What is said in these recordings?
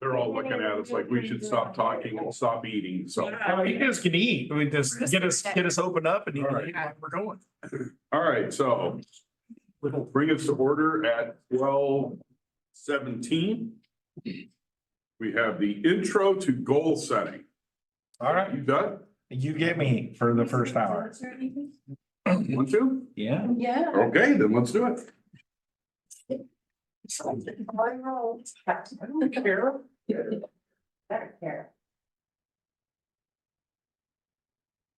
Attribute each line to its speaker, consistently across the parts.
Speaker 1: they're all looking at us like we should stop talking and stop eating, so.
Speaker 2: You guys can eat. We just get us opened up and you can
Speaker 1: All right.
Speaker 2: eat while we're going.
Speaker 1: All right, so it'll bring us to order at 12:17. We have the intro to goal setting.
Speaker 2: All right,
Speaker 1: You done?
Speaker 2: you get me for the first hour.
Speaker 1: Want to?
Speaker 2: Yeah.
Speaker 3: Yeah.
Speaker 1: Okay, then let's do it.
Speaker 3: I don't care. Better care.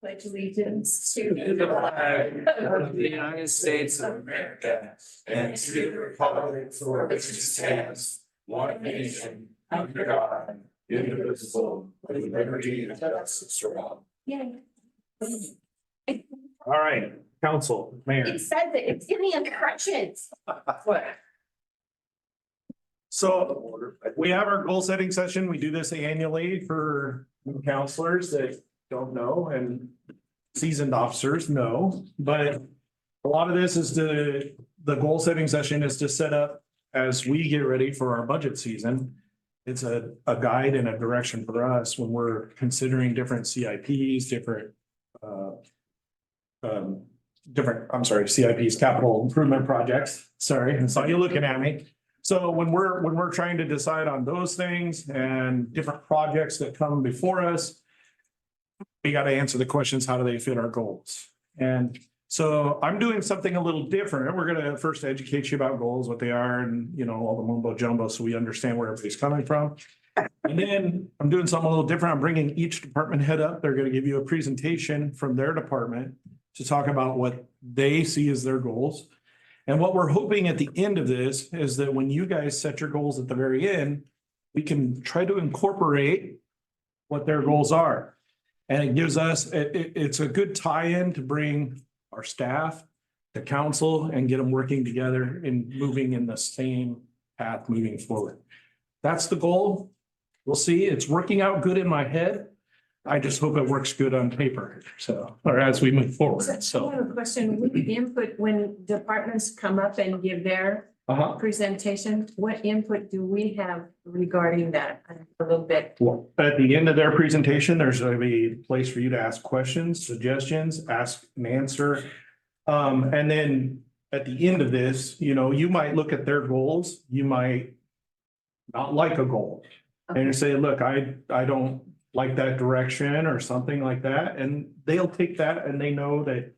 Speaker 3: Pledge allegiance to
Speaker 4: the flag of the United States of America and to the republic for which it stands, one nation, under God, indivisible, with liberty and justice for all.
Speaker 3: Yeah.
Speaker 2: All right, council, mayor.
Speaker 3: It says it, it's in the instructions. What?
Speaker 2: So we have our goal setting session. We do this annually for new counselors that don't know and seasoned officers know. But a lot of this is the goal setting session is to set up as we get ready for our budget season. It's a guide and a direction for us when we're considering different CIPs, CIPs, capital improvement projects. Sorry, I saw you looking at me. So when we're trying to decide on those things and different projects that come before us, we got to answer the questions, how do they fit our goals? And so I'm doing something a little different. We're going to first educate you about goals, what they are, and all the mumbo jumbo, so we understand where everybody's coming from. And then I'm doing something a little different. I'm bringing each department head up. They're going to give you a presentation from their department to talk about what they see as their goals. And what we're hoping at the end of this is that when you guys set your goals at the very end, we can try to incorporate what their goals are. And it gives us, it's a good tie-in to bring our staff, the council, and get them working together and moving in the same path moving forward. That's the goal. We'll see. It's working out good in my head. I just hope it works good on paper. So, or as we move forward.
Speaker 3: I
Speaker 2: So,
Speaker 3: have a question. What input, when departments come up and give their presentation, what input do we have regarding that? A little bit.
Speaker 2: Well, at the end of their presentation, there's going to be a place for you to ask questions, suggestions, ask and answer. And then at the end of this, you might look at their goals. You might not like a goal. And you say, look, I don't like that direction or something like that. And they'll take that and they know that,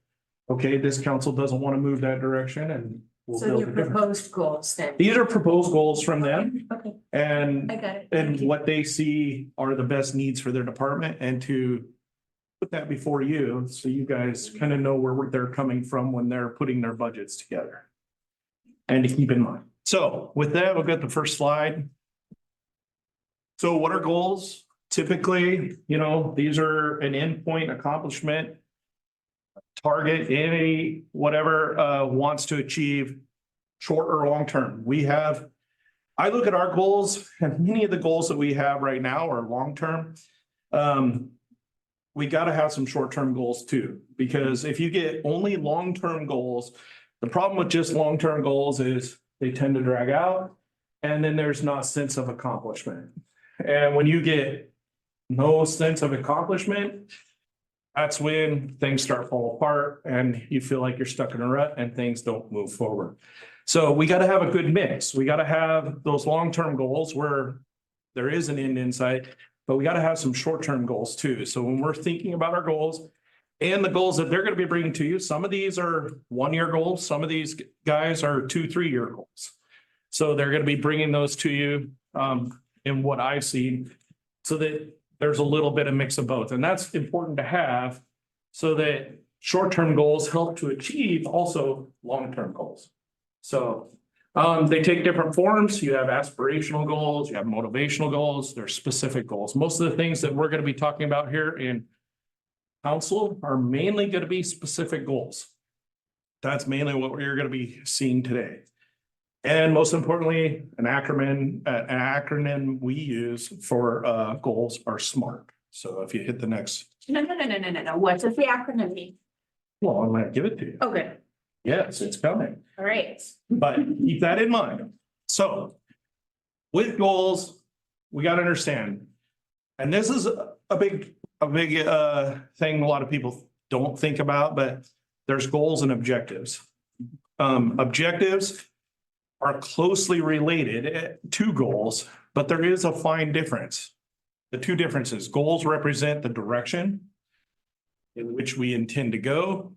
Speaker 2: okay, this council doesn't want to move that direction and we'll
Speaker 3: So
Speaker 2: build
Speaker 3: your
Speaker 2: a different.
Speaker 3: proposed goals then?
Speaker 2: These are proposed goals from them
Speaker 3: Okay,
Speaker 2: and
Speaker 3: I got it.
Speaker 2: and
Speaker 3: Thank you.
Speaker 2: what they see are the best needs for their department and to put that before you, so you guys kind of know where they're coming from when they're putting their budgets together. And to keep in mind. So with that, we'll get the first slide. So what are goals? Typically, these are an endpoint accomplishment. Target any, whatever wants to achieve short or long term. I look at our goals and many of the goals that we have right now are long term. We got to have some short term goals too, because if you get only long term goals, the problem with just long term goals is they tend to drag out and then there's not sense of accomplishment. And when you get no sense of accomplishment, that's when things start falling apart and you feel like you're stuck in a rut and things don't move forward. So we got to have a good mix. We got to have those long-term goals where there is an end in sight, but we got to have some short-term goals too. So when we're thinking about our goals and the goals that they're going to be bringing to you, some of these are 1-year goals. Some of these guys are 2-3-year goals. So they're going to be bringing those to you in what I've seen so that there's a little bit of mix of both. And that's important to have so that short-term goals help to achieve also long-term goals. So they take different forms. You have aspirational goals, you have motivational goals, there's specific goals. Most of the things that we're going to be talking about here in council are mainly going to be specific goals. That's mainly what we're going to be seeing today. And most importantly, an acronym we use for goals are SMART. So if you hit the next,
Speaker 3: No. What does the acronym mean?
Speaker 2: well, I'm going to give it to you.
Speaker 3: Okay,
Speaker 2: Yes, it's coming,
Speaker 3: all right.
Speaker 2: but keep that in mind. So with goals, we gotta understand. And this is a big thing a lot of people don't think about, but there's goals and objectives. Objectives are closely related to goals, but there is a fine difference. The two differences, goals represent the direction in which we intend to go.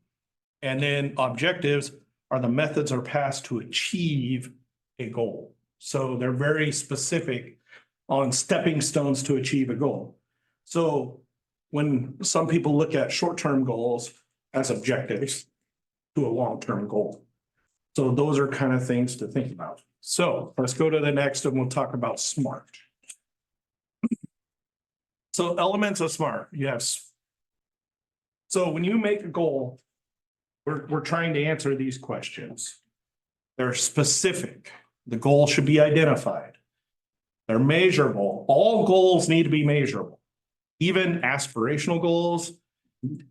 Speaker 2: And then objectives are the methods are passed to achieve a goal. So they're very specific on stepping stones to achieve a goal. So when some people look at short-term goals as objectives to a long-term goal. So those are kind of things to think about. So let's go to the next and we'll talk about SMART. So elements of SMART, you have. So when you make a goal, we're trying to answer these questions. They're specific. The goal should be identified. They're measurable. All goals need to be measurable. Even aspirational goals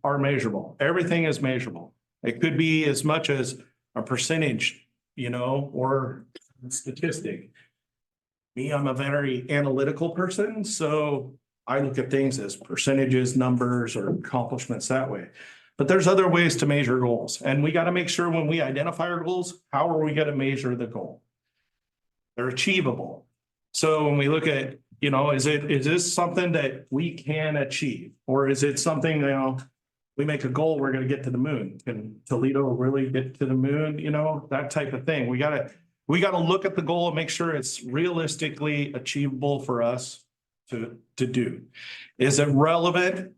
Speaker 2: are measurable. Everything is measurable. It could be as much as a percentage, or statistic. Me, I'm a very analytical person, so I look at things as percentages, numbers, or accomplishments that way. But there's other ways to measure goals, and we got to make sure when we identify our goals, how are we going to measure the goal? They're achievable. So when we look at, is this something that we can achieve? Or is it something, we make a goal, we're going to get to the moon. Can Toledo really get to the moon? That type of thing. We got to look at the goal and make sure it's realistically achievable for us to do. Is it relevant?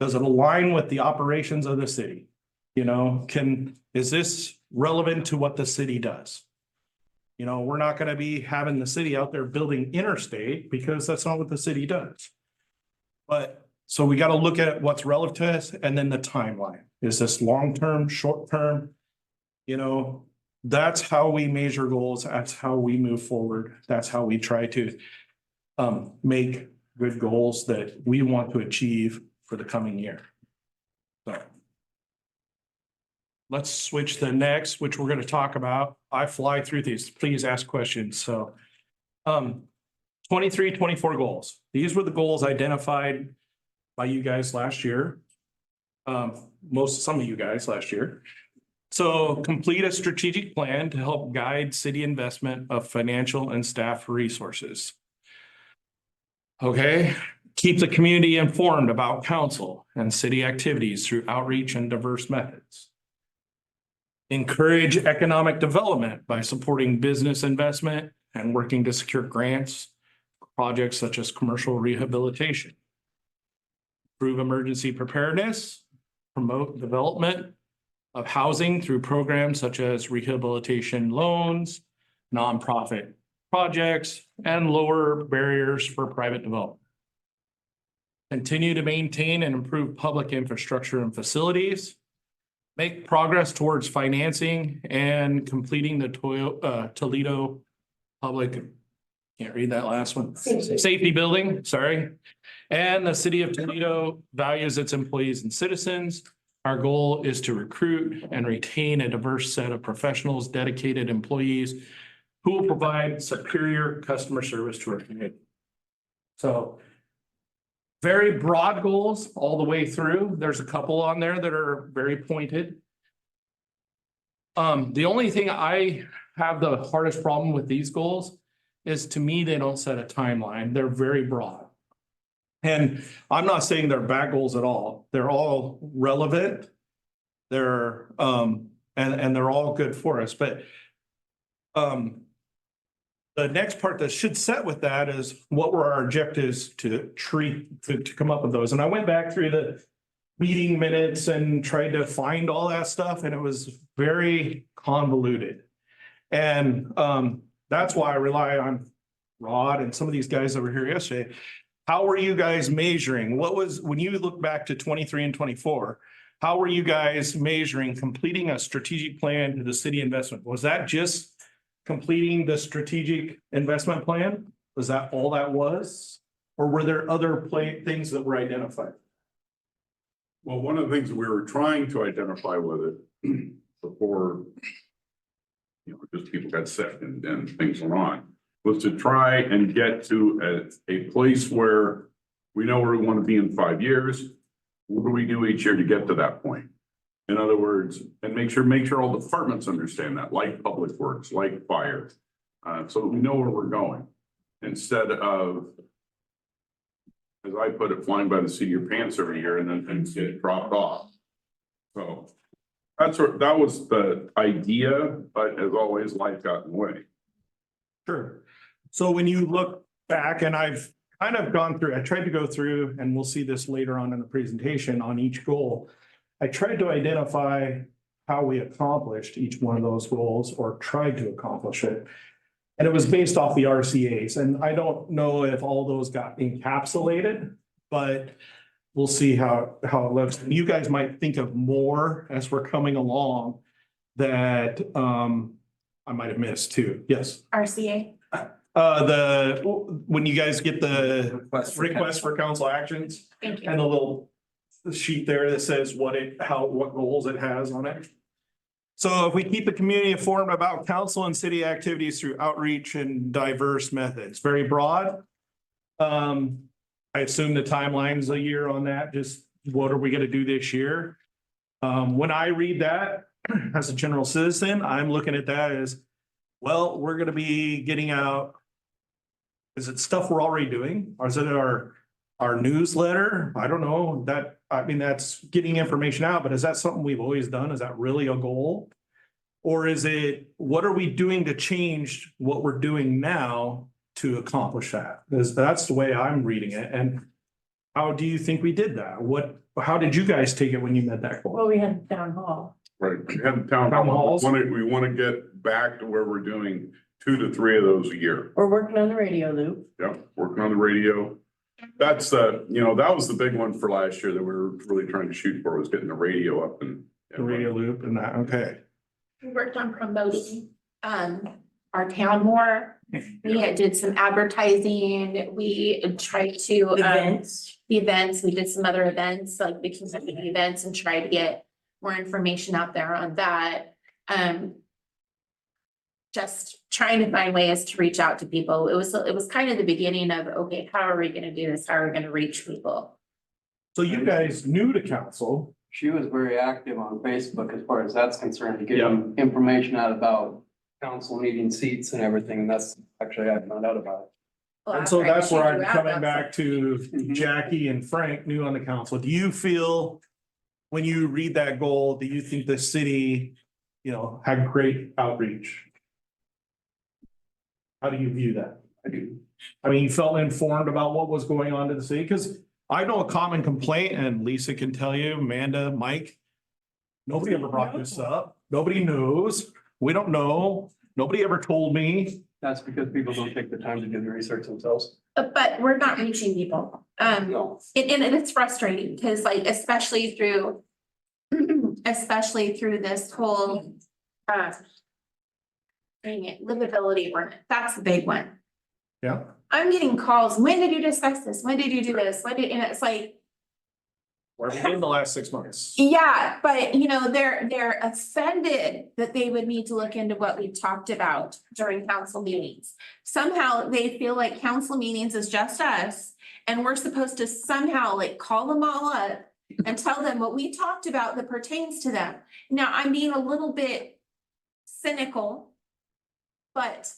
Speaker 2: Does it align with the operations of the city? Is this relevant to what the city does? We're not going to be having the city out there building interstate because that's not what the city does. But so we got to look at what's relevant to us and then the timeline. Is this long-term, short-term? That's how we measure goals. That's how we move forward. That's how we try to make good goals that we want to achieve for the coming year. So let's switch to the next, which we're going to talk about. I fly through these. Please ask questions. So 23, 24 goals. These were the goals identified by you guys last year. Some of you guys last year. So complete a strategic plan to help guide city investment of financial and staff resources. Okay. Keep the community informed about council and city activities through outreach and diverse methods. Encourage economic development by supporting business investment and working to secure grants, projects such as commercial rehabilitation. Improve emergency preparedness, promote development of housing through programs such as rehabilitation loans, nonprofit projects, and lower barriers for private development. Continue to maintain and improve public infrastructure and facilities. Make progress towards financing and completing the Toledo public, can't read that last one. Safety building, sorry. And the city of Toledo values its employees and citizens. Our goal is to recruit and retain a diverse set of professionals, dedicated employees who will provide superior customer service to our community. So very broad goals all the way through. There's a couple on there that are very pointed. The only thing I have the hardest problem with these goals is, to me, they don't set a timeline. They're very broad. And I'm not saying they're bad goals at all. They're all relevant. They're and they're all good for us. But the next part that should set with that is, what were our objectives to come up with those? And I went back through the meeting minutes and tried to find all that stuff, and it was very convoluted. And that's why I rely on Rod and some of these guys that were here yesterday. How were you guys measuring? When you look back to 23 and 24, how were you guys measuring completing a strategic plan to the city investment? Was that just completing the strategic investment plan? Was that all that was? Or were there other things that were identified?
Speaker 1: Well, one of the things that we were trying to identify with it before, just people got sick and things went on, was to try and get to a place where we know where we want to be in 5 years. What do we do each year to get to that point? In other words, and make sure all departments understand that, like Public Works, like Fire, so that we know where we're going. Instead of, as I put it, flying by the seat of your pants every year and then things get dropped off. So that was the idea, but as always, life got in the way.
Speaker 2: Sure. So when you look back, and I've kind of gone through, I tried to go through, and we'll see this later on in the presentation on each goal. I tried to identify how we accomplished each one of those goals or tried to accomplish it. And it was based off the RCA's, and I don't know if all those got encapsulated, but we'll see how it looks. You guys might think of more as we're coming along that I might have missed too. Yes.
Speaker 3: RCA.
Speaker 2: When you guys get the request for council actions
Speaker 3: Thank you.
Speaker 2: and the little sheet there that says what goals it has on it. So if we keep the community informed about council and city activities through outreach and diverse methods, very broad. I assume the timeline's a year on that, just what are we gonna do this year? When I read that as a general citizen, I'm looking at that as, well, we're gonna be getting out. Is it stuff we're already doing? Or is it our newsletter? I don't know. That's getting information out, but is that something we've always done? Is that really a goal? Or is it, what are we doing to change what we're doing now to accomplish that? Because that's the way I'm reading it. And how do you think we did that? How did you guys take it when you met that goal?
Speaker 3: Well, we had town hall.
Speaker 1: Right, we had town
Speaker 2: Town
Speaker 1: hall.
Speaker 2: halls.
Speaker 1: We want to get back to where we're doing 2 to 3 of those a year.
Speaker 5: We're working on the radio loop.
Speaker 1: Yeah, working on the radio. That's that was the big one for last year that we were really trying to shoot for, was getting the radio up and.
Speaker 2: The radio loop and that, okay.
Speaker 6: We worked on promoting our town more. We did some advertising. We tried to the events. We did some other events, like the community events, and tried to get more information out there on that. Just trying to find ways to reach out to people. It was kind of the beginning of, okay, how are we gonna do this? How are we gonna reach people?
Speaker 2: So you guys new to council.
Speaker 7: She was very active on Facebook as far as that's concerned,
Speaker 2: Yeah.
Speaker 7: getting information out about council meeting seats and everything, and that's actually I found out about it.
Speaker 6: Well,
Speaker 2: And so
Speaker 6: after I
Speaker 2: that's where
Speaker 6: figured
Speaker 2: I'm
Speaker 6: out
Speaker 2: coming
Speaker 6: that's
Speaker 2: back to Jackie and Frank, new on the council. Do you feel, when you read that goal, do you think the city, had great outreach? How do you view that?
Speaker 7: I do.
Speaker 2: I mean, you felt informed about what was going on to the city? Because I know a common complaint, and Lisa can tell you, Amanda, Mike. Nobody ever brought this up. Nobody knows. We don't know. Nobody ever told me.
Speaker 7: That's because people don't take the time to do the research themselves.
Speaker 6: But we're not reaching people.
Speaker 7: No.
Speaker 6: And it's frustrating because especially through this whole livability ordinance, that's the big one.
Speaker 2: Yeah.
Speaker 6: I'm getting calls, when did you discuss this? When did you do this? And it's like,
Speaker 2: Where have we been in the last 6 months?
Speaker 6: yeah, but they're offended that they would need to look into what we've talked about during council meetings. Somehow they feel like council meetings is just us, and we're supposed to somehow call them all up and tell them what we talked about that pertains to them. Now, I'm being a little bit cynical, but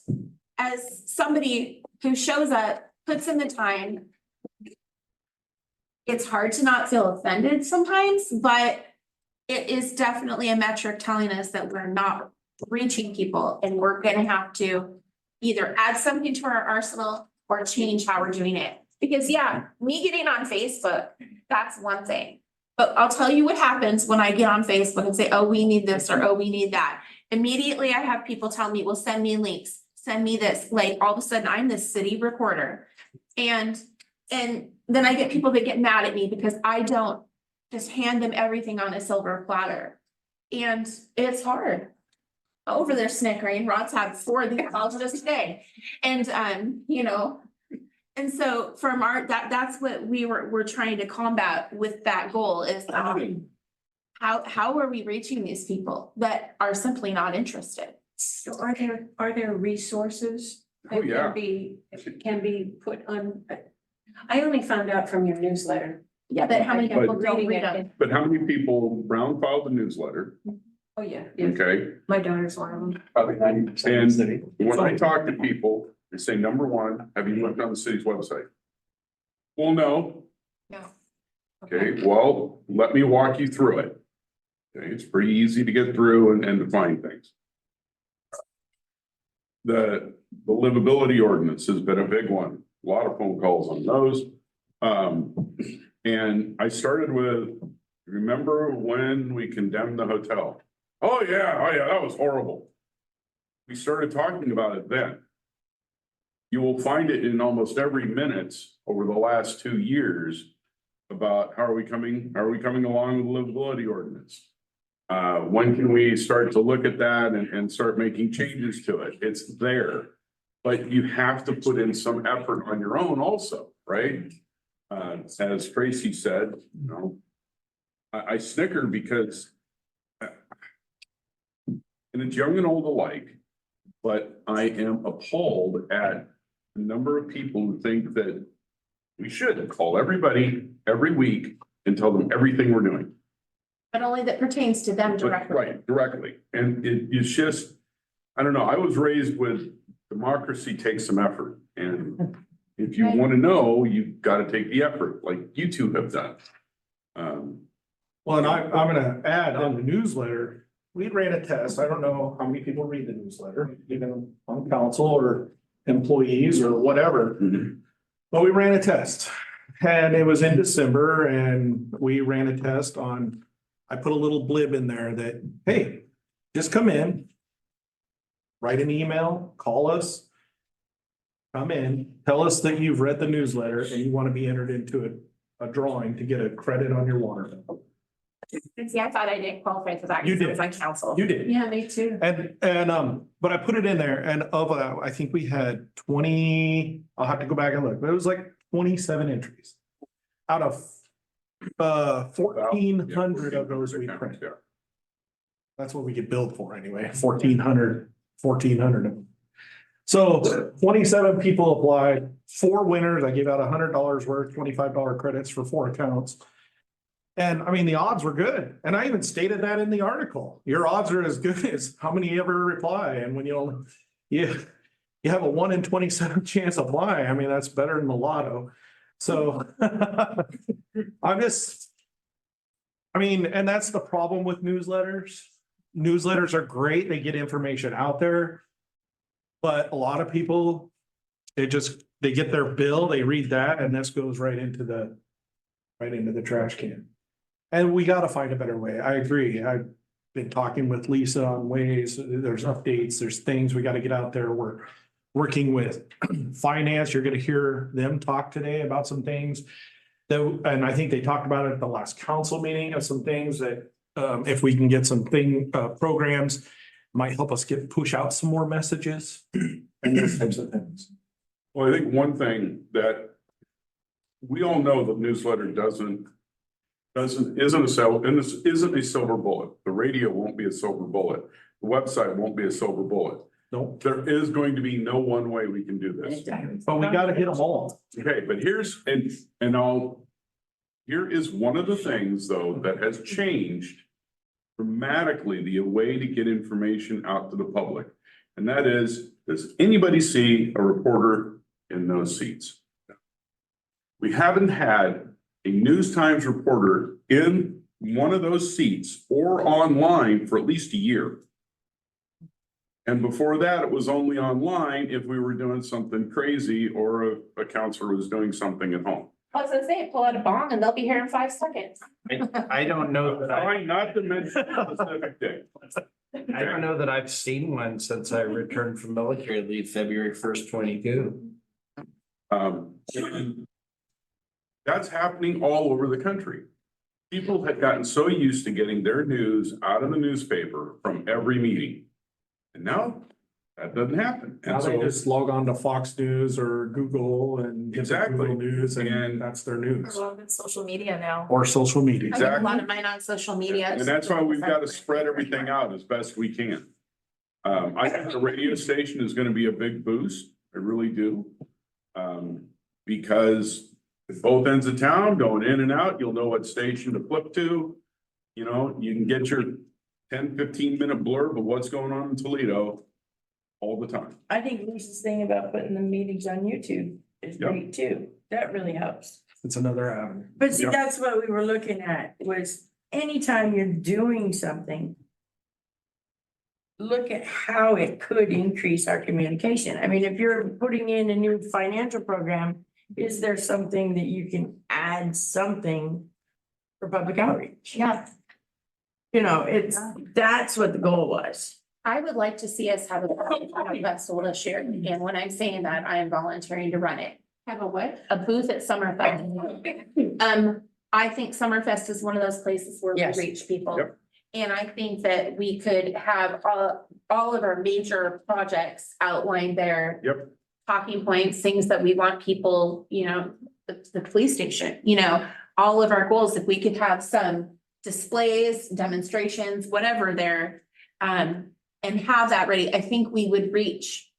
Speaker 6: as somebody who shows up, puts in the time, it's hard to not feel offended sometimes, but it is definitely a metric telling us that we're not reaching people, and we're gonna have to either add something to our arsenal or change how we're doing it. Because me getting on Facebook, that's one thing. But I'll tell you what happens when I get on Facebook and say, oh, we need this, or oh, we need that. Immediately I have people tell me, well, send me links, send me this. All of a sudden I'm the city recorder. And then I get people that get mad at me because I don't just hand them everything on a silver platter. And it's hard. Over there snickering, Rod's had 4 of these calls just today. And and so from that's what we're trying to combat with that goal is how are we reaching these people that are simply not interested?
Speaker 3: So are there resources
Speaker 1: Oh, yeah.
Speaker 3: Can be put on. I only found out from your newsletter.
Speaker 6: Yeah, but how many
Speaker 1: But-
Speaker 6: people don't
Speaker 3: Reading
Speaker 6: read
Speaker 3: it.
Speaker 6: them?
Speaker 1: But how many people Brown filed the newsletter?
Speaker 3: Oh, yeah, yeah.
Speaker 1: Okay,
Speaker 3: My daughter's one of them.
Speaker 7: Probably 90% of the city.
Speaker 1: when I talk to people, they say, number one, have you looked on the city's website? Well, no.
Speaker 6: No.
Speaker 1: Okay, well, let me walk you through it. Okay, it's pretty easy to get through and to find things. The livability ordinance has been a big one, a lot of phone calls on those. And I started with, remember when we condemned the hotel? Oh, yeah, that was horrible. We started talking about it then. You will find it in almost every minutes over the last 2 years about how are we coming along with the livability ordinance? When can we start to look at that and start making changes to it? It's there. But you have to put in some effort on your own also, right? As Tracy said, you know, I snicker because and it's young and old alike, but I am appalled at the number of people who think that we should call everybody every week and tell them everything we're doing.
Speaker 6: But only that pertains to them
Speaker 1: But-
Speaker 6: directly.
Speaker 1: Right, directly. And it's just, I don't know, I was raised with democracy takes some effort. And if you want to know, you've got to take the effort like you two have done.
Speaker 2: Well, and I'm gonna add on the newsletter, we ran a test. I don't know how many people read the newsletter, even on council or employees or whatever. But we ran a test and it was in December and we ran a test on, I put a little blib in there that, hey, just come in. Write an email, call us. Come in, tell us that you've read the newsletter and you want to be entered into a drawing to get a credit on your water bill.
Speaker 6: And see, I thought I didn't qualify for that.
Speaker 2: You
Speaker 6: because I
Speaker 2: did.
Speaker 6: was on council.
Speaker 2: You did.
Speaker 3: Yeah, me too.
Speaker 2: But I put it in there and I think we had 20, I'll have to go back and look, but it was like 27 entries. Out of 1,400 of those we printed.
Speaker 1: Yeah.
Speaker 2: That's what we get billed for anyway, 1,400 of them. So 27 people applied, 4 winners. I gave out $100 worth, $25 credits for 4 accounts. And I mean, the odds were good. And I even stated that in the article. Your odds are as good as how many ever reply. And when you have a 1 in 27 chance to apply, I mean, that's better than the lotto. So and that's the problem with newsletters. Newsletters are great. They get information out there. But a lot of people, they get their bill, they read that, and this goes right into the trash can. And we gotta find a better way. I agree. I've been talking with Lisa on ways, there's updates, there's things we gotta get out there. We're working with finance. You're gonna hear them talk today about some things. And I think they talked about it at the last council meeting of some things that if we can get some programs, might help us push out some more messages and those types of things.
Speaker 1: Well, I think one thing that we all know the newsletter isn't a silver bullet. The radio won't be a silver bullet. The website won't be a silver bullet.
Speaker 2: Nope.
Speaker 1: There is going to be no one way we can do this.
Speaker 2: But we gotta hit them all.
Speaker 1: Okay, but here is one of the things though that has changed dramatically the way to get information out to the public. And that is, does anybody see a reporter in those seats? We haven't had a News Times reporter in one of those seats or online for at least a year. And before that, it was only online if we were doing something crazy or a counselor was doing something at home.
Speaker 6: I was gonna say, pull out a bong and they'll be here in 5 seconds.
Speaker 5: I don't know that
Speaker 1: Trying not to mention a specific day.
Speaker 5: I don't know that I've seen one since I returned from military leave, February 1st, 22.
Speaker 1: That's happening all over the country. People had gotten so used to getting their news out of the newspaper from every meeting. And now that doesn't happen.
Speaker 2: Now
Speaker 1: And
Speaker 2: they
Speaker 1: so,
Speaker 2: just log on to Fox News or Google and get the
Speaker 1: Exactly.
Speaker 2: Google News and
Speaker 1: And-
Speaker 2: that's their news.
Speaker 6: Well, it's social media now.
Speaker 2: Or social media.
Speaker 6: I get a lot
Speaker 1: Exactly.
Speaker 6: of mine on social media.
Speaker 1: and that's why we've got to spread everything out as best we can. I think the radio station is going to be a big boost. I really do. Because at both ends of town, going in and out, you'll know what station to flip to. You know, you can get your 10-15 minute blurb of what's going on in Toledo all the time.
Speaker 8: I think Lisa's thing about putting the meetings on YouTube is
Speaker 1: Yep.
Speaker 8: great too. That really helps.
Speaker 2: It's another avenue.
Speaker 8: But see,
Speaker 2: Yep.
Speaker 8: that's what we were looking at, was anytime you're doing something, look at how it could increase our communication. I mean, if you're putting in a new financial program, is there something that you can add something for public outreach?
Speaker 6: Yeah,
Speaker 8: You know, that's what the goal was.
Speaker 6: I would like to see us have a festival this year, and when I'm saying that, I am volunteering to run it.
Speaker 3: Have a what?
Speaker 6: A booth at Summerfest. I think Summerfest is one of those places where we
Speaker 8: Yes.
Speaker 6: reach people.
Speaker 1: Yep.
Speaker 6: And I think that we could have all of our major projects outlined there.
Speaker 1: Yep.
Speaker 6: Talking points, things that we want people, you know, the police station, you know, all of our goals, if we could have some displays, demonstrations, whatever there. And have that ready, I think we would reach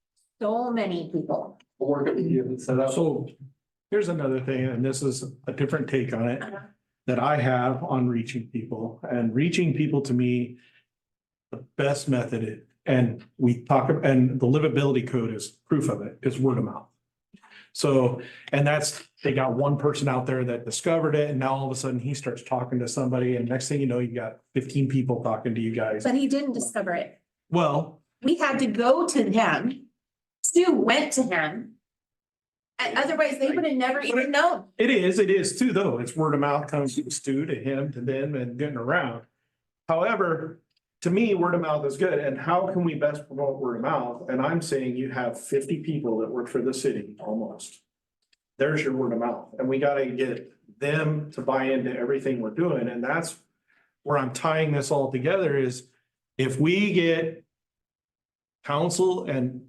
Speaker 6: so many people.
Speaker 7: We'll work with you and set up.
Speaker 2: So here's another thing, and this is a different take on it that I have on reaching people. And reaching people, to me, the best method, and we talk, and the livability code is proof of it, is word of mouth. So, and that's, they got one person out there that discovered it, and now all of a sudden he starts talking to somebody, and next thing you know, you got 15 people talking to you guys.
Speaker 6: But he didn't discover it.
Speaker 2: Well,
Speaker 6: We had to go to him. Stu went to him. And otherwise, they would have never even known.
Speaker 2: it is too, though. It's word of mouth comes from Stu to him, to them, and getting around. However, to me, word of mouth is good. And how can we best promote word of mouth? And I'm saying you have 50 people that work for the city almost. There's your word of mouth. And we gotta get them to buy into everything we're doing. And that's where I'm tying this all together is if we get council and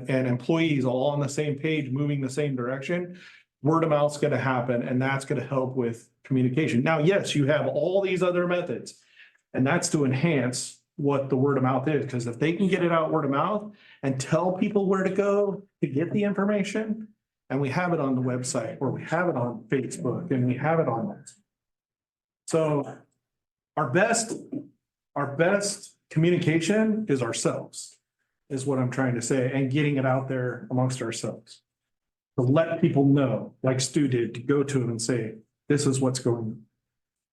Speaker 2: employees all on the same page, moving the same direction, word of mouth's gonna happen, and that's gonna help with communication. Now, yes, you have all these other methods, and that's to enhance what the word of mouth is, because if they can get it out word of mouth and tell people where to go to get the information, and we have it on the website, or we have it on Facebook, and we have it on that. So our best communication is ourselves, is what I'm trying to say, and getting it out there amongst ourselves. To let people know, like Stu did, to go to them and say, this is what's going on.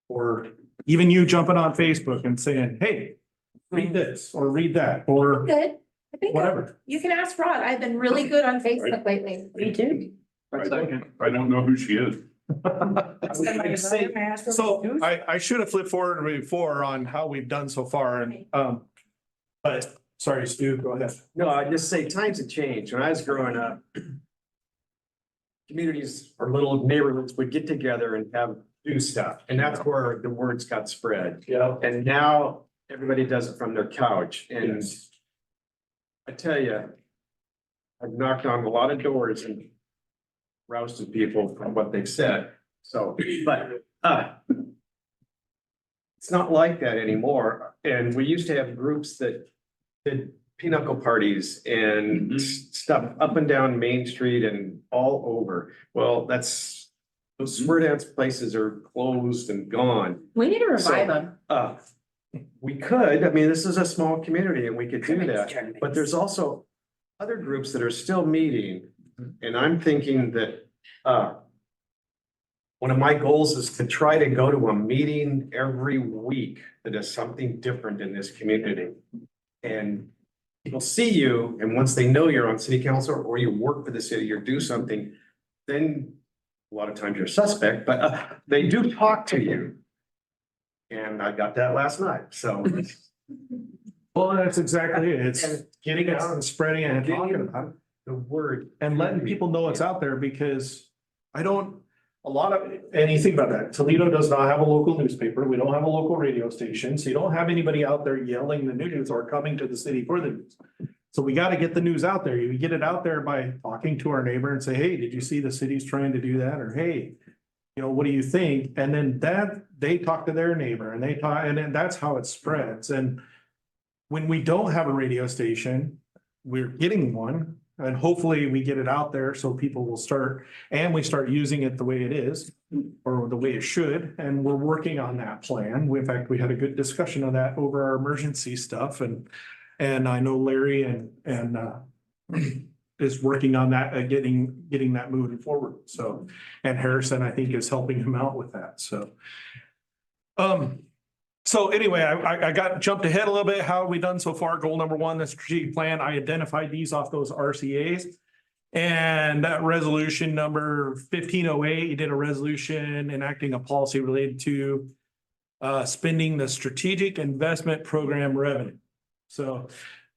Speaker 2: Or even you jumping on Facebook and saying, hey, read this or read that, or
Speaker 6: Good. I think
Speaker 2: whatever.
Speaker 6: you can ask Rod. I've been really good on Facebook lately.
Speaker 8: Me too.
Speaker 1: I don't know who she is.
Speaker 2: So I should have flipped forward before on how we've done so far and, but sorry, Stu, go ahead.
Speaker 5: No, I just say times have changed. When I was growing up, communities or little neighborhoods would get together and do stuff, and that's where the words got spread.
Speaker 2: Yeah.
Speaker 5: And now everybody does it from their couch, and I tell you, I've knocked on a lot of doors and rousted people from what they've said. So, but, it's not like that anymore. And we used to have groups that did pinochle parties and stuff up and down Main Street and all over. Well, those square dance places are closed and gone.
Speaker 6: We need to revive
Speaker 5: So-
Speaker 6: them.
Speaker 5: We could, I mean, this is a small community and we could do that, but there's also other groups that are still meeting. And I'm thinking that, one of my goals is to try to go to a meeting every week that is something different in this community. And people see you, and once they know you're on city council or you work for the city or do something, then a lot of times you're a suspect, but they do talk to you. And I got that last night, so.
Speaker 2: Well, that's exactly it. It's getting it out and spreading it and talking about it.
Speaker 5: The word.
Speaker 2: And letting people know it's out there, because and you think about that, Toledo does not have a local newspaper, we don't have a local radio station, so you don't have anybody out there yelling the news or coming to the city for the news. So we gotta get the news out there. You get it out there by talking to our neighbor and say, hey, did you see the city's trying to do that? Or hey, you know, what do you think? And then they talk to their neighbor and and then that's how it spreads. And when we don't have a radio station, we're getting one. and hopefully we get it out there so people will start, and we start using it the way it is. Or the way it should, and we're working on that plan. In fact, we had a good discussion of that over our emergency stuff and I know Larry and is working on that, getting that moving forward. So, and Harrison, I think, is helping him out with that, so. So anyway, I got jumped ahead a little bit. How have we done so far? Goal number one, the strategic plan. I identified these off those RCAs. And that resolution number 1508, you did a resolution enacting a policy related to spending the strategic investment program revenue. So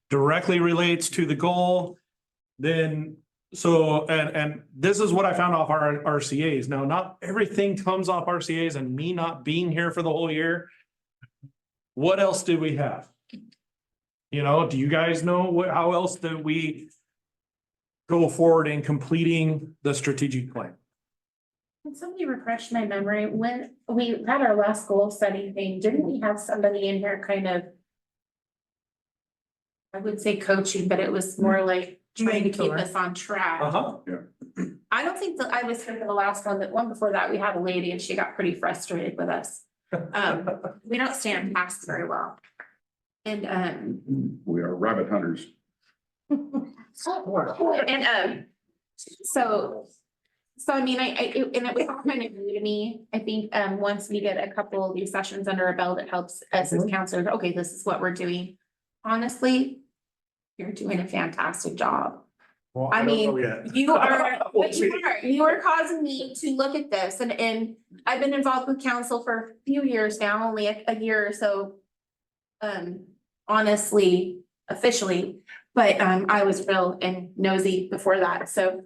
Speaker 2: directly relates to the goal. Then, so, and this is what I found off our RCAs. Now, not everything comes off RCAs, and me not being here for the whole year. What else did we have? You know, do you guys know how else did we go forward in completing the strategic plan?
Speaker 6: Can somebody refresh my memory? When we had our last goal setting thing, didn't we have somebody in here kind of? I would say coaching, but it was more like trying to keep
Speaker 8: Mentor.
Speaker 6: us on track.
Speaker 2: Uh-huh.
Speaker 6: I don't think that I was here for the last one, one before that, we had a lady and she got pretty frustrated with us. We don't stand tasks very well. And
Speaker 1: We are rabbit hunters.
Speaker 6: And so I mean, and it was all kind of new to me. I think once we get a couple of these sessions under our belt, it helps us as counselors. Okay, this is what we're doing. Honestly, you're doing a fantastic job.
Speaker 2: Well,
Speaker 6: I
Speaker 2: don't
Speaker 6: mean,
Speaker 2: know yet.
Speaker 6: you are,
Speaker 2: We'll
Speaker 6: but
Speaker 2: see.
Speaker 6: you are causing me to look at this and I've been involved with council for a few years now, only a year or so. Honestly, officially, but I was real and nosy before that, so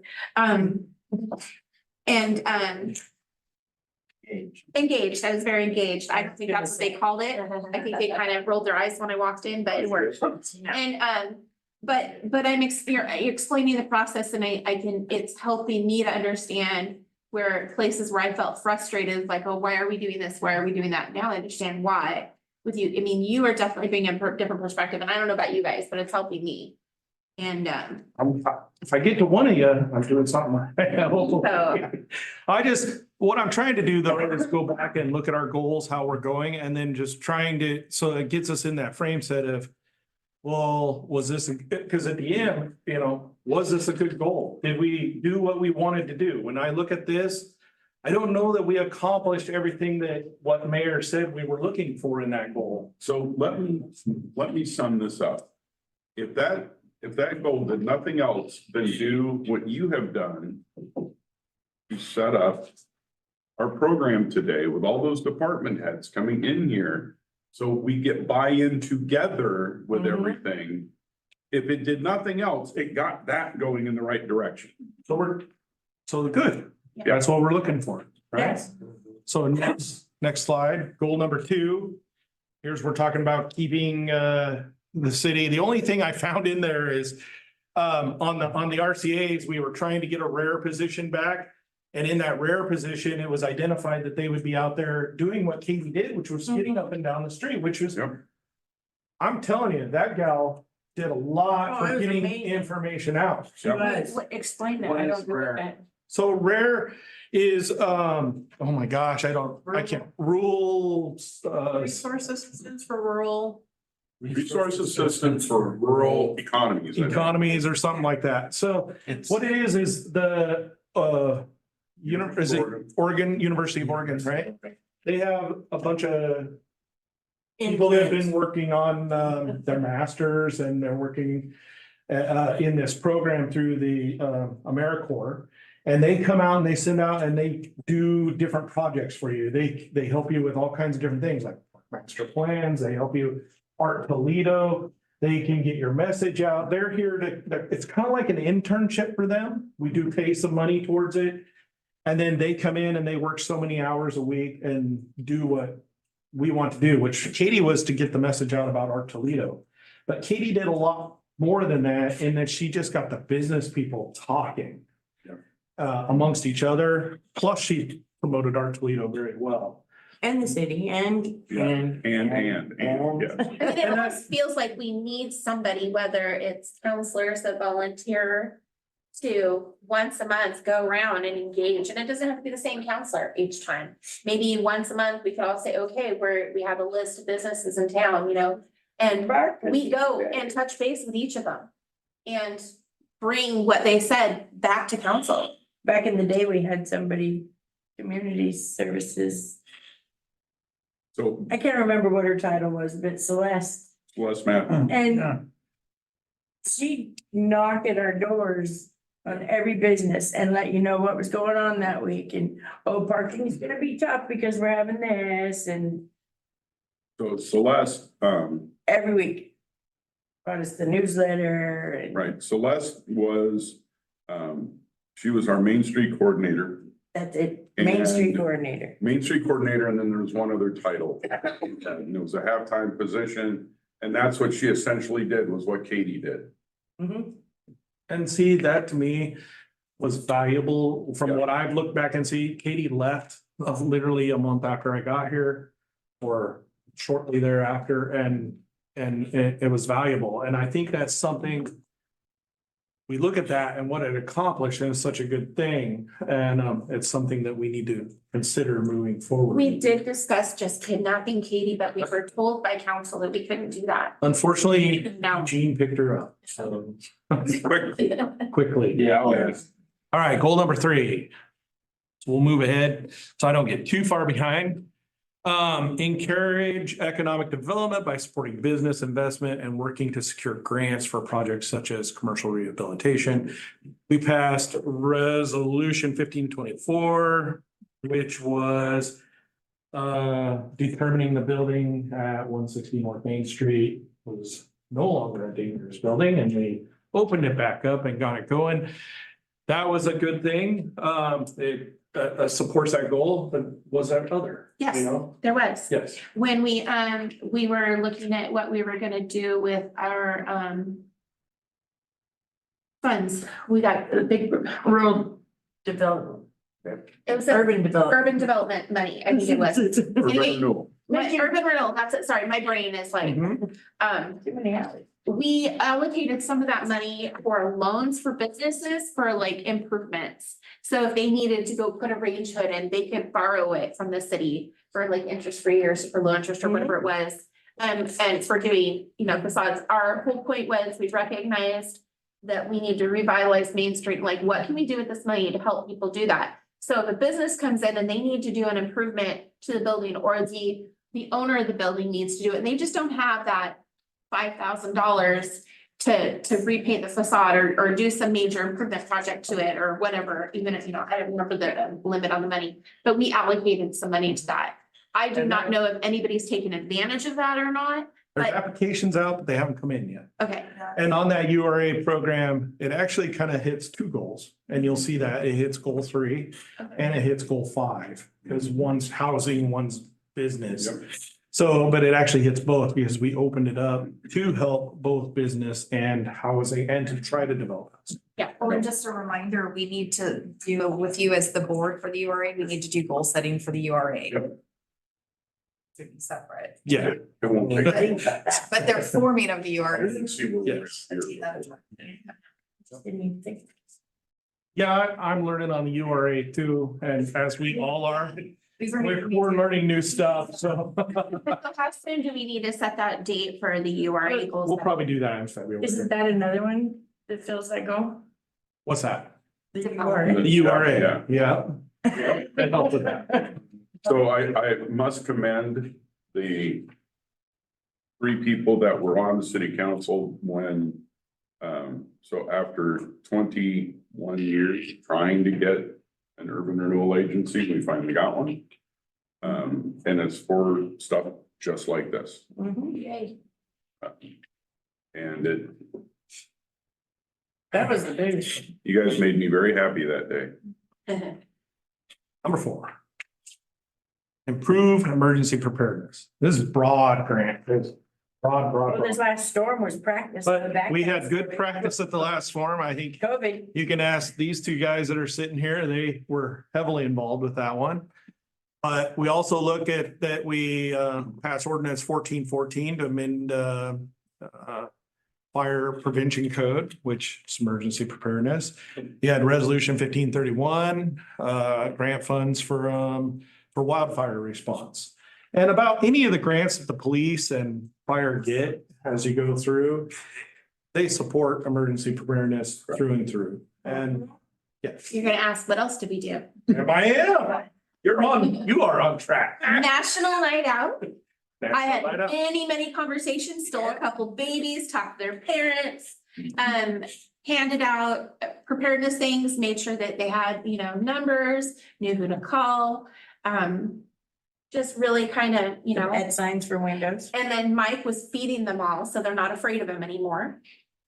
Speaker 6: engaged, I was very engaged. I don't think that's what they called it. I think they kind of rolled their eyes when I walked in, but it worked. And but I'm you're explaining the process and I can, it's helping me to understand where places where I felt frustrated, like, oh, why are we doing this? Why are we doing that? Now I understand why with you. I mean, you are definitely bringing a different perspective, and I don't know about you guys, but it's helping me. And
Speaker 2: If I get to one of you, I'm doing something. What I'm trying to do though is go back and look at our goals, how we're going, and then just trying to, so it gets us in that frame set of, well, was this, because at the end, you know, was this a good goal? Did we do what we wanted to do? When I look at this, I don't know that we accomplished everything that what the mayor said we were looking for in that goal.
Speaker 1: So let me sum this up. If that goal did nothing else than do what you have done, you set up our program today with all those department heads coming in here. So we get buy-in together with everything. If it did nothing else, it got that going in the right direction.
Speaker 2: So good.
Speaker 6: Yeah.
Speaker 2: That's what we're looking for, right?
Speaker 8: Yes.
Speaker 2: So next slide, goal number 2. Here's, we're talking about keeping the city. The only thing I found in there is on the RCAs, we were trying to get a rare position back. And in that rare position, it was identified that they would be out there doing what Katie did, which was getting up and down the street, which was,
Speaker 1: Yep.
Speaker 2: I'm telling you, that gal did a lot
Speaker 8: Oh, it
Speaker 2: for
Speaker 8: was
Speaker 2: getting
Speaker 8: amazing.
Speaker 2: information out.
Speaker 8: She was.
Speaker 3: Explain that,
Speaker 7: What
Speaker 3: I
Speaker 7: is
Speaker 3: don't know
Speaker 7: rare?
Speaker 3: that.
Speaker 2: So rare is, oh my gosh, I can't, rules,
Speaker 8: Resource assistance for rural.
Speaker 1: Resource assistance for rural economies. I think.
Speaker 2: economies or something like that. So what it is the, is it Oregon, University of Oregon, right? They have a bunch of people that have been working on their masters, and they're working in this program through the AmeriCorps. And they come out and they send out and they do different projects for you. They help you with all kinds of different things, like master plans. They help you art Toledo. They can get your message out. They're here to, it's kind of like an internship for them. We do pay some money towards it. And then they come in and they work so many hours a week and do what we want to do, which Katie was to get the message out about art Toledo. But Katie did a lot more than that, in that she just got the business people talking amongst each other. Plus she promoted art Toledo very well.
Speaker 8: And the city and.
Speaker 1: Yeah. And, yes.
Speaker 6: I mean, it almost feels like we need somebody, whether it's counselors that volunteer to once a month go around and engage, and it doesn't have to be the same counselor each time. Maybe once a month, we could all say, okay, we have a list of businesses in town, you know, and we go and touch base with each of them. And bring what they said back to council.
Speaker 8: Back in the day, we had somebody, community services,
Speaker 1: So
Speaker 8: I can't remember what her title was, but Celeste.
Speaker 1: Les Matt,
Speaker 8: And she'd knock at our doors on every business and let you know what was going on that week. And, oh, parking's gonna be tough because we're having this, and
Speaker 1: so Celeste,
Speaker 8: every week. Brought us the newsletter and.
Speaker 1: right, Celeste was, she was our Main Street coordinator.
Speaker 8: That's it, Main Street
Speaker 1: And-
Speaker 8: coordinator.
Speaker 1: Main Street coordinator, and then there was one other title. And it was a halftime position, and that's what she essentially did, was what Katie did.
Speaker 8: Mhm.
Speaker 2: And see, that to me was valuable from
Speaker 1: Yeah.
Speaker 2: what I've looked back and see. Katie left literally a month after I got here or shortly thereafter, and it was valuable. And I think that's something we look at that and what it accomplished, and it's such a good thing. And it's something that we need to consider moving forward.
Speaker 6: We did discuss just kidnapping Katie, but we were told by council that we couldn't do that.
Speaker 2: Unfortunately,
Speaker 6: No.
Speaker 2: Gene picked her up, so quickly.
Speaker 7: Yeah.
Speaker 2: All right, goal number 3. So we'll move ahead, so I don't get too far behind. Encourage economic development by supporting business investment and working to secure grants for projects such as commercial rehabilitation. We passed resolution 1524, which was determining the building at 160 North Main Street was no longer a dangerous building, and we opened it back up and got it going. That was a good thing. It supports that goal, but was that other?
Speaker 6: Yes.
Speaker 2: You know?
Speaker 6: There was.
Speaker 2: Yes.
Speaker 6: When we were looking at what we were gonna do with our, funds, we got a big
Speaker 8: Rural development,
Speaker 6: it was
Speaker 8: urban development.
Speaker 6: urban development money, I think it was.
Speaker 1: Urban renewal.
Speaker 6: Urban renewal, that's it, sorry, my brain is like,
Speaker 8: Too many alleys.
Speaker 6: we allocated some of that money for loans for businesses for like improvements. So if they needed to go put a range hood in, they could borrow it from the city for like interest free or super low interest or whatever it was. And for doing, you know, facades. Our whole point was we recognized that we need to revitalize Main Street. Like, what can we do with this money to help people do that? So if a business comes in and they need to do an improvement to the building, or the owner of the building needs to do it, and they just don't have that $5,000 to repaint the facade or do some major improvement project to it or whatever, even if, you know, I don't remember the limit on the money, but we allocated some money to that. I do not know if anybody's taken advantage of that or not.
Speaker 2: There's
Speaker 6: But-
Speaker 2: applications out, but they haven't come in yet.
Speaker 6: Okay,
Speaker 2: And on that URA program, it actually kind of hits 2 goals. And you'll see that it hits goal 3 and it hits goal 5, because one's housing, one's business.
Speaker 1: Yep.
Speaker 2: So, but it actually hits both because we opened it up to help both business and housing and to try to develop.
Speaker 6: yeah.
Speaker 9: Well, and just a reminder, we need to do with you as the board for the URA, we need to do goal setting for the URA.
Speaker 1: Yep.
Speaker 9: To be separate,
Speaker 2: Yeah.
Speaker 1: It won't take.
Speaker 9: but they're forming of the URA.
Speaker 1: See where we're
Speaker 2: Yes.
Speaker 1: here.
Speaker 8: Didn't even think.
Speaker 2: Yeah, I'm learning on the URA too, and as we all are,
Speaker 9: These are.
Speaker 2: we're learning new stuff, so.
Speaker 6: So how soon do we need to set that date for the URA goals?
Speaker 2: We'll probably do that in February.
Speaker 8: Isn't that another one that fills that goal?
Speaker 2: What's that?
Speaker 8: The
Speaker 6: Development.
Speaker 8: URA.
Speaker 2: The URA,
Speaker 1: Yeah.
Speaker 2: yeah. That helped with that.
Speaker 1: So I must commend the 3 people that were on the city council when, so after 21 years trying to get an urban renewal agency, we finally got one. And it's for stuff just like this.
Speaker 8: Mhm.
Speaker 6: Yay.
Speaker 1: And it,
Speaker 8: That was the biggest.
Speaker 1: you guys made me very happy that day.
Speaker 2: Number 4. Improve emergency preparedness. This is broad grant. It's broad.
Speaker 8: Well, this last storm was practice. on the
Speaker 2: But
Speaker 8: back
Speaker 2: we
Speaker 8: end.
Speaker 2: had good practice at the last storm. I think
Speaker 8: COVID.
Speaker 2: you can ask these 2 guys that are sitting here. They were heavily involved with that one. But we also look at that we passed ordinance 1414 to amend fire prevention code, which is emergency preparedness. You had resolution 1531, grant funds for wildfire response. And about any of the grants that the police and fire get as you go through, they support emergency preparedness through and through. And yes,
Speaker 6: You're gonna ask, what else did we do?
Speaker 2: I am. You are on track.
Speaker 6: National Night Out. I had
Speaker 2: Light up.
Speaker 6: many conversations, stole a couple babies, talked to their parents, handed out preparedness things, made sure that they had, numbers, knew who to call. Just really kind of,
Speaker 8: At signs for windows.
Speaker 6: and then Mike was feeding them all, so they're not afraid of him anymore.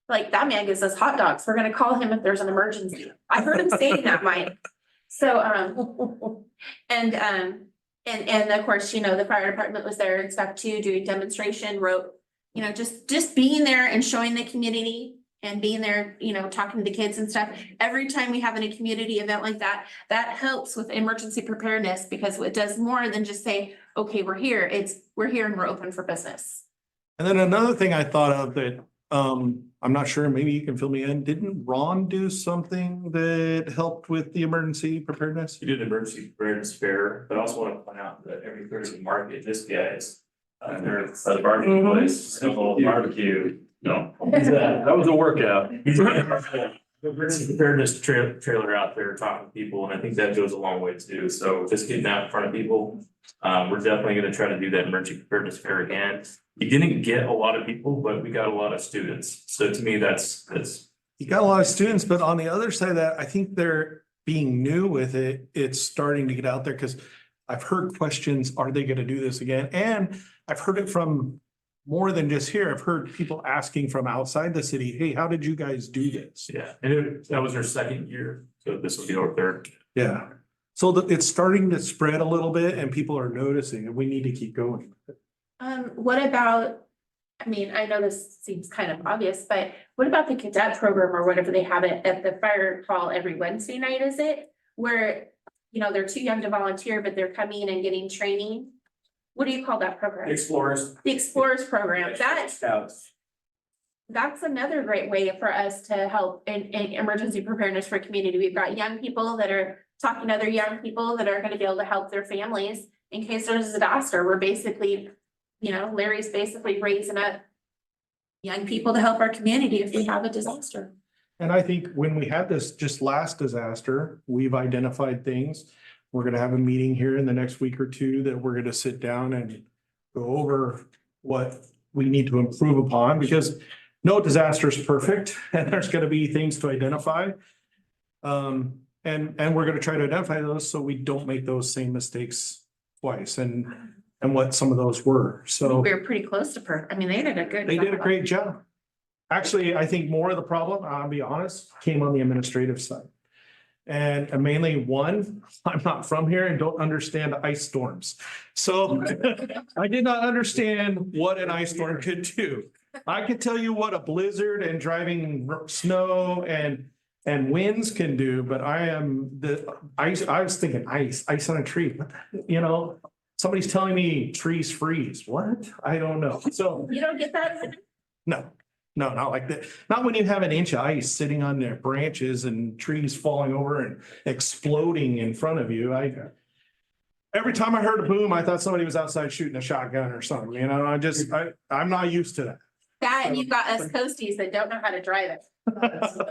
Speaker 6: Like, that man gives us hot dogs. We're gonna call him if there's an emergency. I heard him saying that, Mike. So, and of course, the fire department was there and stuff too, doing demonstration, wrote, just being there and showing the community and being there, talking to the kids and stuff. Every time we have a community event like that, that helps with emergency preparedness because it does more than just say, okay, we're here. We're here and we're open for business.
Speaker 2: And then another thing I thought of that, I'm not sure, maybe you can fill me in. Didn't Ron do something that helped with the emergency preparedness?
Speaker 10: We did an emergency preparedness fair, but I also want to point out that every Thursday market, this guy is, they're at the barbecue place, Snowball Barbecue.
Speaker 1: No.
Speaker 10: That was a workout. He's the emergency preparedness trailer out there talking to people, and I think that goes a long way too. So just getting out in front of people. We're definitely gonna try to do that emergency preparedness fair again. We didn't get a lot of people, but we got a lot of students. So to me, that's.
Speaker 2: You got a lot of students, but on the other side of that, I think they're being new with it. It's starting to get out there because I've heard questions, are they gonna do this again? And I've heard it from more than just here. I've heard people asking from outside the city, hey, how did you guys do this?
Speaker 10: Yeah, and that was our second year, so this will be our third.
Speaker 2: Yeah. So it's starting to spread a little bit and people are noticing and we need to keep going.
Speaker 6: What about, I know this seems kind of obvious, but what about the cadet program or whatever they have it at the fire hall every Wednesday night, is it? Where, they're too young to volunteer, but they're coming and getting training. What do you call that program?
Speaker 10: Explorers.
Speaker 6: The Explorers program.
Speaker 10: Scouts.
Speaker 6: That's another great way for us to help in emergency preparedness for community. We've got young people that are talking to other young people that are gonna be able to help their families in case there's a disaster. We're basically, Larry's basically raising up young people to help our community if we have a disaster.
Speaker 2: And I think when we had this just last disaster, we've identified things. We're gonna have a meeting here in the next week or two that we're gonna sit down and go over what we need to improve upon, because no disaster is perfect and there's gonna be things to identify. And we're gonna try to identify those so we don't make those same mistakes twice and what some of those were, so.
Speaker 6: We were pretty close to they did a good.
Speaker 2: They did a
Speaker 6: job.
Speaker 2: great job. Actually, I think more of the problem, I'll be honest, came on the administrative side. And mainly one, I'm not from here and don't understand ice storms. So I did not understand what an ice storm could do. I could tell you what a blizzard and driving snow and winds can do, but I was thinking ice on a tree, somebody's telling me trees freeze. What? I don't know. So.
Speaker 6: You don't get that?
Speaker 2: No, not like that. Not when you have an inch of ice sitting on their branches and trees falling over and exploding in front of you. Every time I heard a boom, I thought somebody was outside shooting a shotgun or something, I'm not used to that.
Speaker 6: That and you've got us coasties that don't know how to drive it.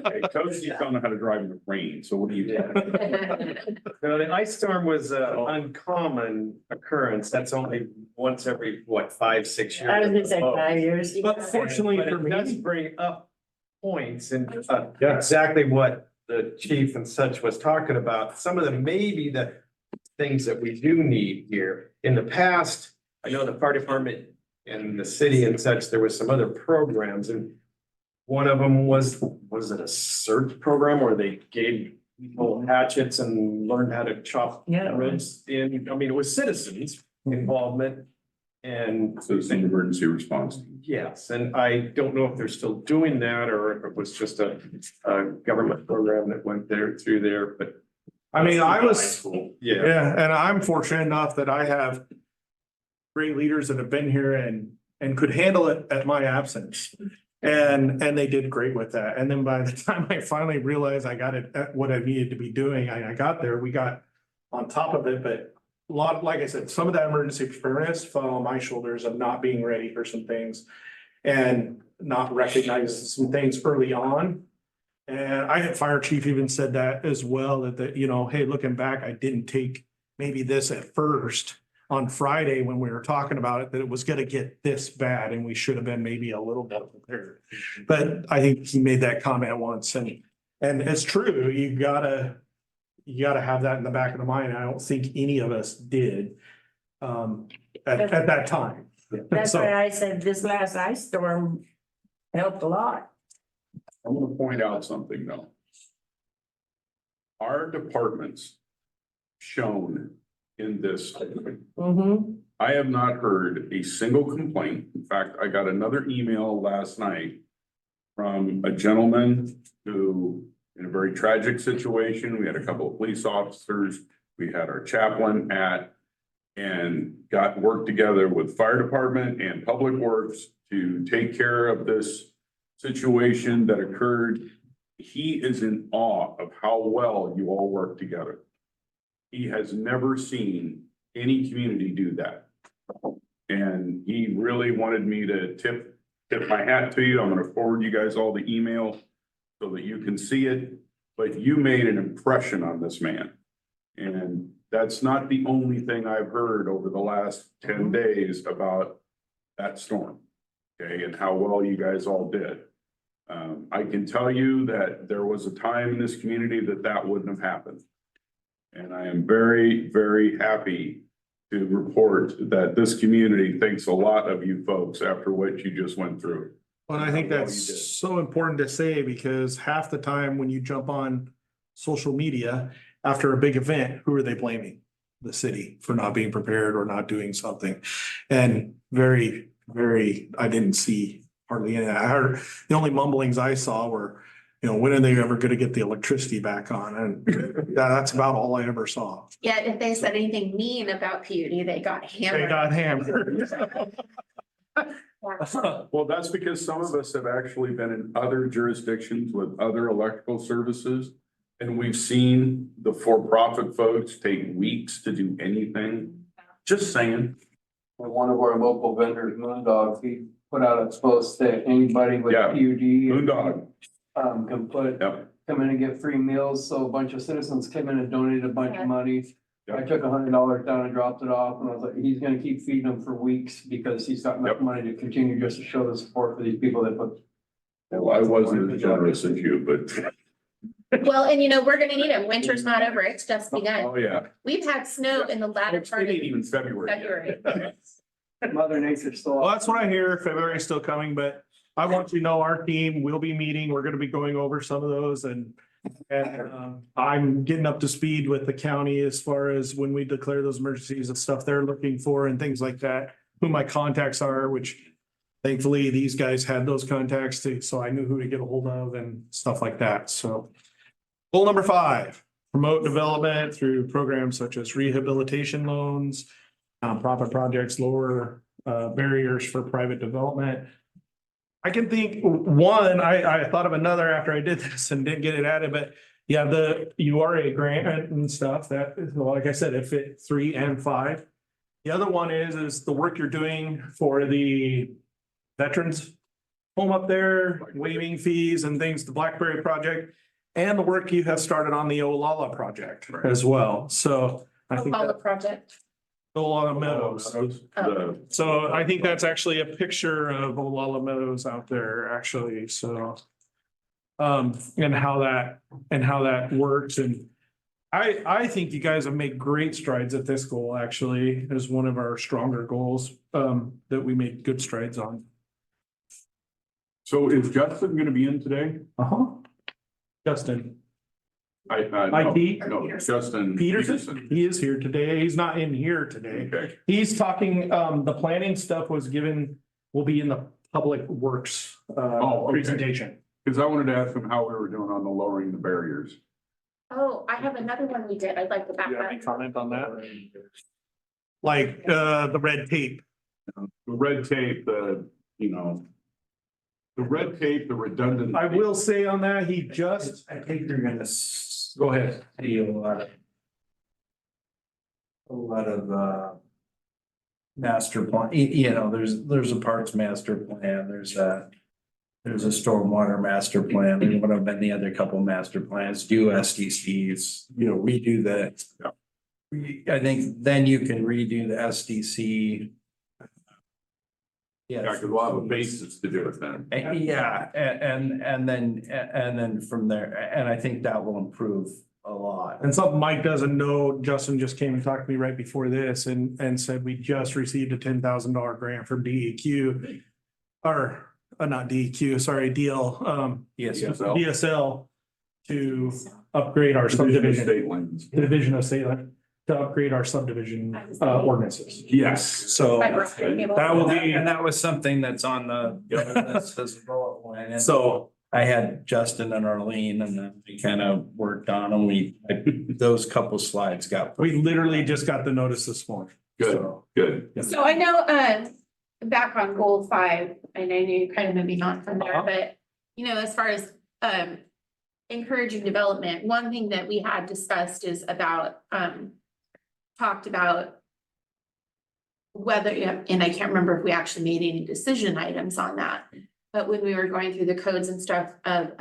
Speaker 1: Hey, Coach, you don't know how to drive in the rain, so what do you do?
Speaker 5: No, the ice storm was an uncommon occurrence. That's only once every, 5, 6 years?
Speaker 8: I was gonna say 5 years.
Speaker 2: But fortunately
Speaker 5: But
Speaker 2: for
Speaker 5: it does
Speaker 2: me,
Speaker 5: bring up points and
Speaker 2: Yeah.
Speaker 5: exactly what the chief and such was talking about. Some of them may be the things that we do need here. In the past, I know the fire department and the city and such, there was some other programs, and one of them was it a CERT program where they gave people hatchets and learned how to chop
Speaker 8: Yeah.
Speaker 5: roots in, it was citizens involvement. And
Speaker 1: So it's an emergency response.
Speaker 5: yes, and I don't know if they're still doing that or if it was just a government program that went through there, but
Speaker 2: I was,
Speaker 5: yeah.
Speaker 2: yeah, and I'm fortunate enough that I have great leaders that have been here and could handle it at my absence. And they did great with that. And then by the time I finally realized I got it, what I needed to be doing, I got there, we got on top of it, but a lot, like I said, some of that emergency preparedness fell on my shoulders of not being ready for some things and not recognizing some things early on. And I had fire chief even said that as well, that, you know, hey, looking back, I didn't take maybe this at first on Friday when we were talking about it, that it was gonna get this bad and we should have been maybe a little more prepared. But I think he made that comment once and it's true, you gotta have that in the back of the mind. I don't think any of us did at that time.
Speaker 8: That's
Speaker 2: So-
Speaker 8: why I said this last ice storm helped a lot.
Speaker 1: I'm gonna point out something though. Our departments shown in this.
Speaker 8: Mm-hmm.
Speaker 1: I have not heard a single complaint. In fact, I got another email last night from a gentleman who, in a very tragic situation, we had a couple of police officers, we had our chaplain and got worked together with fire department and public works to take care of this situation that occurred. He is in awe of how well you all work together. He has never seen any community do that. And he really wanted me to tip my hat to you. I'm gonna forward you guys all the email so that you can see it, but you made an impression on this man. And that's not the only thing I've heard over the last 10 days about that storm. Okay, and how well you guys all did. I can tell you that there was a time in this community that wouldn't have happened. And I am very, very happy to report that this community thinks a lot of you folks after what you just went through.
Speaker 2: Well, I think
Speaker 1: How well
Speaker 2: that's
Speaker 1: you did.
Speaker 2: so important to say because half the time when you jump on social media after a big event, who are they blaming? The city for not being prepared or not doing something. And very, I didn't see hardly any. I heard the only mumblings I saw were, you know, when are they ever gonna get the electricity back on? And that's about all I ever saw.
Speaker 6: Yet if they said anything mean about PUD, they got
Speaker 2: They
Speaker 6: hammered.
Speaker 2: got hammered.
Speaker 1: Well, that's because some of us have actually been in other jurisdictions with other electrical services. And we've seen the for-profit folks take weeks to do anything. Just saying.
Speaker 7: One of our local vendors, Moondog, he put out a post that anybody with
Speaker 1: Yeah.
Speaker 7: PUD.
Speaker 1: Moondog,
Speaker 7: Can put,
Speaker 1: yep,
Speaker 7: come in and get free meals, so a bunch of citizens came in and donated a bunch of money. I
Speaker 1: Yep.
Speaker 7: took $100 down and dropped it off, and I was like, he's gonna keep feeding them for weeks, because he's got enough
Speaker 1: Yep.
Speaker 7: money to continue just to show the support for these people that put.
Speaker 1: well, I wasn't as generous as you, but,
Speaker 6: Well, and you know, we're gonna need it. Winter's not over. It's just begun.
Speaker 1: oh, yeah.
Speaker 6: We've had snow in the latter
Speaker 1: It
Speaker 6: part of
Speaker 1: ain't even February.
Speaker 6: February.
Speaker 7: Mother Nature's still.
Speaker 2: Well, that's what I hear. February is still coming, but I want you to know our team will be meeting. We're gonna be going over some of those and I'm getting up to speed with the county as far as when we declare those emergencies and stuff they're looking for and things like that. Who my contacts are, which thankfully these guys had those contacts too, so I knew who to get a hold of and stuff like that. So goal number 5, promote development through programs such as rehabilitation loans, nonprofit projects, lower barriers for private development. I can think one, I thought of another after I did this and didn't get it added, but yeah, the URA grant and stuff that, well, like I said, it fit 3 and 5. The other one is the work you're doing for the veterans home up there, waiving fees and things, the Blackberry project, and the work you have started on the Olala project as well. So I think
Speaker 6: Follow
Speaker 2: that
Speaker 6: project.
Speaker 2: Olala Meadows.
Speaker 1: The-
Speaker 2: So I think that's actually a picture of Olala Meadows out there, actually, so. And how that works, and I think you guys have made great strides at this goal, actually, as one of our stronger goals, that we made good strides on.
Speaker 1: So is Justin gonna be in today?
Speaker 2: Justin
Speaker 1: No,
Speaker 2: IT?
Speaker 1: no, Justin
Speaker 2: Peterson, he is here today, he's not in here today.
Speaker 1: Okay,
Speaker 2: He's talking, the planning stuff will be in the public works,
Speaker 1: Oh, okay.
Speaker 2: presentation.
Speaker 1: because I wanted to ask him how we were doing on the lowering the barriers.
Speaker 6: Oh, I have another one we did. I'd like to back
Speaker 2: Do you have any
Speaker 6: up.
Speaker 2: comment on that? Like, the red tape.
Speaker 1: The red tape, the the red tape, the redundant.
Speaker 2: I will say on that, he just,
Speaker 4: I think they're gonna
Speaker 2: go ahead.
Speaker 4: see a lot of master plan, you know, there's a parks master plan, there's a stormwater master plan, and what have been the other couple master plans, do SDCs, you know, redo that. I think then you can redo the SDC.
Speaker 1: Yeah, because we'll have a basis to do it then.
Speaker 4: Yeah, and then from there, and I think that will improve a lot.
Speaker 2: And something Mike doesn't know, Justin just came and talked to me right before this and said we just received a $10,000 grant from DEQ. Or, not DEQ, sorry, DL,
Speaker 4: Yes,
Speaker 2: DSL to upgrade our
Speaker 1: Division of
Speaker 2: subdivision,
Speaker 1: State lands.
Speaker 2: Division of State Land, to upgrade our subdivision ordinances.
Speaker 1: Yes.
Speaker 4: so
Speaker 2: That will be,
Speaker 4: and that was something that's on the, that's the bullet point. And
Speaker 2: so
Speaker 4: I had Justin and Arlene and then we kind of worked on them. Those couple slides got.
Speaker 2: we literally just got the notice this morning.
Speaker 1: Good,
Speaker 2: So,
Speaker 1: good.
Speaker 6: So I know, back on goal 5, and I know you're kind of moving on from there, but, you know, as far as, encouraging development, one thing that we had discussed is about, talked about whether, and I can't remember if we actually made any decision items on that. But when we were going through the codes and stuff of,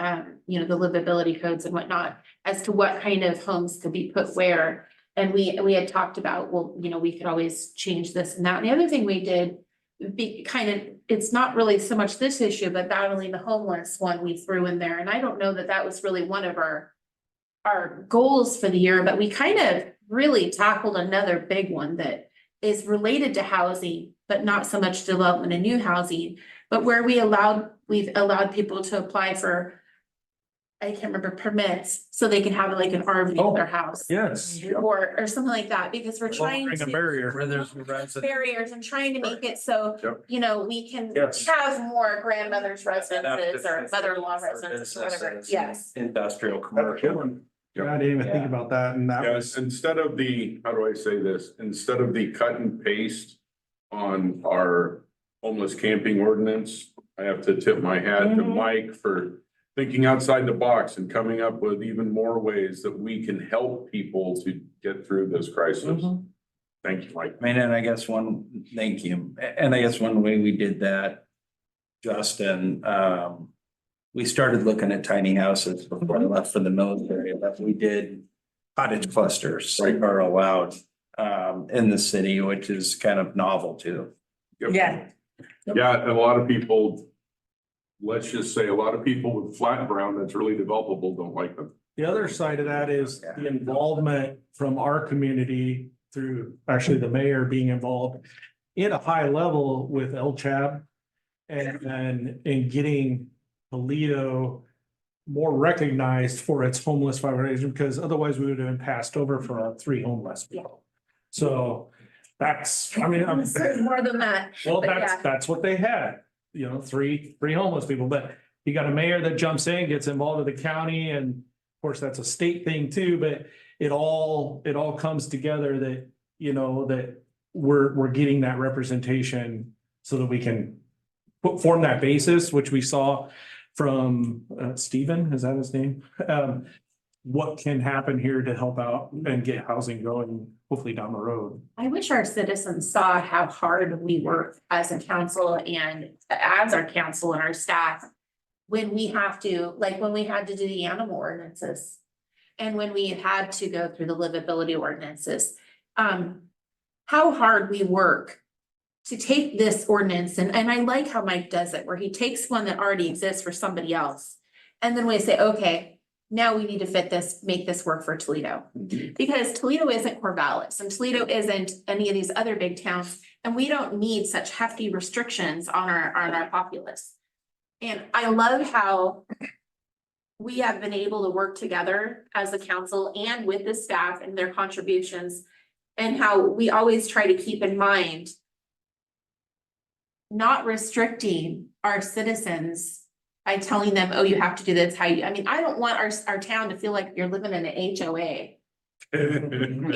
Speaker 6: you know, the livability codes and whatnot, as to what kind of homes could be put where. And we had talked about, well, you know, we could always change this and that. And the other thing we did, it's not really so much this issue, but battling the homeless one we threw in there. And I don't know that that was really one of our goals for the year, but we kind of really tackled another big one that is related to housing, but not so much development of new housing, but where we've allowed people to apply for, I can't remember, permits, so they can have like an RV in their house.
Speaker 2: yes.
Speaker 6: Or something like that, because we're trying
Speaker 2: Lowering a
Speaker 6: to
Speaker 2: barrier.
Speaker 4: Where there's residents.
Speaker 6: barriers and trying to make it so,
Speaker 1: Yep.
Speaker 6: you know, we can
Speaker 2: Yes.
Speaker 6: have more grandmother's residences or mother-in-law residences or whatever,
Speaker 4: Businesses.
Speaker 6: yes.
Speaker 4: Industrial, commercial.
Speaker 2: I didn't even think about that and that
Speaker 1: Yes,
Speaker 2: was,
Speaker 1: instead of the, how do I say this? Instead of the cut and paste on our homeless camping ordinance, I have to tip my hat to
Speaker 2: Mhm.
Speaker 1: Mike for thinking outside the box and coming up with even more ways that we can help people to get through this crisis. Thank you, Mike.
Speaker 4: I mean, and I guess thank you. And I guess one way we did that, Justin, we started looking at tiny houses before I left for the military, but we did cottage clusters are allowed in the city, which is kind of novel too.
Speaker 1: Yep.
Speaker 8: Yeah.
Speaker 1: Yeah, and a lot of people, let's just say, a lot of people with flat ground that's really developable don't like them.
Speaker 2: the other side of that is the involvement from our community through actually the mayor being involved in a high level with LCHAB and in getting Toledo more recognized for its homeless population, because otherwise we would have been passed over for our 3 homeless people. So that's, I mean,
Speaker 6: More than that.
Speaker 2: well,
Speaker 6: but yeah.
Speaker 2: that's what they had, you know, three homeless people, but you got a mayor that jumps in, gets involved with the county, and of course, that's a state thing too, but it all comes together that, you know, that we're getting that representation so that we can form that basis, which we saw from Stephen, is that his name? What can happen here to help out and get housing going, hopefully down the road.
Speaker 6: I wish our citizens saw how hard we work as a council and as our council and our staff. When we have to, like when we had to do the animal ordinances. And when we had to go through the livability ordinances. How hard we work to take this ordinance, and I like how Mike does it, where he takes one that already exists for somebody else. And then we say, okay, now we need to make this work for Toledo. Because Toledo isn't Corvallis and Toledo isn't any of these other big towns, and we don't need such hefty restrictions on our populace. And I love how we have been able to work together as a council and with the staff and their contributions, and how we always try to keep in mind not restricting our citizens by telling them, oh, you have to do this, I mean, I don't want our town to feel like you're living in an HOA. And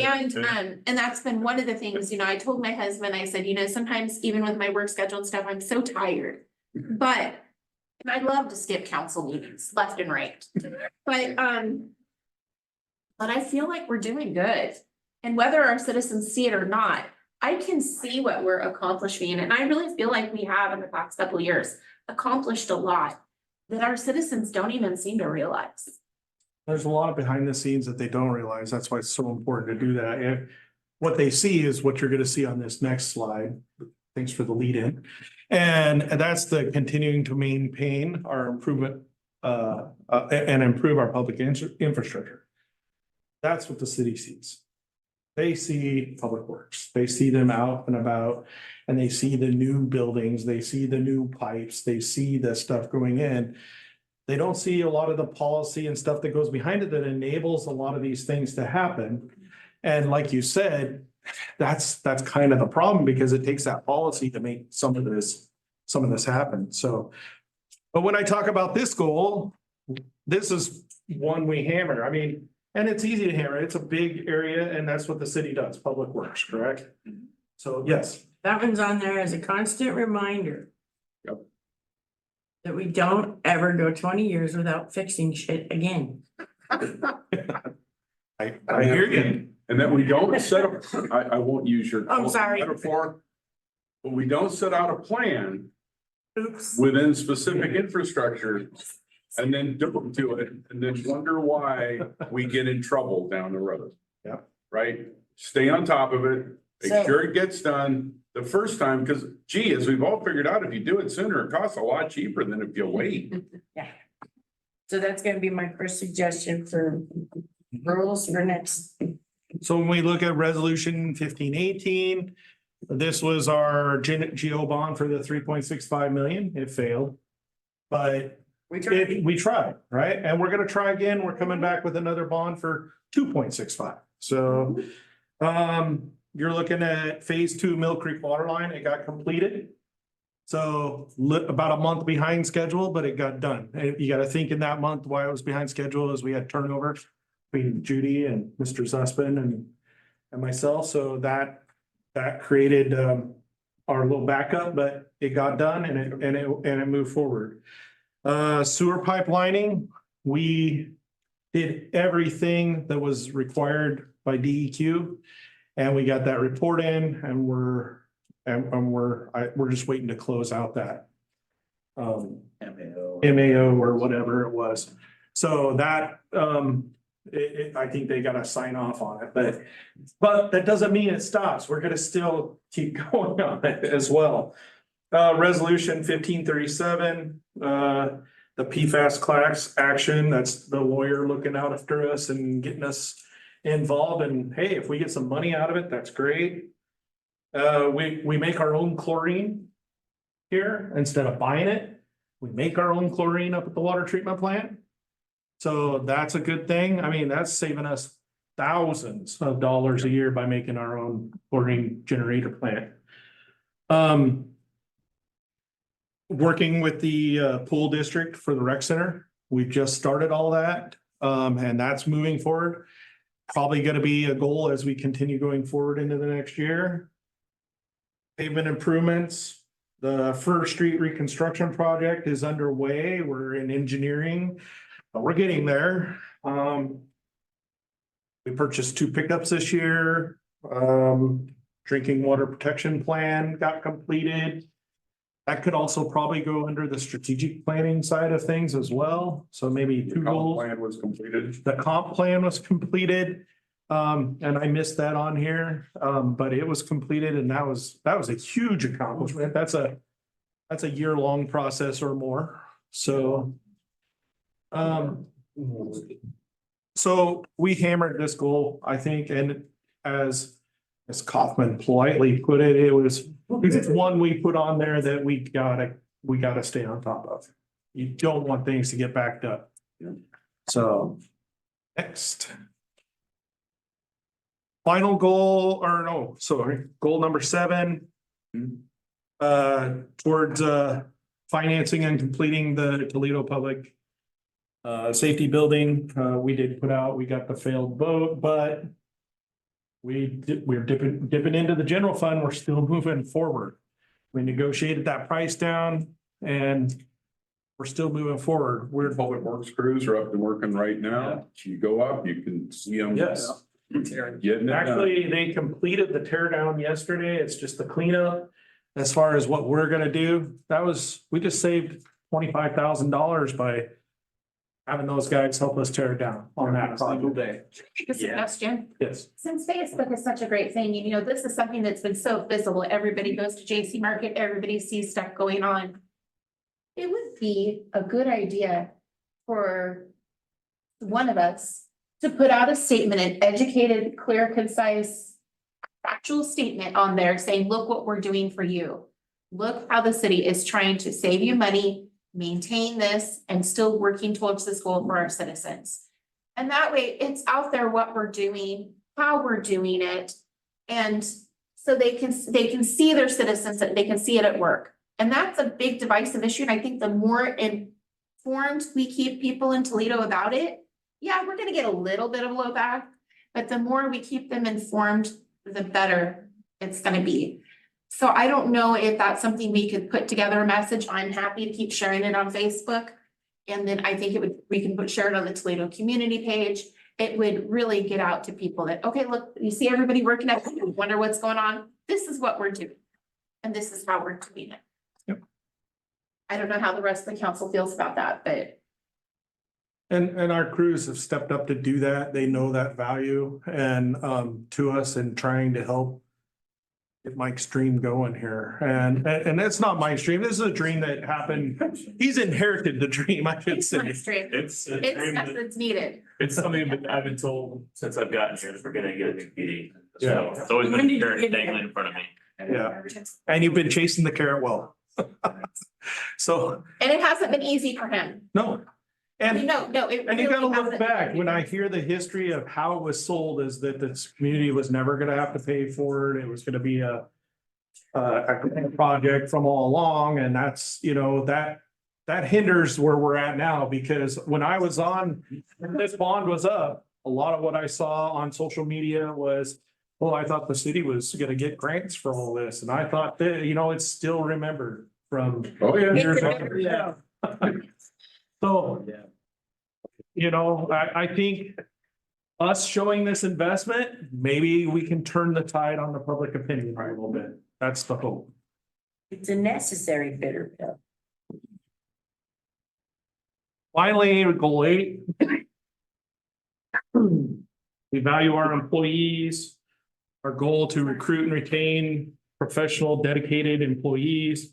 Speaker 6: that's been one of the things, you know, I told my husband, I said, you know, sometimes even with my work schedule and stuff, I'm so tired. But And I love to skip council meetings left and right. But I feel like we're doing good. And whether our citizens see it or not, I can see what we're accomplishing. And I really feel like we have in the past couple of years accomplished a lot that our citizens don't even seem to realize.
Speaker 2: There's a lot behind the scenes that they don't realize. That's why it's so important to do that. And what they see is what you're gonna see on this next slide. Thanks for the lead in. And that's the continuing to maintain our improvement and improve our public infrastructure. That's what the city sees. They see public works, they see them out and about, and they see the new buildings, they see the new pipes, they see the stuff going in. They don't see a lot of the policy and stuff that goes behind it that enables a lot of these things to happen. And like you said, that's kind of the problem, because it takes that policy to make some of this happen. So, but when I talk about this goal, this is one we hammer. I mean, and it's easy to hammer. It's a big area, and that's what the city does, public works, correct? So, yes.
Speaker 8: That one's on there as a constant reminder.
Speaker 1: Yep.
Speaker 8: That we don't ever go 20 years without fixing shit again.
Speaker 2: I hear you.
Speaker 1: And that we don't set up, I won't use your.
Speaker 8: I'm sorry.
Speaker 1: Metaphor, but we don't set out a plan
Speaker 8: Oops.
Speaker 1: within specific infrastructure and then don't do it, and then wonder why we get in trouble down the road.
Speaker 2: Yeah.
Speaker 1: Right? Stay on top of it, make
Speaker 8: So-
Speaker 1: sure it gets done the first time, because gee, as we've all figured out, if you do it sooner, it costs a lot cheaper than if you wait.
Speaker 8: So that's gonna be my first suggestion for rules for next.
Speaker 2: So when we look at resolution 1518, this was our GO bond for the 3.65 million. It failed. But we tried, right? And we're gonna try again. We're coming back with another bond for 2.65. So you're looking at phase 2 Mill Creek water line. It got completed. So about a month behind schedule, but it got done. And you gotta think in that month why it was behind schedule is we had turnover between Judy and Mr. Zussman and myself. So that created our little backup, but it got done and it moved forward. Sewer pipelining, we did everything that was required by DEQ. And we got that report in, and we're just waiting to close out that MAO or whatever it was. So that I think they gotta sign off on it, but that doesn't mean it stops. We're gonna still keep going on it as well. Resolution 1537, the PFAS class action, that's the lawyer looking out after us and getting us involved. And hey, if we get some money out of it, that's great. We make our own chlorine here instead of buying it. We make our own chlorine up at the water treatment plant. So that's a good thing. I mean, that's saving us thousands of dollars a year by making our own chlorine generator plant. Working with the pool district for the rec center. We've just started all that, and that's moving forward. Probably gonna be a goal as we continue going forward into the next year. Pavement improvements, the First Street reconstruction project is underway. We're in engineering, but we're getting there. We purchased 2 pickups this year. Drinking water protection plan got completed. That could also probably go under the strategic planning side of things as well. So maybe 2 goals.
Speaker 1: Plan was completed.
Speaker 2: The comp plan was completed. And I missed that on here, but it was completed, and that was a huge accomplishment. That's a year-long process or more. So we hammered this goal, I think, and as Kaufman politely put it, it's one we put on there that we gotta stay on top of. You don't want things to get backed up. So next. Final goal, or no, sorry, goal number 7. Towards financing and completing the Toledo Public Safety Building. We got the failed vote, but we're dipping into the general fund. We're still moving forward. We negotiated that price down, and we're still moving forward. We're,
Speaker 1: Public Works crews are up and working right now. You go up, you can see them.
Speaker 2: yes.
Speaker 1: Getting it done.
Speaker 2: Actually, they completed the tear down yesterday. It's just the cleanup. As far as what we're gonna do, we just saved $25,000 by having those guys help us tear it down on that project.
Speaker 7: day.
Speaker 6: A suggestion.
Speaker 2: Yes.
Speaker 6: Since Facebook is such a great thing, you know, this is something that's been so visible. Everybody goes to JC Market, everybody sees stuff going on. It would be a good idea for one of us to put out a statement, an educated, clear, concise, factual statement on there saying, look what we're doing for you. Look how the city is trying to save you money, maintain this, and still working towards this goal for our citizens. And that way it's out there what we're doing, how we're doing it. And so they can see their citizens, that they can see it at work. And that's a big divisive issue. And I think the more informed we keep people in Toledo about it, yeah, we're gonna get a little bit of blowback, but the more we keep them informed, the better it's gonna be. So I don't know if that's something we could put together a message. I'm happy to keep sharing it on Facebook. And then I think we can share it on the Toledo community page. It would really get out to people that, okay, look, you see everybody working at, wonder what's going on. This is what we're doing. And this is how we're doing it.
Speaker 2: Yep.
Speaker 6: I don't know how the rest of the council feels about that, but
Speaker 2: And our crews have stepped up to do that. They know that value and to us and trying to help get Mike's dream going here. And that's not Mike's dream. This is a dream that happened. He's inherited the dream, I should
Speaker 6: it's
Speaker 2: say.
Speaker 6: my strength.
Speaker 10: It's a
Speaker 6: It's
Speaker 10: dream
Speaker 6: stuff
Speaker 10: that-
Speaker 6: that's needed.
Speaker 10: it's something that I've been told since I've gotten here, that we're gonna get a new PD.
Speaker 2: Yeah.
Speaker 10: So it's always
Speaker 8: When
Speaker 10: been
Speaker 8: did you
Speaker 10: carrot
Speaker 8: get
Speaker 10: dangling
Speaker 8: it?
Speaker 10: in front of me.
Speaker 2: Yeah. And you've been chasing the carrot well. So,
Speaker 6: And it hasn't been easy for him.
Speaker 2: no.
Speaker 6: I mean,
Speaker 2: And
Speaker 6: no, it
Speaker 2: And you gotta
Speaker 6: really
Speaker 2: look
Speaker 6: hasn't
Speaker 2: back,
Speaker 6: been
Speaker 2: when I
Speaker 6: easy.
Speaker 2: hear the history of how it was sold is that this community was never gonna have to pay for it. It was gonna be a project from all along, and that's, you know, that hinders where we're at now, because when I was on, when this bond was up, a lot of what I saw on social media was, well, I thought the city was gonna get grants for all this, and I thought that, you know, it's still remembered from
Speaker 1: Oh, yeah.
Speaker 2: years
Speaker 6: It's a
Speaker 2: ago.
Speaker 6: very-
Speaker 2: Yeah. So, you know, I think us showing this investment, maybe we can turn the tide on the public opinion a little bit. That's the hope.
Speaker 8: It's a necessary bitter pill.
Speaker 2: Finally, goal 8. We value our employees. Our goal to recruit and retain professional, dedicated employees.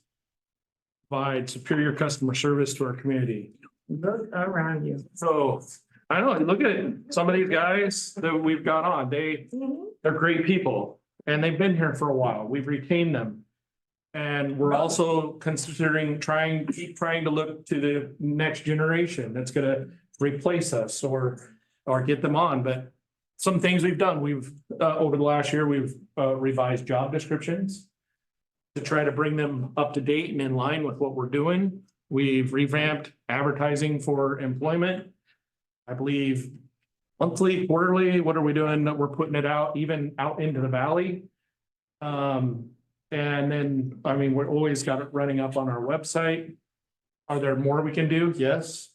Speaker 2: Provide superior customer service to our community.
Speaker 8: Look around you.
Speaker 2: So, I know, look at it. Some of these guys that we've got on, they're great people and they've been here for a while. We've retained them. And we're also considering keep trying to look to the next generation that's gonna replace us or get them on. But some things we've done, over the last year, we've revised job descriptions to try to bring them up to date and in line with what we're doing. We've revamped advertising for employment. I believe monthly, quarterly, what are we doing? We're putting it out, even out into the valley. And then, I mean, we're always got it running up on our website. Are there more we can do? Yes.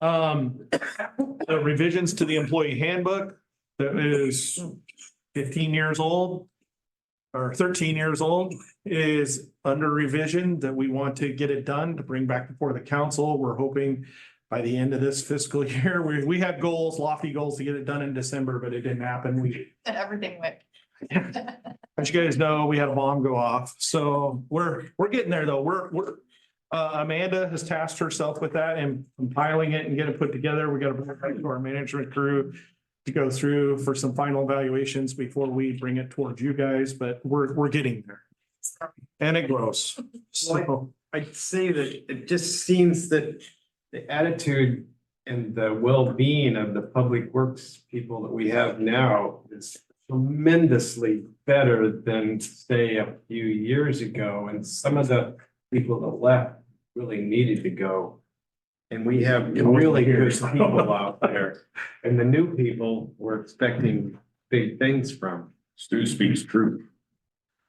Speaker 2: The revisions to the employee handbook that is 15 years old or 13 years old is under revision, that we want to get it done to bring back before the council. We're hoping by the end of this fiscal year, we had goals, lofty goals to get it done in December, but it didn't happen.
Speaker 9: And everything went.
Speaker 2: As you guys know, we had a bomb go off, so we're getting there though. We're Amanda has tasked herself with that and compiling it and get it put together. We got to bring it back to our management crew to go through for some final evaluations before we bring it towards you guys, but we're getting there. And it grows. So,
Speaker 5: I'd say that it just seems that the attitude and the well-being of the public works people that we have now is tremendously better than, say, a few years ago. And some of the people that left really needed to go. And we have really good people out there. And the new people we're expecting big things from.
Speaker 1: Stu speaks truth.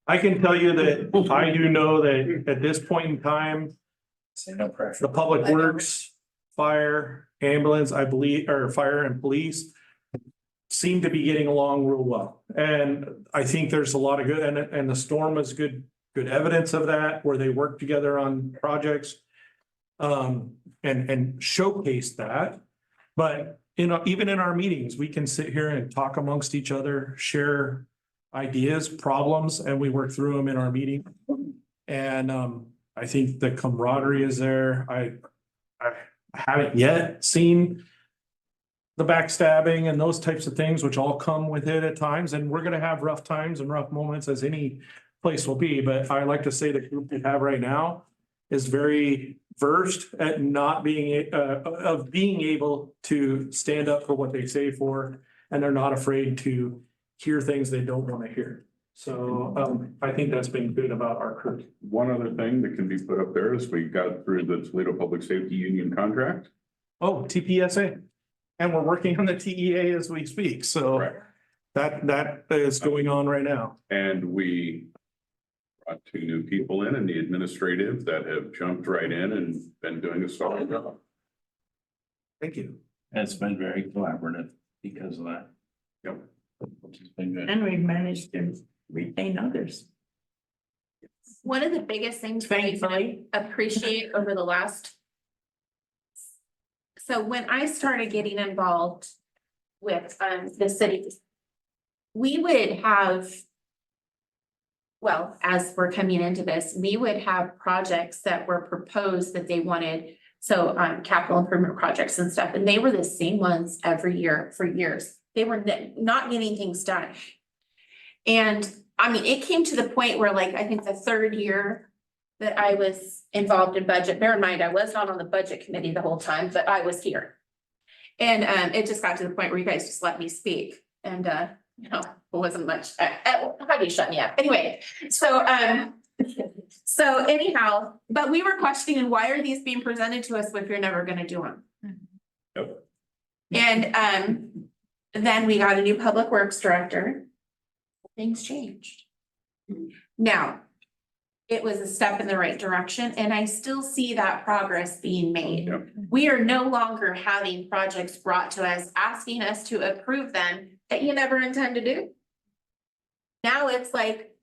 Speaker 2: I can tell you that I do know that at this point in time,
Speaker 7: No pressure.
Speaker 2: The public works, fire, ambulance, I believe, or fire and police seem to be getting along real well. And I think there's a lot of good, and the storm is good evidence of that, where they work together on projects. And showcase that. But, even in our meetings, we can sit here and talk amongst each other, share ideas, problems, and we work through them in our meeting. And, I think the camaraderie is there. I haven't yet seen the backstabbing and those types of things, which all come with it at times, and we're gonna have rough times and rough moments, as any place will be, but I like to say the group we have right now is very versed at not being, of being able to stand up for what they say for, and they're not afraid to hear things they don't wanna hear. So, I think that's been good about our crew.
Speaker 1: One other thing that can be put up there is we got through the Toledo Public Safety Union contract.
Speaker 2: Oh, TPSA, and we're working on the TEA as we speak, so
Speaker 1: Correct.
Speaker 2: that is going on right now.
Speaker 1: And we brought 2 new people in the administrative that have jumped right in and been doing a solid job.
Speaker 2: Thank you.
Speaker 10: It's been very collaborative because of that.
Speaker 1: Yep.
Speaker 10: Which has been good.
Speaker 8: And we've managed to retain others.
Speaker 6: One of the biggest things that I
Speaker 8: Thankfully.
Speaker 6: appreciate over the last. So when I started getting involved with the city, we would have. Well, as we're coming into this, we would have projects that were proposed that they wanted. So capital improvement projects and stuff, and they were the same ones every year for years. They were not getting things done. And I mean, it came to the point where, like, I think the 3rd year that I was involved in budget, bear in mind, I was not on the budget committee the whole time, but I was here. And it just got to the point where you guys just let me speak, and it wasn't much, how do you shut me up? Anyway, so anyhow, but we were questioning, why are these being presented to us if you're never gonna do them?
Speaker 1: Yep.
Speaker 6: And then we got a new public works director. Things changed. Now, it was a step in the right direction, and I still see that progress being made.
Speaker 1: Yep.
Speaker 6: We are no longer having projects brought to us, asking us to approve them that you never intend to do. Now it's like,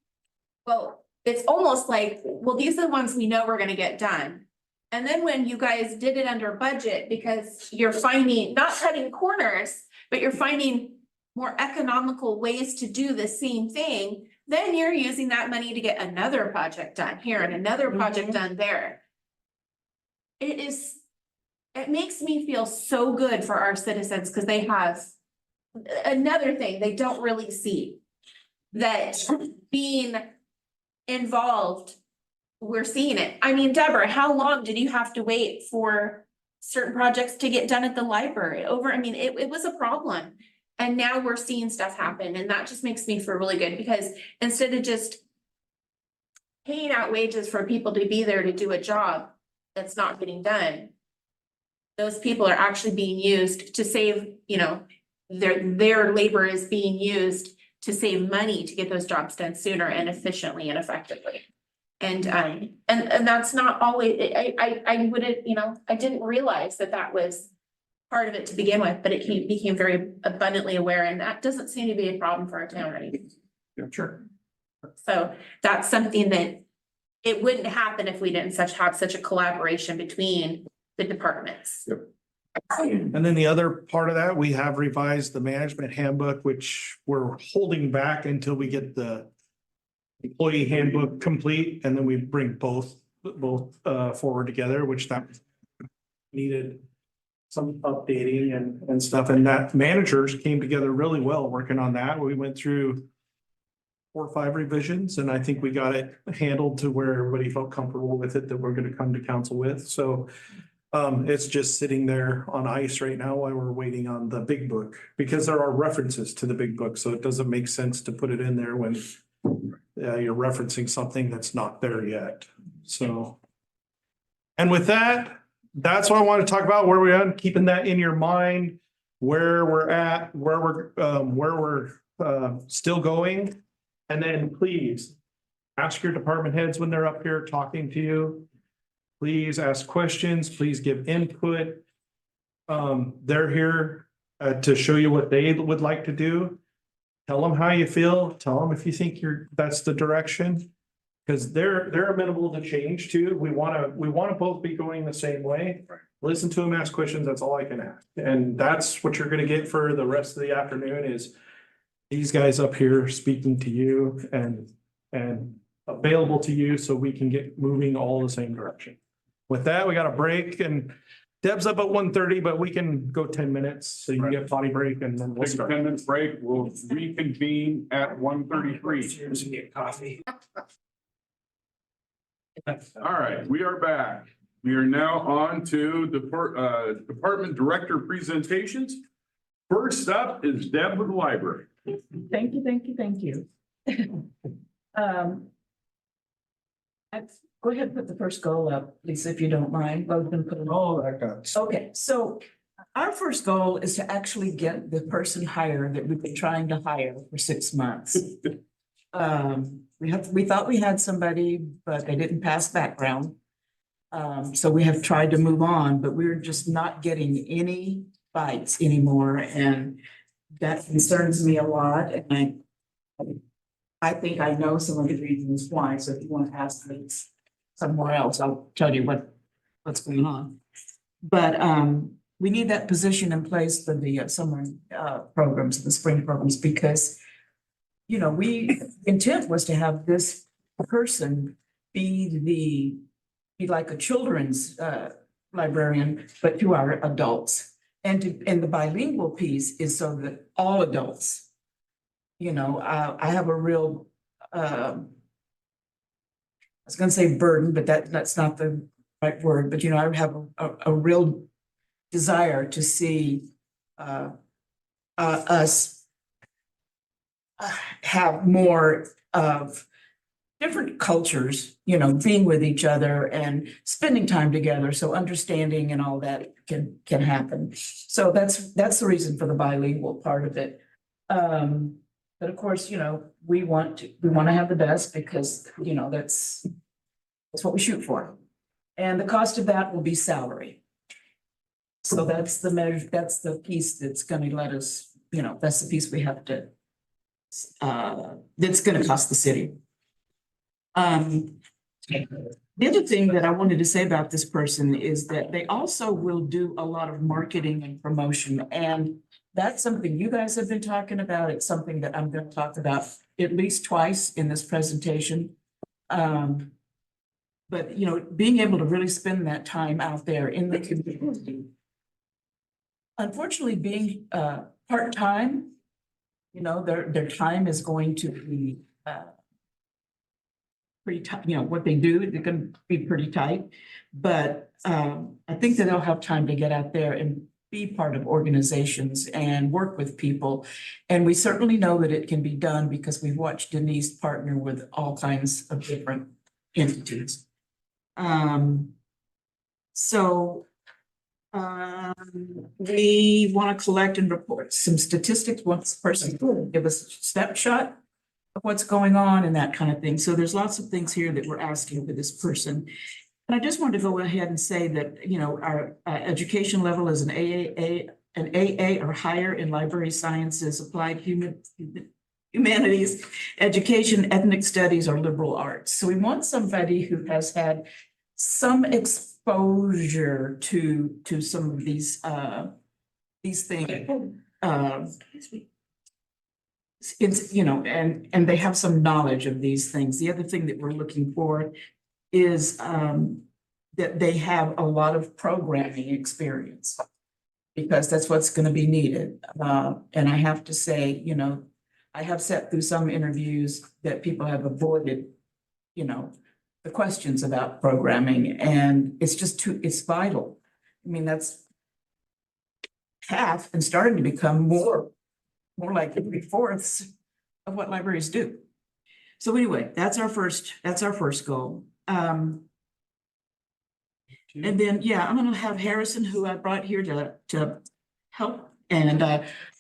Speaker 6: well, it's almost like, well, these are the ones we know we're gonna get done. And then when you guys did it under budget, because you're finding, not cutting corners, but you're finding more economical ways to do the same thing, then you're using that money to get another project done here and another project done there. It makes me feel so good for our citizens, because they have another thing they don't really see. That being involved, we're seeing it. I mean, Deborah, how long did you have to wait for certain projects to get done at the library? It was a problem. And now we're seeing stuff happen, and that just makes me feel really good, because instead of just paying out wages for people to be there to do a job that's not getting done, those people are actually being used to save, their labor is being used to save money to get those jobs done sooner and efficiently and effectively. And that's not always, I wouldn't, I didn't realize that was part of it to begin with, but it became very abundantly aware, and that doesn't seem to be a problem for our town or anything.
Speaker 1: Yeah, sure.
Speaker 6: So that's something that it wouldn't happen if we didn't have such a collaboration between the departments.
Speaker 1: Yep.
Speaker 2: And then the other part of that, we have revised the management handbook, which we're holding back until we get the employee handbook complete, and then we bring both forward together, which that needed some updating and stuff, and that managers came together really well working on that. We went through 4 or 5 revisions, and I think we got it handled to where everybody felt comfortable with it, that we're gonna come to council with. So it's just sitting there on ice right now while we're waiting on the big book, because there are references to the big book, so it doesn't make sense to put it in there when you're referencing something that's not there yet. So, and with that, that's what I want to talk about, where we're at, keeping that in your mind, where we're at, where we're still going. And then please ask your department heads when they're up here talking to you. Please ask questions, please give input. They're here to show you what they would like to do. Tell them how you feel, tell them if you think that's the direction. Because they're amenable to change too. We wanna both be going the same way. Listen to them, ask questions, that's all I can ask. And that's what you're gonna get for the rest of the afternoon is these guys up here speaking to you and available to you so we can get moving all the same direction. With that, we got a break and Deb's up at 1:30, but we can go 10 minutes so you can get potty break and then we'll
Speaker 1: Take a
Speaker 2: start.
Speaker 1: 10 minute break. We'll reconvene at 1:33.
Speaker 8: Cheers and get coffee.
Speaker 1: All right, we are back. We are now on to department director presentations. First up is Deb with the library.
Speaker 8: Thank you. Go ahead and put the first goal up, Lisa, if you don't mind. Both of them put them all.
Speaker 2: Oh, that got.
Speaker 8: Okay, so our first goal is to actually get the person hired that we've been trying to hire for 6 months. We thought we had somebody, but they didn't pass background. So we have tried to move on, but we're just not getting any bites anymore, and that concerns me a lot, and I think I know some of the reasons why, so if you want to ask me somewhere else, I'll tell you what's going on. But we need that position in place for the summer programs, the spring programs, because you know, intent was to have this person be like a children's librarian, but to our adults. And the bilingual piece is so that all adults, you know, I have a real, I was gonna say burden, but that's not the right word, but you know, I have a real desire to see us have more of different cultures, you know, being with each other and spending time together, so understanding and all that can happen. So that's the reason for the bilingual part of it. But of course, you know, we want to have the best because, you know, that's what we shoot for. And the cost of that will be salary. So that's the measure, that's the piece that's gonna let us, you know, that's the piece we have to that's gonna cost the city. The other thing that I wanted to say about this person is that they also will do a lot of marketing and promotion, and that's something you guys have been talking about. It's something that I'm gonna talk about at least twice in this presentation. But you know, being able to really spend that time out there in the community. Unfortunately, being part-time, you know, their time is going to be pretty tight, you know, what they do, they're gonna be pretty tight. But I think that they'll have time to get out there and be part of organizations and work with people. And we certainly know that it can be done because we've watched Denise partner with all kinds of different entities. We want to collect and report some statistics once the person will give us a snapshot of what's going on and that kind of thing. So there's lots of things here that we're asking for this person. And I just wanted to go ahead and say that, you know, our education level is an AA or higher in library sciences, applied humanities, education, ethnic studies, or liberal arts. So we want somebody who has had some exposure to some of these things. It's, you know, and they have some knowledge of these things. The other thing that we're looking for is that they have a lot of programming experience, because that's what's going to be needed. And I have to say, you know, I have sat through some interviews that people have avoided, you know, the questions about programming, and it's just it's vital. I mean, that's half and starting to become more like 3/4 of what libraries do. So anyway, that's our first goal. And then, yeah, I'm gonna have Harrison, who I brought here to help And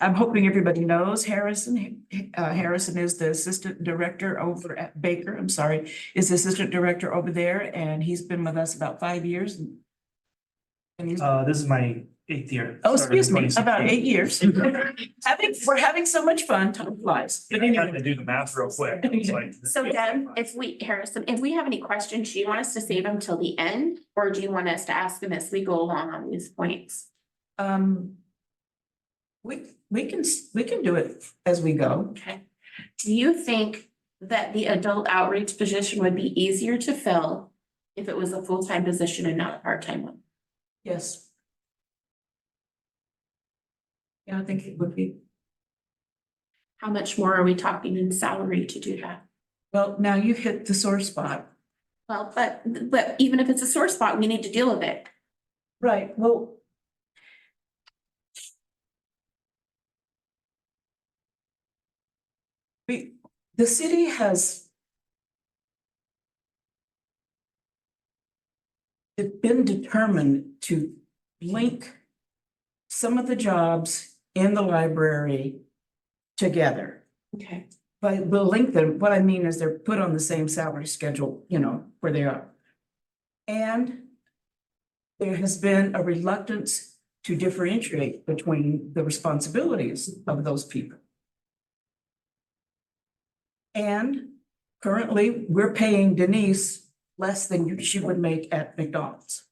Speaker 8: I'm hoping everybody knows Harrison. Harrison is the assistant director over at Baker, I'm sorry, is the assistant director over there, and he's been with us about 5 years. And he's,
Speaker 2: This is my 8th year.
Speaker 8: oh,
Speaker 2: Started in
Speaker 8: excuse me,
Speaker 2: 2016.
Speaker 8: about 8 years. We're having so much fun, time flies. But
Speaker 2: I'm trying
Speaker 8: anyway,
Speaker 2: to do the math real quick. It's like-
Speaker 6: So Deb, Harrison, if we have any questions, do you want us to save them till the end? Or do you want us to ask them as we go along on these points?
Speaker 8: we can do it as we go.
Speaker 6: Okay. Do you think that the adult outreach position would be easier to fill if it was a full-time position and not a part-time one?
Speaker 8: Yes. Yeah, I think it would be.
Speaker 6: How much more are we talking in salary to do that?
Speaker 8: Well, now you hit the sore spot.
Speaker 6: Well, but even if it's a sore spot, we need to deal with it.
Speaker 8: Right, well. The city has been determined to link some of the jobs in the library together.
Speaker 6: Okay.
Speaker 8: But we'll link them, what I mean is they're put on the same salary schedule, you know, where they are. And there has been a reluctance to differentiate between the responsibilities of those people. And currently, we're paying Denise less than she would make at McDonald's.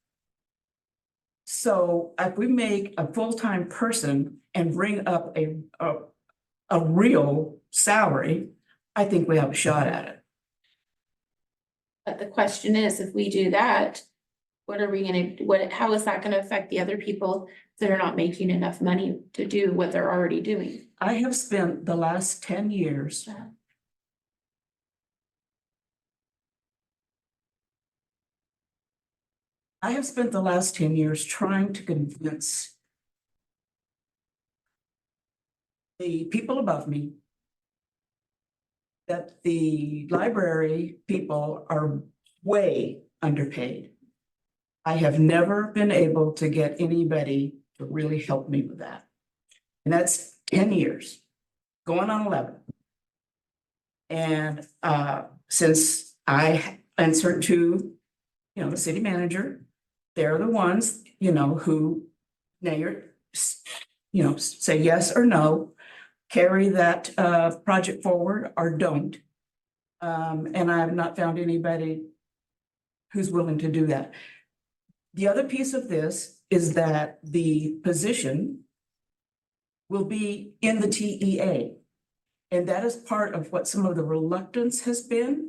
Speaker 8: So if we make a full-time person and bring up a real salary, I think we have a shot at it.
Speaker 6: But the question is, if we do that, how is that gonna affect the other people that are not making enough money to do what they're already doing?
Speaker 8: I have spent the last 10 years trying to convince the people above me that the library people are way underpaid. I have never been able to get anybody to really help me with that. And that's 10 years, going on 11. And since I answered to, the city manager, they're the ones, who say yes or no, carry that project forward or don't. And I have not found anybody who's willing to do that. The other piece of this is that the position will be in the TEA. And that is part of what some of the reluctance has been.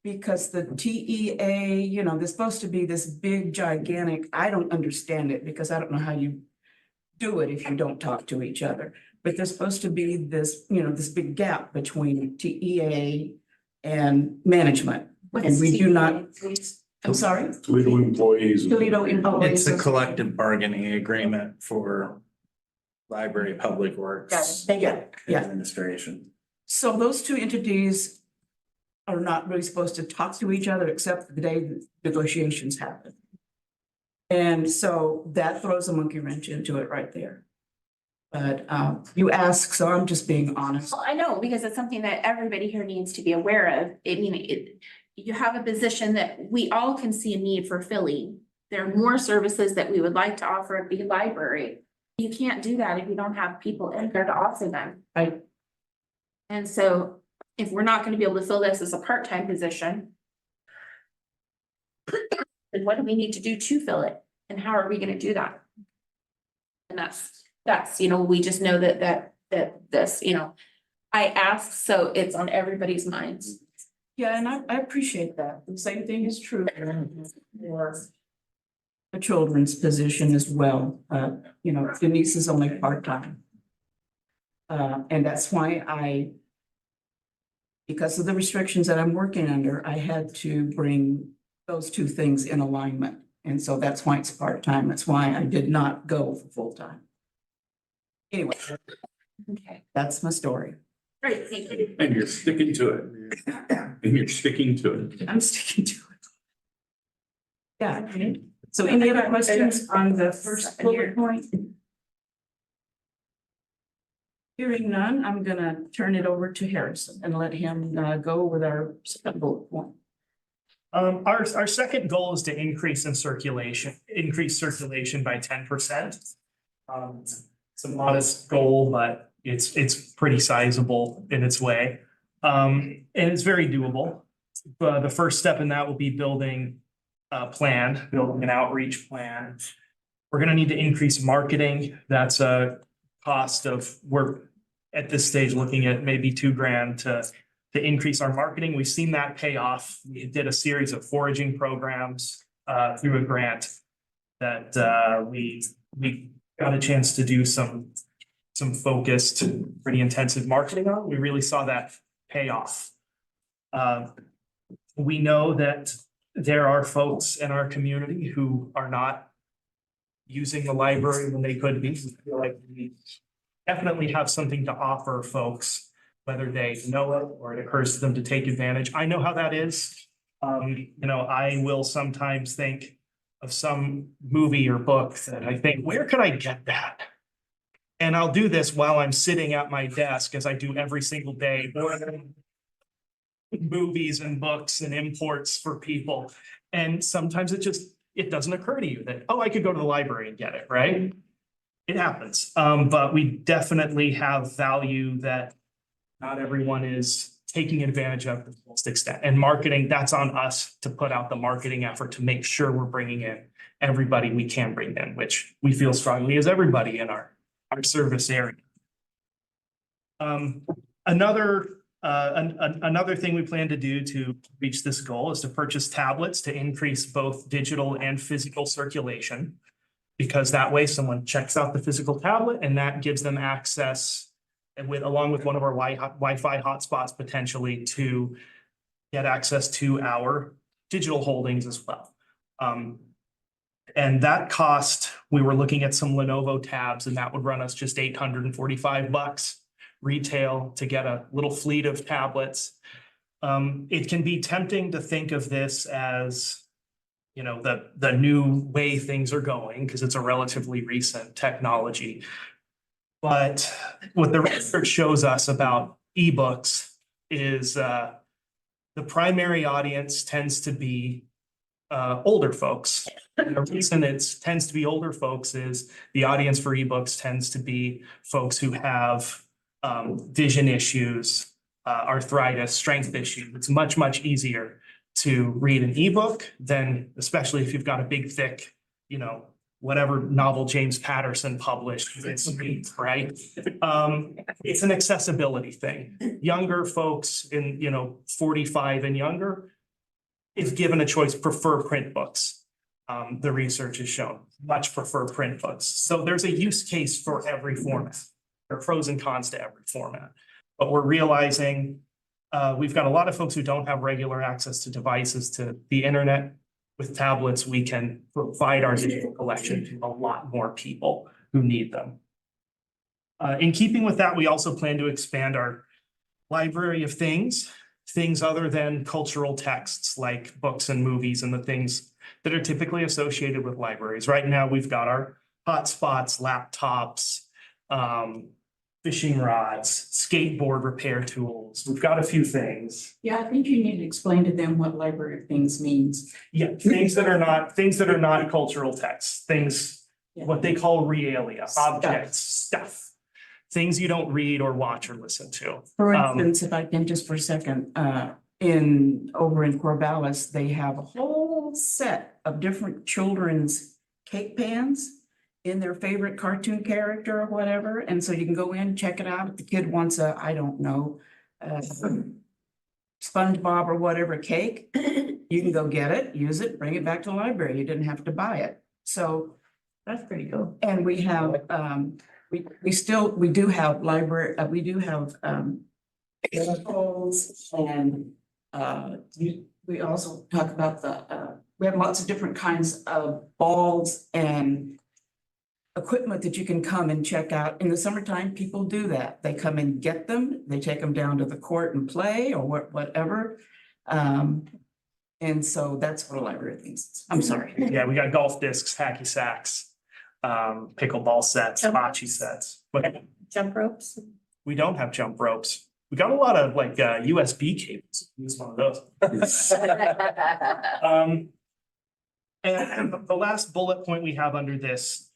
Speaker 8: Because the TEA, there's supposed to be this big, gigantic, I don't understand it because I don't know how you do it if you don't talk to each other. But there's supposed to be this, this big gap between TEA and management. And we do not, I'm sorry?
Speaker 1: Toledo employees.
Speaker 8: Toledo employees.
Speaker 11: It's a collective bargaining agreement for library, public works.
Speaker 8: Yeah.
Speaker 11: Administration.
Speaker 8: So those two entities are not really supposed to talk to each other except the day the negotiations happen. And so that throws a monkey wrench into it right there. But you ask, so I'm just being honest.
Speaker 6: Well, I know, because it's something that everybody here needs to be aware of. You have a position that we all can see a need for filling. There are more services that we would like to offer at the library. You can't do that if you don't have people in there to offer them.
Speaker 8: Right.
Speaker 6: And so if we're not gonna be able to fill this as a part-time position, then what do we need to do to fill it? And how are we gonna do that? And that's, we just know that this, I ask, so it's on everybody's minds.
Speaker 8: Yeah, and I appreciate that. The same thing is true for the children's position as well. Denise is only part-time. And that's why because of the restrictions that I'm working under, I had to bring those two things in alignment. And so that's why it's part-time. That's why I did not go for full-time. Anyway,
Speaker 6: Okay.
Speaker 8: that's my story.
Speaker 6: Great, thank you.
Speaker 1: And you're sticking to it. And you're sticking to it.
Speaker 8: I'm sticking to it. Yeah. So any other questions on the first bullet point? Hearing none, I'm gonna turn it over to Harrison and let him go with our second bullet point.
Speaker 2: Our second goal is to increase circulation by 10%. It's a modest goal, but it's pretty sizable in its way. And it's very doable. But the first step in that will be building a plan, building an outreach plan. We're gonna need to increase marketing. That's a cost of, we're at this stage looking at maybe $2,000 to increase our marketing. We've seen that pay off. We did a series of foraging programs through a grant that we got a chance to do some focused, pretty intensive marketing on. We really saw that pay off. We know that there are folks in our community who are not using the library when they could be. We feel like we definitely have something to offer folks, whether they know it or it occurs to them to take advantage. I know how that is. I will sometimes think of some movie or book that I think, where could I get that? And I'll do this while I'm sitting at my desk, as I do every single day, ordering movies and books and imports for people. And sometimes it doesn't occur to you that, oh, I could go to the library and get it, right? It happens. But we definitely have value that not everyone is taking advantage of to the fullest extent. And marketing, that's on us to put out the marketing effort to make sure we're bringing in everybody we can bring in, which we feel strongly is everybody in our service area. Another thing we plan to do to reach this goal is to purchase tablets to increase both digital and physical circulation. Because that way someone checks out the physical tablet and that gives them access along with one of our Wi-Fi hotspots potentially to get access to our digital holdings as well. And that cost, we were looking at some Lenovo tabs and that would run us just $845 retail to get a little fleet of tablets. It can be tempting to think of this as, the new way things are going because it's a relatively recent technology. But what the research shows us about ebooks is the primary audience tends to be older folks. And the reason it tends to be older folks is the audience for ebooks tends to be folks who have vision issues, arthritis, strength issues. It's much, much easier to read an ebook than, especially if you've got a big, thick, whatever novel James Patterson published, right? It's an accessibility thing. Younger folks in, 45 and younger, if given a choice, prefer print books. The research has shown much prefer print books. So there's a use case for every format. There are pros and cons to every format, but we're realizing we've got a lot of folks who don't have regular access to devices, to the internet. With tablets, we can provide our digital collection to a lot more people who need them. In keeping with that, we also plan to expand our library of things other than cultural texts like books and movies and the things that are typically associated with libraries. Right now, we've got our hotspots, laptops, fishing rods, skateboard repair tools. We've got a few things.
Speaker 8: Yeah, I think you need to explain to them what library of things means.
Speaker 2: Yeah, things that are not cultural texts, things, what they call realia, objects, stuff. Things you don't read or watch or listen to.
Speaker 8: For instance, if I can just for a second, over in Corvallis, they have a whole set of different children's cake pans in their favorite cartoon character or whatever. And so you can go in, check it out. If the kid wants I don't know, SpongeBob or whatever cake, you can go get it, use it, bring it back to the library. You didn't have to buy it. So that's pretty cool. And we have, we do have library, we do have, articles and, we also talk about we have lots of different kinds of balls and equipment that you can come and check out. In the summertime, people do that. They come and get them. They take them down to the court and play or whatever. And so that's what a library thinks. I'm sorry.
Speaker 2: Yeah, we got golf discs, hacky sacks, pickleball sets, bocce sets.
Speaker 3: Jump ropes.
Speaker 2: We don't have jump ropes. We got a lot of like USB cables. Use one of those. And the last bullet point we have under this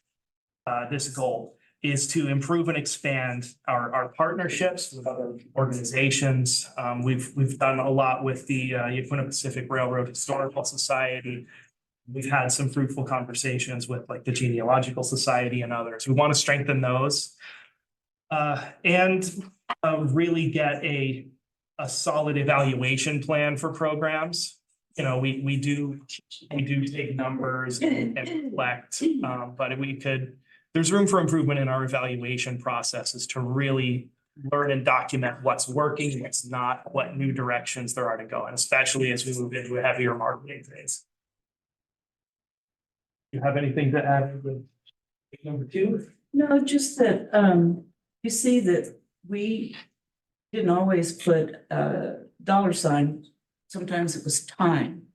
Speaker 2: goal is to improve and expand our partnerships with other organizations. We've done a lot with the Yaquina Pacific Railroad Historical Society. We've had some fruitful conversations with like the Genealogical Society and others. We want to strengthen those. And really get a solid evaluation plan for programs. You know, we do take numbers and reflect, but there's room for improvement in our evaluation processes to really learn and document what's working, what's not, what new directions there are to go, and especially as we move into a heavier marketing phase. You have anything to add with number 2?
Speaker 8: No, just that, you see that we didn't always put a dollar sign. Sometimes it was time.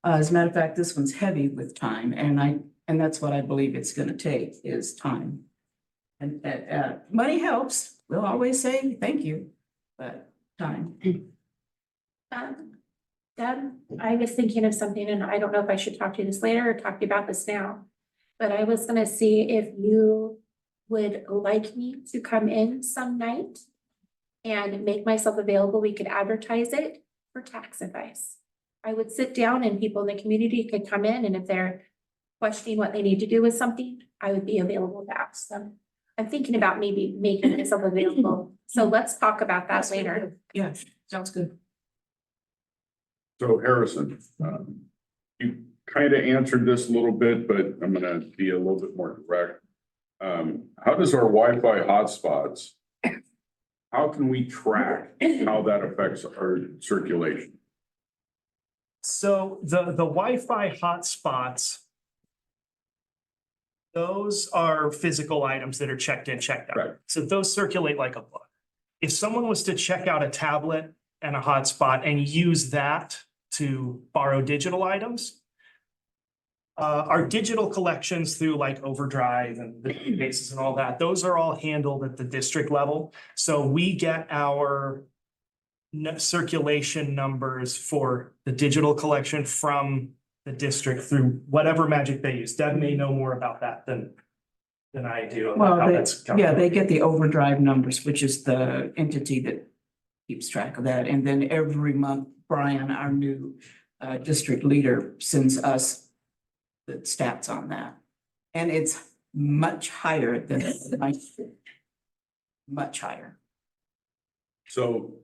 Speaker 8: As a matter of fact, this one's heavy with time, and that's what I believe it's gonna take is time. And money helps. We'll always say thank you, but time.
Speaker 6: Deb, I was thinking of something, and I don't know if I should talk to you this later or talk to you about this now. But I was gonna see if you would like me to come in some night and make myself available. We could advertise it for tax advice. I would sit down and people in the community could come in, and if they're questioning what they need to do with something, I would be available to ask them. I'm thinking about maybe making myself available. So let's talk about that later.
Speaker 8: Yeah, sounds good.
Speaker 1: So Harrison, you kind of answered this a little bit, but I'm gonna be a little bit more direct. How does our Wi-Fi hotspots, how can we track how that affects our circulation?
Speaker 2: So the Wi-Fi hotspots, those are physical items that are checked in, checked out.
Speaker 1: Right.
Speaker 2: So those circulate like a book. If someone was to check out a tablet and a hotspot and use that to borrow digital items, our digital collections through like Overdrive and the databases and all that, those are all handled at the district level. So we get our circulation numbers for the digital collection from the district through whatever magic they use. Deb may know more about that than I do. about
Speaker 8: Well,
Speaker 2: how that's
Speaker 8: they
Speaker 2: calculated.
Speaker 8: get the Overdrive numbers, which is the entity that keeps track of that. And then every month, Brian, our new district leader, sends us the stats on that. And it's much higher than my, much higher.
Speaker 1: So,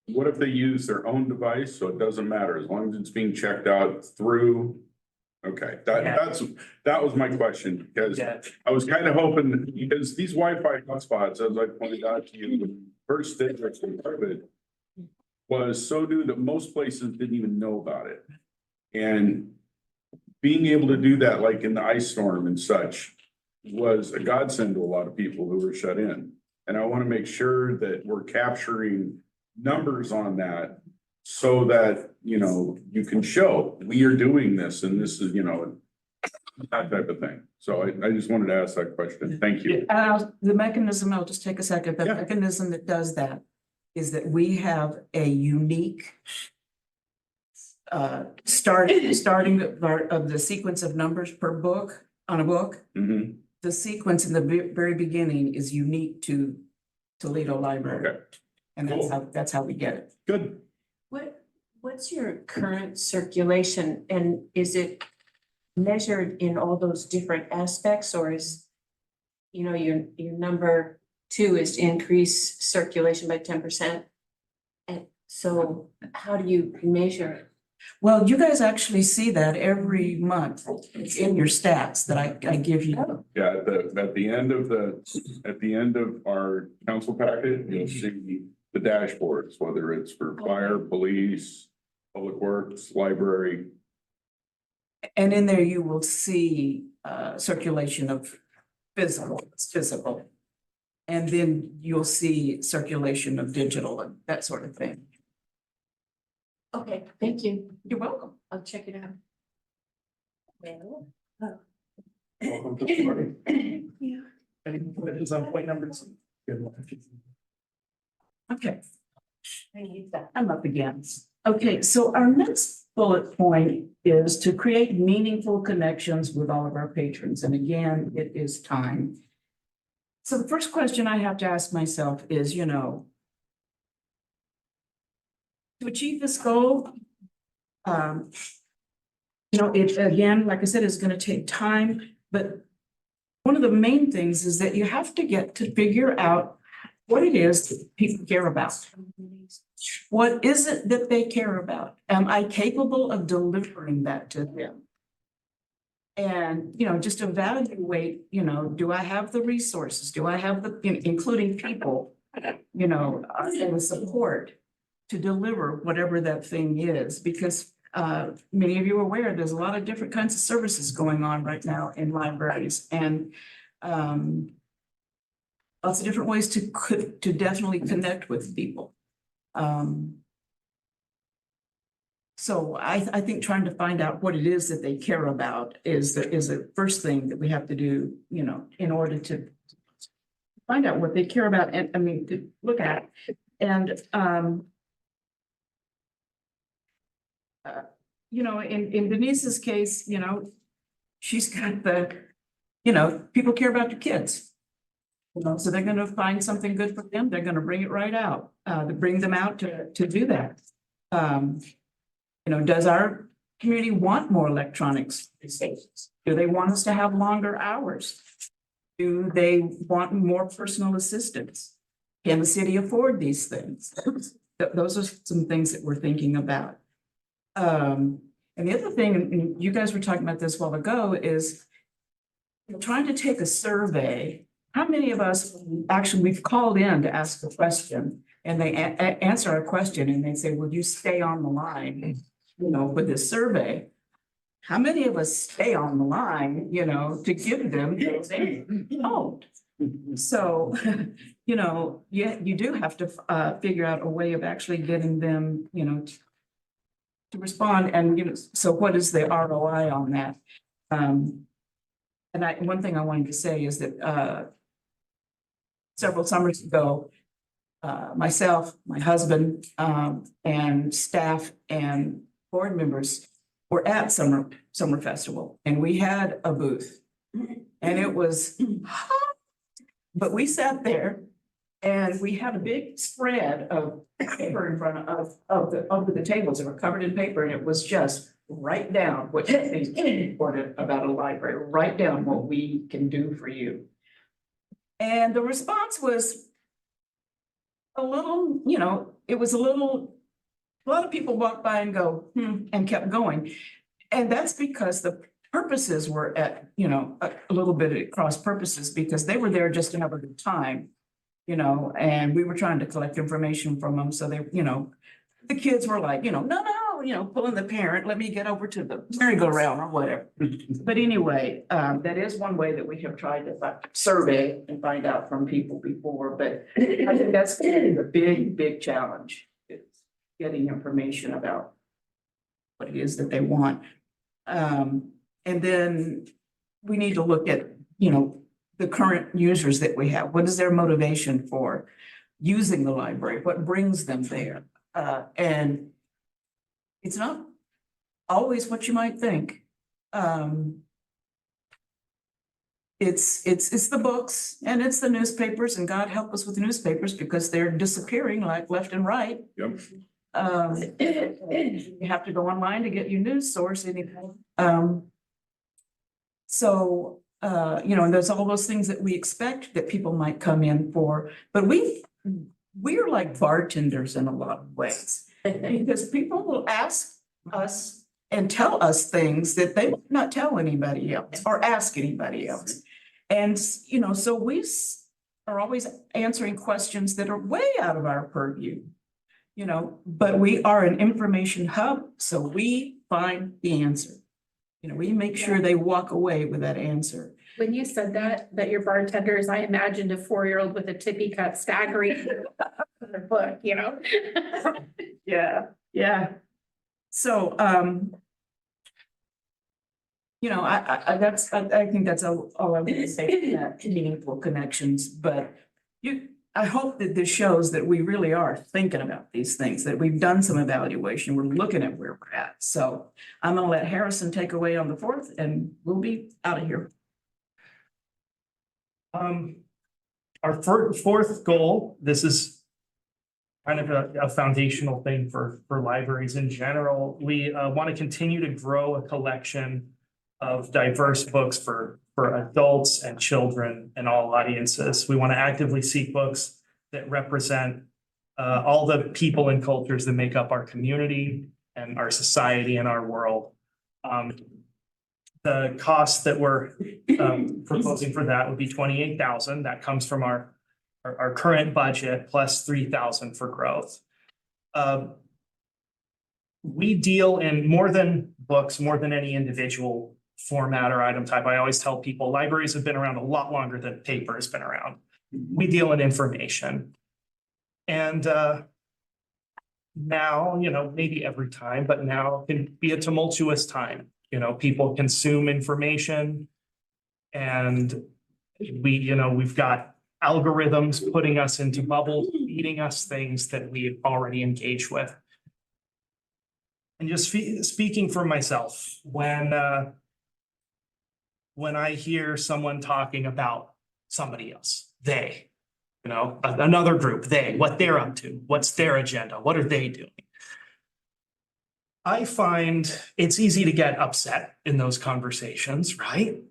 Speaker 1: what if they use their own device? So it doesn't matter as long as it's being checked out through. Okay, that was my question, because
Speaker 2: Yeah.
Speaker 1: I was kind of hoping, because these Wi-Fi hotspots, as I pointed out to you, the first stage of COVID was so new that most places didn't even know about it. And being able to do that, like in the ice storm and such, was a godsend to a lot of people who were shut in. And I want to make sure that we're capturing numbers on that so that, you know, you can show we are doing this and this is, you know, that type of thing. So I just wanted to ask that question. Thank you.
Speaker 8: The mechanism, I'll just take a second, the
Speaker 1: Yeah.
Speaker 8: mechanism that does that is that we have a unique starting of the sequence of numbers per book, on a book.
Speaker 1: Mhm.
Speaker 8: The sequence in the very beginning is unique to Toledo Library.
Speaker 1: Okay,
Speaker 8: And that's how we get it.
Speaker 1: good.
Speaker 3: What's your current circulation, and is it measured in all those different aspects, or is, you know, your number 2 is to increase circulation by 10%? And so how do you measure it?
Speaker 8: Well, you guys actually see that every month. It's in your stats that I give you.
Speaker 1: Yeah, at the end of our council packet, you'll see the dashboards, whether it's for fire, police, public works, library.
Speaker 8: And in there you will see circulation of physical. And then you'll see circulation of digital and that sort of thing.
Speaker 3: Okay, thank you.
Speaker 8: You're welcome.
Speaker 3: I'll check it out. Well,
Speaker 2: Welcome to the party. Any questions on point number 2? Good one.
Speaker 8: Okay. I'm up again. Okay, so our next bullet point is to create meaningful connections with all of our patrons. And again, it is time. So the first question I have to ask myself is, to achieve this goal, it again, like I said, is going to take time, but one of the main things is that you have to get to figure out what it is that people care about. What is it that they care about? Am I capable of delivering that to them? And, just evaluate, do I have the resources? Do I have the, including people, and the support to deliver whatever that thing is? Because many of you are aware, there's a lot of different kinds of services going on right now in libraries, and lots of different ways to definitely connect with people. So I think trying to find out what it is that they care about is the first thing that we have to do, in order to find out what they care about, and to look at. And in Denise's case, she's got people care about their kids. So they're gonna find something good for them, they're gonna bring it right out, to bring them out to do that. Does our community want more electronics spaces? Do they want us to have longer hours? Do they want more personal assistance? Can the city afford these things? Those are some things that we're thinking about. And the other thing, and you guys were talking about this a while ago, is trying to take a survey. How many of us actually, we've called in to ask a question, and they answer our question and they say, would you stay on the line, with this survey? How many of us stay on the line, to give them what they don't? So, you do have to figure out a way of actually getting them, to respond. And, so what is the ROI on that? And one thing I wanted to say is that several summers ago, myself, my husband, and staff and board members were at summer festival, and we had a booth, and it was hot, but we sat there and we had a big spread of paper in front of the tables that were covered in paper, and it was just write down what you think is important about a library, write down what we can do for you. And the response was a little, it was a lot of people walked by and go, and kept going. And that's because the purposes were at, a little bit at cross purposes, because they were there just to have a good time, and we were trying to collect information from them. So they, the kids were like, no, pulling the parent, let me get over to the merry-go-round or whatever. But anyway, that is one way that we have tried to survey and find out from people before, but I think that's the big challenge. Getting information about what it is that they want. And then we need to look at, the current users that we have. What is their motivation for using the library? What brings them there? And it's not always what you might think. It's the books and it's the newspapers, and God help us with the newspapers because they're disappearing like left and right.
Speaker 1: Yep.
Speaker 8: You have to go online to get your news source anymore. So, and there's all those things that we expect that people might come in for, but we're like bartenders in a lot of ways. Because people will ask us and tell us things that they might not tell anybody else or ask anybody else. And, so we are always answering questions that are way out of our purview. But we are an information hub, so we find the answer. We make sure they walk away with that answer.
Speaker 6: When you said that you're bartenders, I imagined a 4-year-old with a tippy cup staggering their book,
Speaker 8: Yeah. So, I think that's all I want to say for that, meaningful connections, but I hope that this shows that we really are thinking about these things, that we've done some evaluation, we're looking at where we're at. So I'm gonna let Harrison take away on the fourth and we'll be out of here.
Speaker 2: Our fourth goal, this is kind of a foundational thing for libraries in general. We want to continue to grow a collection of diverse books for adults and children and all audiences. We want to actively seek books that represent all the people and cultures that make up our community and our society and our world. The cost that we're proposing for that would be $28,000. That comes from our current budget plus $3,000 for growth. We deal in more than books, more than any individual format or item type. I always tell people libraries have been around a lot longer than paper has been around. We deal in information. And now, you know, maybe every time, but now can be a tumultuous time. You know, people consume information and we've got algorithms putting us into bubbles, feeding us things that we already engage with. And just speaking for myself, when I hear someone talking about somebody else, they, you know, another group, they, what they're up to, what's their agenda, what are they doing? I find it's easy to get upset in those conversations, right?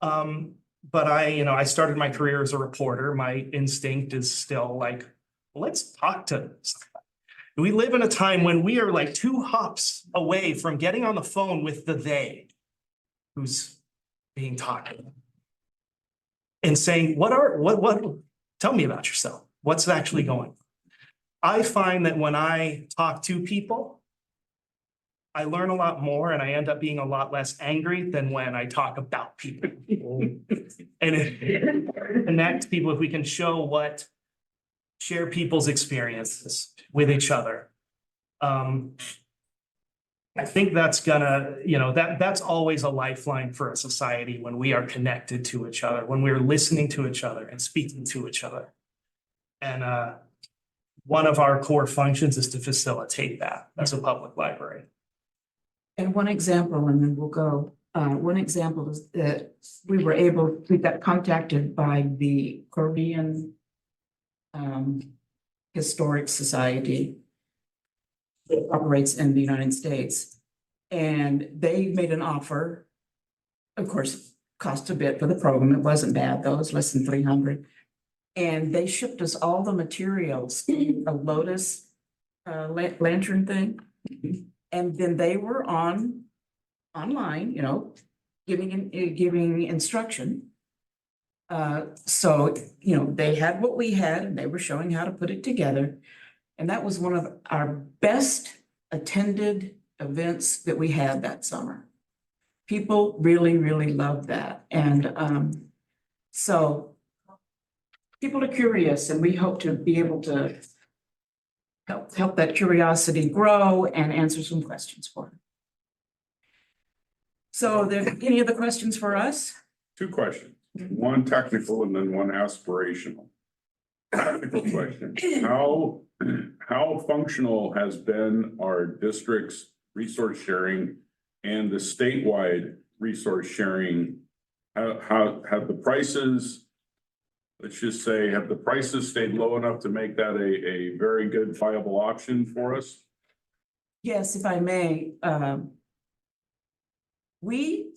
Speaker 2: But I started my career as a reporter. My instinct is still like, let's talk to somebody. We live in a time when we are like 2 hops away from getting on the phone with the they who's being talked to and saying, tell me about yourself. What's actually going on? I find that when I talk to people, I learn a lot more and I end up being a lot less angry than when I talk about people. And it connects people if we can share people's experiences with each other. I think that's gonna, that's always a lifeline for a society when we are connected to each other, when we're listening to each other and speaking to each other. And one of our core functions is to facilitate that as a public library.
Speaker 8: And one example, and then we'll go, one example is that we got contacted by the Korean Historic Society that operates in the United States. And they made an offer, of course, cost a bit for the program. It wasn't bad though, it was less than $300. And they shipped us all the materials, a Lotus lantern thing. And then they were online, giving instruction. So, they had what we had and they were showing how to put it together. And that was one of our best attended events that we had that summer. People really, really loved that. And so people are curious and we hope to be able to help that curiosity grow and answer some questions for them. So are there any other questions for us?
Speaker 1: 2 questions, one technical and then one aspirational. Technical question, how functional has been our district's resource sharing and the statewide resource sharing? How have the prices, let's just say, have the prices stayed low enough to make that a very good viable option for us?
Speaker 8: Yes, if I may, we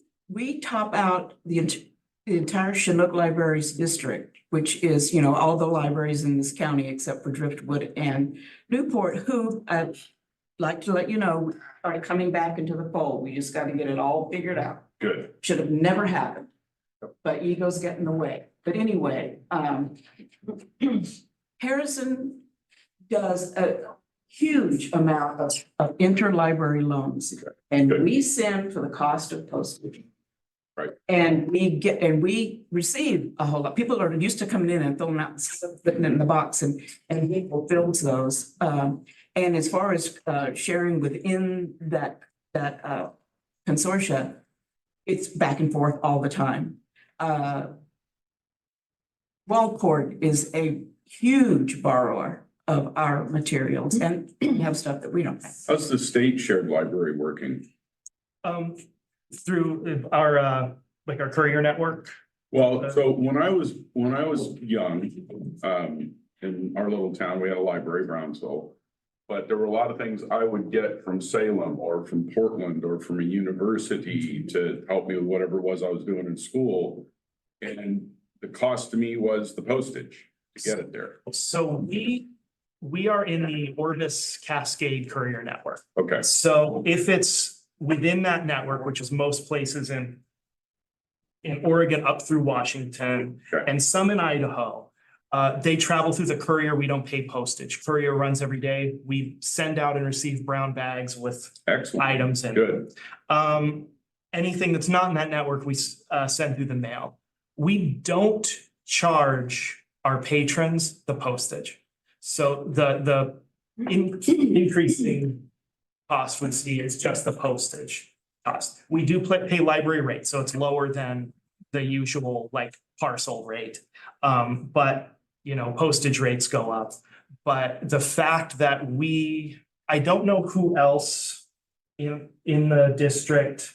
Speaker 8: top out the entire Chinook Libraries District, which is, all the libraries in this county except for Driftwood and Newport, who I'd like to let you know are coming back into the fold. We just got to get it all figured out.
Speaker 1: Good.
Speaker 8: Should have never happened, but egos get in the way. But anyway, Harrison does a huge amount of interlibrary loans. And we send for the cost of postage.
Speaker 1: Right.
Speaker 8: And we receive a whole lot. People are used to coming in and filling out, putting it in the box and people fills those. And as far as sharing within that consortia, it's back and forth all the time. Wallport is a huge borrower of our materials and we have stuff that we don't have.
Speaker 1: How's the state shared library working?
Speaker 2: Through our, like our courier network.
Speaker 1: Well, so when I was young, in our little town, we had a library, Brownsville. But there were a lot of things I would get from Salem or from Portland or from a university to help me with whatever it was I was doing in school. And the cost to me was the postage to get it there.
Speaker 2: So we are in the Orbis Cascade Courier Network.
Speaker 1: Okay,
Speaker 2: So if it's within that network, which is most places in Oregon up through Washington
Speaker 1: Okay.
Speaker 2: and some in Idaho, they travel through the courier. We don't pay postage. Courier runs every day. We send out and receive brown bags with
Speaker 1: excellent,
Speaker 2: items in.
Speaker 1: good.
Speaker 2: Anything that's not in that network, we send through the mail. We don't charge our patrons the postage. So the increasing cost we see is just the postage cost. We do pay library rate, so it's lower than the usual like parcel rate. But you know, postage rates go up. But the fact that I don't know who else in the district.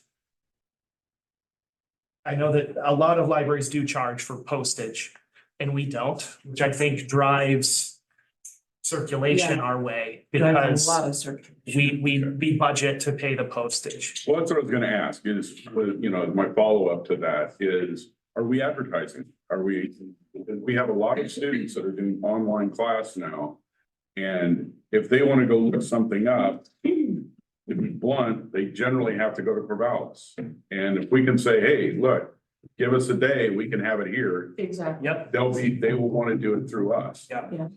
Speaker 2: I know that a lot of libraries do charge for postage and we don't, which I think drives circulation our way because
Speaker 8: of circulation.
Speaker 2: we budget to pay the postage.
Speaker 1: Well, that's what I was gonna ask is, you know, my follow-up to that is, are we advertising? We have a lot of students that are doing online class now. And if they want to go look something up, to be blunt, they generally have to go to Corvallis. And if we can say, hey, look, give us a day, we can have it here,
Speaker 3: Exactly.
Speaker 2: Yep.
Speaker 1: they will want to do it through us.
Speaker 2: Yeah.
Speaker 3: Yeah.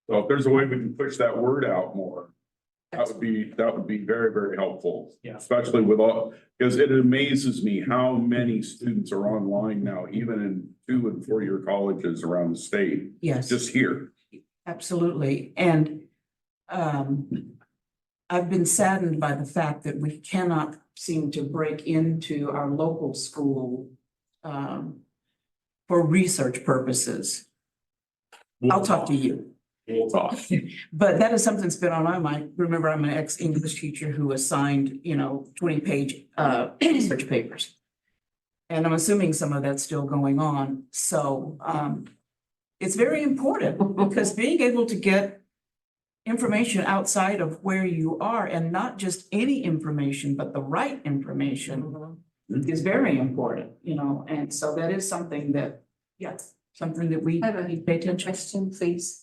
Speaker 1: So if there's a way we can push that word out more, that would be very, very helpful.
Speaker 2: Yeah.
Speaker 1: Especially with because it amazes me how many students are online now, even in 2- and 4-year colleges around the state,
Speaker 8: Yes,
Speaker 1: just here.
Speaker 8: absolutely. And I've been saddened by the fact that we cannot seem to break into our local school for research purposes. I'll talk to you.
Speaker 1: We'll talk.
Speaker 8: But that is something that's been on my mind. Remember, I'm an ex-English teacher who assigned, 20-page research papers. And I'm assuming some of that's still going on. So it's very important because being able to get information outside of where you are and not just any information, but the right information is very important, and so that is something that, something that we
Speaker 3: I have a
Speaker 8: need to pay attention.
Speaker 3: question, please.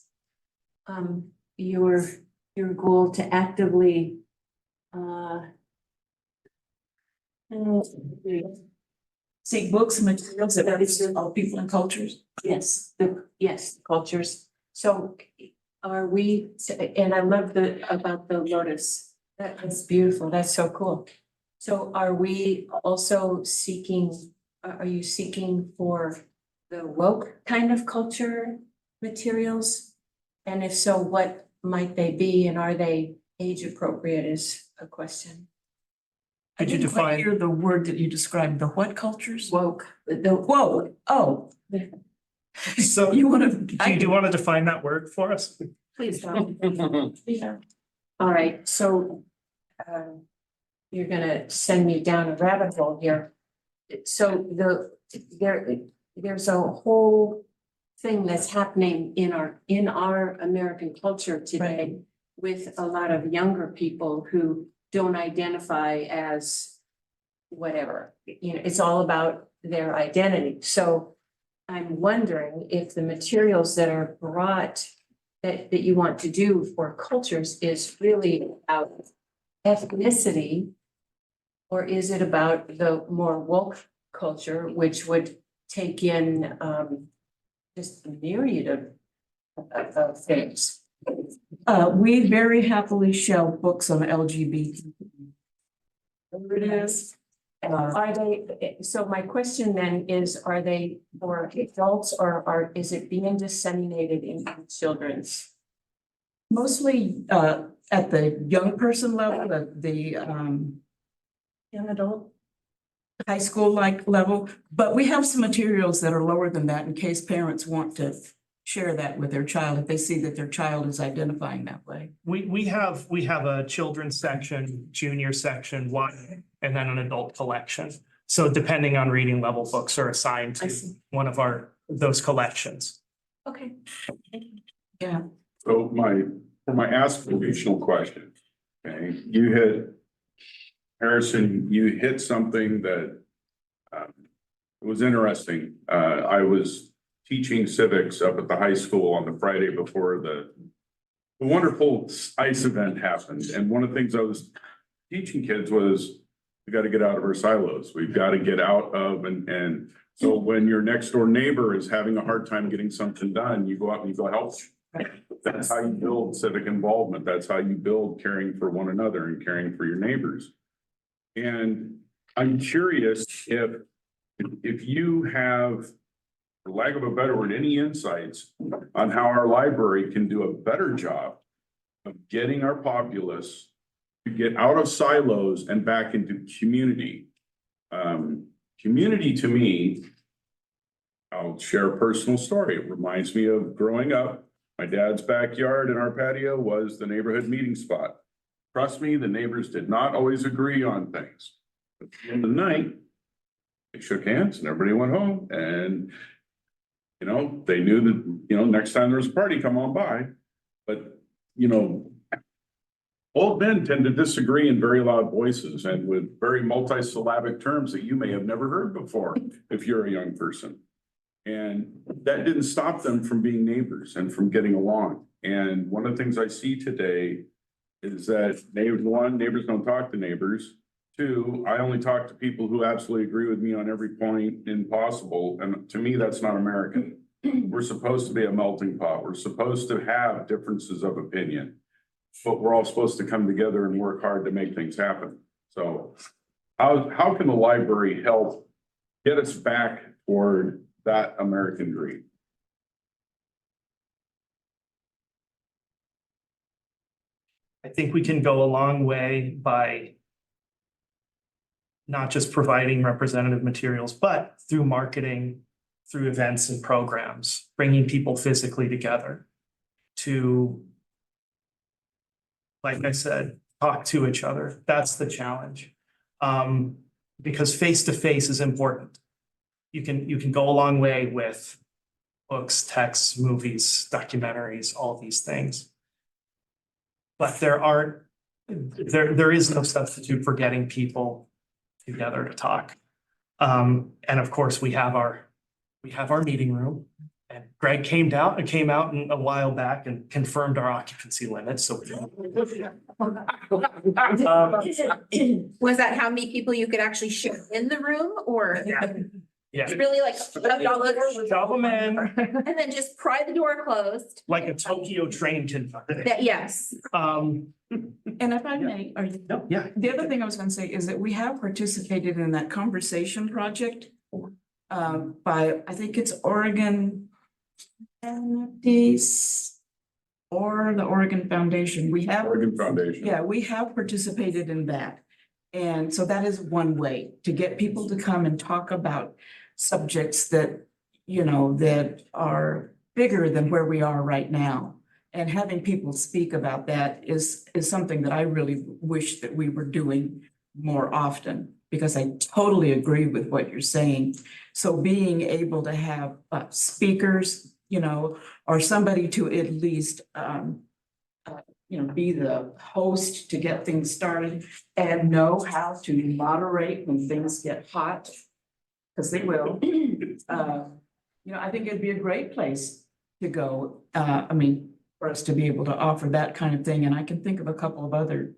Speaker 3: Your goal to actively
Speaker 8: Seek books and materials that represent all people and cultures.
Speaker 3: yes, cultures. So are we, and I love about the lotus. That's beautiful. That's so cool. So are we also are you seeking for the woke kind of culture materials? And if so, what might they be and are they age appropriate is a question.
Speaker 8: I
Speaker 2: Could you
Speaker 8: didn't quite
Speaker 2: define-
Speaker 8: hear the word that you described, the what cultures?
Speaker 3: Woke,
Speaker 8: Whoa, oh.
Speaker 2: So
Speaker 8: You wanna?
Speaker 2: do you want to define that word for us?
Speaker 3: please don't. Yeah. All right, so you're gonna send me down a rabbit hole here. So there's a whole thing that's happening in our American culture today with a lot of younger people who don't identify as whatever, it's all about their identity. So I'm wondering if the materials that are brought that you want to do for cultures is really about ethnicity, or is it about the more woke culture, which would take in just a myriad of things?
Speaker 8: We very happily shelve books on LGBT. Whatever it is.
Speaker 3: Are they, so my question then is, are they for adults or is it being disseminated in children's?
Speaker 8: Mostly at the young person level, the
Speaker 3: Young adult?
Speaker 8: high school like level, but we have some materials that are lower than that in case parents want to share that with their child if they see that their child is identifying that way?
Speaker 2: We have a children's section, junior section, one, and then an adult collection. So depending on reading level, books are assigned
Speaker 8: I
Speaker 2: to
Speaker 8: see.
Speaker 2: one of those collections.
Speaker 8: Okay.
Speaker 1: So for my aspirational question, okay, Harrison, you hit something that was interesting. I was teaching civics up at the high school on the Friday before the wonderful ice event happened. And one of the things I was teaching kids was, we got to get out of our silos. We've got to get out of, and so when your next door neighbor is having a hard time getting something done, you go out and you go help. That's how you build civic involvement. That's how you build caring for one another and caring for your neighbors. And I'm curious if you have, for lack of a better word, any insights on how our library can do a better job of getting our populace to get out of silos and back into community. Community to me, I'll share a personal story. It reminds me of growing up. My dad's backyard and our patio was the neighborhood meeting spot. Trust me, the neighbors did not always agree on things. But at the end of the night, they shook hands and everybody went home, and they knew that, next time there's a party, come on by. But, old men tend to disagree in very loud voices and with very multisyllabic terms that you may have never heard before if you're a young person. And that didn't stop them from being neighbors and from getting along. And one of the things I see today is that neighbors don't talk to neighbors. Two, I only talk to people who absolutely agree with me on every point impossible. And to me, that's not American. We're supposed to be a melting pot. We're supposed to have differences of opinion, but we're all supposed to come together and work hard to make things happen. So how can the library help get us back toward that American dream?
Speaker 2: I think we can go a long way by not just providing representative materials, but through marketing, through events and programs, bringing people physically together to, like I said, talk to each other. That's the challenge. Because face-to-face is important. You can go a long way with books, texts, movies, documentaries, all these things. But there is no substitute for getting people together to talk. And of course, we have our meeting room. And Greg came out a while back and confirmed our occupancy limits, so.
Speaker 6: Was that how many people you could actually share in the room, or?
Speaker 2: Yeah.
Speaker 6: Really like,
Speaker 2: Shove them in,
Speaker 6: and then just pry the door closed?
Speaker 2: like a Tokyo train conductor.
Speaker 6: Yes.
Speaker 8: And if I may,
Speaker 2: Yeah.
Speaker 8: the other thing I was gonna say is that we have participated in that conversation project. By, I think it's Oregon Entities or the Oregon Foundation.
Speaker 1: Oregon Foundation.
Speaker 8: Yeah, we have participated in that. And so that is one way to get people to come and talk about subjects that, that are bigger than where we are right now. And having people speak about that is something that I really wish that we were doing more often, because I totally agree with what you're saying. So being able to have speakers, or somebody to at least, be the host to get things started and know how to moderate when things get hot, because they will. I think it'd be a great place to go. For us to be able to offer that kind of thing, and I can think of a couple of other.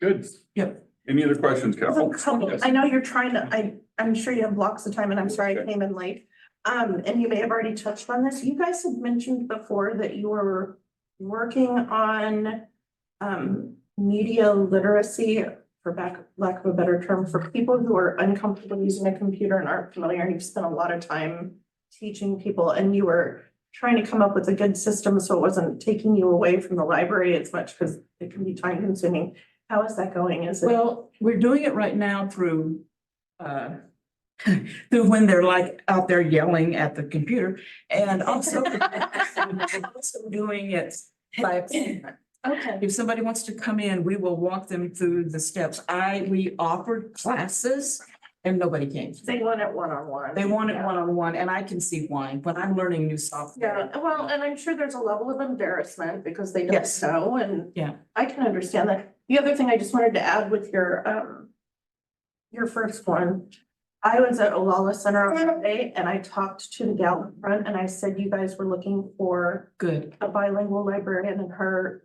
Speaker 1: Good.
Speaker 8: Yep.
Speaker 1: Any other questions, Carol? Yes.
Speaker 12: I know you're trying to, I'm sure you have blocks of time, and I'm sorry I came in late. And you may have already touched on this. You guys had mentioned before that you were working on media literacy, for lack of a better term, for people who are uncomfortable using a computer and aren't familiar, and you've spent a lot of time teaching people, and you were trying to come up with a good system so it wasn't taking you away from the library as much, because it can be time consuming. How is that going? Is it?
Speaker 8: Well, we're doing it right now through Who, when they're like out there yelling at the computer and also doing it by appointment.
Speaker 3: Okay.
Speaker 8: If somebody wants to come in, we will walk them through the steps. We offered classes and nobody came.
Speaker 12: They want it one-on-one.
Speaker 8: They want it one-on-one and I can see why, but I'm learning new software.
Speaker 12: Yeah, well, and I'm sure there's a level of embarrassment because they don't
Speaker 8: Yes.
Speaker 12: know, and
Speaker 8: Yeah.
Speaker 12: I can understand that. The other thing I just wanted to add with your first one, I was at Olala Center on Monday and I talked to the gal in front and I said, you guys were looking for
Speaker 8: Good.
Speaker 12: a bilingual librarian, and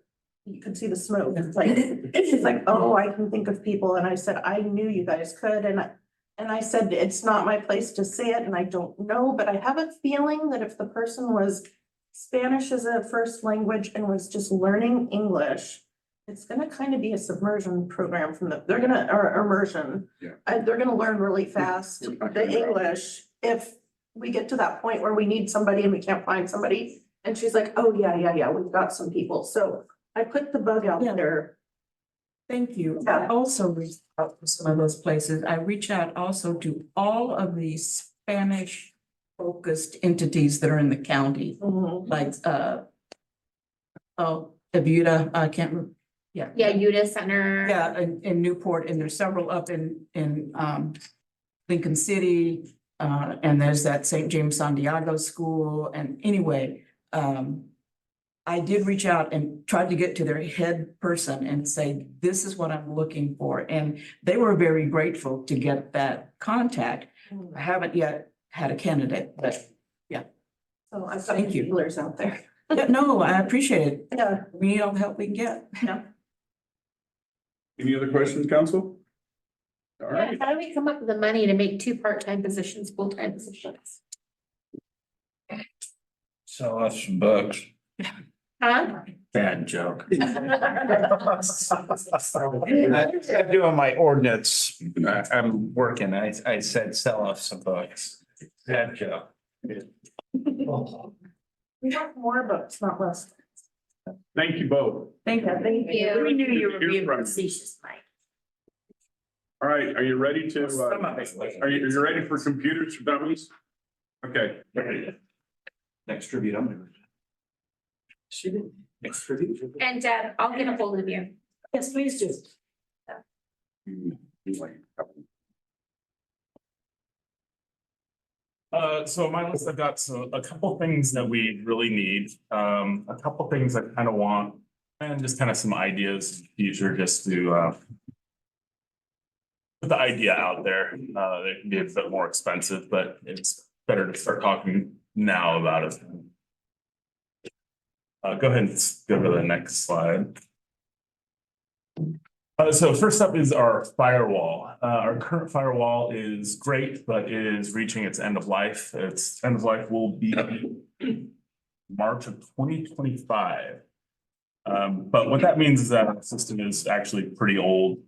Speaker 12: you could see the smoke. It's like, she's like, oh, I can think of people. And I said, I knew you guys could. And I said, it's not my place to say it and I don't know, but I have a feeling that if the person was Spanish as a first language and was just learning English, it's gonna kind of be a submersion program or immersion.
Speaker 1: Yeah.
Speaker 12: They're gonna learn really fast the English if we get to that point where we need somebody and we can't find somebody. And she's like, oh, yeah, we've got some people. So I put the bug out
Speaker 8: Yeah.
Speaker 12: there.
Speaker 8: Thank you.
Speaker 12: Yeah.
Speaker 8: I also reached out to some of those places. I reach out also to all of the Spanish focused entities that are in the county, like, Ebuda, I can't remember. Yeah.
Speaker 6: Yeah, Uda Center.
Speaker 8: Yeah, in Newport, and there's several up in Lincoln City, and there's that St. James San Diego School, and anyway, I did reach out and tried to get to their head person and say, this is what I'm looking for, and they were very grateful to get that contact. I haven't yet had a candidate, but
Speaker 12: So I've got
Speaker 8: Thank you.
Speaker 12: feelers out there.
Speaker 8: yeah, no, I appreciate it.
Speaker 12: Yeah.
Speaker 8: We need all the help we can get.
Speaker 1: Any other questions, council? All
Speaker 6: Yeah,
Speaker 1: right,
Speaker 6: how do we come up with the money to make 2 part-time positions, full-time positions?
Speaker 11: Sell us some books.
Speaker 6: Huh?
Speaker 11: Bad joke. I'm doing my ordinance. I'm working. I said sell us some books. Bad joke.
Speaker 12: We want more books, not less.
Speaker 1: thank you both.
Speaker 8: Thank you.
Speaker 12: Thank you.
Speaker 8: We knew you
Speaker 1: Good
Speaker 8: were
Speaker 1: to hear
Speaker 8: being
Speaker 1: from you.
Speaker 8: facetious, Mike.
Speaker 1: All right, are you ready to,
Speaker 11: Some of it.
Speaker 1: are you ready for computers for dummies? Okay.
Speaker 11: Next tribute, I'm gonna.
Speaker 8: She did.
Speaker 11: Next tribute.
Speaker 6: And Dad, I'll get a hold of you.
Speaker 8: Yes, please do.
Speaker 10: So my list, I've got a couple things that we really need, a couple things I kind of want, and just kind of some ideas in the future, just to put the idea out there. They can be a bit more expensive, but it's better to start talking now about it. Go ahead and go to the next slide. So first up is our firewall. Our current firewall is great, but it is reaching its end of life. Its end of life will be March of 2025. But what that means is that our system is actually pretty old.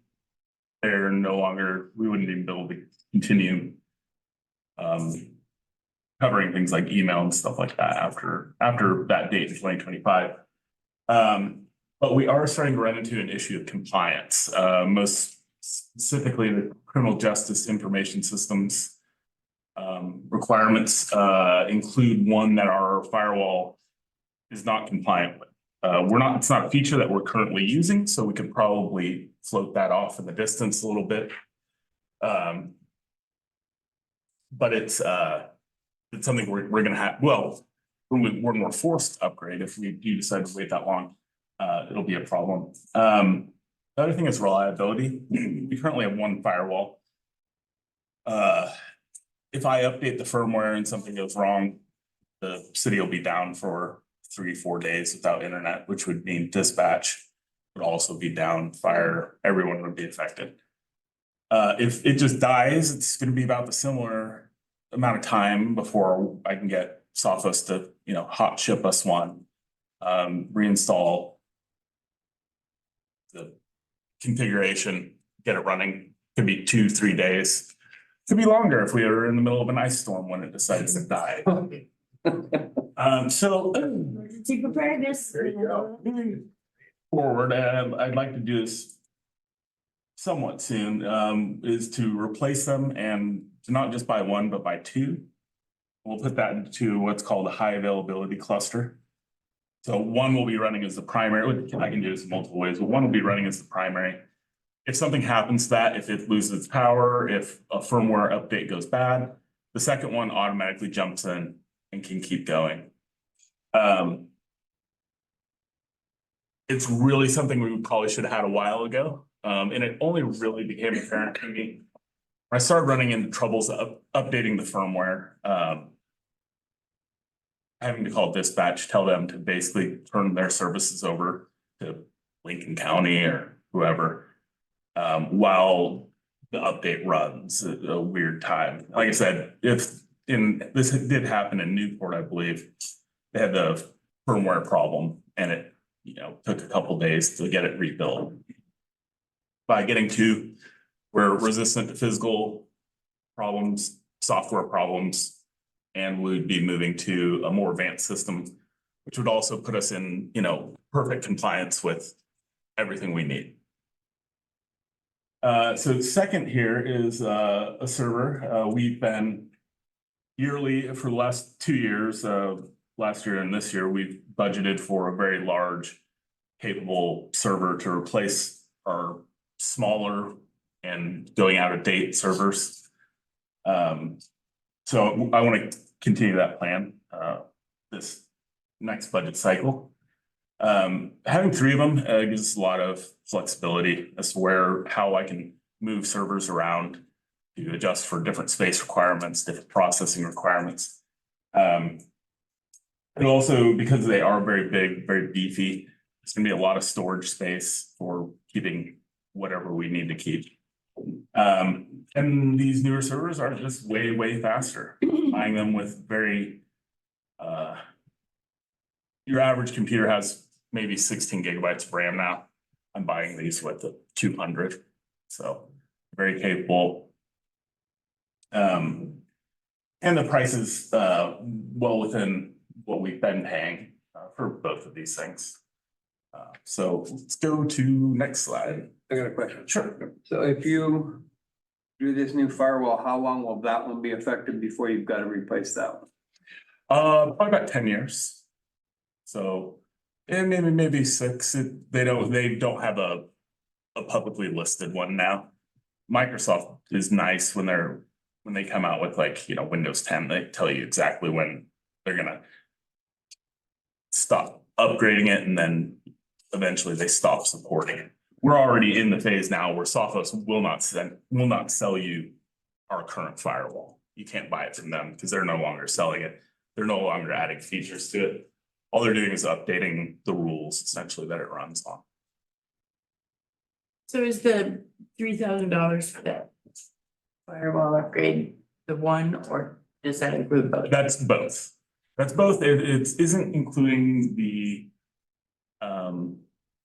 Speaker 10: They're no longer, we wouldn't even be able to continue covering things like email and stuff like that after that date in 2025. But we are starting to run into an issue of compliance, most specifically the criminal justice information systems requirements include one that our firewall is not compliant with. It's not a feature that we're currently using, so we could probably float that off in the distance a little bit. But it's something we're gonna have, well, when we're forced to upgrade, if we do decide to wait that long, it'll be a problem. The other thing is reliability. We currently have one firewall. If I update the firmware and something goes wrong, the city will be down for 3-4 days without internet, which would mean dispatch would also be down, fire, everyone would be affected. If it just dies, it's gonna be about the similar amount of time before I can get Sophos to, hot ship us one, reinstall the configuration, get it running. Could be 2-3 days. Could be longer if we are in the middle of an ice storm when it decides to die. So
Speaker 8: Emergency preparedness.
Speaker 1: There you go.
Speaker 10: forward, I'd like to do this somewhat soon, is to replace them and
Speaker 13: to not just buy one, but buy two. We'll put that into what's called a high availability cluster. So one will be running as the primary, I can do this in multiple ways, but one will be running as the primary. If something happens to that, if it loses its power, if a firmware update goes bad, the second one automatically jumps in and can keep going. It's really something we probably should have had a while ago. And it only really became apparent to me. I started running into troubles of updating the firmware. Having to call dispatch, tell them to basically turn their services over to Lincoln County or whoever. While the update runs at a weird time. Like I said, this did happen in Newport, I believe. They had the firmware problem and it, took a couple days to get it rebuilt. By getting to, we're resistant to physical problems, software problems, and we'd be moving to a more advanced system, which would also put us in, perfect compliance with everything we need. So second here is a server. We've been yearly for the last 2 years, last year and this year, we've budgeted for a very large capable server to replace our smaller and going out of date servers. So I want to continue that plan this next budget cycle. Having 3 of them gives us a lot of flexibility as to how I can move servers around to adjust for different space requirements, different processing requirements. And also because they are very big, very beefy, it's gonna be a lot of storage space for keeping whatever we need to keep. And these newer servers are just way, way faster. Buying them with very, your average computer has maybe 16 gigabytes of RAM now. I'm buying these with the 200, so very capable. And the price is well within what we've been paying for both of these things. So let's go to next slide.
Speaker 7: I got a question.
Speaker 13: Sure.
Speaker 7: So if you do this new firewall, how long will that one be effective before you've got to replace that one?
Speaker 13: Probably about 10 years. So, and maybe 6. They don't have a publicly listed one now. Microsoft is nice when they come out with Windows 10, they tell you exactly when they're gonna stop upgrading it and then eventually they stop supporting it. We're already in the phase now where Sophos will not sell you our current firewall. You can't buy it from them because they're no longer selling it. They're no longer adding features to it. All they're doing is updating the rules essentially that it runs on.
Speaker 8: So is the $3,000 for that firewall upgrade the one, or does that include both?
Speaker 13: That's both. That's both. It isn't including the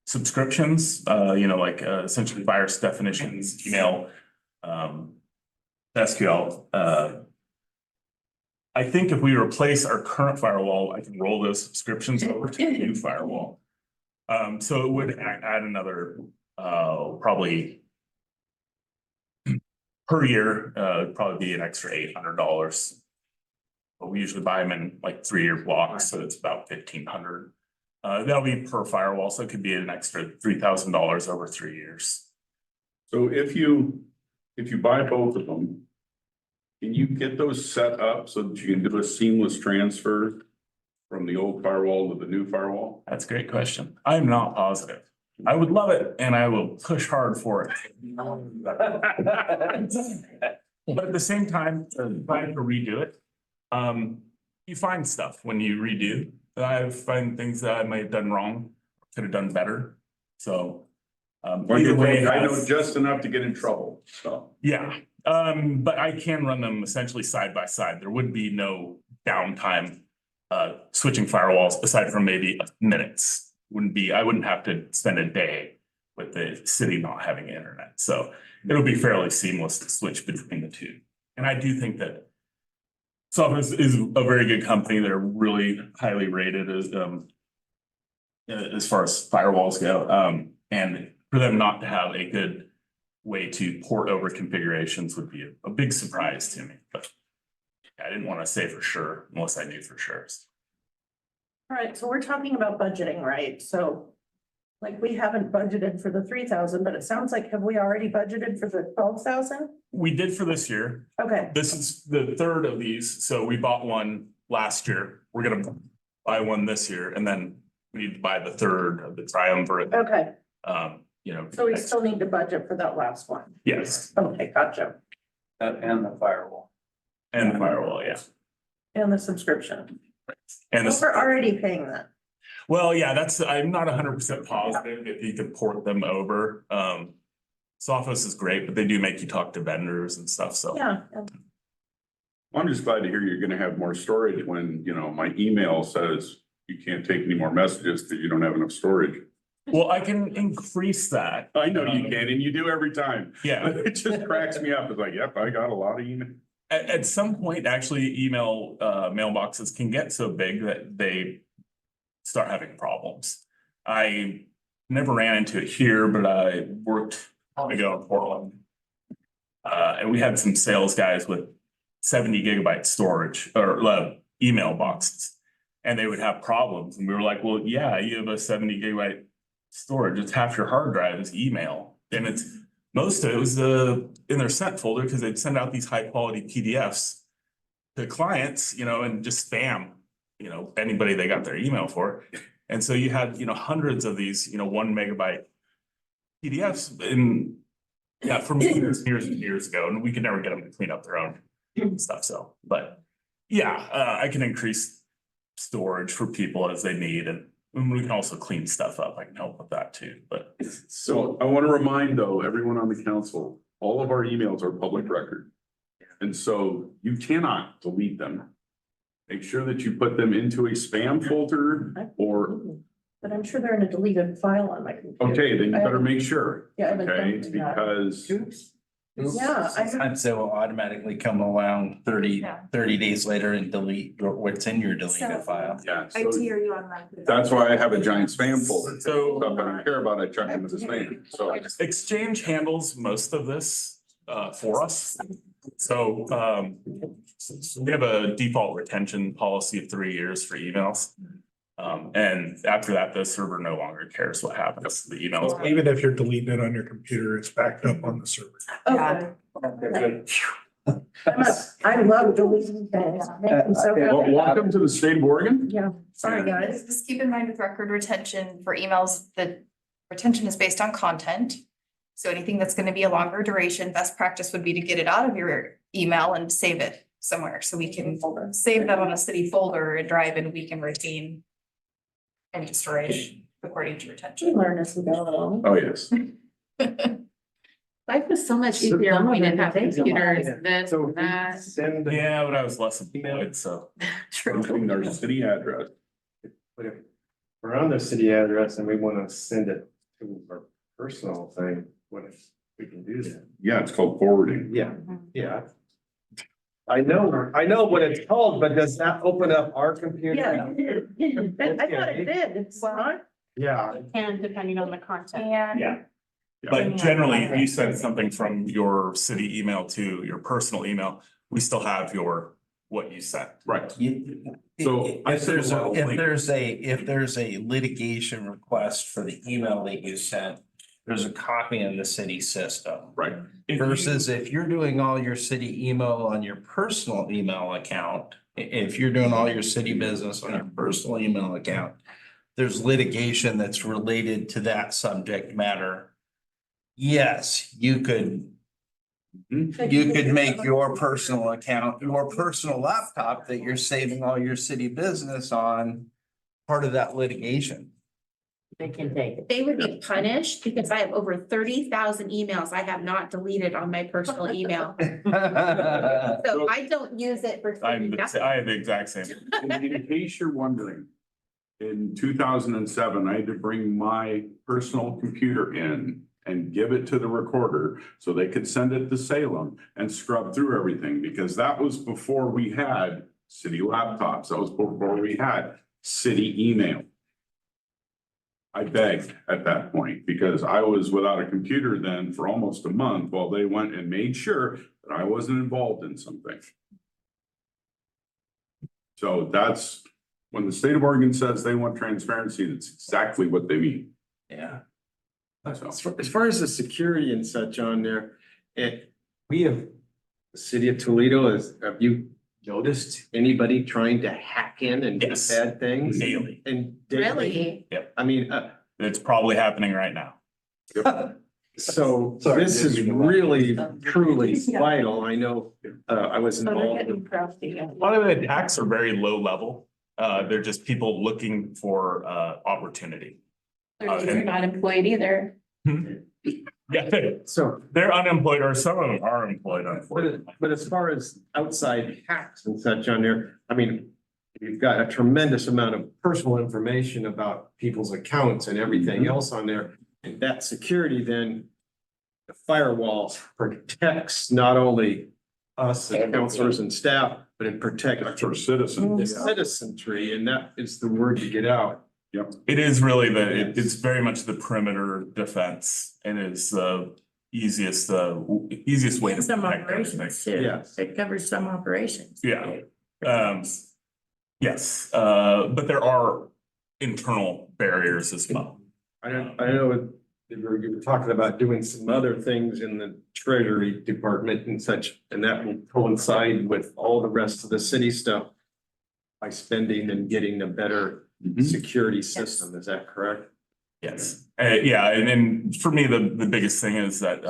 Speaker 13: subscriptions, essentially virus definitions, email, SQL. I think if we replace our current firewall, I can roll those subscriptions over to the new firewall. So it would add another probably per year, probably be an extra $800. But we usually buy them in 3-year blocks, so it's about $1,500. That'll be per firewall, so it could be an extra $3,000 over 3 years.
Speaker 1: So if you buy both of them, can you get those set up so that you can do a seamless transfer from the old firewall to the new firewall?
Speaker 13: That's a great question. I'm not positive. I would love it and I will push hard for it. But at the same time, if I have to redo it, you find stuff when you redo. I find things that I might have done wrong, could have done better. So either way,
Speaker 1: I know just enough to get in trouble, so.
Speaker 13: Yeah, but I can run them essentially side by side. There would be no downtime switching firewalls aside from maybe minutes. I wouldn't have to spend a day with the city not having internet. So it'll be fairly seamless to switch between the two. And I do think that Sophos is a very good company. They're really highly rated as far as firewalls go. And for them not to have a good way to port over configurations would be a big surprise to me, but I didn't want to say for sure unless I knew for sure.
Speaker 12: All right, so we're talking about budgeting, right? So like we haven't budgeted for the 3,000, but it sounds like, have we already budgeted for the 12,000?
Speaker 13: We did for this year.
Speaker 12: Okay,
Speaker 13: This is the third of these, so we bought one last year. We're gonna buy one this year, and then we need to buy the third of the triumvirate.
Speaker 12: okay.
Speaker 13: You know.
Speaker 12: So we still need to budget for that last one.
Speaker 13: Yes,
Speaker 12: Okay, gotcha.
Speaker 7: And the firewall.
Speaker 13: and the firewall, yeah.
Speaker 12: And the subscription.
Speaker 13: And
Speaker 12: So we're already paying that.
Speaker 13: well, yeah, I'm not 100% positive if you could port them over. Sophos is great, but they do make you talk to vendors and stuff, so.
Speaker 12: Yeah.
Speaker 1: I'm just glad to hear you're gonna have more storage when, you know, my email says you can't take any more messages because you don't have enough storage.
Speaker 13: Well, I can increase that.
Speaker 1: I know you can, and you do every time.
Speaker 13: Yeah.
Speaker 1: It just cracks me up. It's like, yep, I got a lot of email.
Speaker 13: At some point, actually, email mailboxes can get so big that they start having problems. I never ran into it here, but I worked ago in Portland. And we had some sales guys with 70 gigabyte storage or email boxes. And they would have problems. And we were like, well, yeah, you have a 70 gigabyte storage. It's half your hard drive is email. And it's most of it was in their sent folder because they'd send out these high quality PDFs to clients, you know, and just spam, you know, anybody they got their email for. And so you had, you know, hundreds of these, you know, 1 megabyte PDFs in, yeah, from years and years ago, and we could never get them to clean up their own stuff. So, but yeah, I can increase storage for people as they need, and we can also clean stuff up. I can help with that too, but.
Speaker 1: So I want to remind though, everyone on the council, all of our emails are public record. And so you cannot delete them. Make sure that you put them into a spam folder or,
Speaker 12: But I'm sure they're in a deleted file on my computer.
Speaker 1: okay, then you better make sure,
Speaker 12: Yeah, I haven't
Speaker 1: okay,
Speaker 12: done that.
Speaker 1: because.
Speaker 12: Yeah, I have,
Speaker 11: Sometimes they will automatically come around 30 days later and delete what's in your deleted file.
Speaker 1: Yeah,
Speaker 9: I
Speaker 1: so
Speaker 9: hear you on that.
Speaker 1: that's why I have a giant spam folder.
Speaker 13: So-
Speaker 1: Stuff I don't care about, I check into the spam, so.
Speaker 13: Exchange handles most of this for us. So we have a default retention policy of 3 years for emails. And after that, the server no longer cares what happens. The emails.
Speaker 2: Even if you're deleting it on your computer, it's backed up on the server.
Speaker 12: okay. I love deleting things. Make them so
Speaker 1: Well,
Speaker 12: happy.
Speaker 1: welcome to the state of Oregon.
Speaker 12: Yeah, sorry, guys.
Speaker 9: Just keep in mind with record retention for emails, the retention is based on content. So anything that's gonna be a longer duration, best practice would be to get it out of your email and save it somewhere. So we can save that on a city folder and drive, and we can retain any storage according to
Speaker 12: We
Speaker 9: retention.
Speaker 12: learn as we go along.
Speaker 1: Oh, yes.
Speaker 3: Life was so much easier when we didn't have computers, this, and that.
Speaker 5: Send.
Speaker 13: Yeah, but I was less employed, so.
Speaker 1: Including our city address.
Speaker 5: But if we're on the city address and we want to send it to our personal thing, what if we can do that?
Speaker 1: Yeah, it's called forwarding.
Speaker 5: Yeah, yeah. I know what it's called, but does that open up our computer?
Speaker 12: Yeah, I thought it did. It's not.
Speaker 5: Yeah.
Speaker 8: And depending on the content.
Speaker 9: And
Speaker 13: Yeah. But generally, if you send something from your city email to your personal email, we still have what you sent.
Speaker 1: Right.
Speaker 11: So
Speaker 1: So I
Speaker 11: if
Speaker 1: said, well,
Speaker 11: if there's a litigation request for the email that you sent, there's a copy in the city system.
Speaker 1: right.
Speaker 11: Versus if you're doing all your city email on your personal email account, if you're doing all your city business on your personal email account, there's litigation that's related to that subject matter. Yes, you could make your personal account, your personal laptop that you're saving all your city business on part of that litigation.
Speaker 8: They can take it.
Speaker 6: They would be punished because I have over 30,000 emails I have not deleted on my personal email. So I don't use it for.
Speaker 13: I have the exact same.
Speaker 1: In case you're wondering, in 2007, I had to bring my personal computer in and give it to the recorder so they could send it to Salem and scrub through everything, because that was before we had city laptops. That was before we had city email. I begged at that point because I was without a computer then for almost a month while they went and made sure that I wasn't involved in something. So that's when the state of Oregon says they want transparency, that's exactly what they mean.
Speaker 5: Yeah.
Speaker 1: So.
Speaker 5: As far as the security and such on there, we have, the city of Toledo, have you noticed anybody trying to hack in and do
Speaker 13: Yes.
Speaker 5: bad things?
Speaker 13: Daily.
Speaker 5: And
Speaker 6: Really?
Speaker 5: I mean,
Speaker 13: It's probably happening right now.
Speaker 5: so
Speaker 7: Sorry,
Speaker 5: this
Speaker 7: didn't
Speaker 5: is
Speaker 7: mean to laugh.
Speaker 5: really truly vital. I know, I was
Speaker 8: So they're
Speaker 5: involved.
Speaker 8: getting crafty.
Speaker 13: A lot of the attacks are very low level. They're just people looking for opportunity.
Speaker 6: They're not employed either.
Speaker 13: Yeah,
Speaker 5: So,
Speaker 13: they're unemployed or some of them are employed, unfortunately.
Speaker 5: but as far as outside hacks and such on there, I mean, you've got a tremendous amount of personal information about people's accounts and everything else on there. And that security then, the firewall protects not only us as counselors and staff, but it protects
Speaker 1: For citizens.
Speaker 5: the citizenry, and that is the word to get out.
Speaker 13: It is really it's very much the perimeter defense and it's the easiest way to
Speaker 8: Some
Speaker 13: protect everything.
Speaker 8: operations too.
Speaker 5: Yes.
Speaker 8: It covers some operations.
Speaker 13: Yeah. Yes, but there are internal barriers as well.
Speaker 5: I know you were talking about doing some other things in the treasury department and such, and that will coincide with all the rest of the city stuff by spending and getting a better security system. Is that correct?
Speaker 13: Yes, yeah, and then for me, the biggest thing is that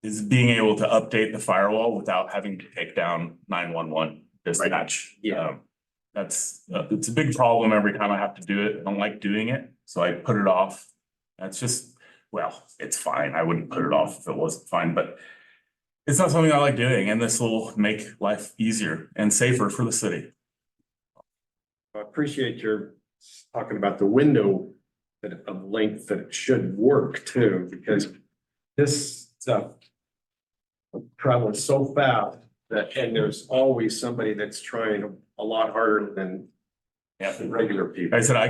Speaker 13: is being able to update the firewall without having to take down 911 dispatch.
Speaker 5: Yeah.
Speaker 13: That's it's a big problem every time I have to do it. I don't like doing it, so I put it off. That's just, well, it's fine. I wouldn't put it off if it wasn't fine, but it's not something I like doing, and this will make life easier and safer for the city.
Speaker 5: I appreciate your talking about the window of length that it should work too, because this stuff travels so fast that, and there's always somebody that's trying a lot harder than the regular people.
Speaker 13: Like I said, I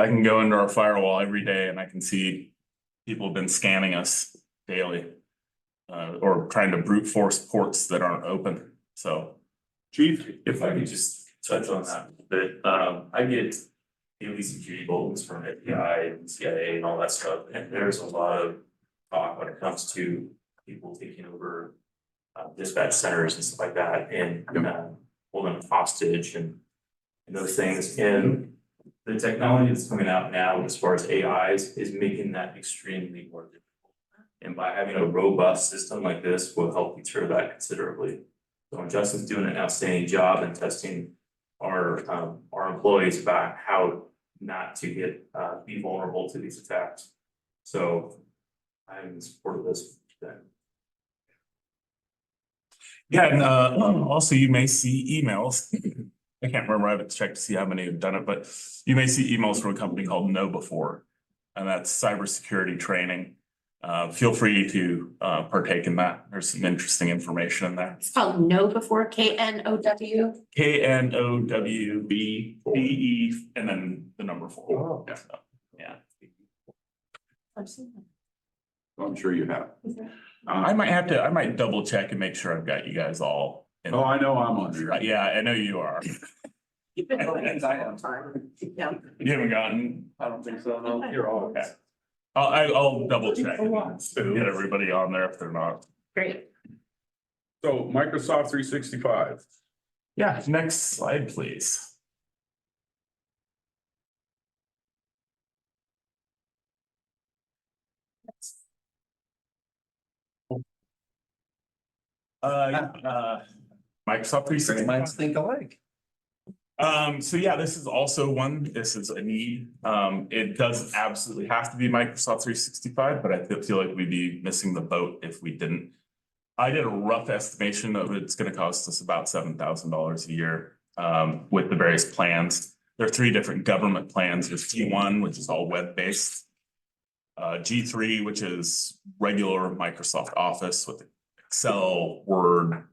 Speaker 13: can go into our firewall every day and I can see people have been scanning us daily. Or trying to brute force ports that aren't open, so.
Speaker 1: Chief,
Speaker 10: If I could just touch on that, but I get daily security bulletins from FBI and CIA and all that stuff, and there's a lot of talk when it comes to people taking over dispatch centers and stuff like that, and holding them hostage and those things. And the technology that's coming out now as far as AIs is making that extremely more difficult. And by having a robust system like this will help deter that considerably. So Justin's doing an outstanding job in testing our employees about how not to get be vulnerable to these attacks. So I'm in support of this.
Speaker 13: Yeah, and also you may see emails. I can't remember, I haven't checked to see how many have done it, but you may see emails from a company called Know Before, and that's cybersecurity training. Feel free to partake in that. There's some interesting information in there.
Speaker 6: It's called Know Before, KNOW.
Speaker 13: KNOWBE and then the number 4.
Speaker 5: Oh.
Speaker 13: Yeah.
Speaker 8: I've seen that.
Speaker 1: I'm sure you have.
Speaker 13: I might double check and make sure I've got you guys all. in-
Speaker 1: Oh, I know I'm on there.
Speaker 13: Yeah, I know you are.
Speaker 8: You've been going
Speaker 7: I am.
Speaker 8: Yeah.
Speaker 13: You haven't gotten,
Speaker 7: I don't think so, no.
Speaker 13: you're all okay. I'll double check and get everybody on there if they're not.
Speaker 6: Great.
Speaker 1: So Microsoft 365.
Speaker 13: Yeah, next slide, please. Microsoft 365.
Speaker 11: Minds think alike.
Speaker 13: So yeah, this is also this is a need. It doesn't absolutely have to be Microsoft 365, but I feel like we'd be missing the boat if we didn't. I did a rough estimation of it's gonna cost us about $7,000 a year, with the various plans. There are 3 different government plans. There's G1, which is all web-based. G3, which is regular Microsoft Office with Excel, Word,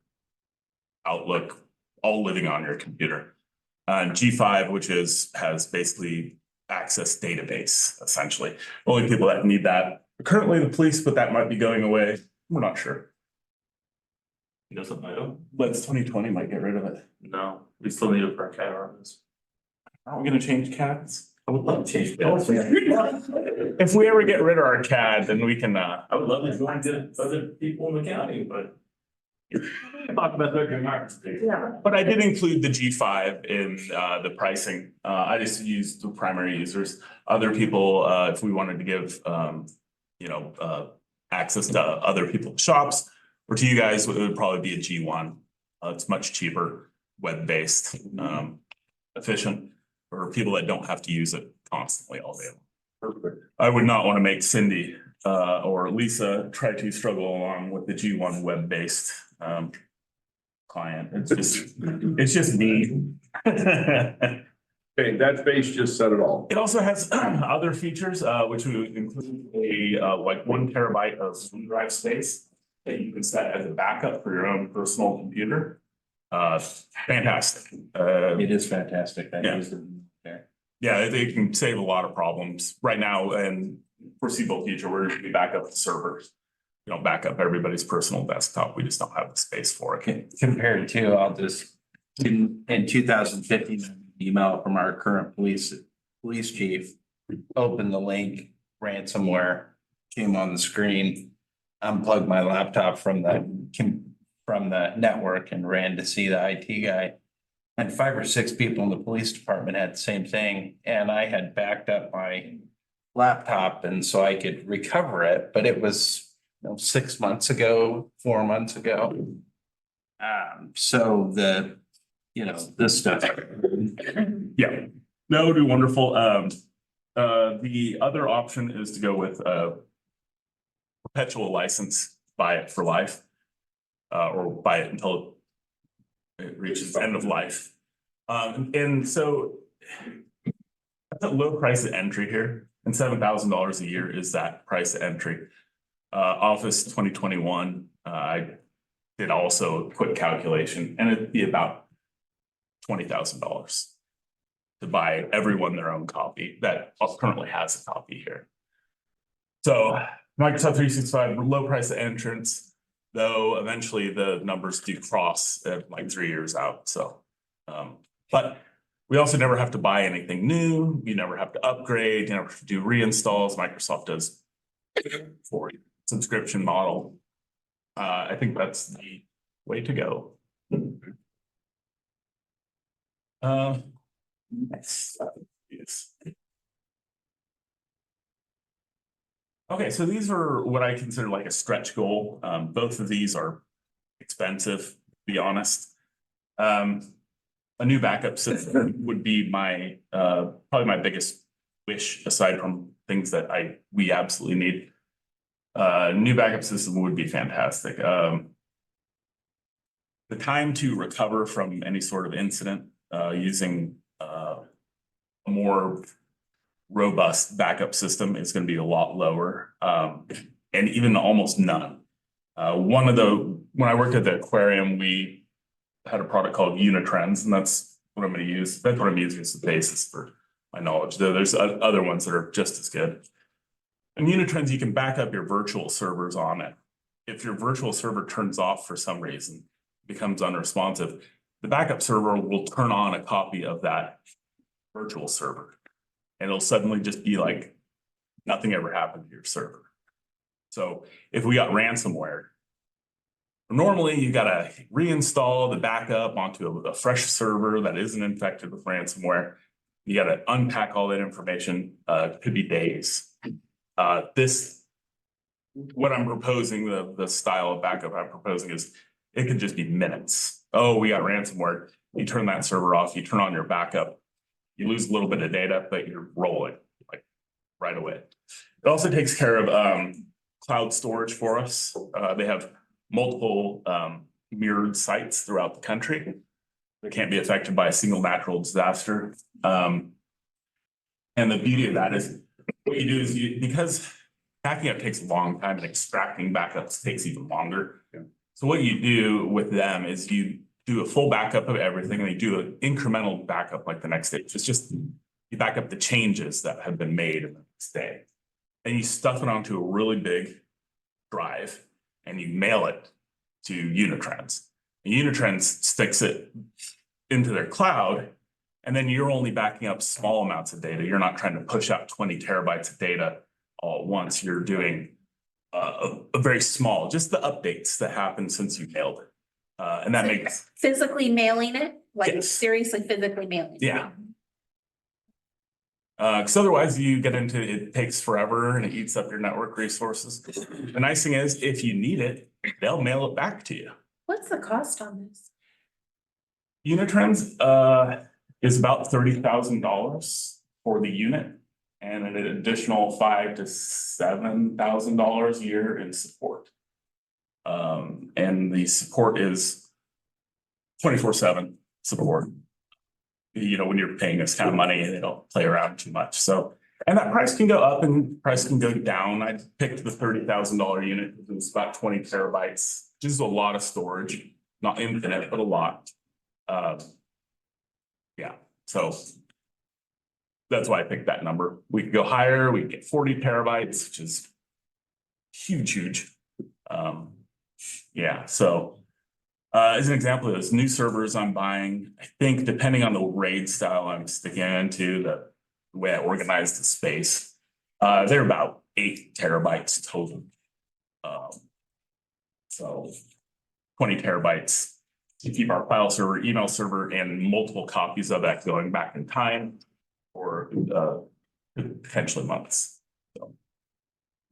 Speaker 13: Outlook, all living on your computer. G5, which has basically access database, essentially. Only people that need that are currently the police, but that might be going away. We're not sure.
Speaker 10: He doesn't know.
Speaker 13: Let's 2020 might get rid of it.
Speaker 10: No, we still need it for our cat office.
Speaker 13: Aren't we gonna change cats?
Speaker 10: I would love to change that.
Speaker 13: If we ever get rid of our CAD, then we can,
Speaker 10: I would love to join the other people in the county, but. Talk about their democracy.
Speaker 8: Yeah.
Speaker 13: but I did include the G5 in the pricing. I just used the primary users. Other people, if we wanted to give, access to other people's shops or to you guys, it would probably be a G1. It's much cheaper, web-based, efficient for people that don't have to use it constantly all day.
Speaker 1: Perfect.
Speaker 13: I would not want to make Cindy or Lisa try to struggle along with the G1 web-based client. It's just me.
Speaker 1: Okay, that base just said it all.
Speaker 13: It also has other features, which would include a like 1 terabyte of drive space that you can set as a backup for your own personal computer. Fantastic.
Speaker 11: It is fantastic. I
Speaker 13: Yeah.
Speaker 11: used it there.
Speaker 13: Yeah, it can save a lot of problems right now and foreseeable future. We're going to back up the servers. We don't back up everybody's personal desktop. We just don't have the space for it.
Speaker 11: Compared to, I'll just, in 2015, email from our current police chief, opened the link, ransomware came on the screen, unplugged my laptop from the network and ran to see the IT guy. And 5 or 6 people in the police department had the same thing, and I had backed up my laptop and so I could recover it, but it was 6 months ago, 4 months ago. So this stuff.
Speaker 13: Yeah, that would be wonderful. The other option is to go with a perpetual license, buy it for life, or buy it until it reaches end of life. And so that's a low price of entry here, and $7,000 a year is that price of entry. Office 2021, I did also a quick calculation, and it'd be about $20,000 to buy everyone their own copy that currently has a copy here. So Microsoft 365, low price of entrance, though eventually the numbers do cross at like 3 years out. So, but we also never have to buy anything new. You never have to upgrade. You never have to do reinstalls. Microsoft does for you. Subscription model. I think that's the way to go. Yes. Okay, so these are what I consider like a stretch goal. Both of these are expensive, to be honest. A new backup system would be my probably my biggest wish, aside from things that we absolutely need. New backup system would be fantastic. The time to recover from any sort of incident using a more robust backup system is going to be a lot lower, and even almost none. When I worked at the aquarium, we had a product called Unitrends, and that's what I'm going to use. That's what I'm using as the basis for my knowledge. Though there's other ones that are just as good. In Unitrends, you can back up your virtual servers on it. If your virtual server turns off for some reason, becomes unresponsive, the backup server will turn on a copy of that virtual server. And it'll suddenly just be like nothing ever happened to your server. So if we got ransomware, normally you gotta reinstall the backup onto a fresh server that isn't infected with ransomware. You gotta unpack all that information. It could be days. What I'm proposing, the style of backup I'm proposing is it could just be minutes. Oh, we got ransomware. You turn that server off, you turn on your backup. You lose a little bit of data, but you're rolling like right away. It also takes care of cloud storage for us. They have multiple mirrored sites throughout the country that can't be affected by a single natural disaster. And the beauty of that is what you do is because backing up takes a long time and extracting backups takes even longer.
Speaker 1: Yeah.
Speaker 13: So what you do with them is you do a full backup of everything and you do an incremental backup like the next stage. It's just you back up the changes that have been made in the next day. And you stuff it onto a really big drive and you mail it to Unitrends. And Unitrends sticks it into their cloud, and then you're only backing up small amounts of data. You're not trying to push out 20 terabytes of data all at once. You're doing a very small, just the updates that happen since you mailed it. And that
Speaker 6: So
Speaker 13: makes,
Speaker 6: physically mailing it, like
Speaker 13: Yes.
Speaker 6: seriously physically mailing. it.
Speaker 13: yeah. Because otherwise you get into, it takes forever and it eats up your network resources. The nice thing is, if you need it, they'll mail it back to you.
Speaker 6: What's the cost on this?
Speaker 13: Unitrends is about $30,000 for the unit and an additional $5,000 to $7,000 a year in support. And the support is 24/7 support. You know, when you're paying this kind of money, they don't play around too much. So, and that price can go up and price can go down. I picked the $30,000 unit because it was about 20 terabytes, which is a lot of storage, not infinite, but a lot. Yeah, so that's why I picked that number. We could go higher, we could get 40 terabytes, which is huge. Yeah, so as an example of this, new servers I'm buying, I think depending on the RAID style I'm sticking into, the way I organize the space, they're about 8 terabytes total. So 20 terabytes to keep our file server, email server, and multiple copies of that going back in time for potentially months. So.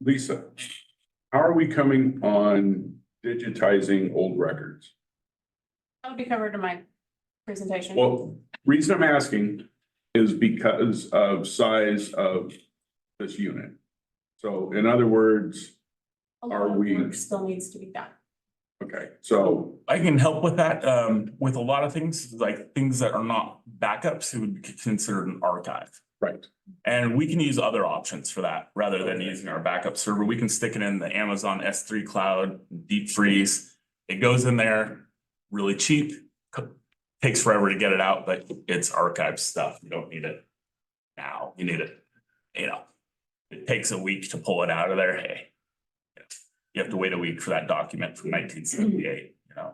Speaker 1: Lisa, how are we coming on digitizing old records?
Speaker 6: That'll be covered in my presentation.
Speaker 1: Well, reason I'm asking is because of size of this unit. So in other words,
Speaker 6: A lot
Speaker 1: are
Speaker 6: of
Speaker 1: we-
Speaker 6: work still needs to be done.
Speaker 1: okay, so
Speaker 13: I can help with that, with a lot of things, like things that are not backups, it would be considered an archive.
Speaker 1: right,
Speaker 13: And we can use other options for that rather than using our backup server. We can stick it in the Amazon S3 cloud, deep freeze. It goes in there really cheap, takes forever to get it out, but it's archive stuff. You don't need it now. You need it, you know, it takes a week to pull it out of there. Hey, you have to wait a week for that document from 1978, you know.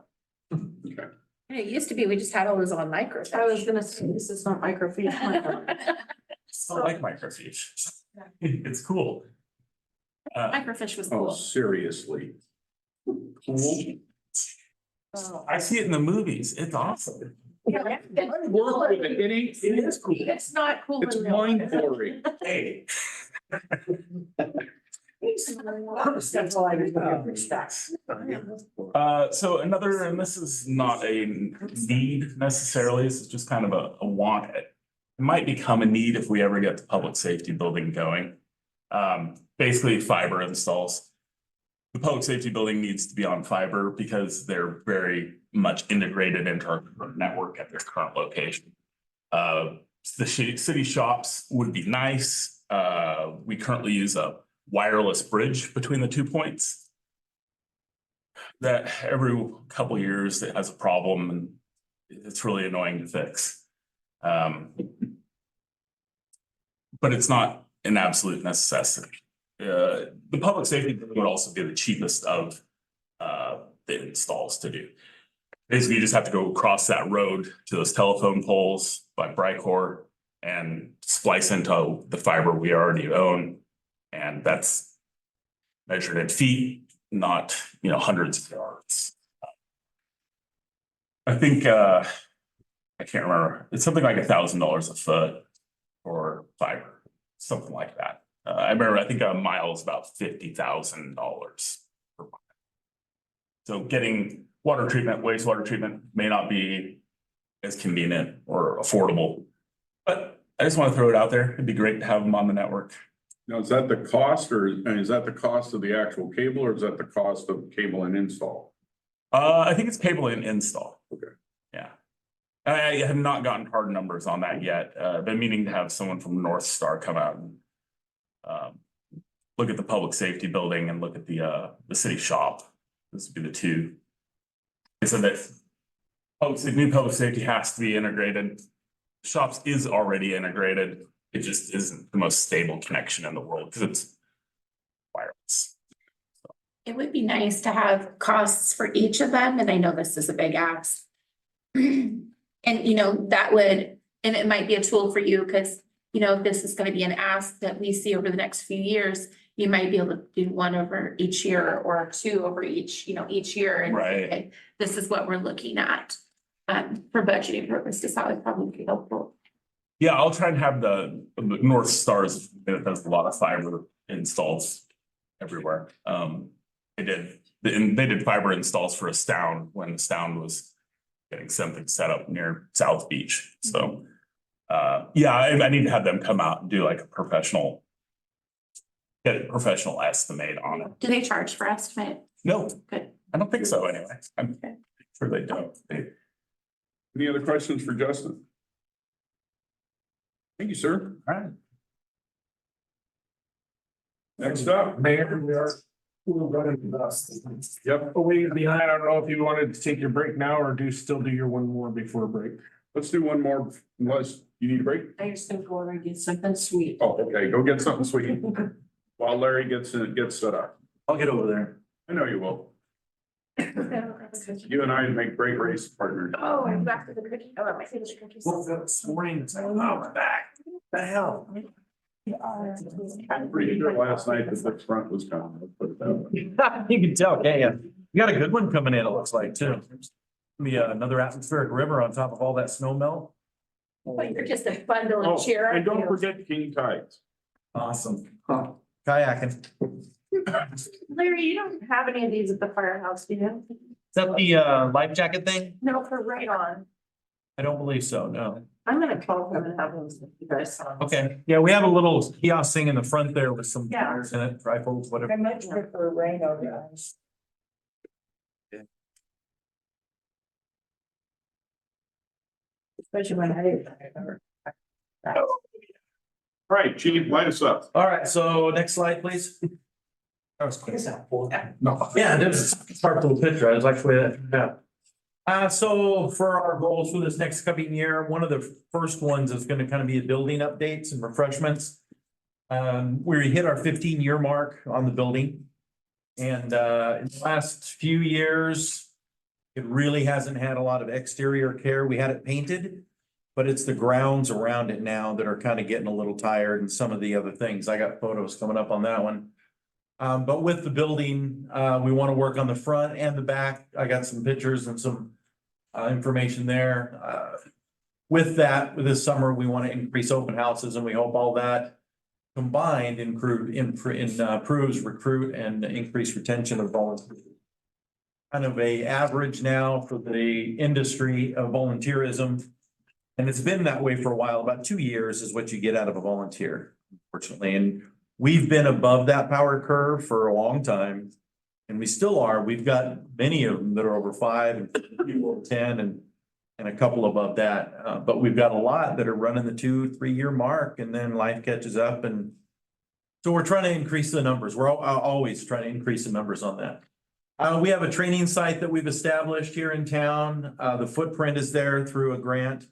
Speaker 1: okay.
Speaker 6: And it used to be, we just had all those on microfiche.
Speaker 12: I was gonna say, this is not microfiche.
Speaker 13: I like microfiche. It's cool.
Speaker 6: Microfiche was
Speaker 1: Oh,
Speaker 6: cool.
Speaker 1: seriously? Cool.
Speaker 13: I see it in the movies. It's awesome.
Speaker 8: Yeah.
Speaker 1: I work with it. It is cool.
Speaker 8: It's not cool.
Speaker 1: It's
Speaker 8: in real life.
Speaker 1: mind blowing.
Speaker 13: Hey. So another, and this is not a need necessarily, this is just kind of a want. It might become a need if we ever get the public safety building going. Basically fiber installs. The public safety building needs to be on fiber because they're very much integrated into our current network at their current location. The city shops would be nice. We currently use a wireless bridge between the 2 points. That every couple years it has a problem and it's really annoying to fix. But it's not an absolute necessity. The public safety would also be the cheapest of the installs to do. Basically, you just have to go across that road to those telephone poles by Bricor and splice into the fiber we already own. And that's measured in feet, not, you know, hundreds of yards. I think, I can't remember, it's something like $1,000 a foot for fiber, something like that. I remember, I think a mile is about $50,000 per mile. So getting water treatment, wastewater treatment may not be as convenient or affordable. But I just want to throw it out there. It'd be great to have them on the network.
Speaker 1: Now, is that the cost or is that the cost of the actual cable or is that the cost of cable and install?
Speaker 13: I think it's cable and install.
Speaker 1: Okay.
Speaker 13: Yeah. I have not gotten hard numbers on that yet. Been meaning to have someone from North Star come out and look at the public safety building and look at the city shop. This would be the two. They said that new public safety has to be integrated. Shops is already integrated. it just isn't the most stable connection in the world because it's wireless.
Speaker 6: It would be nice to have costs for each of them, and I know this is a big ask. And you know, that would, and it might be a tool for you, because you know, if this is gonna be an ask that we see over the next few years, you might be able to do one over each year or two over each, you know, each year. And
Speaker 13: Right.
Speaker 6: okay, this is what we're looking at. For budgeting purposes, that would probably be helpful.
Speaker 13: Yeah, I'll try and have the North Stars, it does a lot of fiber installs everywhere. They did fiber installs for Astound when Astound was getting something set up near South Beach, so. Yeah, I need to have them come out and do like get a professional estimate on it.
Speaker 6: Do they charge for estimate?
Speaker 13: No,
Speaker 6: Good.
Speaker 13: I don't think so anyway. I'm sure they don't.
Speaker 1: Any other questions for Justin? Thank you, sir.
Speaker 2: All right.
Speaker 1: Next up.
Speaker 2: Mayor, we are. We're running the bus.
Speaker 1: Yep,
Speaker 2: Way behind. I don't know if you wanted to take your break now or still do your one more before break.
Speaker 1: let's do one more, unless you need a break.
Speaker 3: I just gonna go over and get something sweet.
Speaker 1: Oh, okay, go get something sweet while Larry gets set up.
Speaker 2: I'll get over there.
Speaker 1: I know you will. You and I make great race partners.
Speaker 6: Oh, I'm back to the cookie. Oh, my favorite cookies.
Speaker 2: This morning, it's like, oh, my back. What the hell?
Speaker 1: I'm pretty sure last night that the front was gone. Let's put it that way.
Speaker 14: You can tell, can't you? You got a good one coming in, it looks like, too. Be another atmospheric river on top of all that snow melt.
Speaker 6: But you're just a bundle
Speaker 1: Oh,
Speaker 6: of cheer.
Speaker 1: and don't forget king tides.
Speaker 14: Awesome. Kayaking.
Speaker 12: Larry, you don't have any of these at the firehouse, do you?
Speaker 14: Is that the life jacket thing?
Speaker 12: No, for right on.
Speaker 14: I don't believe so, no.
Speaker 12: I'm gonna call him and have him, you guys.
Speaker 14: Okay, yeah, we have a little kiosk thing in the front there with some
Speaker 12: Yeah.
Speaker 14: tires in it, rifles, whatever.
Speaker 8: I much prefer rain over ice. Especially when I.
Speaker 1: All right, chief, light us up.
Speaker 14: All right, so next slide, please. That was quick. No, yeah, this is a smart little picture. I was actually, yeah. So for our goals for this next coming year, one of the first ones is gonna kind of be building updates and refreshments. We hit our 15-year mark on the building. And in the last few years, it really hasn't had a lot of exterior care. We had it painted, but it's the grounds around it now that are kind of getting a little tired and some of the other things. I got photos coming up on that one. But with the building, we want to work on the front and the back. I got some pictures and some information there. With that, with this summer, we want to increase open houses, and we hope all that combined improves recruit and increase retention of volunteers. Kind of a average now for the industry of volunteerism. And it's been that way for a while. About 2 years is what you get out of a volunteer, unfortunately. And we've been above that power curve for a long time. And we still are. We've got many of them that are over 5 and people over 10 and a couple above that. But we've got a lot that are running the 2-3 year mark, and then life catches up. And so we're trying to increase the numbers. We're always trying to increase the numbers on that. We have a training site that we've established here in town. The footprint is there through a grant,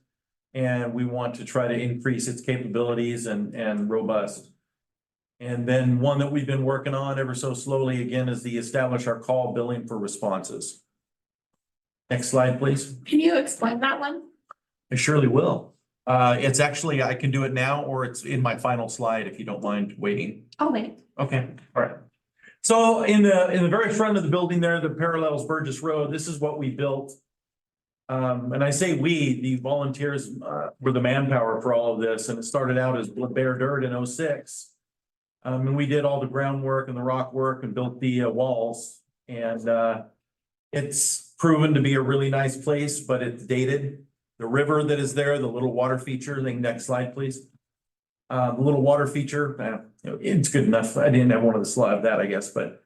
Speaker 14: and we want to try to increase its capabilities and robust. And then one that we've been working on ever so slowly again is the establish our call billing for responses. Next slide, please.
Speaker 6: Can you explain that one?
Speaker 14: I surely will. It's actually, I can do it now, or it's in my final slide if you don't mind waiting.
Speaker 6: Oh, wait.
Speaker 14: Okay, all right. So in the very front of the building there, that parallels Burgess Road, this is what we built. And I say we, the volunteers, were the manpower for all of this, and it started out as bare dirt in 06. And we did all the groundwork and the rock work and built the walls, and it's proven to be a really nice place, but it's dated. The river that is there, the little water feature, next slide, please. The little water feature, it's good enough. I didn't have one of the slide that, I guess, but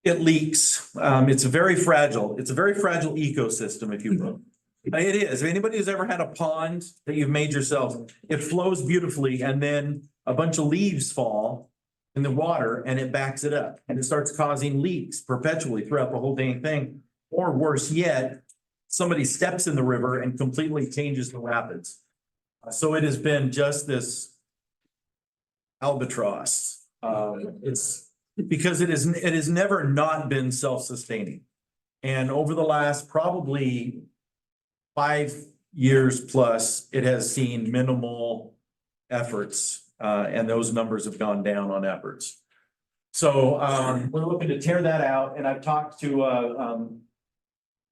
Speaker 14: it leaks. It's a very fragile ecosystem, if you will. It is. If anybody who's ever had a pond that you've made yourself, it flows beautifully, and then a bunch of leaves fall in the water and it backs it up, and it starts causing leaks perpetually throughout the whole dang thing. Or worse yet, somebody steps in the river and completely changes the rapids. So it has been just this albatross. It's because it has never not been self-sustaining. And over the last probably 5 years plus, it has seen minimal efforts, and those numbers have gone down on efforts. So, we're looking to tear that out, and I've talked to,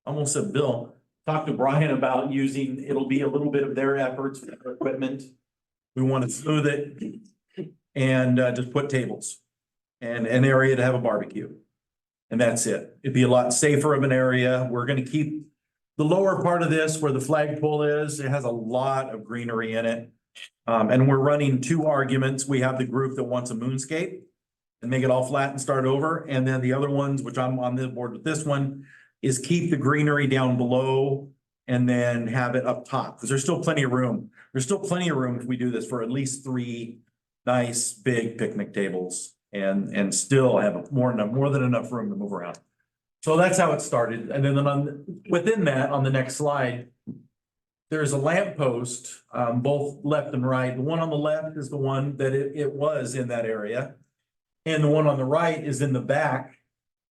Speaker 14: almost said Bill, talked to Brian about using, it'll be a little bit of their efforts, their equipment. We want to smooth it and, just put tables and an area to have a barbecue. And that's it. It'd be a lot safer of an area. We're gonna keep the lower part of this where the flagpole is. It has a lot of greenery in it. And we're running 2 arguments. We have the group that wants a moonscape and make it all flat and start over. And then the other ones, which I'm on the board with this one, is keep the greenery down below and then have it up top, because there's still plenty of room. There's still plenty of room if we do this for at least 3 nice, big picnic tables and still have more than enough room to move around. So that's how it started. And then within that, on the next slide, there's a lamp post, both left and right. The one on the left is the one that it was in that area. And the one on the right is in the back,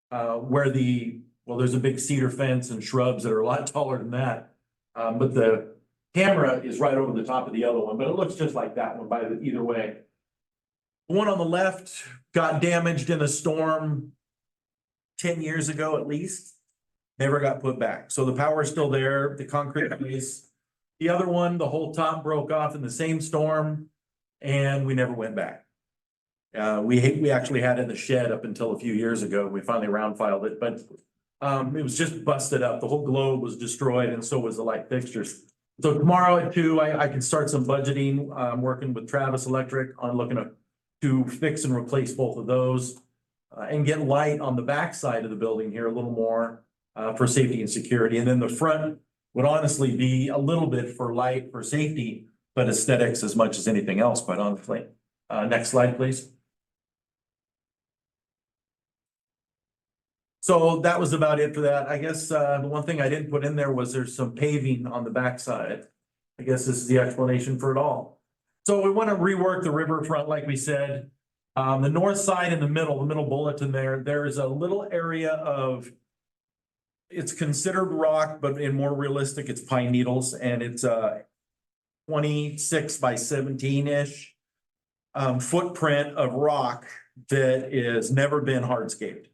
Speaker 14: where there's a big cedar fence and shrubs that are a lot taller than that. But the camera is right over the top of the other one, but it looks just like that one either way. The one on the left got damaged in a storm 10 years ago at least, never got put back. So the power is still there, the concrete base. The other one, the whole top broke off in the same storm and we never went back. We actually had it in the shed up until a few years ago. We finally round filed it, but it was just busted up. The whole globe was destroyed and so was the light fixtures. So tomorrow at 2, I can start some budgeting. I'm working with Travis Electric on looking to fix and replace both of those. And get light on the back side of the building here a little more for safety and security. And then the front would honestly be a little bit for light for safety, but aesthetics as much as anything else, quite honestly. Next slide, please. So that was about it for that. I guess the one thing I didn't put in there was there's some paving on the backside. I guess this is the explanation for it all. So we want to rework the riverfront, like we said. The north side in the middle bulletin there is a little area of, it's considered rock, but in more realistic, it's pine needles, and it's 26 by 17-ish footprint of rock that is never been hardscaped.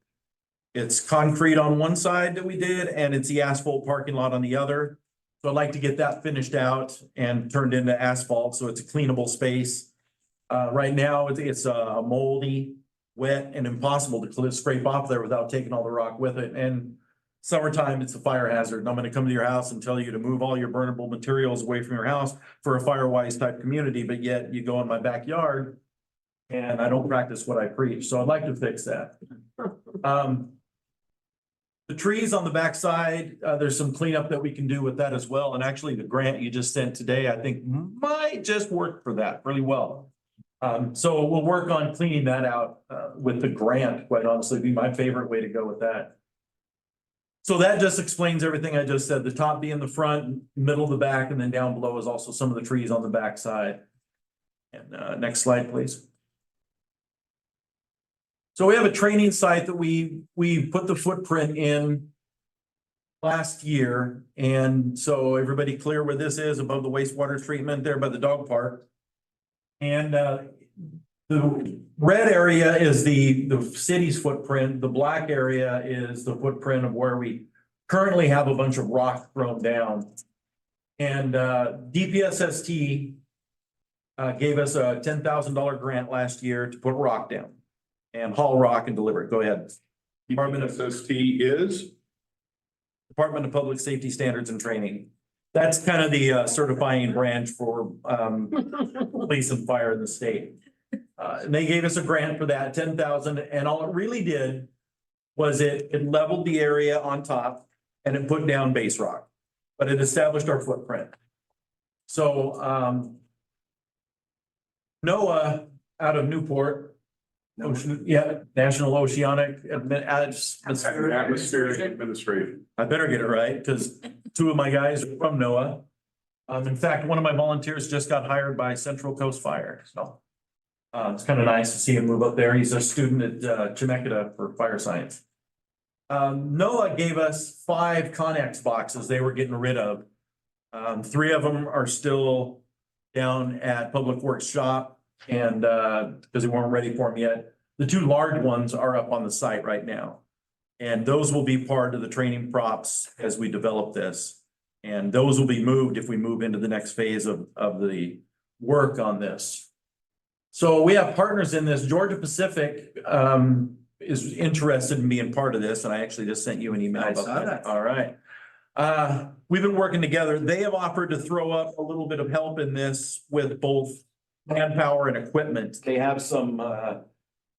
Speaker 14: It's concrete on one side that we did, and it's the asphalt parking lot on the other. So I'd like to get that finished out and turned into asphalt, so it's a cleanable space. Right now, it's a moldy, wet, and impossible to scrape off there without taking all the rock with it. And summertime, it's a fire hazard. And I'm gonna come to your house and tell you to move all your burnable materials away from your house for a Firewise type community, but yet you go in my backyard and I don't practice what I preach. So I'd like to fix that. The trees on the backside, there's some cleanup that we can do with that as well. And actually, the grant you just sent today, I think might just work for that really well. So we'll work on cleaning that out with the grant, quite honestly, be my favorite way to go with that. So that just explains everything I just said, the top being the front, middle of the back, and then down below is also some of the trees on the back side. And next slide, please. So we have a training site that we put the footprint in last year. And so everybody clear where this is above the wastewater treatment there by the dog park. And the red area is the city's footprint. The black area is the footprint of where we currently have a bunch of rock thrown down. And DPSST gave us a $10,000 grant last year to put rock down and haul rock and deliver it. Go ahead.
Speaker 1: Department of SST is?
Speaker 14: Department of Public Safety Standards and Training. That's kind of the certifying branch for police and fire in the state. And they gave us a grant for that, 10,000, and all it really did was it leveled the area on top and it put down base rock, but it established our footprint. So NOAA out of Newport, National Oceanic
Speaker 1: Atmospheric Administration.
Speaker 14: I better get it right because 2 of my guys are from NOAA. In fact, one of my volunteers just got hired by Central Coast Fire. So It's kind of nice to see him move up there. He's a student at Chemeketa for fire science. NOAA gave us 5 Connex boxes they were getting rid of. 3 of them are still down at Public Works shop and because they weren't ready for them yet. The 2 large ones are up on the site right now. And those will be part of the training props as we develop this. And those will be moved if we move into the next phase of the work on this. So we have partners in this. Georgia Pacific is interested in being part of this, and I actually just sent you an email about that. All right. We've been working together. They have offered to throw up a little bit of help in this with both manpower and equipment. They have some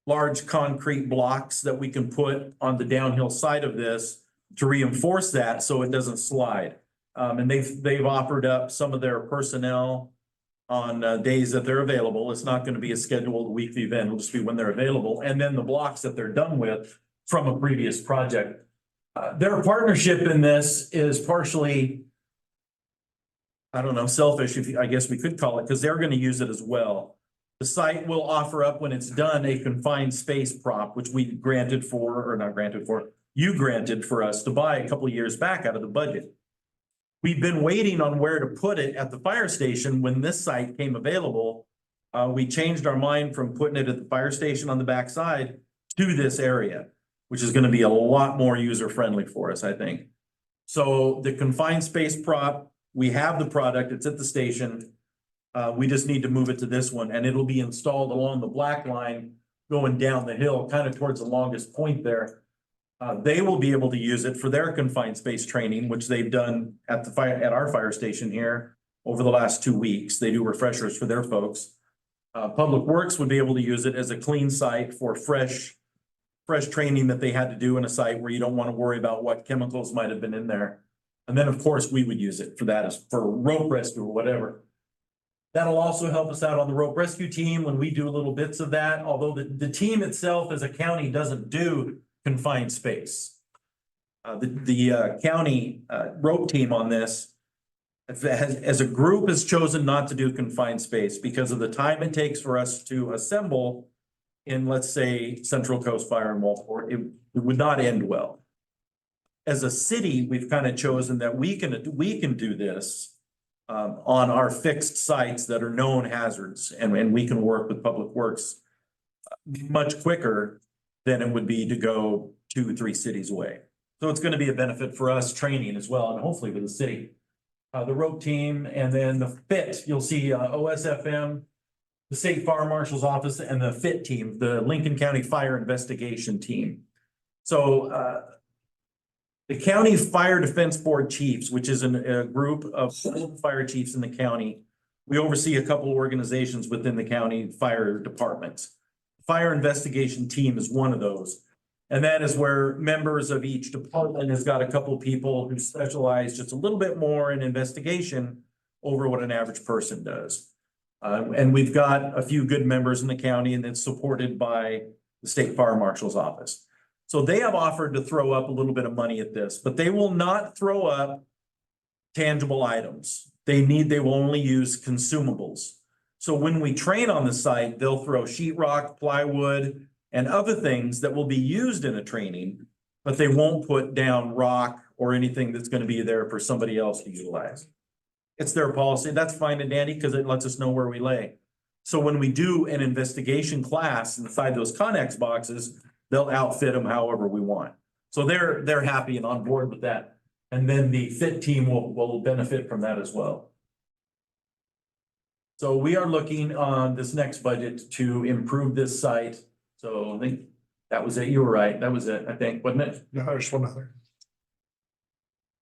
Speaker 14: large concrete blocks that we can put on the downhill side of this to reinforce that so it doesn't slide. And they've offered up some of their personnel on days that they're available. It's not going to be a scheduled weekly event. It'll just be when they're available. And then the blocks that they're done with from a previous project. Their partnership in this is partially, I don't know, selfish, I guess we could call it, because they're going to use it as well. The site will offer up when it's done a confined space prop, which we granted for, or not granted for, you granted for us to buy a couple of years back out of the budget. We've been waiting on where to put it at the fire station. When this site came available, we changed our mind from putting it at the fire station on the backside to this area, which is going to be a lot more user-friendly for us, I think. So the confined space prop, we have the product, it's at the station. We just need to move it to this one, and it'll be installed along the black line going down the hill, kind of towards the longest point there. They will be able to use it for their confined space training, which they've done at our fire station here over the last 2 weeks. They do refreshers for their folks. Public Works would be able to use it as a clean site for fresh training that they had to do in a site where you don't want to worry about what chemicals might have been in there. And then, of course, we would use it for that as for rope rescue or whatever. That'll also help us out on the rope rescue team when we do little bits of that, although the team itself as a county doesn't do confined space. The county rope team on this as a group has chosen not to do confined space because of the time it takes for us to assemble in, let's say, Central Coast Fire and Walport. It would not end well. As a city, we've kind of chosen that we can do this on our fixed sites that are known hazards, and we can work with Public Works much quicker than it would be to go 2 or 3 cities away. So it's going to be a benefit for us training as well, and hopefully for the city. The rope team, and then the FIT, you'll see OSFM, the State Fire Marshal's Office, and the FIT team, the Lincoln County Fire Investigation Team. So the County Fire Defense Board Chiefs, which is a group of fire chiefs in the county, we oversee a couple of organizations within the county fire departments. Fire Investigation Team is one of those. And that is where members of each department has got a couple of people who specialize just a little bit more in investigation over what an average person does. And we've got a few good members in the county, and it's supported by the State Fire Marshal's Office. So they have offered to throw up a little bit of money at this, but they will not throw up tangible items. They will only use consumables. So when we train on the site, they'll throw sheetrock, plywood, and other things that will be used in a training, but they won't put down rock or anything that's going to be there for somebody else to utilize. It's their policy. That's fine and dandy because it lets us know where we lay. So when we do an investigation class inside those Connex boxes, they'll outfit them however we want. So they're happy and on board with that. And then the FIT team will benefit from that as well. So we are looking on this next budget to improve this site. So I think that was it. You were right. That was it, I think, wasn't it?
Speaker 2: No, there's one other.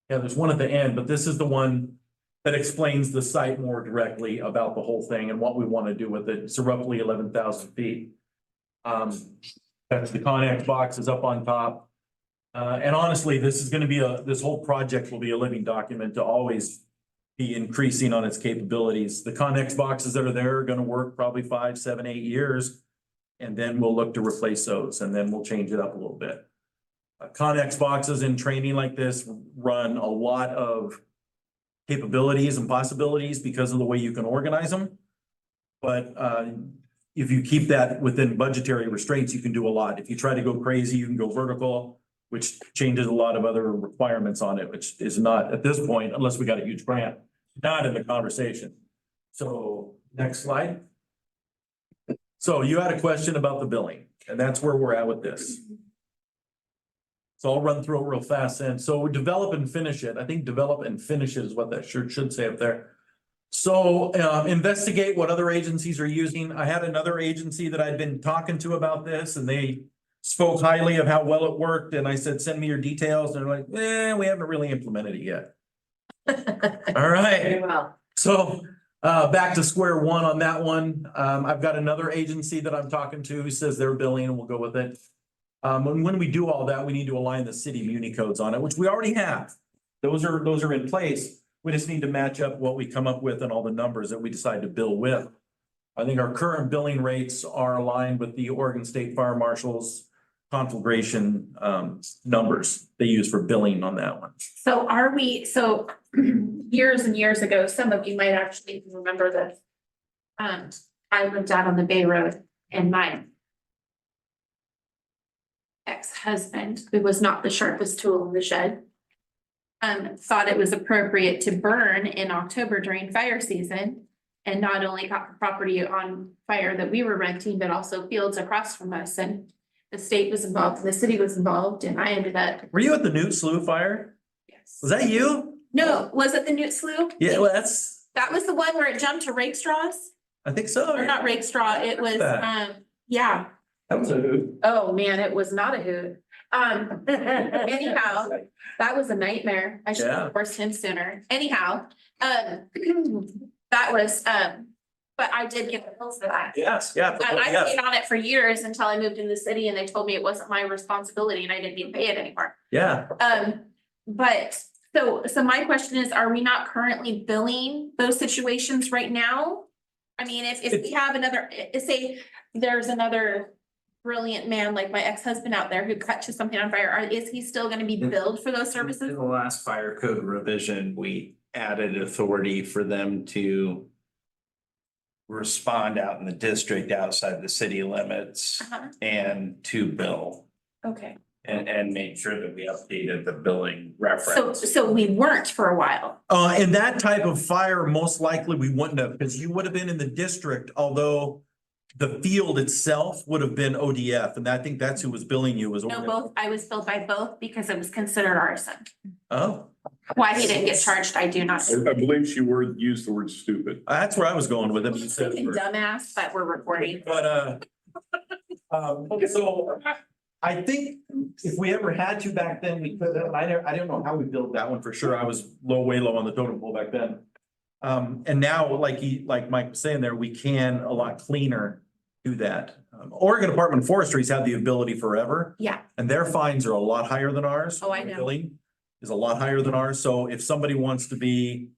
Speaker 14: Yeah, there's one at the end, but this is the one that explains the site more directly about the whole thing and what we want to do with it. It's roughly 11,000 feet. That's the Connex box is up on top. And honestly, this is going to be this whole project will be a living document to always be increasing on its capabilities. The Connex boxes that are there are going to work probably 5, 7, 8 years. And then we'll look to replace those, and then we'll change it up a little bit. Connex boxes in training like this run a lot of capabilities and possibilities because of the way you can organize them. But if you keep that within budgetary restraints, you can do a lot. If you try to go crazy, you can go vertical, which changes a lot of other requirements on it, which is not at this point, unless we got a huge grant, not in the conversation. So next slide. So you had a question about the billing, and that's where we're at with this. So I'll run through it real fast. And so develop and finish it. I think develop and finish it is what that should say up there. So investigate what other agencies are using. I had another agency that I'd been talking to about this, and they spoke highly of how well it worked. And I said, send me your details. And they're like, we haven't really implemented it yet. All right.
Speaker 3: Very well.
Speaker 14: So back to square one on that one. I've got another agency that I'm talking to who says they're billing, and we'll go with it. And when we do all that, we need to align the city muni codes on it, which we already have. Those are in place. We just need to match up what we come up with and all the numbers that we decide to bill with. I think our current billing rates are aligned with the Oregon State Fire Marshal's conflagration numbers they use for billing on that one.
Speaker 6: So years and years ago, some of you might actually remember this. I lived out on the Bay Road, and my ex-husband, who was not the sharpest tool in the shed, thought it was appropriate to burn in October during fire season, and not only got the property on fire that we were renting, but also fields across from us. And the state was involved, and the city was involved, and I ended up.
Speaker 14: Were you at the Newt Slough fire?
Speaker 6: Yes.
Speaker 14: Was that you?
Speaker 6: No, was it the Newt Slough?
Speaker 14: Yeah, well,
Speaker 6: That was the one where it jumped to rake straws,
Speaker 14: I think so.
Speaker 6: or not rake straw, it was, yeah.
Speaker 14: That was a hoot.
Speaker 6: Oh, man, it was not a hoot. Anyhow, that was a nightmare. I should have forced him sooner. Anyhow, that was, but I did get the bills for that.
Speaker 14: Yes, yeah.
Speaker 6: And I stayed on it for years until I moved in the city, and they told me it wasn't my responsibility and I didn't need to pay it anymore.
Speaker 14: Yeah.
Speaker 6: But so my question is, are we not currently billing those situations right now? I mean, if we have another, say there's another brilliant man like my ex-husband out there who catches something on fire, is he still gonna be billed for those
Speaker 11: In
Speaker 6: services?
Speaker 11: the last fire code revision, we added authority for them to respond out in the district outside the city limits
Speaker 6: Uh-huh.
Speaker 11: and to bill
Speaker 6: Okay,
Speaker 11: and make sure that we updated the billing reference.
Speaker 6: so we weren't for a while.
Speaker 14: In that type of fire, most likely we wouldn't have, because you would have been in the district, although the field itself would have been ODF, and I think that's who was billing you was.
Speaker 6: No, both, I was billed by both because it was considered arson.
Speaker 14: Oh,
Speaker 6: Why he didn't get charged, I do not.
Speaker 1: I believe she used the word stupid.
Speaker 14: that's where I was going with it. You said-
Speaker 6: Dumbass, but we're recording.
Speaker 14: But, so I think if we ever had to back then, we could have. I don't know how we built that one for sure. I was way low on the totem pole back then. And now, like Mike was saying there, we can a lot cleaner do that. Oregon Department of Forestry's had the ability forever,
Speaker 6: Yeah,
Speaker 14: and their fines are a lot higher than ours.
Speaker 6: Oh, I know.
Speaker 14: Billing is a lot higher than ours. So if somebody wants to be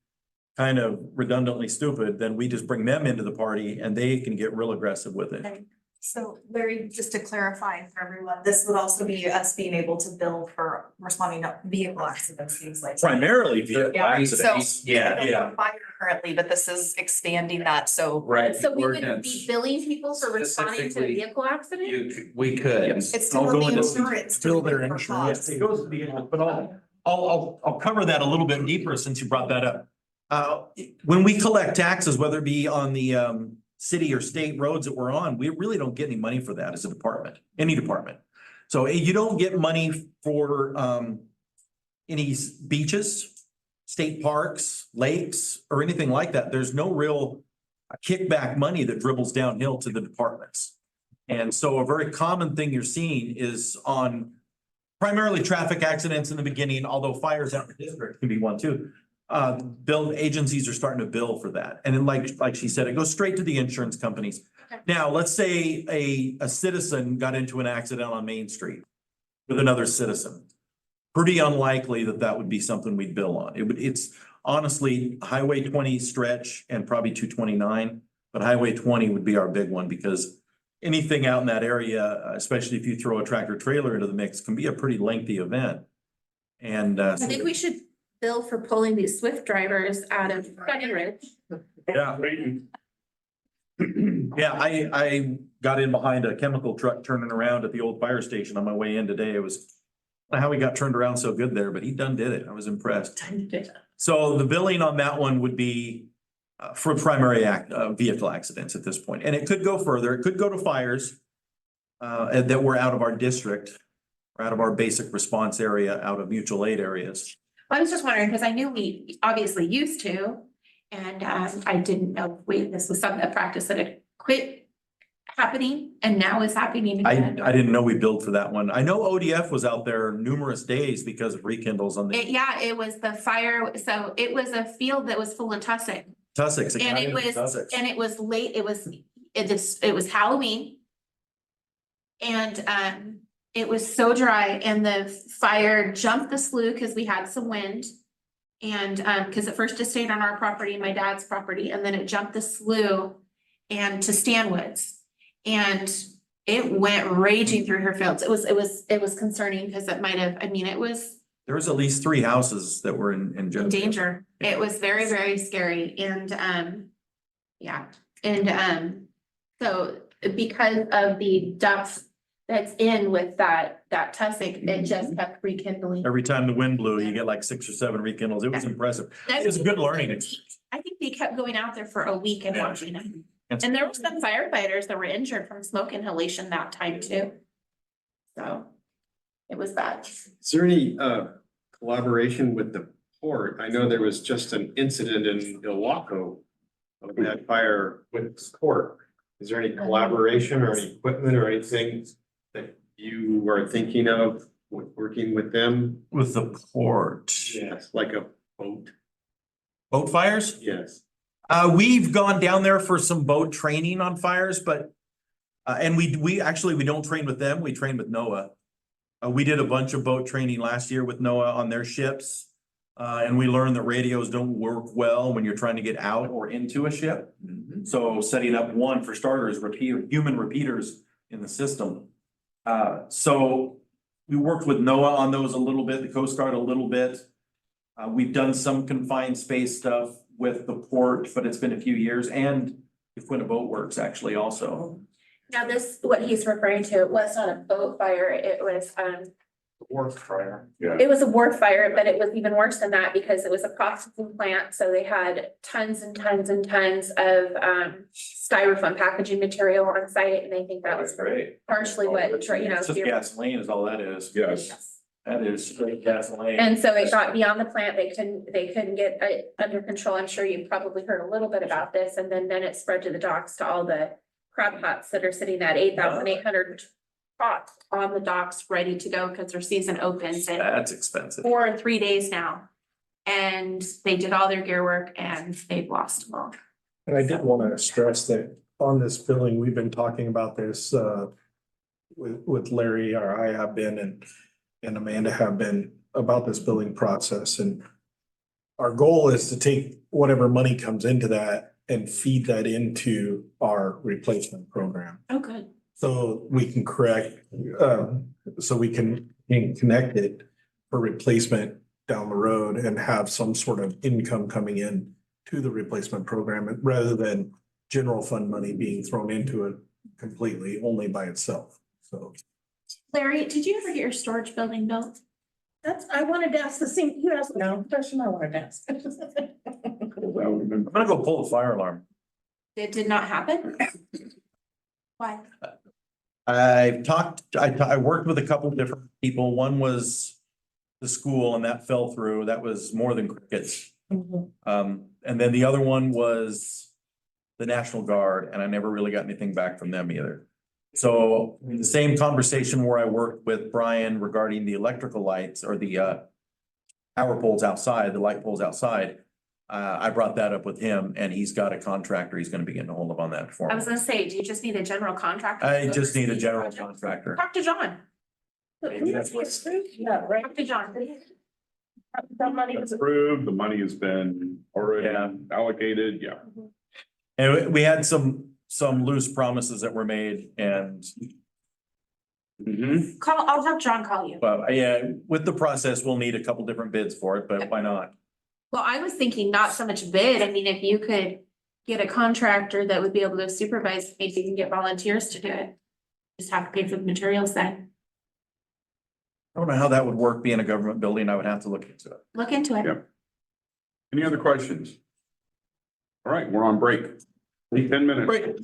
Speaker 14: kind of redundantly stupid, then we just bring them into the party and they can get real aggressive with it.
Speaker 9: So Larry, just to clarify for everyone, this would also be us being able to bill for responding to vehicle accidents, things like.
Speaker 14: Primarily vehicle
Speaker 9: Yeah,
Speaker 14: accidents.
Speaker 9: so-
Speaker 14: Yeah.
Speaker 9: Fire currently, but this is expanding that, so.
Speaker 11: Right.
Speaker 6: so we would
Speaker 11: ordinance.
Speaker 6: be billing people for responding to a
Speaker 11: Specifically,
Speaker 6: vehicle accident?
Speaker 11: We could.
Speaker 9: It's
Speaker 14: I'll
Speaker 9: still
Speaker 14: go
Speaker 9: the
Speaker 14: into-
Speaker 9: insurance.
Speaker 14: Bill their
Speaker 9: for
Speaker 14: insurance.
Speaker 9: costs.
Speaker 14: It goes to the, but I'll cover that a little bit deeper since you brought that up. When we collect taxes, whether it be on the city or state roads that we're on, we really don't get any money for that as a department, any department. So you don't get money for any beaches, state parks, lakes, or anything like that. There's no real kickback money that dribbles downhill to the departments. And so a very common thing you're seeing is on primarily traffic accidents in the beginning, although fires out in the district can be one too. Bill agencies are starting to bill for that. And then like she said, it goes straight to the insurance companies.
Speaker 6: Okay.
Speaker 14: Now, let's say a citizen got into an accident on Main Street with another citizen. Pretty unlikely that would be something we'd bill on. It's honestly Highway 20 stretch and probably 229, but Highway 20 would be our big one because anything out in that area, especially if you throw a tractor trailer into the mix, can be a pretty lengthy event. And
Speaker 6: I think we should bill for pulling these Swift drivers out of Sunny Ridge.
Speaker 14: yeah. Yeah, I got in behind a chemical truck turning around at the old fire station on my way in today. It was I don't know how he got turned around so good there, but he done did it. I was impressed. So the billing on that one would be for primary vehicle accidents at this point. And it could go further. It could go to fires and that were out of our district, or out of our basic response area, out of mutual aid areas.
Speaker 6: I was just wondering, because I knew we obviously used to, and I didn't know, wait, this was a practice that had quit happening and now is happening
Speaker 14: I
Speaker 6: again.
Speaker 14: didn't know we billed for that one. I know ODF was out there numerous days because of rekindles on the
Speaker 6: Yeah, it was the fire, so it was a field that was full of tussock.
Speaker 14: Tussocks.
Speaker 6: And it was late, it was Halloween. And it was so dry and the fire jumped the slough because we had some wind. And because at first it stayed on our property, my dad's property, and then it jumped the slough and to Stanwoods. And it went raging through her fields. It was concerning because it might have,
Speaker 14: there was at least 3 houses that were in
Speaker 6: danger. It was very, very scary and yeah. And so because of the depth that's in with that tussock, it just kept rekindling.
Speaker 14: Every time the wind blew, you get like 6 or 7 rekindles. It was impressive. It was a good learning experience.
Speaker 6: I think they kept going out there for a week and
Speaker 14: Yeah.
Speaker 6: watching it. And there were some firefighters that were injured from smoke inhalation that time too. So it was bad.
Speaker 5: Is there any collaboration with the port? I know there was just an incident in Ilwaco of that fire with the port. Is there any collaboration or any equipment or anything that you were thinking of with working with them?
Speaker 14: With the port.
Speaker 5: Yes, like a boat.
Speaker 14: Boat fires?
Speaker 5: Yes.
Speaker 14: We've gone down there for some boat training on fires, but and we actually don't train with them. We train with NOAA. We did a bunch of boat training last year with NOAA on their ships. And we learned that radios don't work well when you're trying to get out or into a ship. So setting up one for starters, human repeaters in the system. So we worked with NOAA on those a little bit, the Coast Guard a little bit. We've done some confined space stuff with the port, but it's been a few years, and the Quinta Boat Works actually also.
Speaker 6: Now this, what he's referring to was not a boat fire, it was
Speaker 14: Wharf fire.
Speaker 6: it was a wharf fire, but it was even worse than that because it was a processing plant, so they had tons and tons and tons of styrofoam packaging material on site, and I think that was
Speaker 14: great.
Speaker 6: partially what,
Speaker 14: It's just gasoline is all that is.
Speaker 1: Yes.
Speaker 14: That is straight gasoline.
Speaker 6: And so it got beyond the plant, they couldn't get it under control. I'm sure you probably heard a little bit about this, and then it spread to the docks, to all the crab pots that are sitting at 8,800 pots on the docks, ready to go because their season opens in
Speaker 14: That's expensive.
Speaker 6: 4 or 3 days now. And they did all their gear work and they've lost them all.
Speaker 2: And I did want to stress that on this billing, we've been talking about this with Larry, or I have been, and Amanda have been, about this billing process. And our goal is to take whatever money comes into that and feed that into our replacement program.
Speaker 6: Oh, good.
Speaker 2: So we can correct, so we can connect it for replacement down the road and have some sort of income coming in to the replacement program, rather than general fund money being thrown into it completely only by itself. So.
Speaker 6: Larry, did you ever get your storage building built?
Speaker 12: I wanted to ask the same, you asked no question I wanted to ask.
Speaker 14: I'm gonna go pull the fire alarm.
Speaker 6: It did not happen? Why?
Speaker 14: I worked with a couple of different people. One was the school, and that fell through. That was more than crickets. And then the other one was the National Guard, and I never really got anything back from them either. So in the same conversation where I worked with Brian regarding the electrical lights, or the power poles outside, the light poles outside, I brought that up with him, and he's got a contractor he's gonna be getting a hold of on that for
Speaker 6: I
Speaker 14: me.
Speaker 6: was gonna say, do you just need a general contractor?
Speaker 14: I just need a
Speaker 6: Oversee
Speaker 14: general
Speaker 6: project?
Speaker 14: contractor.
Speaker 6: Talk to John.
Speaker 14: Maybe that's what-
Speaker 12: Yeah, right.
Speaker 6: Talk to John.
Speaker 12: That money
Speaker 1: It's
Speaker 12: was.
Speaker 1: approved, the money has been already allocated, yeah.
Speaker 14: And we had some loose promises that were made, and
Speaker 6: I'll have John call you.
Speaker 14: but yeah, with the process, we'll need a couple different bids for it, but why not?
Speaker 6: Well, I was thinking not so much bid. I mean, if you could get a contractor that would be able to supervise, maybe you can get volunteers to do it. Just have to pay for the materials then.
Speaker 14: I don't know how that would work being a government building. I would have to look into it.
Speaker 6: Look into it.
Speaker 1: Yep. Any other questions? All right, we're on break. Take 10 minutes.
Speaker 14: Great.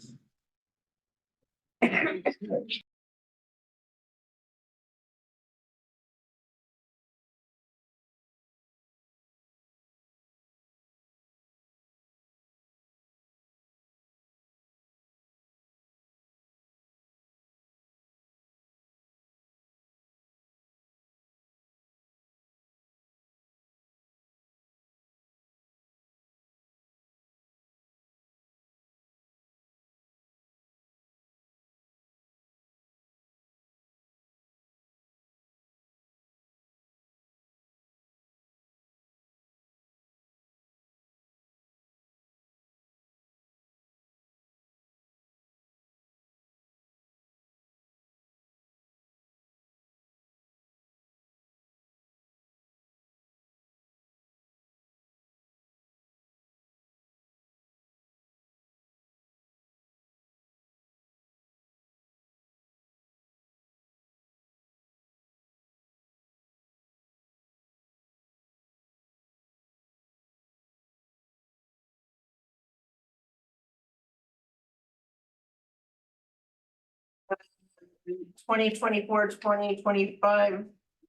Speaker 12: Twenty 2025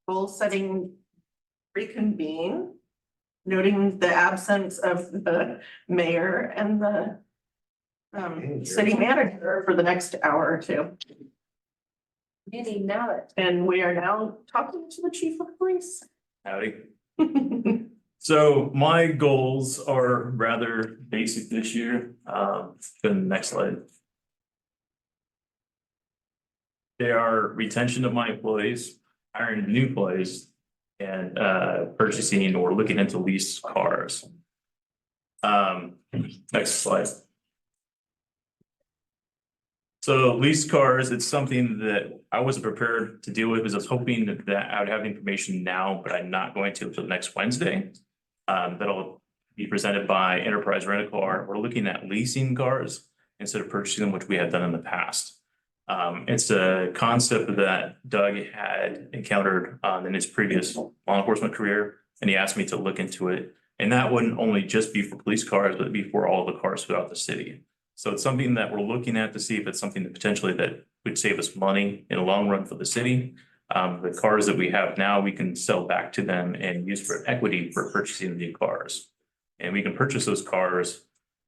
Speaker 12: goal setting reconvene. Noting the absence of the mayor and the city manager for the next hour or two.
Speaker 3: Meeting now.
Speaker 12: And we are now talking to the chief of police.
Speaker 10: Howdy. So my goals are rather basic this year. Go to the next slide. They are retention of my employees, hiring new employees, and purchasing or looking into leased cars. Next slide. So leased cars, it's something that I wasn't prepared to deal with because I was hoping that I would have the information now, but I'm not going to until next Wednesday. That'll be presented by Enterprise Rent a Car. We're looking at leasing cars instead of purchasing them, which we have done in the past. It's a concept that Doug had encountered in his previous law enforcement career, and he asked me to look into it. And that wouldn't only just be for police cars, but it'd be for all the cars throughout the city. So it's something that we're looking at to see if it's something that potentially that would save us money in the long run for the city. The cars that we have now, we can sell back to them and use for equity for purchasing new cars. And we can purchase those cars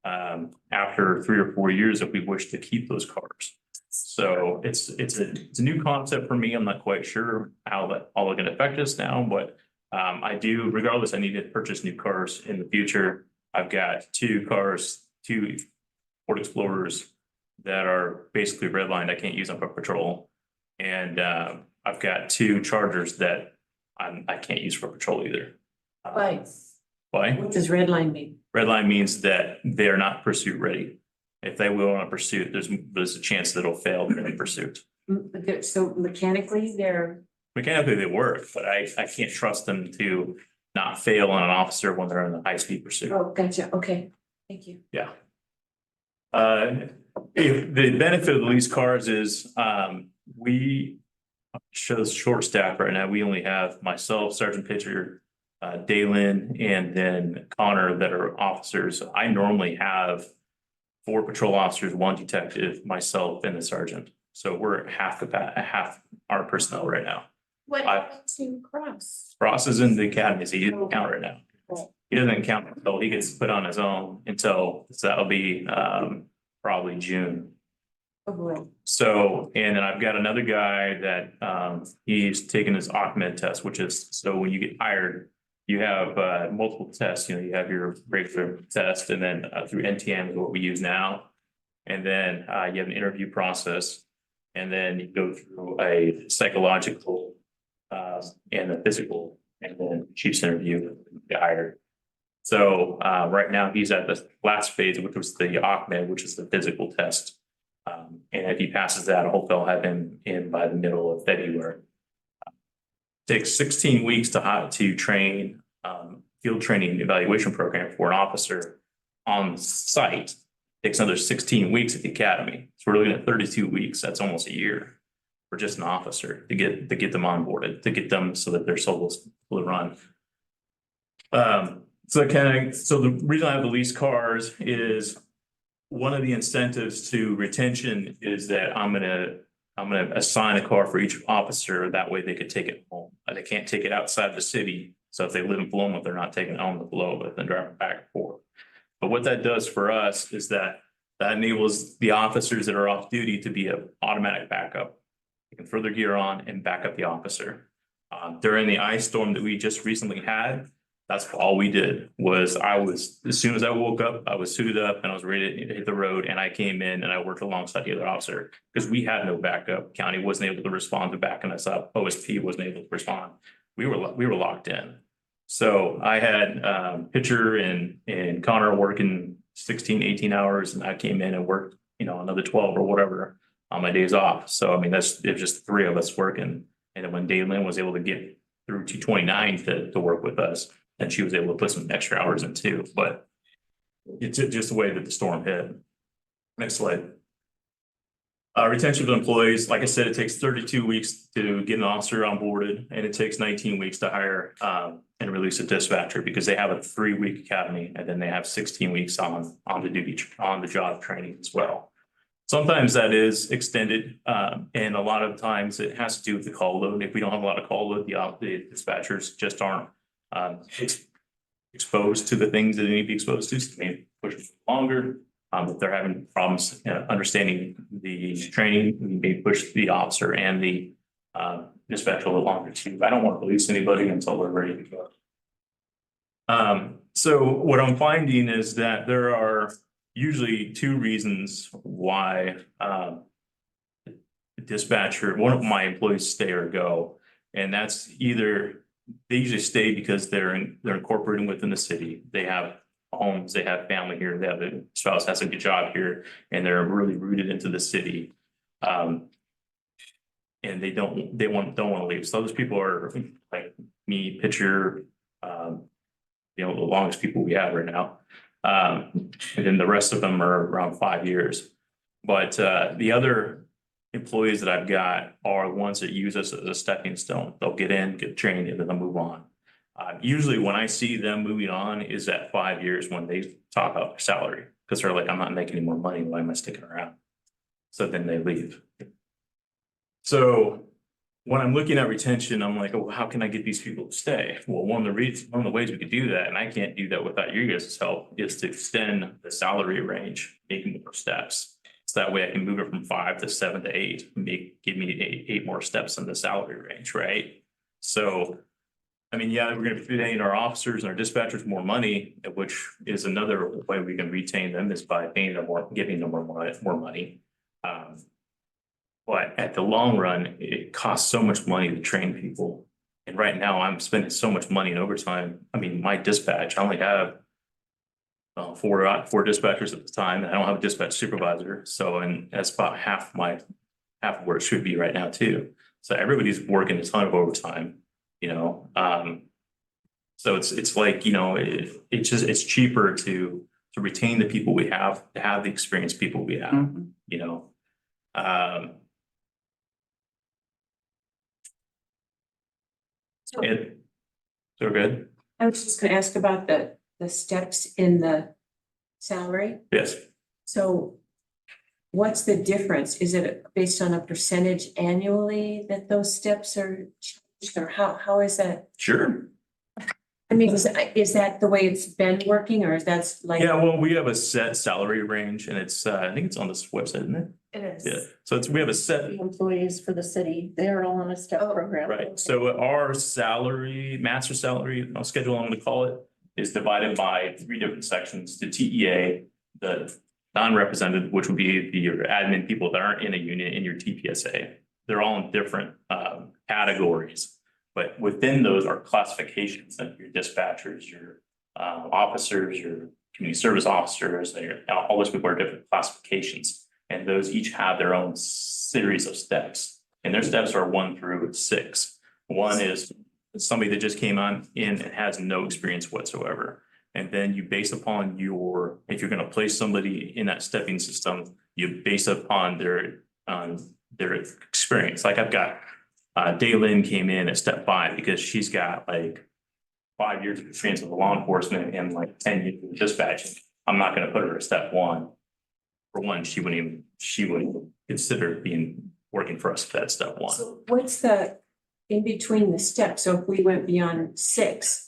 Speaker 10: after 3 or 4 years if we wish to keep those cars. So it's a new concept for me. I'm not quite sure how that all going to affect us now, but I do, regardless, I need to purchase new cars in the future. I've got 2 cars, 2 Ford Explorers that are basically redlined. I can't use them for patrol. And I've got 2 Chargers that I can't use for patrol either.
Speaker 3: Why?
Speaker 10: Why?
Speaker 3: What does red line mean?
Speaker 10: Red line means that they're not pursuit ready. If they will on a pursuit, there's a chance that it'll fail in pursuit.
Speaker 3: So mechanically, they're,
Speaker 10: Mechanically, they work, but I can't trust them to not fail on an officer when they're in a high-speed pursuit.
Speaker 3: oh, gotcha, okay, thank you.
Speaker 10: Yeah. If the benefit of the lease cars is, we shows short staff right now. We only have myself, Sergeant Pitcher, Dalen, and then Connor that are officers. I normally have 4 patrol officers, 1 detective, myself, and the sergeant. So we're half our personnel right now.
Speaker 3: What happened to Cross?
Speaker 10: Ross is in the academy, so he doesn't count right now. He doesn't count until he gets put on his own so that'll be probably June.
Speaker 3: Oh, boy.
Speaker 10: So, and then I've got another guy that he's taken his Ahmed test, which is, so when you get hired, you have multiple tests. You have your regular test, and then through NTM is what we use now. And then you have an interview process, and then you go through a psychological and a physical, and then chief's interview to get hired. So right now he's at the last phase, which was the Ahmed, which is the physical test. And if he passes that, hopefully I'll have him in by the middle of February. Takes 16 weeks to train field training evaluation program for an officer on site. Takes another 16 weeks at the academy. So we're looking at 32 weeks. That's almost a year for just an officer to get them onboarded, to get them so that their souls will run. So the reason I have the lease cars is one of the incentives to retention is that I'm gonna assign a car for each officer. That way they could take it home. They can't take it outside the city. So if they live in Paloma, they're not taking it home to Paloma, but then driving back and forth. But what that does for us is that enables the officers that are off duty to be an automatic backup. They can further gear on and back up the officer. During the ice storm that we just recently had, that's all we did was as soon as I woke up, I was suited up and I was ready to hit the road, and I came in and I worked alongside the other officer because we had no backup. County wasn't able to respond to backing us up. OSP wasn't able to respond. We were locked in. So I had Pitcher and Connor working 16, 18 hours, and I came in and worked, another 12 or whatever on my days off. So I mean, it was just three of us working. And then when Daylin was able to get through 229 to work with us, and she was able to put some extra hours in too. But it's just the way that the storm hit. Next slide. Retention of employees, like I said, it takes 32 weeks to get an officer onboarded, and it takes 19 weeks to hire and release a dispatcher because they have a 3-week academy, and then they have 16 weeks on the job training as well. Sometimes that is extended, and a lot of times it has to do with the call load. If we don't have a lot of call load, the dispatchers just aren't exposed to the things that they need to be exposed to, so they may push longer. If they're having problems understanding the training, we may push the officer and the dispatcher a little longer too. I don't want to release anybody until they're ready to go. So what I'm finding is that there are usually two reasons why the dispatcher, one of my employees stay or go, and that's either they usually stay because they're incorporating within the city. They have homes, they have family here, they have a spouse has a good job here, and they're really rooted into the city. And they don't want to leave. So those people are like me, Pitcher, the longest people we have right now. And then the rest of them are around 5 years. But the other employees that I've got are the ones that use us as a stepping stone. They'll get in, get trained, and then they'll move on. Usually when I see them moving on is at 5 years when they talk about their salary, because they're like, I'm not making any more money. Why am I sticking around? So then they leave. So when I'm looking at retention, I'm like, oh, how can I get these people to stay? Well, one of the ways we could do that, and I can't do that without you guys' help, is to extend the salary range, making more steps. So that way I can move it from 5 to 7 to 8, give me eight more steps in the salary range, right? So I mean, yeah, we're going to be paying our officers and our dispatchers more money, which is another way we can retain them is by paying them more, giving them more money. But at the long run, it costs so much money to train people. And right now I'm spending so much money in overtime. I mean, my dispatch, I only have four dispatchers at the time, and I don't have a dispatch supervisor. So, and that's about half of where it should be right now too. So everybody's working a ton of overtime. So it's like, it's cheaper to retain the people we have, to have the experienced people we have, So good.
Speaker 3: I was just gonna ask about the steps in the salary.
Speaker 10: Yes.
Speaker 3: So what's the difference? Is it based on a percentage annually that those steps are changed, or how is that?
Speaker 10: Sure.
Speaker 3: I mean, is that the way it's been working, or is that like?
Speaker 10: Yeah, well, we have a set salary range, and it's, I think it's on this website, isn't it?
Speaker 12: It is.
Speaker 10: Yeah, so we have a set.
Speaker 12: The employees for the city, they are all on a step program.
Speaker 10: Right, so our salary, master salary, schedule, I'm gonna call it, is divided by 3 different sections: the TEA, the non-represented, which would be your admin people that aren't in a unit, in your TPSA. They're all in different categories. But within those are classifications, like your dispatchers, your officers, your community service officers, all those people are different classifications. And those each have their own series of steps. And their steps are 1 through 6. 1 is somebody that just came on in and has no experience whatsoever. And then you base upon if you're gonna place somebody in that stepping system, you base upon their experience. Like I've got, Daylin came in at step 5 because she's got like 5 years of experience with law enforcement and like 10 years of dispatching. I'm not gonna put her at step 1. For one, she wouldn't even consider working for us at step 1.
Speaker 3: So what's the, in between the steps? So if we went beyond 6,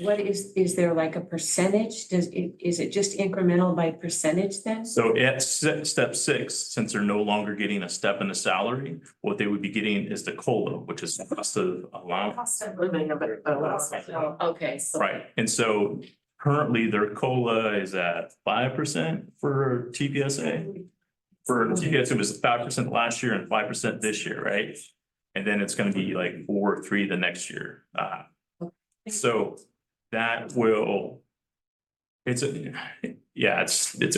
Speaker 3: what is there like a percentage? Is it just incremental by percentage then?
Speaker 10: So at step 6, since they're no longer getting a step in the salary, what they would be getting is the COLA, which is the cost of allowance.
Speaker 3: Cost of living of it. Okay, so.
Speaker 10: Right, and so currently their COLA is at 5% for TPSA. For TPSA, it was 5% last year and 5% this year, right? And then it's gonna be like 4 or 3 the next year. So that will, it's a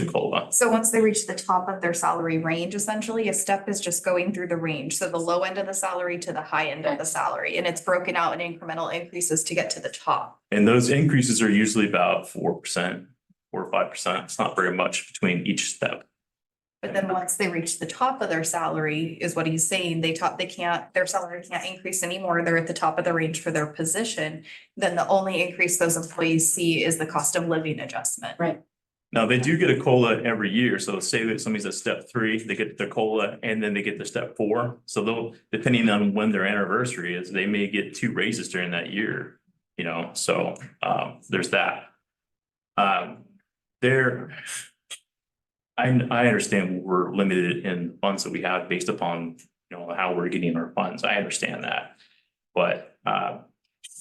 Speaker 10: COLA.
Speaker 9: So once they reach the top of their salary range, essentially, a step is just going through the range. So the low end of the salary to the high end of the salary, and it's broken out in incremental increases to get to the top.
Speaker 10: And those increases are usually about 4%, 4 or 5%. It's not very much between each step.
Speaker 9: But then once they reach the top of their salary, is what he's saying, their salary can't increase anymore. They're at the top of the range for their position. Then the only increase those employees see is the cost of living adjustment.
Speaker 3: Right.
Speaker 10: Now, they do get a COLA every year. So say that somebody's at step 3, they get their COLA and then they get the step 4. So they'll, depending on when their anniversary is, they may get 2 raises during that year, so there's that. I understand we're limited in funds that we have based upon, how we're getting our funds. I understand that. But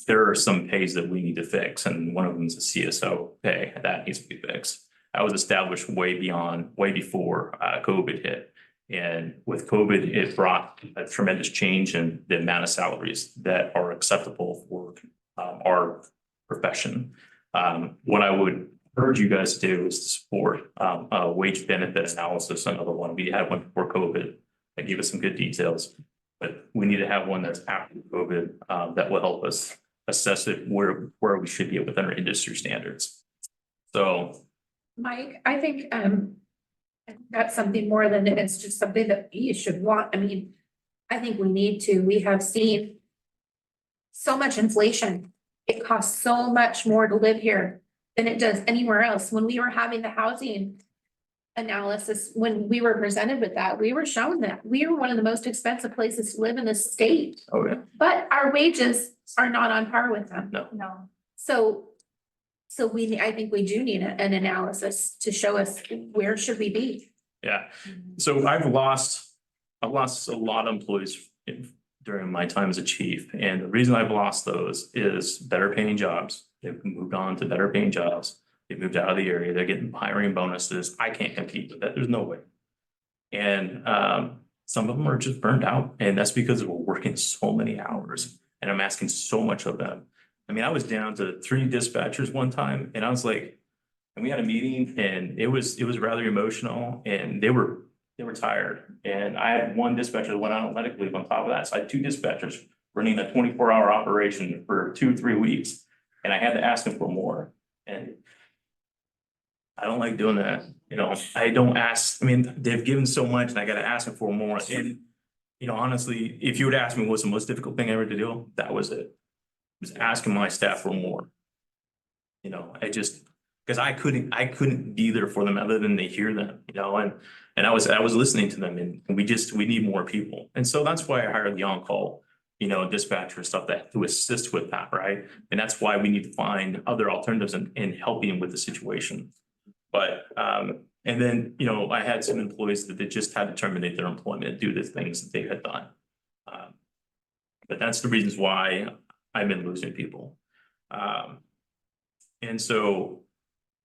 Speaker 10: there are some pays that we need to fix, and one of them is the CSO pay that needs to be fixed. That was established way before COVID hit. And with COVID, it brought a tremendous change in the amount of salaries that are acceptable for our profession. What I would urge you guys to do is to support a wage benefit analysis, another one. We had one before COVID that gave us some good details, but we need to have one that's after COVID that will help us assess it where we should be within our industry standards. So,
Speaker 6: Mike, I think that's something more than it's just something that you should want. I mean, I think we have seen so much inflation. It costs so much more to live here than it does anywhere else. When we were having the housing analysis, when we were presented with that, we were shown that we are one of the most expensive places to live in the state.
Speaker 10: oh yeah,
Speaker 6: But our wages are not on par with them.
Speaker 9: No.
Speaker 6: So I think we do need an analysis to show us where should we be.
Speaker 10: yeah. So I've lost a lot of employees during my time as a chief. And the reason I've lost those is better paying jobs. They've moved on to better paying jobs. They moved out of the area. They're getting hiring bonuses. I can't compete with that. There's no way. And some of them are just burned out. And that's because we're working so many hours and I'm asking so much of them. I mean, I was down to 3 dispatchers one time and I was like, and we had a meeting and it was rather emotional and they were tired. And I had 1 dispatcher that went on medical leave on top of that. So I had 2 dispatchers running a 24-hour operation for 2 or 3 weeks. And I had to ask them for more. And I don't like doing that. I don't ask, I mean, they've given so much and I got to ask them for more. And, honestly, if you would ask me what's the most difficult thing ever to do, that was it. Was asking my staff for more. Because I couldn't be there for them other than they hear them, and I was listening to them and we need more people. And so that's why I hired the on-call, dispatcher stuff to assist with that, right? And that's why we need to find other alternatives in helping with the situation. But, and then, I had some employees that they just had to terminate their employment due to things that they had done. But that's the reasons why I've been losing people. And so,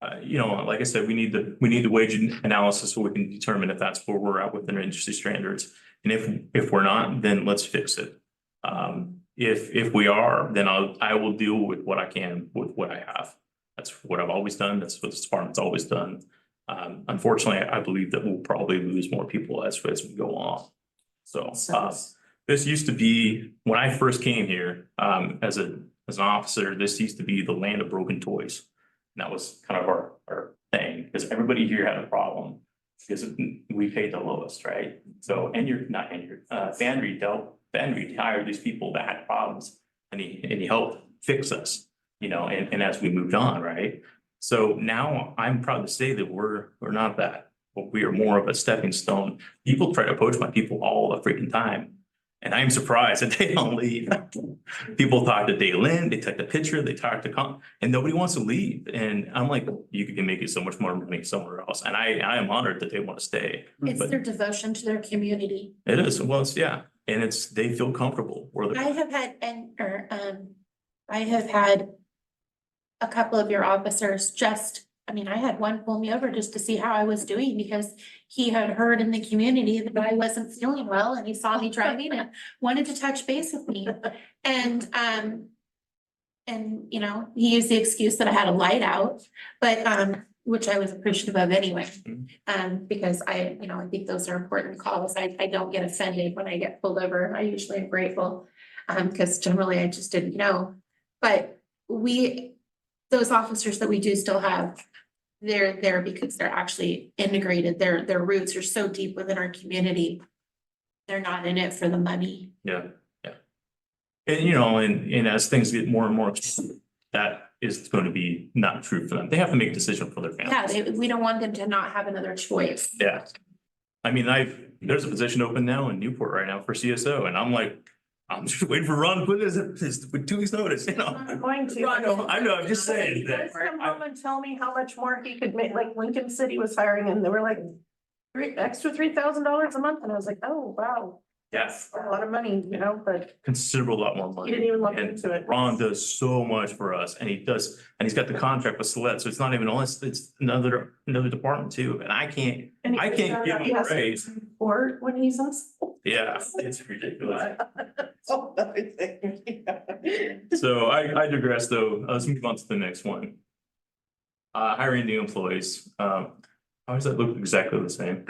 Speaker 10: like I said, we need the wage analysis so we can determine if that's where we're at within our industry standards. And if we're not, then let's fix it. If we are, then I will deal with what I can with what I have. That's what I've always done. That's what this department's always done. Unfortunately, I believe that we'll probably lose more people as we go on. So this used to be, when I first came here, as an officer, this used to be the land of broken toys. that was kind of our thing, because everybody here had a problem. Because we paid the lowest, right? So, and you're not, and you're, Bandry hired these people that had problems and he helped fix us, you know, and as we moved on, right? So now I'm proud to say that we're not that, but we are more of a stepping stone. People try to poach my people all the freaking time. And I'm surprised that they don't leave. People talk to Daylin, they take the picture, they talk to and nobody wants to leave. And I'm like, you can make it so much more money somewhere else. And I am honored that they want to stay.
Speaker 6: It's
Speaker 10: But
Speaker 6: their devotion to their community.
Speaker 10: it is, well, it's, yeah, and they feel comfortable where
Speaker 6: I
Speaker 10: they're,
Speaker 6: have had, I have had a couple of your officers I had one pull me over just to see how I was doing because he had heard in the community that I wasn't feeling well and he saw me driving and wanted to touch base with me. And, you know, he used the excuse that I had a light out, but, which I was appreciative of anyway. Because I think those are important calls. I don't get offended when I get pulled over. I usually am grateful. Because generally I just didn't know. But those officers that we do still have, they're there because they're actually integrated. Their roots are so deep within our community. They're not in it for the money.
Speaker 10: yeah. And, you know, and as things get more and more, that is going to be not true for them. They have to make a decision for their
Speaker 6: Yeah,
Speaker 10: families.
Speaker 6: we don't want them to not have another choice.
Speaker 10: Yeah. I mean, there's a position open now in Newport right now for CSO, and I'm like, I'm just waiting for Ron to put this with 2 weeks notice, you know?
Speaker 12: I'm going to.
Speaker 10: I know, I'm just saying
Speaker 12: He
Speaker 10: that.
Speaker 12: does come home and tell me how much more he could make, like Lincoln City was hiring and they were like extra $3,000 a month. And I was like, oh, wow.
Speaker 10: Yes.
Speaker 12: A lot of money, you know, but
Speaker 10: Considerable lot more
Speaker 12: he
Speaker 10: money.
Speaker 12: didn't even look
Speaker 10: And
Speaker 12: into it.
Speaker 10: Ron does so much for us, and he's got the contract with Select, so it's not even us, it's another department too, and I can't
Speaker 12: And he
Speaker 10: give
Speaker 12: found out he
Speaker 10: him a
Speaker 12: has to
Speaker 10: raise.
Speaker 12: report when he's in school.
Speaker 10: Yeah, it's ridiculous.
Speaker 12: Oh, another thing.
Speaker 10: So I digress though, let's move on to the next one. Hiring new employees, how does that look exactly the same?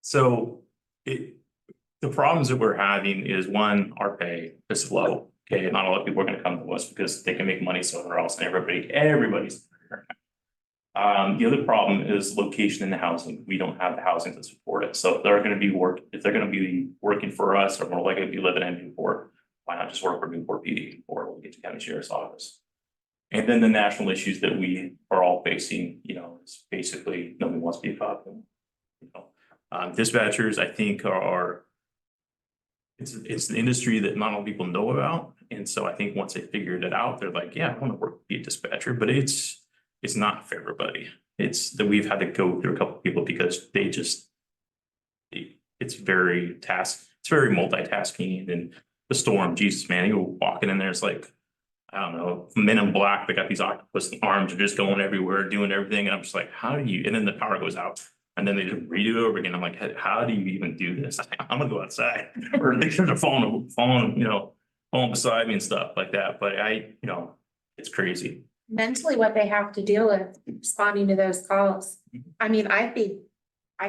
Speaker 10: So the problems that we're having is one, our pay is low. Okay, not a lot of people are gonna come to us because they can make money somewhere else and everybody's. The other problem is location in the housing. We don't have the housing to support it. So if they're gonna be working for us, or more likely to be living in Newport, why not just work for Newport PD or we'll get to County Sheriff's Office? And then the national issues that we are all facing, you know, is basically nobody wants to be a cop. You know, dispatchers, I think it's an industry that not a lot of people know about. And so I think once they figured it out, they're like, yeah, I want to work, be a dispatcher, but it's not for everybody. It's that we've had to go through a couple of people because it's very multitasking. And the storm, Jesus, man, you were walking in there, it's like, I don't know, men in black, they got these octopus arms are just going everywhere, doing everything. And I'm just like, how do you, and then the power goes out. And then they just redo it over again. I'm like, how do you even do this? I'm gonna go outside. Or they are falling, falling beside me and stuff like that. But it's crazy.
Speaker 6: Mentally, what they have to deal with responding to those calls. I mean, I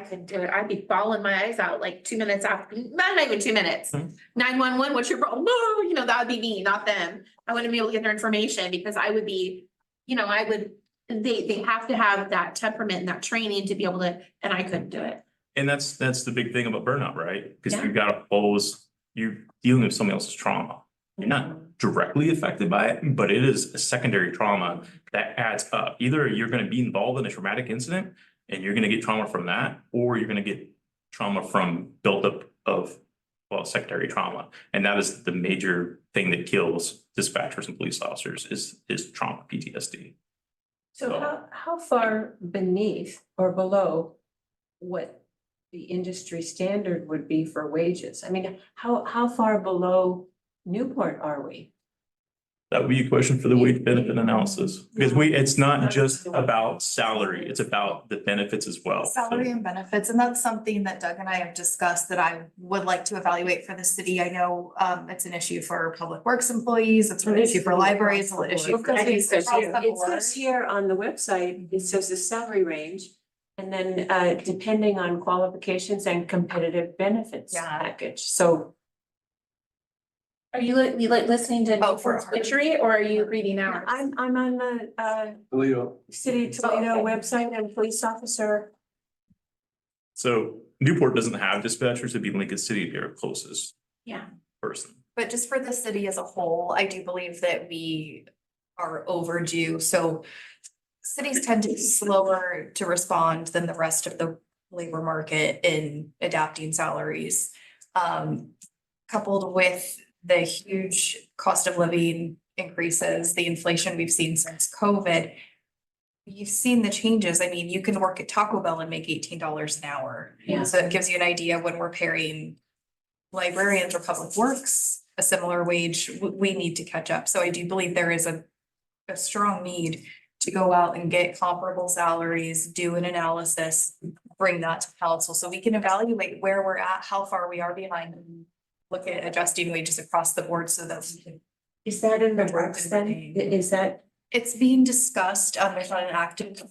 Speaker 6: couldn't do it. I'd be bawling my eyes out like 2 minutes after, not even 2 minutes. 911, what's your problem? No, that would be me, not them. I wouldn't be able to get their information because I would be, they have to have that temperament and that training to be able to, and I couldn't do it.
Speaker 10: And that's the big thing about burnout, right? Because
Speaker 6: Yeah.
Speaker 10: you've got to you're dealing with somebody else's trauma. You're not directly affected by it, but it is a secondary trauma that adds up. Either you're going to be involved in a traumatic incident and you're going to get trauma from that, or you're going to get trauma from buildup of, secondary trauma. And that is the major thing that kills dispatchers and police officers is trauma, PTSD.
Speaker 3: So how far beneath or below what the industry standard would be for wages? I mean, how far below Newport are we?
Speaker 10: That would be a question for the wage benefit analysis, because it's not just about salary, it's about the benefits as well.
Speaker 9: Salary and benefits, and that's something that Doug and I have discussed that I would like to evaluate for the city. I know it's an issue for public works employees, it's an issue for libraries, it's an issue for.
Speaker 3: Because it says
Speaker 9: across
Speaker 3: here,
Speaker 9: the
Speaker 3: it says
Speaker 9: board.
Speaker 3: here on the website, it says the salary range. And then depending on qualifications and competitive benefits
Speaker 9: Yeah.
Speaker 3: package, so.
Speaker 6: Are you listening to
Speaker 9: Oh, for
Speaker 6: Newport's Witchery or are you reading ours?
Speaker 3: I'm on the
Speaker 7: Toledo.
Speaker 3: City of Toledo website and police officer.
Speaker 13: So Newport doesn't have dispatchers, it'd be Lincoln City, their closest
Speaker 6: Yeah.
Speaker 13: person.
Speaker 9: But just for the city as a whole, I do believe that we are overdue, so. Cities tend to be slower to respond than the rest of the labor market in adapting salaries. Coupled with the huge cost of living increases, the inflation we've seen since COVID. You've seen the changes. I mean, you can work at Taco Bell and make $18 an hour.
Speaker 3: Yeah.
Speaker 9: So it gives you an idea when we're paying librarians or public works a similar wage, we need to catch up. So I do believe there is a strong need to go out and get comparable salaries, do an analysis, bring that to council so we can evaluate where we're at, how far we are behind. And look at adjusting wages across the board so that we can.
Speaker 3: Is that in the works then? Is that?
Speaker 9: It's being discussed, there's not an active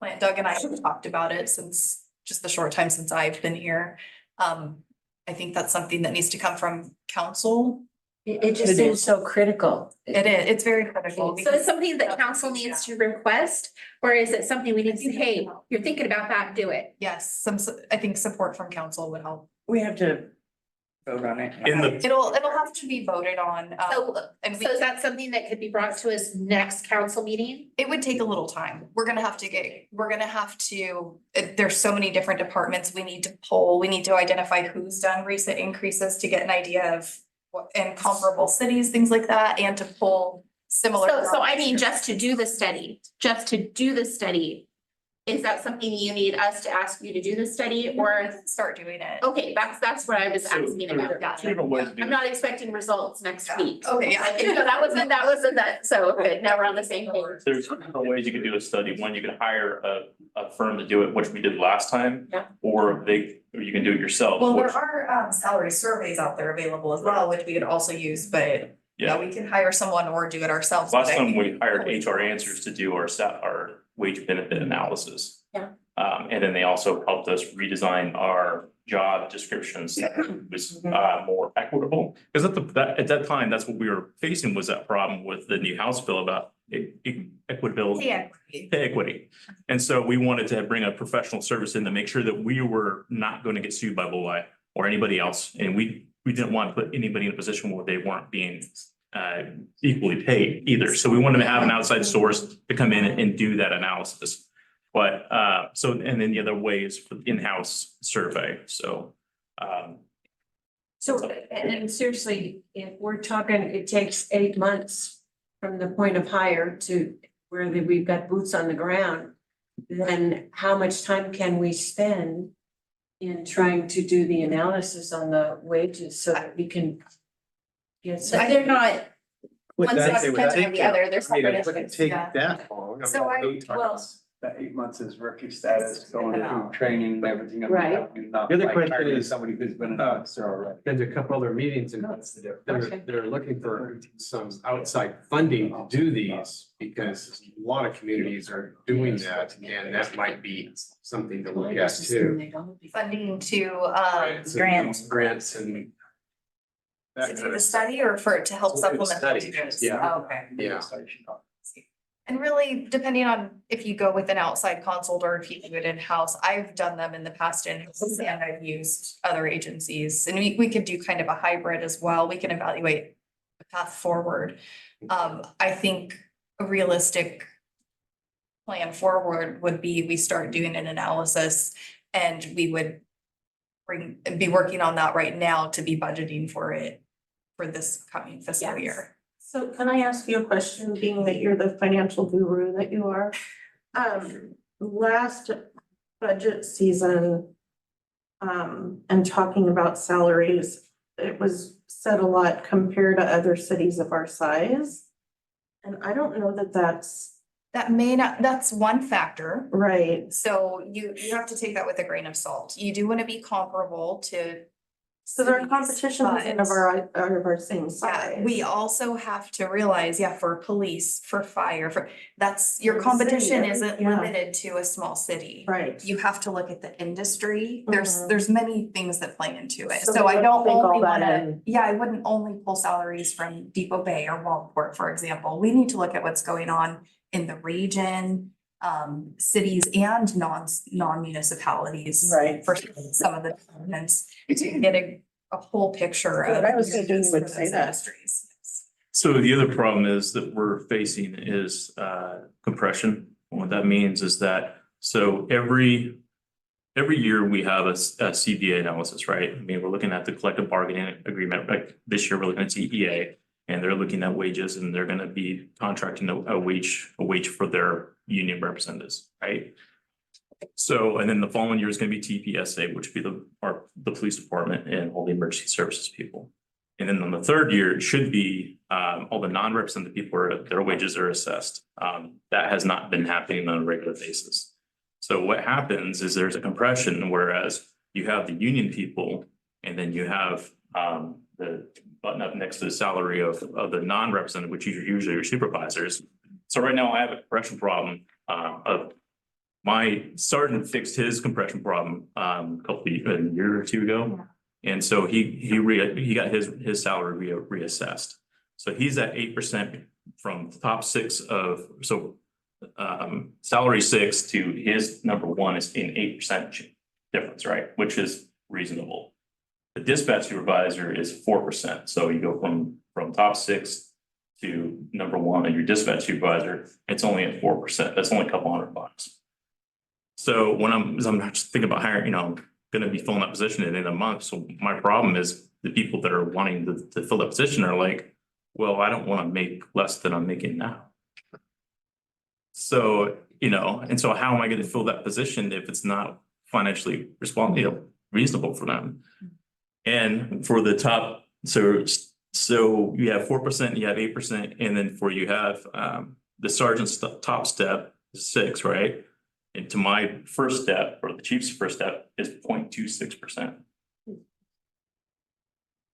Speaker 9: plan. Doug and I have talked about it since just the short time since I've been here. I think that's something that needs to come from council.
Speaker 3: It just seems so critical.
Speaker 9: It is, it's very critical.
Speaker 6: So it's something that council needs to request, or is it something we need to say, hey, you're thinking about that, do it?
Speaker 9: Yes, I think support from council would help.
Speaker 8: We have to vote on it.
Speaker 13: In the,
Speaker 9: It'll have to be voted on, and
Speaker 6: So is that something that could be brought to us next council meeting?
Speaker 9: it would take a little time. We're gonna have to, there's so many different departments we need to pull. We need to identify who's done recent increases to get an idea of what in comparable cities, things like that, and to pull similar.
Speaker 6: So I mean, just to do the study, is that something you need us to ask you to do the study or?
Speaker 9: Start doing it.
Speaker 6: Okay, that's what I was asking about.
Speaker 9: Yeah.
Speaker 13: two different ways to do
Speaker 6: I'm not expecting results next week.
Speaker 9: Okay, yeah.
Speaker 6: No, that wasn't that, so good, now we're on the same page.
Speaker 13: There's different ways you could do a study. One, you could hire a firm to do it, which we did last time.
Speaker 6: Yeah.
Speaker 13: Or you can do it yourself.
Speaker 9: Well,
Speaker 13: which-
Speaker 9: there are salary surveys out there available as well, which we could also use, but yeah, we can hire someone or do it ourselves.
Speaker 13: Last time we hired HR Answers to do our wage benefit analysis.
Speaker 6: Yeah.
Speaker 13: And then they also helped us redesign our job descriptions, so it was more equitable. Because at that time, that's what we were facing, was that problem with the new House bill about equitability.
Speaker 9: Yeah.
Speaker 13: Equity. And so we wanted to bring a professional service in to make sure that we were not going to get sued by Bullseye or anybody else. And we didn't want to put anybody in a position where they weren't being equally paid either. So we wanted to have an outside source to come in and do that analysis. But and then the other way is for in-house survey. So
Speaker 3: So, and seriously, if we're talking, it takes 8 months from the point of hire to where we've got boots on the ground, then how much time can we spend in trying to do the analysis on the wages so that we can get some?
Speaker 6: They're not,
Speaker 5: Would
Speaker 6: one's
Speaker 5: that-
Speaker 6: not
Speaker 5: it would
Speaker 6: dependent on
Speaker 5: take-
Speaker 6: the other, they're
Speaker 5: I mean,
Speaker 6: separate
Speaker 5: it wouldn't
Speaker 6: issues.
Speaker 5: take
Speaker 9: Yeah.
Speaker 5: that long.
Speaker 9: So
Speaker 7: That 8 months is rookie status, going through training and everything.
Speaker 3: Right.
Speaker 5: The other question is,
Speaker 7: Somebody who's been an officer already.
Speaker 5: been to a couple other meetings and they're looking for some outside funding to do these because a lot of communities are doing that and that might be something to look at too.
Speaker 9: Funding to
Speaker 5: Grants and. that
Speaker 9: to
Speaker 5: kind
Speaker 9: do
Speaker 5: of
Speaker 9: the
Speaker 5: stuff.
Speaker 9: study or for to help
Speaker 5: To do the
Speaker 9: supplement. what
Speaker 5: study,
Speaker 9: you do?
Speaker 5: yeah.
Speaker 9: Oh, okay.
Speaker 5: Yeah.
Speaker 9: And really, depending on if you go with an outside consult or if you do it in-house, I've done them in the past in-house and I've used other agencies. And we could do kind of a hybrid as well. We can evaluate the path forward. I think a realistic plan forward would be we start doing an analysis and we would be working on that right now to be budgeting for it for this coming fiscal
Speaker 12: Yes.
Speaker 9: year.
Speaker 12: So can I ask you a question, being that you're the financial guru that you are? Last budget season, and talking about salaries, it was said a lot compared to other cities of our size. And I don't know that that's
Speaker 9: That may not, that's one factor.
Speaker 12: right.
Speaker 9: So you have to take that with a grain of salt. You do want to be comparable to
Speaker 12: So our competition isn't of our same
Speaker 9: Yeah,
Speaker 12: size.
Speaker 9: we also have to realize, yeah, for police, for fire, that's, your
Speaker 12: For the
Speaker 9: competition
Speaker 12: city,
Speaker 9: isn't
Speaker 12: yeah.
Speaker 9: limited to a small city.
Speaker 12: Right.
Speaker 9: You have to look at the industry.
Speaker 12: Mhm.
Speaker 9: There's many things that play into it.
Speaker 12: So
Speaker 9: So I
Speaker 12: we
Speaker 9: don't
Speaker 12: take all
Speaker 9: only
Speaker 12: that
Speaker 9: wanna,
Speaker 12: in.
Speaker 9: yeah, I wouldn't only pull salaries from Depot Bay or Waldport, for example. We need to look at what's going on in the region, cities and non-municipalities.
Speaker 12: Right.
Speaker 9: For some of the departments, to get a whole picture of.
Speaker 12: Good, I was thinking you would
Speaker 9: for
Speaker 12: say
Speaker 9: those
Speaker 12: that.
Speaker 9: industries.
Speaker 10: So the other problem is that we're facing is compression. What that means is that, so every year we have a CBA analysis, right? I mean, we're looking at the collective bargaining agreement, like this year we're looking at CEA. And they're looking at wages and they're gonna be contracting a wage for their union representatives, right? So, and then the following year is gonna be TPSA, which would be the police department and all the emergency services people. And then on the third year, it should be all the non-represented people, their wages are assessed. That has not been happening on a regular basis. So what happens is there's a compression, whereas you have the union people and then you have the button up next to the salary of the non-represented, which are usually your supervisors. So right now I have a compression problem of my sergeant fixed his compression problem a year or two ago. And so he got his salary reassessed. So he's at 8% from the top six of, so salary 6 to his number 1 is in 8% difference, right? Which is reasonable. The dispatch supervisor is 4%. So you go from top 6 to number 1 and your dispatch supervisor, it's only at 4%. That's only a couple $100. So when I'm just thinking about hiring, I'm gonna be filling that position in a month. So my problem is the people that are wanting to fill that position are like, well, I don't want to make less than I'm making now. So, and so how am I going to fill that position if it's not financially reasonable for them? And for the top, so you have 4%, you have 8%, and then you have the sergeant's top step is 6, right? And to my first step, or the chief's first step, is 0.26%.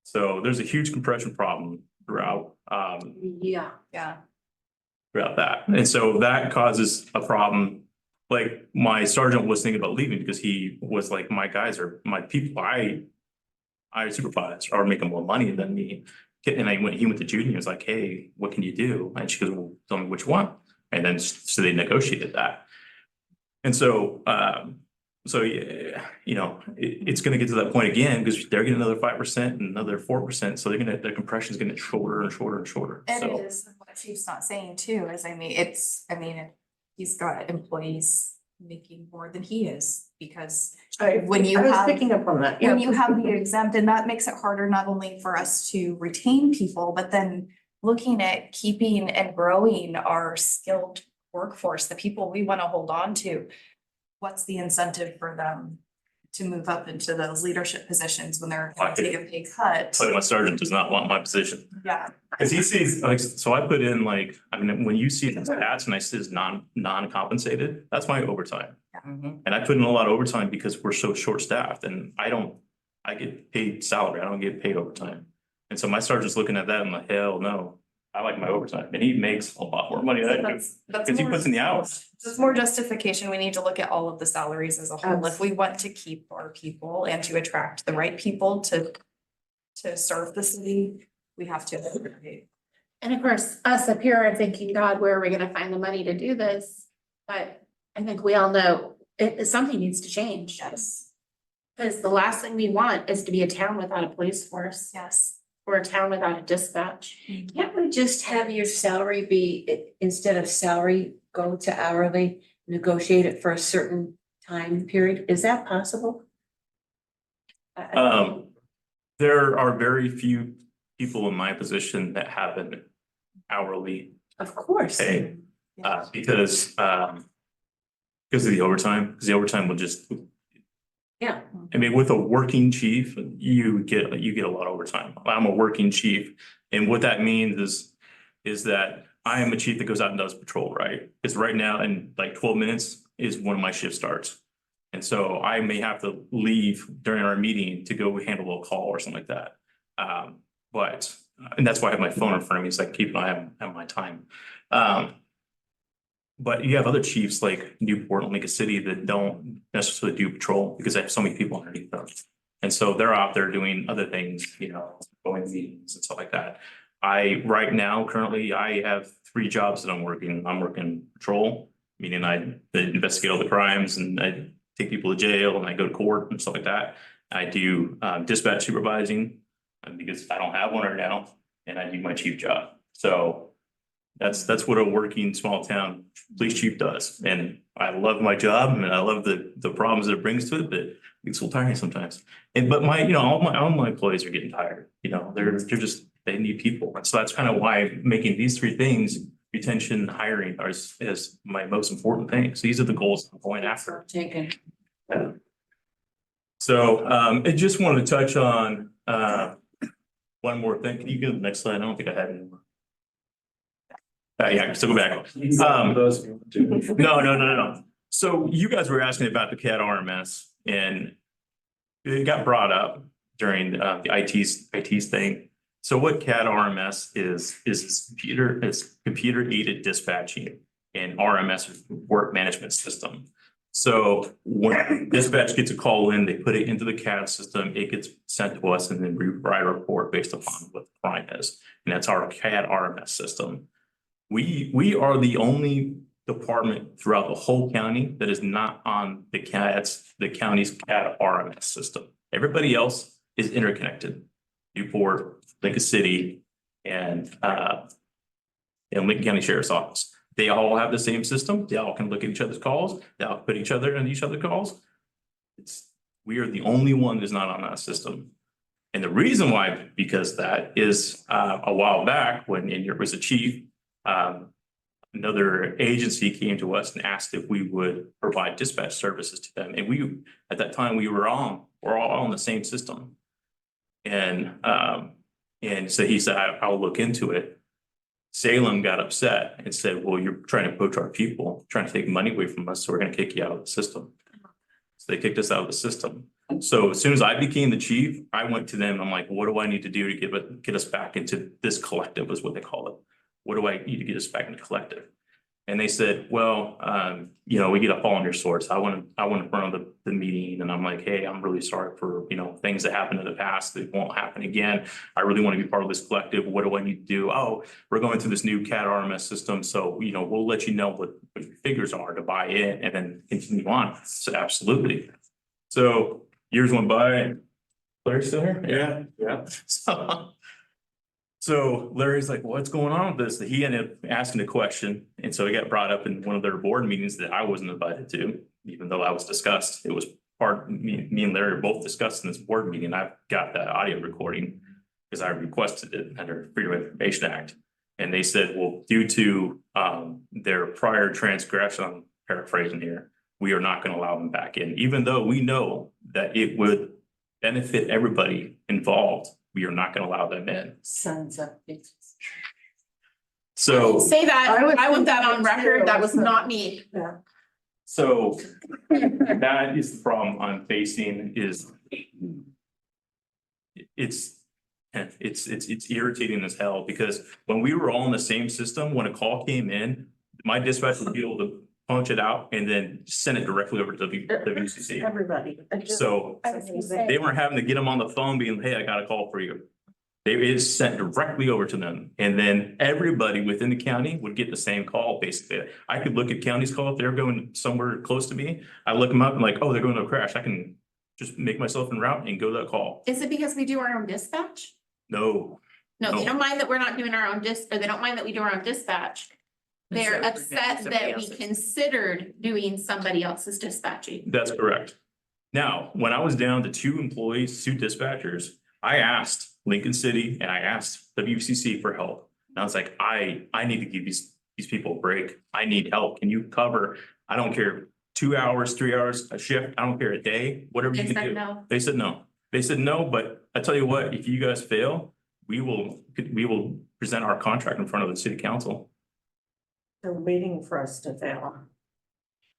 Speaker 10: So there's a huge compression problem throughout
Speaker 3: Yeah.
Speaker 10: throughout that. And so that causes a problem. Like my sergeant was thinking about leaving because he was like, my guys are my people I supervise are making more money than me. And he went to Judy and he was like, hey, what can you do? And she goes, well, tell me which one. And then so they negotiated that. And so it's gonna get to that point again because they're getting another 5% and another 4%. So their compression is gonna get shorter and shorter and shorter.
Speaker 9: And
Speaker 10: So
Speaker 9: it is, what Chief's not saying too, is he's got employees making more than he is, because when you
Speaker 12: I was
Speaker 9: have,
Speaker 12: picking up on that,
Speaker 9: when you have the exempt, and that makes it harder not only for us to retain people, but then looking at keeping and growing our skilled workforce, the people we want to hold on to. What's the incentive for them to move up into those leadership positions when they're gonna take a pay cut?
Speaker 10: but my sergeant does not want my position.
Speaker 9: Yeah.
Speaker 10: Cause he sees, so I put in when you see the stats and I see it's non-compensated, that's my overtime. And I put in a lot of overtime because we're so short-staffed and I get paid salary, I don't get paid overtime. And so my sergeant's looking at that and like, hell no, I like my overtime, and he makes a lot more money than I do,
Speaker 9: That's
Speaker 10: because he
Speaker 9: more-
Speaker 10: puts in the hours.
Speaker 9: There's more justification. We need to look at all of the salaries as a whole. If we want to keep our people and to attract the right people to serve the city, we have to.
Speaker 6: And of course, us up here are thinking, God, where are we gonna find the money to do this? But I think we all know something needs to change.
Speaker 9: Yes.
Speaker 6: Because the last thing we want is to be a town without a police force.
Speaker 9: Yes.
Speaker 6: Or a town without a dispatch.
Speaker 3: Can't we just have your salary be, instead of salary, go to hourly, negotiate it for a certain time period? Is that possible?
Speaker 10: There are very few people in my position that have an hourly
Speaker 3: Of course.
Speaker 10: pay, because of the overtime, because the overtime will just.
Speaker 3: Yeah.
Speaker 10: I mean, with a working chief, you get a lot of overtime. I'm a working chief, and what that means is that I am a chief that goes out and does patrol, right? Because right now, in like 12 minutes is when my shift starts. And so I may have to leave during our meeting to go handle a call or something like that. But, and that's why I have my phone in front of me, so I can keep an eye on my time. But you have other chiefs like Newport and Lincoln City that don't necessarily do patrol because they have so many people underneath them. And so they're out there doing other things, you know, going to meetings and stuff like that. Right now, currently, I have 3 jobs that I'm working. I'm working patrol, meaning I investigate all the crimes and I take people to jail and I go to court and stuff like that. I do dispatch supervising because I don't have one right now, and I do my chief job. So that's what a working small town police chief does. And I love my job and I love the problems that it brings to it, but it's so tiring sometimes. But all my employees are getting tired, you know, they're just, they need people. And so that's kind of why I'm making these 3 things, retention, hiring is my most important things. These are the goals I'm going after.
Speaker 3: Taken.
Speaker 10: Yeah. So I just wanted to touch on one more thing. Can you go to the next slide? I don't think I had any more. Yeah, so go back. No. So you guys were asking about the CAD RMS, and it got brought up during the IT's thing. So what CAD RMS is computer aided dispatching, and RMS is work management system. So when dispatch gets a call in, they put it into the CAD system, it gets sent to us, and then we write a report based upon what the crime is. And that's our CAD RMS system. We are the only department throughout the whole county that is not on the county's CAD RMS system. Everybody else is interconnected. Newport, Lincoln City, and Lincoln County Sheriff's Office. They all have the same system. They all can look at each other's calls. They all put each other in each other's calls. We are the only one that's not on that system. And the reason why, because that is a while back when there was a chief, another agency came to us and asked if we would provide dispatch services to them. And at that time, we're all on the same system. And so he said, I'll look into it. Salem got upset and said, well, you're trying to poach our people, trying to take money away from us, so we're going to kick you out of the system. So they kicked us out of the system. So as soon as I became the chief, I went to them. I'm like, what do I need to do to get us back into this collective, is what they call it. What do I need to get us back into collective? And they said, well, we get a fall on your source. I want to run the meeting. And I'm like, hey, I'm really sorry for, things that happened in the past that won't happen again. I really want to be part of this collective. What do I need to do? Oh, we're going through this new CAD RMS system. So, we'll let you know what your figures are to buy in and then continue on. So absolutely. So years went by. Larry's still here? Yeah. So Larry's like, what's going on with this? He ended up asking a question. And so it got brought up in one of their board meetings that I wasn't invited to, even though I was discussed. It was me and Larry were both discussed in this board meeting. I've got that audio recording because I requested it under Freedom of Information Act. And they said, well, due to their prior transgression, I'm paraphrasing here, we are not going to allow them back in, even though we know that it would benefit everybody involved. We are not going to allow them in.
Speaker 3: Sons of bitches.
Speaker 10: So,
Speaker 6: Say that, I want that on
Speaker 12: too.
Speaker 6: record, that was not me.
Speaker 10: so that is the problem I'm facing is it's irritating as hell, because when we were all in the same system, when a call came in, my dispatch would be able to punch it out and then send it directly over to the WCC.
Speaker 12: Everybody.
Speaker 10: So they weren't having to get them on the phone being, hey, I got a call for you. It is sent directly over to them. And then everybody within the county would get the same call, basically. I could look at county's call if they're going somewhere close to me. I look them up and like, oh, they're going to a crash. I can just make myself en route and go to that call.
Speaker 6: Is it because we do our own dispatch?
Speaker 10: No.
Speaker 6: No, they
Speaker 10: No.
Speaker 6: don't mind that we're not doing our own or they don't mind that we do our own dispatch. They're upset that we considered doing somebody else's dispatching.
Speaker 10: That's correct. Now, when I was down to 2 employees, 2 dispatchers, I asked Lincoln City and I asked WCC for help. And I was like, I need to give these people a break. I need help. Can you cover? I don't care, 2 hours, 3 hours, a shift. I don't care, a day, whatever you can do.
Speaker 6: No.
Speaker 10: They said no. They said no, but I tell you what, if you guys fail, we will present our contract in front of the city council.
Speaker 12: They're waiting for us to fail.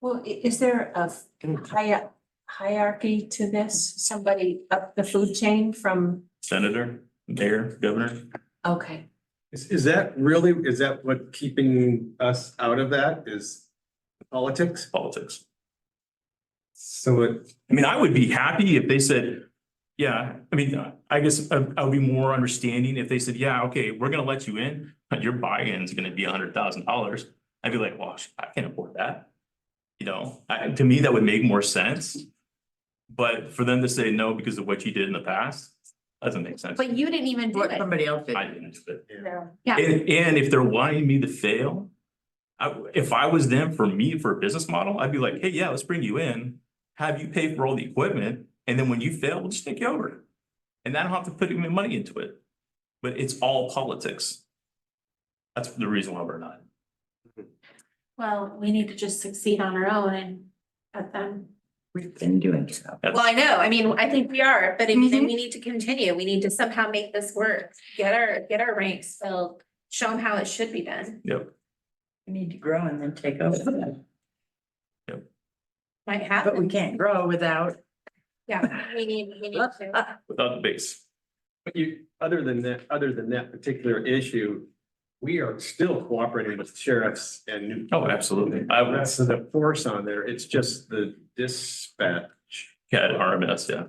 Speaker 3: Well, is there a high hierarchy to this? Somebody up the food chain from,
Speaker 10: Senator, mayor, governor.
Speaker 3: okay.
Speaker 5: Is that really, is that what keeping us out of that is politics?
Speaker 10: Politics.
Speaker 5: So it,
Speaker 10: I mean, I would be happy if they said, yeah, I mean, I guess I would be more understanding if they said, yeah, okay, we're gonna let you in, but your buy-in's gonna be $100,000. I'd be like, well, I can't afford that. You know, to me, that would make more sense. But for them to say no because of what you did in the past, doesn't make sense.
Speaker 6: But you didn't even do
Speaker 8: What
Speaker 6: it.
Speaker 8: somebody else did.
Speaker 10: I didn't do it.
Speaker 6: Yeah.
Speaker 10: And if they're wanting me to fail, if I was them for a business model, I'd be like, hey, yeah, let's bring you in, have you pay for all the equipment, and then when you fail, we'll just take you over. And I don't have to put any money into it. But it's all politics. That's the reason why we're not.
Speaker 6: Well, we need to just succeed on our own and let them.
Speaker 8: We've been doing so.
Speaker 10: That's-
Speaker 6: Well, I know, I mean, I think we are, but I mean, we need to continue. We need to somehow make this work. Get our ranks filled, show them how it should be done.
Speaker 10: Yep.
Speaker 8: We need to grow and then take over.
Speaker 6: Might
Speaker 8: But we
Speaker 6: happen.
Speaker 8: can't grow without.
Speaker 6: Yeah, we need to.
Speaker 10: Without the base.
Speaker 5: but you, other than that particular issue, we are still cooperating with sheriffs and.
Speaker 10: Oh, absolutely.
Speaker 5: The rest of the force on there, it's just the dispatch.
Speaker 10: Yeah, at RMS, yeah.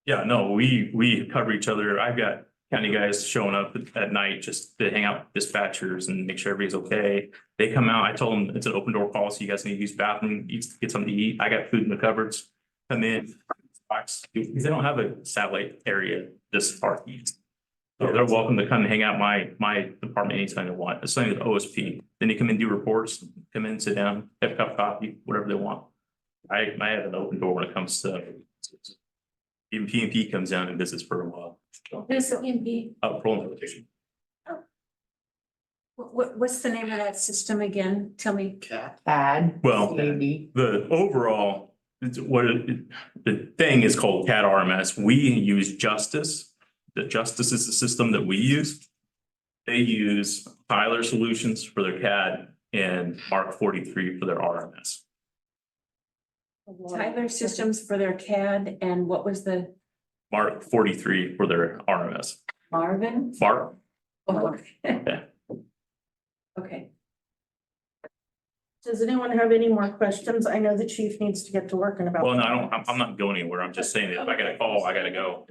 Speaker 10: Yeah, no, we cover each other. I've got county guys showing up at night just to hang out with dispatchers and make sure everybody's okay. They come out, I told them it's an open door policy. You guys need to use bathroom, get something to eat. I got food in the cupboards. Come in. Because they don't have a satellite area this far east. So they're welcome to come and hang out my department anytime they want. It's something with OSP. Then they come in, do reports, come in, sit down, have a cup of coffee, whatever they want. I have an open door when it comes to. Even P&P comes down and visits for a while.
Speaker 6: Who's the EMP?
Speaker 10: Patrol notification.
Speaker 3: What's the name of that system again? Tell me.
Speaker 8: Bad.
Speaker 10: Well,
Speaker 8: Maybe.
Speaker 10: the overall, the thing is called CAD RMS. We use Justice. The Justice is the system that we use. They use Tyler Solutions for their CAD and Mark 43 for their RMS.
Speaker 3: Tyler Systems for their CAD and what was the
Speaker 10: Mark 43 for their RMS.
Speaker 3: Marvin?
Speaker 10: Mark,
Speaker 3: Oh,
Speaker 10: yeah.
Speaker 3: okay.
Speaker 12: Does anyone have any more questions? I know the chief needs to get to work in about.
Speaker 10: Well, no, I'm not going anywhere. I'm just saying that if I get a call, I gotta go.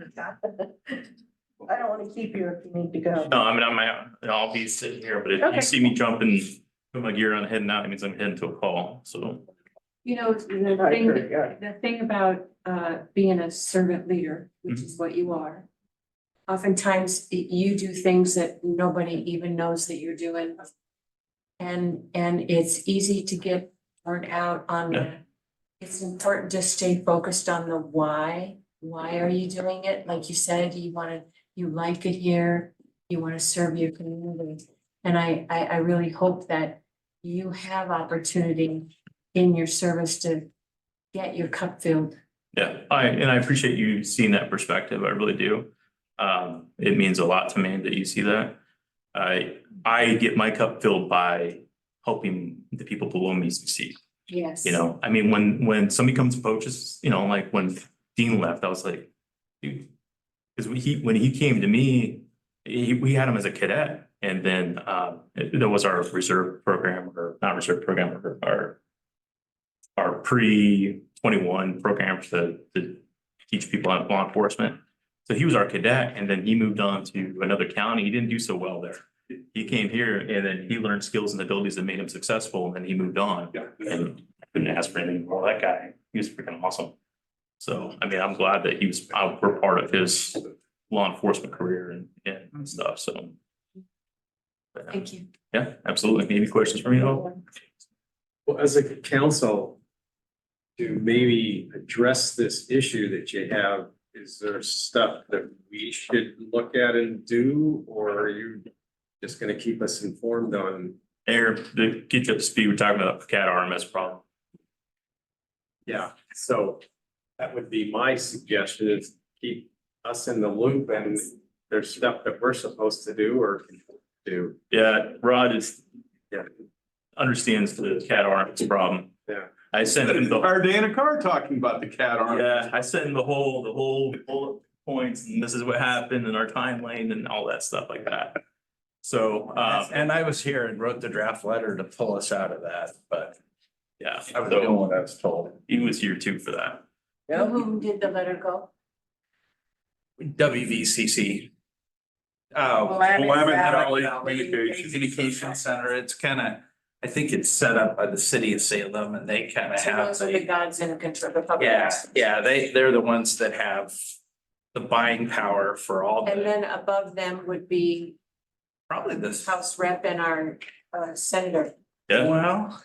Speaker 12: I don't want to keep you if you need to go.
Speaker 10: No, I mean, I'll be sitting here, but if you
Speaker 12: Okay.
Speaker 10: see me jumping, put my gear on heading out, it means I'm heading to a call, so.
Speaker 3: You know, the thing about being a servant leader, which is what you are. Oftentimes you do things that nobody even knows that you're doing. And it's easy to get burnt out on
Speaker 10: Yeah.
Speaker 3: that. It's important to stay focused on the why. Why are you doing it? Like you said, you like it here, you want to serve your community. And I really hope that you have opportunity in your service to get your cup filled.
Speaker 10: Yeah, I appreciate you seeing that perspective. I really do. It means a lot to me that you see that. I get my cup filled by helping the people below me succeed.
Speaker 3: Yes.
Speaker 10: You know, I mean, when somebody comes and poaches, you know, like when Dean left, I was like, dude, because when he came to me, we had him as a cadet, and then there was our reserve program, or not reserve program, or our pre-21 program to teach people on law enforcement. So he was our cadet, and then he moved on to another county. He didn't do so well there. He came here and then he learned skills and abilities that made him successful, and then he moved on. And I couldn't ask for anything more. That guy, he was freaking awesome. So, I mean, I'm glad that we're part of his law enforcement career and stuff, so.
Speaker 3: Thank you.
Speaker 10: Yeah, absolutely. Any questions for me?
Speaker 5: Well, as a council, to maybe address this issue that you have, is there stuff that we should look at and do, or are you just gonna keep us informed on?
Speaker 10: Aaron, to get you up to speed, we're talking about the CAD RMS problem.
Speaker 5: Yeah, so that would be my suggestion, is keep us in the loop, and there's stuff that we're supposed to do or can do.
Speaker 10: Yeah, Rod understands the CAD RMS problem.
Speaker 5: Yeah.
Speaker 10: I sent him the,
Speaker 1: Our day in a car talking about the cat arm.
Speaker 10: yeah, I sent him the whole bullet points and this is what happened and our timeline and all that stuff like that. So,
Speaker 11: And I was here and wrote the draft letter to pull us out of that, but
Speaker 10: yeah,
Speaker 11: I was doing
Speaker 10: so
Speaker 11: what I was told.
Speaker 10: he was here too for that.
Speaker 3: To whom did the letter go?
Speaker 11: WVCC.
Speaker 1: Willamette Valley
Speaker 11: Communication Center, it's kind of, I think it's set up by the city of Salem and they kind of
Speaker 3: So
Speaker 11: have
Speaker 3: those are the
Speaker 11: the,
Speaker 3: gods in control, the public.
Speaker 11: yeah, they're the ones that have the buying power for all
Speaker 3: And
Speaker 11: the,
Speaker 3: then above them would be
Speaker 11: probably this.
Speaker 3: House Rep and our senator.
Speaker 10: Yeah,
Speaker 11: Well,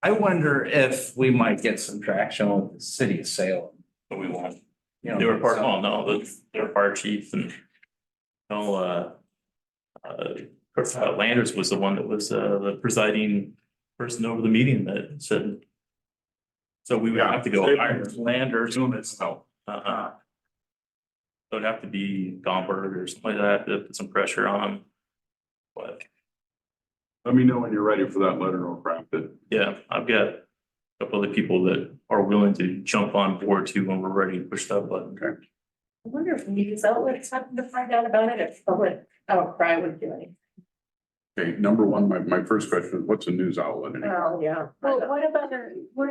Speaker 11: I wonder if we might get some traction with the city of Salem.
Speaker 10: but we won't.
Speaker 11: You know,
Speaker 10: They were part, oh no, they were fire chief and. No, Landers was the one that was the presiding person over the meeting that said. So we would have to go higher.
Speaker 11: Landers,
Speaker 10: So, so it'd have to be Gomberg or something like that to put some pressure on them. But
Speaker 1: Let me know when you're ready for that letter, I'll craft it.
Speaker 10: yeah, I've got a couple other people that are willing to jump on board too when we're ready to push that button.
Speaker 1: Okay.
Speaker 8: I wonder if news outlets happen to find out about it, if public outcry would do anything.
Speaker 1: Okay, number one, my first question is, what's a news outlet?
Speaker 8: Oh, yeah.
Speaker 3: Well, what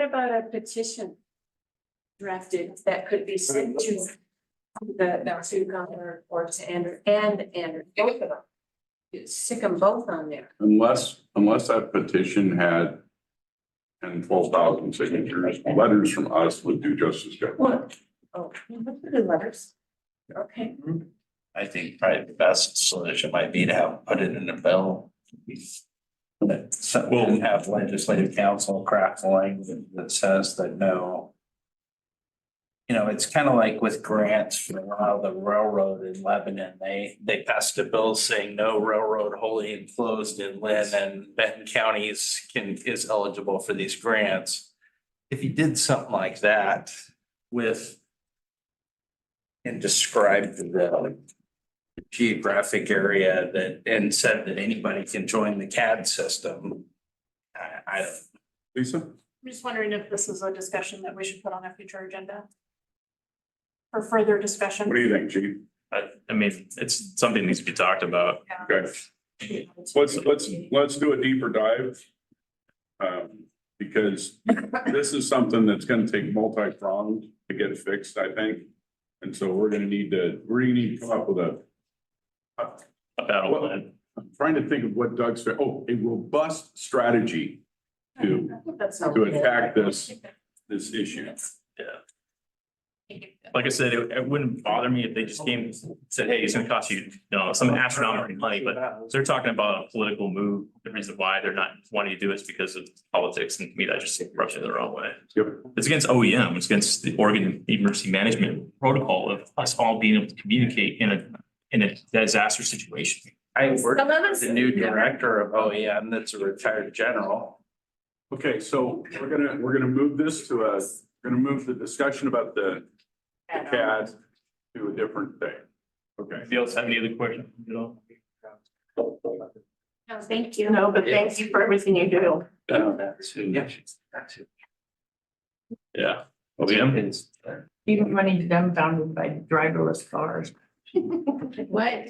Speaker 3: about a petition drafted that could be sent to to governor or to Andrew, both of them? You stick them both on there.
Speaker 1: Unless that petition had 10, 12,000 signatures, letters from us would do just as good.
Speaker 3: What? Oh, good letters. Okay.
Speaker 11: I think probably the best solution might be to have, put it in a bill. That we'll have legislative council craft language that says that no. You know, it's kind of like with grants for a while, the railroad in Lebanon, they passed a bill saying no railroad wholly enclosed in Lynn and Benton counties is eligible for these grants. If you did something like that with and described the geographic area that, and said that anybody can join the CAD system. I don't.
Speaker 1: Lisa?
Speaker 6: I'm just wondering if this is a discussion that we should put on a future agenda. For further discussion.
Speaker 1: What do you think, Chief?
Speaker 10: I mean, it's something that needs to be talked about.
Speaker 1: Okay, let's do a deeper dive. Because this is something that's gonna take multi-pronged to get fixed, I think. And so we're gonna need to come up with a
Speaker 10: Battle plan.
Speaker 1: I'm trying to think of what Doug's, a robust strategy to attack this issue.
Speaker 10: Like I said, it wouldn't bother me if they just came and said, hey, it's gonna cost you, some astronomical money, but they're talking about a political move. The reason why they're not wanting to do it is because of politics, and to me, that just rubs it the wrong way.
Speaker 1: Yep.
Speaker 10: It's against OEM, it's against the Oregon Emergency Management Protocol of us all being able to communicate in a disaster situation.
Speaker 11: I worked with the new director of OEM that's a retired general.
Speaker 1: Okay, so we're gonna move this to we're gonna move the discussion about the CAD to a different thing. Okay.
Speaker 10: If you else have any other questions,
Speaker 6: No, thank you. No, but thank you for everything you do.
Speaker 10: Yeah. OEM.
Speaker 8: Even when he's dumbfounded by driverless cars.
Speaker 6: What?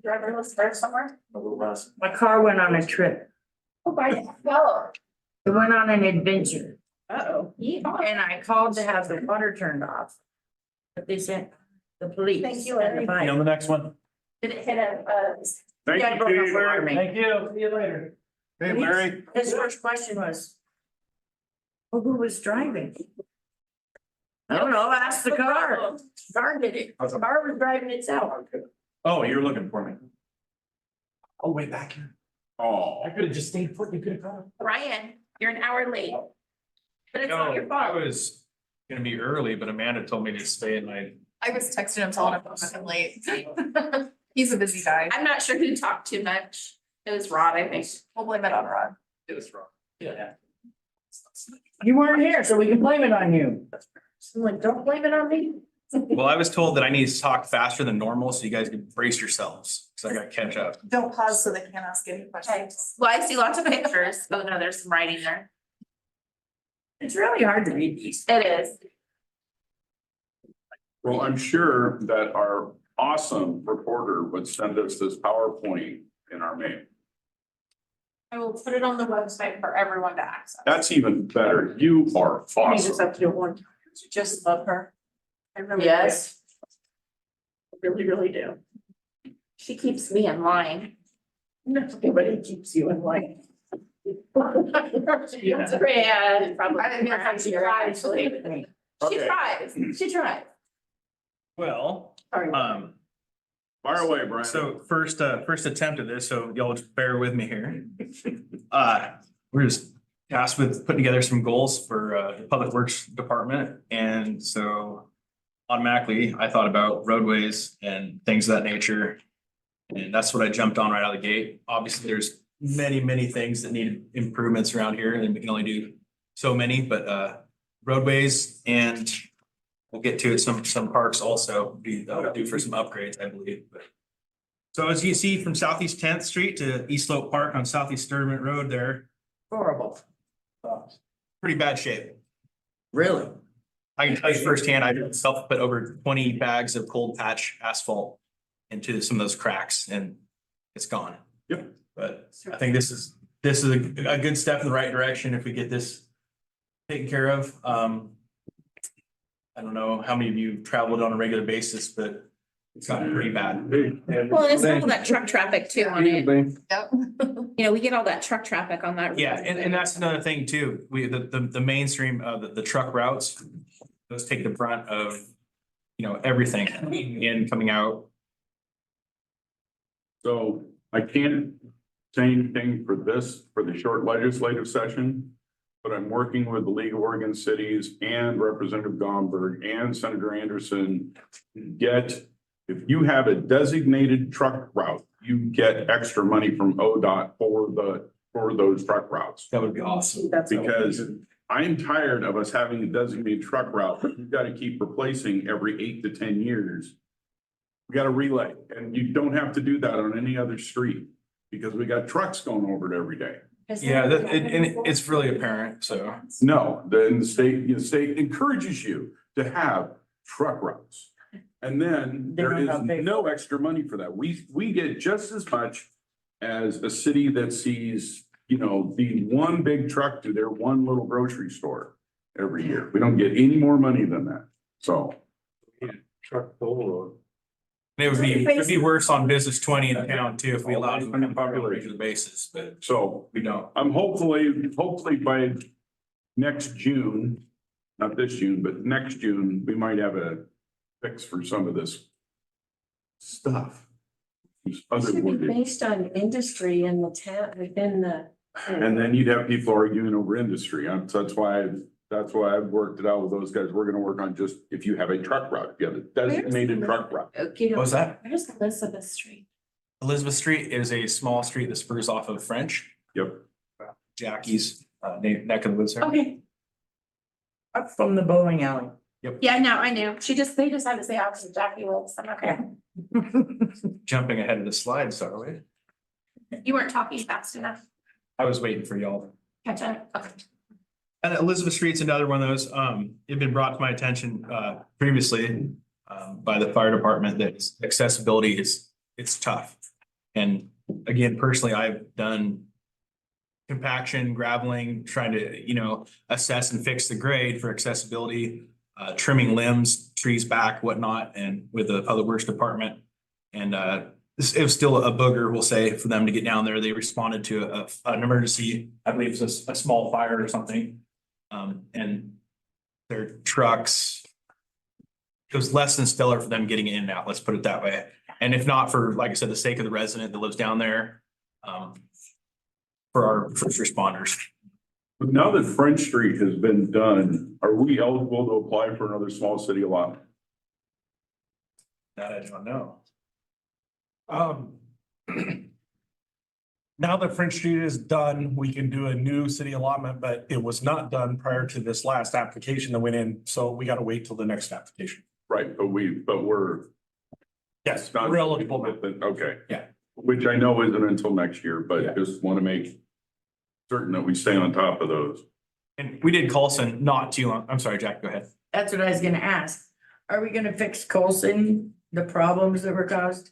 Speaker 6: Driverless car somewhere?
Speaker 8: My car went on a trip.
Speaker 6: Oh, by well.
Speaker 8: It went on an adventure.
Speaker 6: Uh-oh.
Speaker 8: And I called to have the water turned off. But they sent the police.
Speaker 12: Thank you,
Speaker 8: and the
Speaker 12: Larry.
Speaker 8: fire.
Speaker 14: You on the next one?
Speaker 6: Did it hit a,
Speaker 1: Thank
Speaker 8: Yeah, I
Speaker 1: you,
Speaker 8: broke up
Speaker 1: Chief.
Speaker 8: alarm me.
Speaker 14: Thank you. See you later.
Speaker 1: Hey, Larry.
Speaker 8: His first question was, well, who was driving? I don't know, ask the car. Car did it. The car was driving itself.
Speaker 14: Oh, you're looking for me. Oh, way back here.
Speaker 1: Oh,
Speaker 14: I could have just stayed put. You could have gone.
Speaker 6: Ryan, you're an hour late. But it's not your
Speaker 14: I
Speaker 6: fault.
Speaker 14: was gonna be early, but Amanda told me to stay in my.
Speaker 9: I was texting him telling him I'm late. He's a busy guy.
Speaker 6: I'm not sure who talked too much. It was Rod, I think.
Speaker 9: We'll blame it on Rod.
Speaker 14: It was wrong. Yeah.
Speaker 8: You weren't here, so we can blame it on you. I'm like, don't blame it on me.
Speaker 15: Well, I was told that I need to talk faster than normal, so you guys can brace yourselves, because I gotta catch up.
Speaker 9: Don't pause so they can't ask any questions.
Speaker 6: Well, I see lots of pictures. Oh, no, there's some writing there.
Speaker 8: It's really hard to read these.
Speaker 6: It is.
Speaker 1: Well, I'm sure that our awesome reporter would send us this PowerPoint in our mail.
Speaker 6: I will put it on the website for everyone to access.
Speaker 1: That's even better. You are
Speaker 8: I just
Speaker 1: awesome.
Speaker 8: have to do it one time. Just love her. I really do.
Speaker 6: Yes.
Speaker 8: Really, really do.
Speaker 6: She keeps me in line.
Speaker 8: Nobody keeps you in line.
Speaker 6: Yeah, probably.
Speaker 8: I didn't know how she
Speaker 6: tries.
Speaker 8: actually.
Speaker 6: She tries, she tries.
Speaker 15: Well,
Speaker 8: Sorry.
Speaker 1: Fire away, Brian.
Speaker 15: so first attempt at this, so y'all just bear with me here. We're just tasked with putting together some goals for the Public Works Department, and so automatically I thought about roadways and things of that nature. And that's what I jumped on right out of the gate. Obviously, there's many things that need improvements around here, and we can only do so many, but roadways, and we'll get to it, some parks also be due for some upgrades, I believe. But so as you see from Southeast 10th Street to East Slope Park on Southeast Sturman Road there,
Speaker 8: Horrible.
Speaker 15: pretty bad shape.
Speaker 8: Really?
Speaker 15: I can tell you firsthand, I myself put over 20 bags of cold patch asphalt into some of those cracks, and it's gone.
Speaker 1: Yep.
Speaker 15: But I think this is a good step in the right direction if we get this taken care of. I don't know how many of you traveled on a regular basis, but it's gotten pretty bad.
Speaker 6: Well, and it's got all that truck traffic too on it.
Speaker 9: Yep.
Speaker 6: You know, we get all that truck traffic on that.
Speaker 15: Yeah, and that's another thing too. The mainstream of the truck routes, those take the brunt of, everything in, coming out.
Speaker 1: So I can't say anything for the short legislative session, but I'm working with the League of Oregon Cities and Representative Gomberg and Senator Anderson to get, if you have a designated truck route, you get extra money from ODOT for those truck routes.
Speaker 15: That would be awesome.
Speaker 1: Because I'm tired of us having a designated truck route, but we've got to keep replacing every 8 to 10 years. We got a relay, and you don't have to do that on any other street because we got trucks going over it every day.
Speaker 15: Yeah, and it's really apparent, so.
Speaker 1: No, the state encourages you to have truck routes. And then there is no extra money for that. We get just as much as a city that sees, the one big truck to their one little grocery store every year. We don't get any more money than that. So.
Speaker 14: Truck toll road.
Speaker 15: It would be worse on business 20 in town too, if we allowed them to come on a regular basis, but
Speaker 1: So
Speaker 15: we don't.
Speaker 1: I'm hopefully by next June, not this June, but next June, we might have a fix for some of this stuff. These
Speaker 3: It
Speaker 1: other
Speaker 3: should be
Speaker 1: wording.
Speaker 3: based on industry in the town, within the.
Speaker 1: And then you'd have people arguing over industry. That's why I've worked it out with those guys. We're gonna work on just if you have a truck route, you have a designated truck route.
Speaker 3: Okay,
Speaker 15: What was that?
Speaker 6: Where's Elizabeth Street?
Speaker 15: Elizabeth Street is a small street that spurs off of French.
Speaker 1: Yep.
Speaker 15: Jackie's neck of the woods there.
Speaker 6: Okay,
Speaker 8: Up from the bowling alley.
Speaker 6: yeah, no, I knew. They just had to say how Jackie lives. I'm okay.
Speaker 15: Jumping ahead of the slides, are we?
Speaker 6: You weren't talking fast enough.
Speaker 15: I was waiting for y'all.
Speaker 6: Catch up. Okay.
Speaker 15: And Elizabeth Street's another one of those, it had been brought to my attention, previously, by the fire department that accessibility it's tough. And again, personally, I've done compaction, graveling, trying to, assess and fix the grade for accessibility, trimming limbs, trees back, whatnot, and with the Public Works Department. And, it was still a booger, we'll say, for them to get down there. They responded to an emergency, I believe it was a small fire or something. And their trucks, it was less than stellar for them getting in and out, let's put it that way. And if not for, like I said, the sake of the resident that lives down there, for our first responders.
Speaker 1: But now that French Street has been done, are we eligible to apply for another small city allotment?
Speaker 15: That I don't know.
Speaker 2: Now that French Street is done, we can do a new city allotment, but it was not done prior to this last application that went in, so we gotta wait till the next application.
Speaker 1: Right, but we're.
Speaker 2: Yes,
Speaker 1: not-
Speaker 2: we're eligible now.
Speaker 1: Okay.
Speaker 2: Yeah.
Speaker 1: Which I know isn't until next year,
Speaker 2: Yeah.
Speaker 1: but just want to make certain that we stay on top of those.
Speaker 15: And we did Colson not too long. I'm sorry, Jack, go ahead.
Speaker 8: That's what I was gonna ask. Are we gonna fix Colson, the problems that were caused?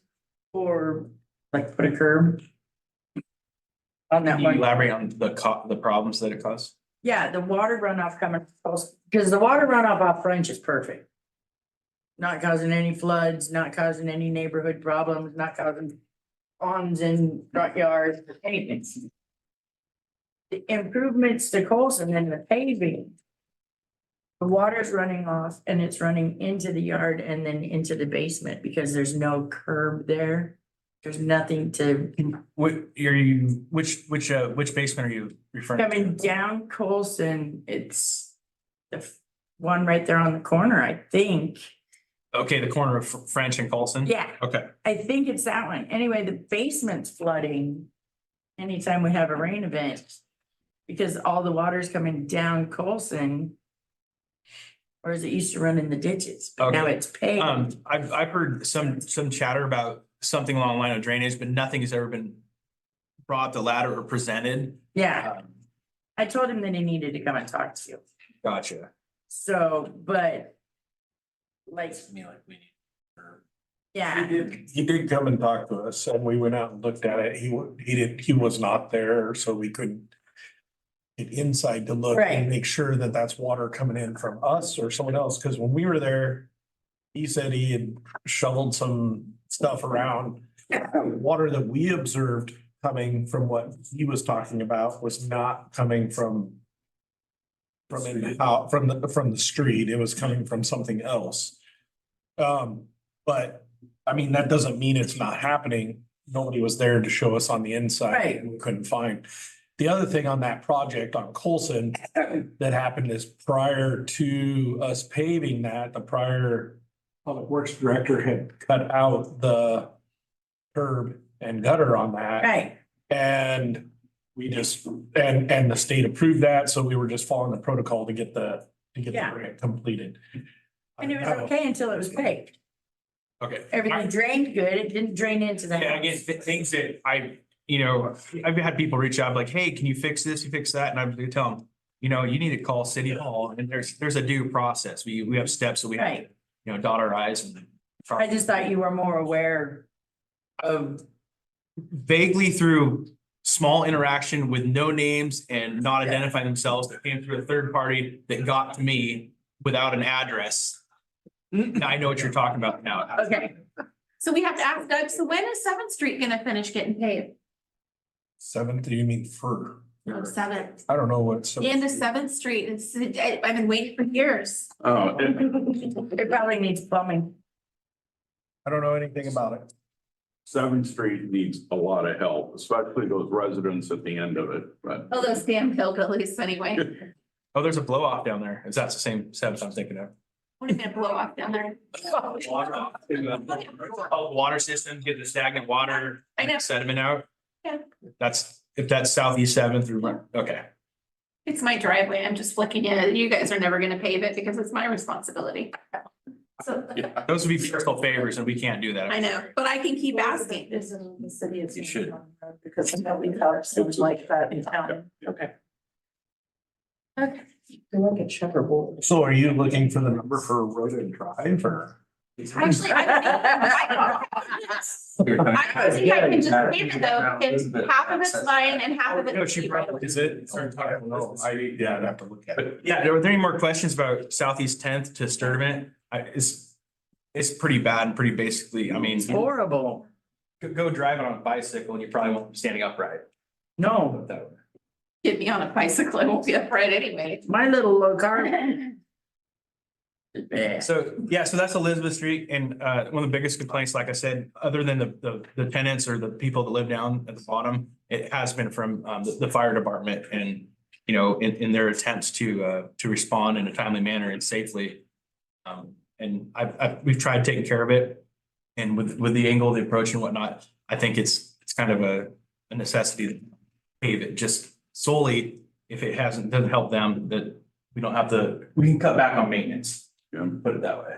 Speaker 8: Or like put a curb? On that
Speaker 15: Can you
Speaker 8: one?
Speaker 15: elaborate on the problems that it caused?
Speaker 8: Yeah, the water runoff coming, because the water runoff off French is perfect. Not causing any floods, not causing any neighborhood problems, not causing ponds in front yards, anything. The improvements to Colson and the paving. The water's running off and it's running into the yard and then into the basement because there's no curb there. There's nothing to,
Speaker 15: Which basement are you referring to?
Speaker 8: coming down Colson, it's the one right there on the corner, I think.
Speaker 15: Okay, the corner of French and Colson?
Speaker 8: Yeah,
Speaker 15: Okay,
Speaker 8: I think it's that one. Anyway, the basement's flooding anytime we have a rain event. Because all the water's coming down Colson. Whereas it used to run in the ditches, but now
Speaker 15: Okay.
Speaker 8: it's paved.
Speaker 15: I've heard some chatter about something along the line of drainage, but nothing has ever been brought to ladder or presented.
Speaker 8: Yeah, I told him that he needed to come and talk to you.
Speaker 15: Gotcha.
Speaker 8: So, but. Like, yeah,
Speaker 2: He did come and talk to us and we went out and looked at it. He was not there, so we couldn't get inside to look
Speaker 8: Right.
Speaker 2: and make sure that that's water coming in from us or someone else. Cause when we were there, he said he had shoveled some stuff around. Water that we observed coming from what he was talking about was not coming from the street. It was coming from something else. But I mean, that doesn't mean it's not happening. Nobody was there to show us on the inside.
Speaker 8: Right.
Speaker 2: And we couldn't find. The other thing on that project on Colson that happened is prior to us paving that, the prior public works director had cut out the curb and gutter on that.
Speaker 8: right.
Speaker 2: And we just, and the state approved that, so we were just following the protocol to get the
Speaker 8: Yeah.
Speaker 2: grant completed.
Speaker 8: And it was okay until it was paved.
Speaker 15: Okay.
Speaker 8: Everything drained good. It didn't drain into the
Speaker 15: And again,
Speaker 8: house.
Speaker 15: things that I've had people reach out like, hey, can you fix this? You fix that? And I'm gonna tell them, you need to call City Hall and there's a due process. We have steps that we have,
Speaker 8: Right.
Speaker 15: to, dot our i's and.
Speaker 8: I just thought you were more aware of,
Speaker 15: Vaguely through small interaction with no names and not
Speaker 8: Yeah.
Speaker 15: identifying themselves that came through a third party that got to me without an address. I know what you're talking about now.
Speaker 8: okay.
Speaker 6: So we have to ask Doug, so when is Seventh Street gonna finish getting paved?
Speaker 2: Seventh, you mean fur?
Speaker 6: No, Seventh.
Speaker 2: I don't know what.
Speaker 6: The end of Seventh Street, I've been waiting for years.
Speaker 1: Oh,
Speaker 8: It probably needs plumbing.
Speaker 2: I don't know anything about it.
Speaker 1: Seventh Street needs a lot of help, especially those residents at the end of it, but.
Speaker 6: Oh, those damn hillbillies anyway.
Speaker 15: Oh, there's a blow off down there. Is that the same Seventh I'm thinking of?
Speaker 6: What are you gonna blow off down there?
Speaker 15: Water system, get the stagnant water
Speaker 6: I know.
Speaker 15: sediment out.
Speaker 6: Yeah.
Speaker 15: If that's Southeast Seventh or, okay.
Speaker 6: It's my driveway. I'm just flicking it. You guys are never gonna pave it because it's my responsibility. So,
Speaker 15: Those would be personal favors and we can't do that.
Speaker 6: I know, but I can keep asking.
Speaker 12: The city is.
Speaker 15: You should.
Speaker 12: Because I know we've had things like that in town.
Speaker 1: Okay.
Speaker 6: Okay.
Speaker 12: They like a checkerboard.
Speaker 2: So are you looking for the number for Road and Drive or?
Speaker 6: Actually, I think I can just pay it though, because half of it's mine and half of
Speaker 15: No,
Speaker 6: it's.
Speaker 15: she probably is it.
Speaker 2: I don't know. I'd have to look at it.
Speaker 15: Yeah, are there any more questions about Southeast Tenth to Sturtevant? It's pretty bad and pretty basically, I mean.
Speaker 8: It's horrible.
Speaker 15: Go drive it on a bicycle and you probably won't be standing upright.
Speaker 8: No,
Speaker 6: Get me on a bicycle, I won't be upright anyway.
Speaker 8: my little low car. Yeah.
Speaker 15: So, yeah, so that's Elizabeth Street and one of the biggest complaints, like I said, other than the tenants or the people that live down at the bottom, it has been from the fire department and, in their attempts to respond in a timely manner and safely. And we've tried taking care of it. And with the angle, the approach and whatnot, I think it's kind of a necessity to pave it just solely if it doesn't help them, that we can cut back on maintenance.
Speaker 1: Yeah.
Speaker 15: Put it that way.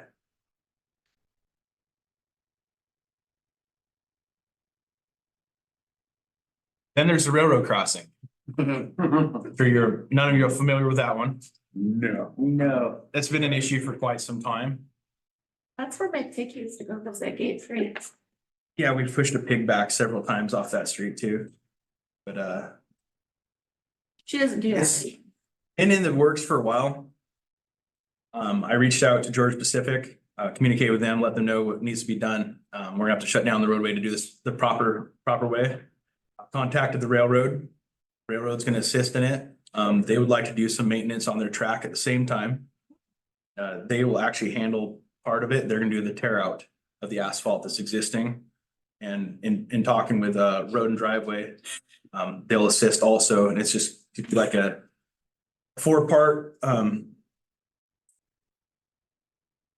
Speaker 15: Then there's the railroad crossing. Sure none of you are familiar with that one.
Speaker 1: No.
Speaker 14: No.
Speaker 15: That's been an issue for quite some time.
Speaker 6: That's where my pig used to go, because that gate free.
Speaker 15: Yeah, we've pushed a pig back several times off that street too. But
Speaker 6: She doesn't do
Speaker 15: Yes.
Speaker 6: that.
Speaker 15: and in the works for a while. I reached out to Georgia Pacific, communicated with them, let them know what needs to be done. We're gonna have to shut down the roadway to do this the proper way. Contacted the railroad. Railroad's gonna assist in it. They would like to do some maintenance on their track at the same time. They will actually handle part of it. They're gonna do the tear out of the asphalt that's existing. And in talking with Road and Driveway, they'll assist also, and it's just like a four-part,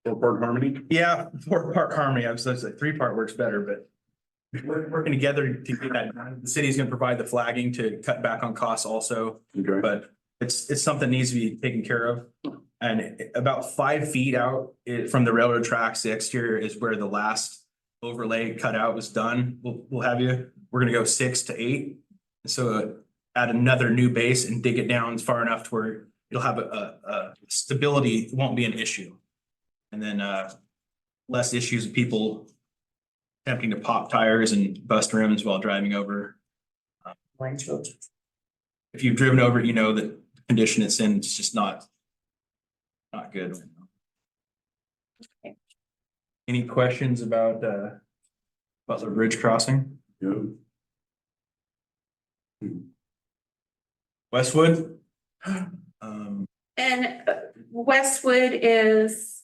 Speaker 1: Four-part harmony?
Speaker 15: yeah, four-part harmony. I was like, three-part works better, but we're working together to get that done. The city's gonna provide the flagging to cut back on costs also,
Speaker 1: Okay.
Speaker 15: but it's something that needs to be taken care of. And about 5 feet out from the railroad tracks, the exterior is where the last overlay cutout was done. We'll have you, we're gonna go 6 to 8. So add another new base and dig it down far enough to where it'll have a stability, it won't be an issue. And then less issues of people attempting to pop tires and bust rims while driving over. If you've driven over, you know that the condition it's in, it's just not good. Any questions about Butler Bridge crossing?
Speaker 1: Yeah.
Speaker 15: Westwood?
Speaker 6: And Westwood is,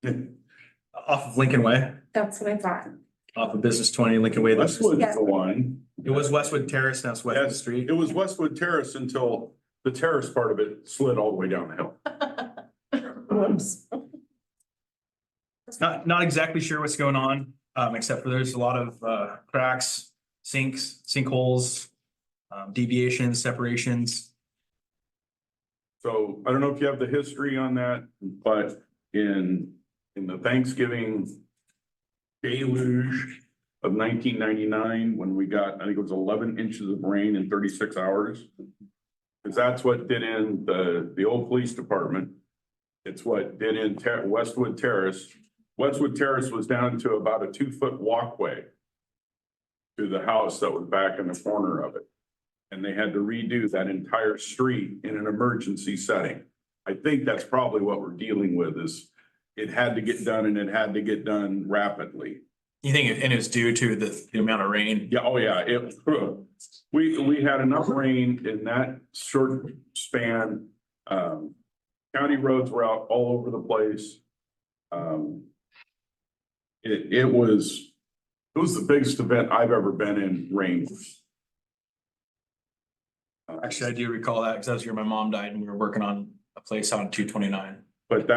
Speaker 15: Off of Lincoln Way,
Speaker 6: that's what I thought.
Speaker 15: off of Business 20 Lincoln Way.
Speaker 1: Westwood's the one.
Speaker 15: It was Westwood Terrace, now it's Westwood
Speaker 1: Yes,
Speaker 15: Street.
Speaker 1: it was Westwood Terrace until the terrace part of it slid all the way down the hill.
Speaker 8: Whoops.
Speaker 15: Not exactly sure what's going on, except for there's a lot of cracks, sinks, sinkholes, deviations, separations.
Speaker 1: So I don't know if you have the history on that, but in the Thanksgiving deluge of 1999, when we got, I think it was 11 inches of rain in 36 hours. Because that's what did in the old police department. It's what did in Westwood Terrace. Westwood Terrace was down to about a 2-foot walkway to the house that was back in the corner of it. And they had to redo that entire street in an emergency setting. I think that's probably what we're dealing with is it had to get done and it had to get done rapidly.
Speaker 15: You think, and it was due to the amount of rain?
Speaker 1: Yeah, oh yeah, we had enough rain in that short span. County roads were out all over the place. It was the biggest event I've ever been in rain.
Speaker 15: Actually, I do recall that because that was the year my mom died and we were working on a place on 229.
Speaker 1: But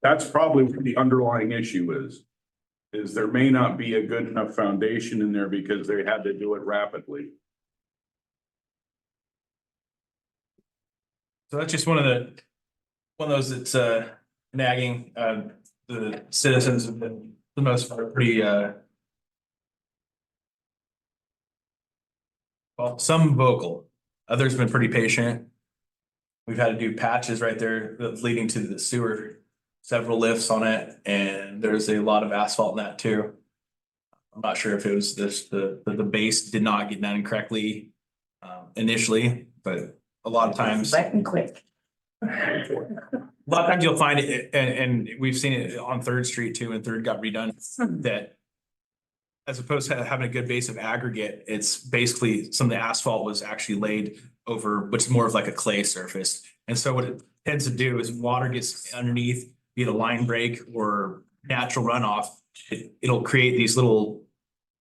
Speaker 1: that's probably what the underlying issue is there may not be a good enough foundation in there because they had to do it rapidly.
Speaker 15: So that's just one of those that's nagging. The citizens have been the most part pretty well, some vocal, others have been pretty patient. We've had to do patches right there leading to the sewer, several lifts on it, and there's a lot of asphalt in that too. I'm not sure if it was the base did not get done correctly initially, but a lot of times.
Speaker 8: Wet and quick.
Speaker 15: A lot of times you'll find it, and we've seen it on Third Street too, and Third got redone, that as opposed to having a good base of aggregate, it's basically some of the asphalt was actually laid over, which is more of like a clay surface. And so what it tends to do is water gets underneath, be it a line break or natural runoff, it'll create these little,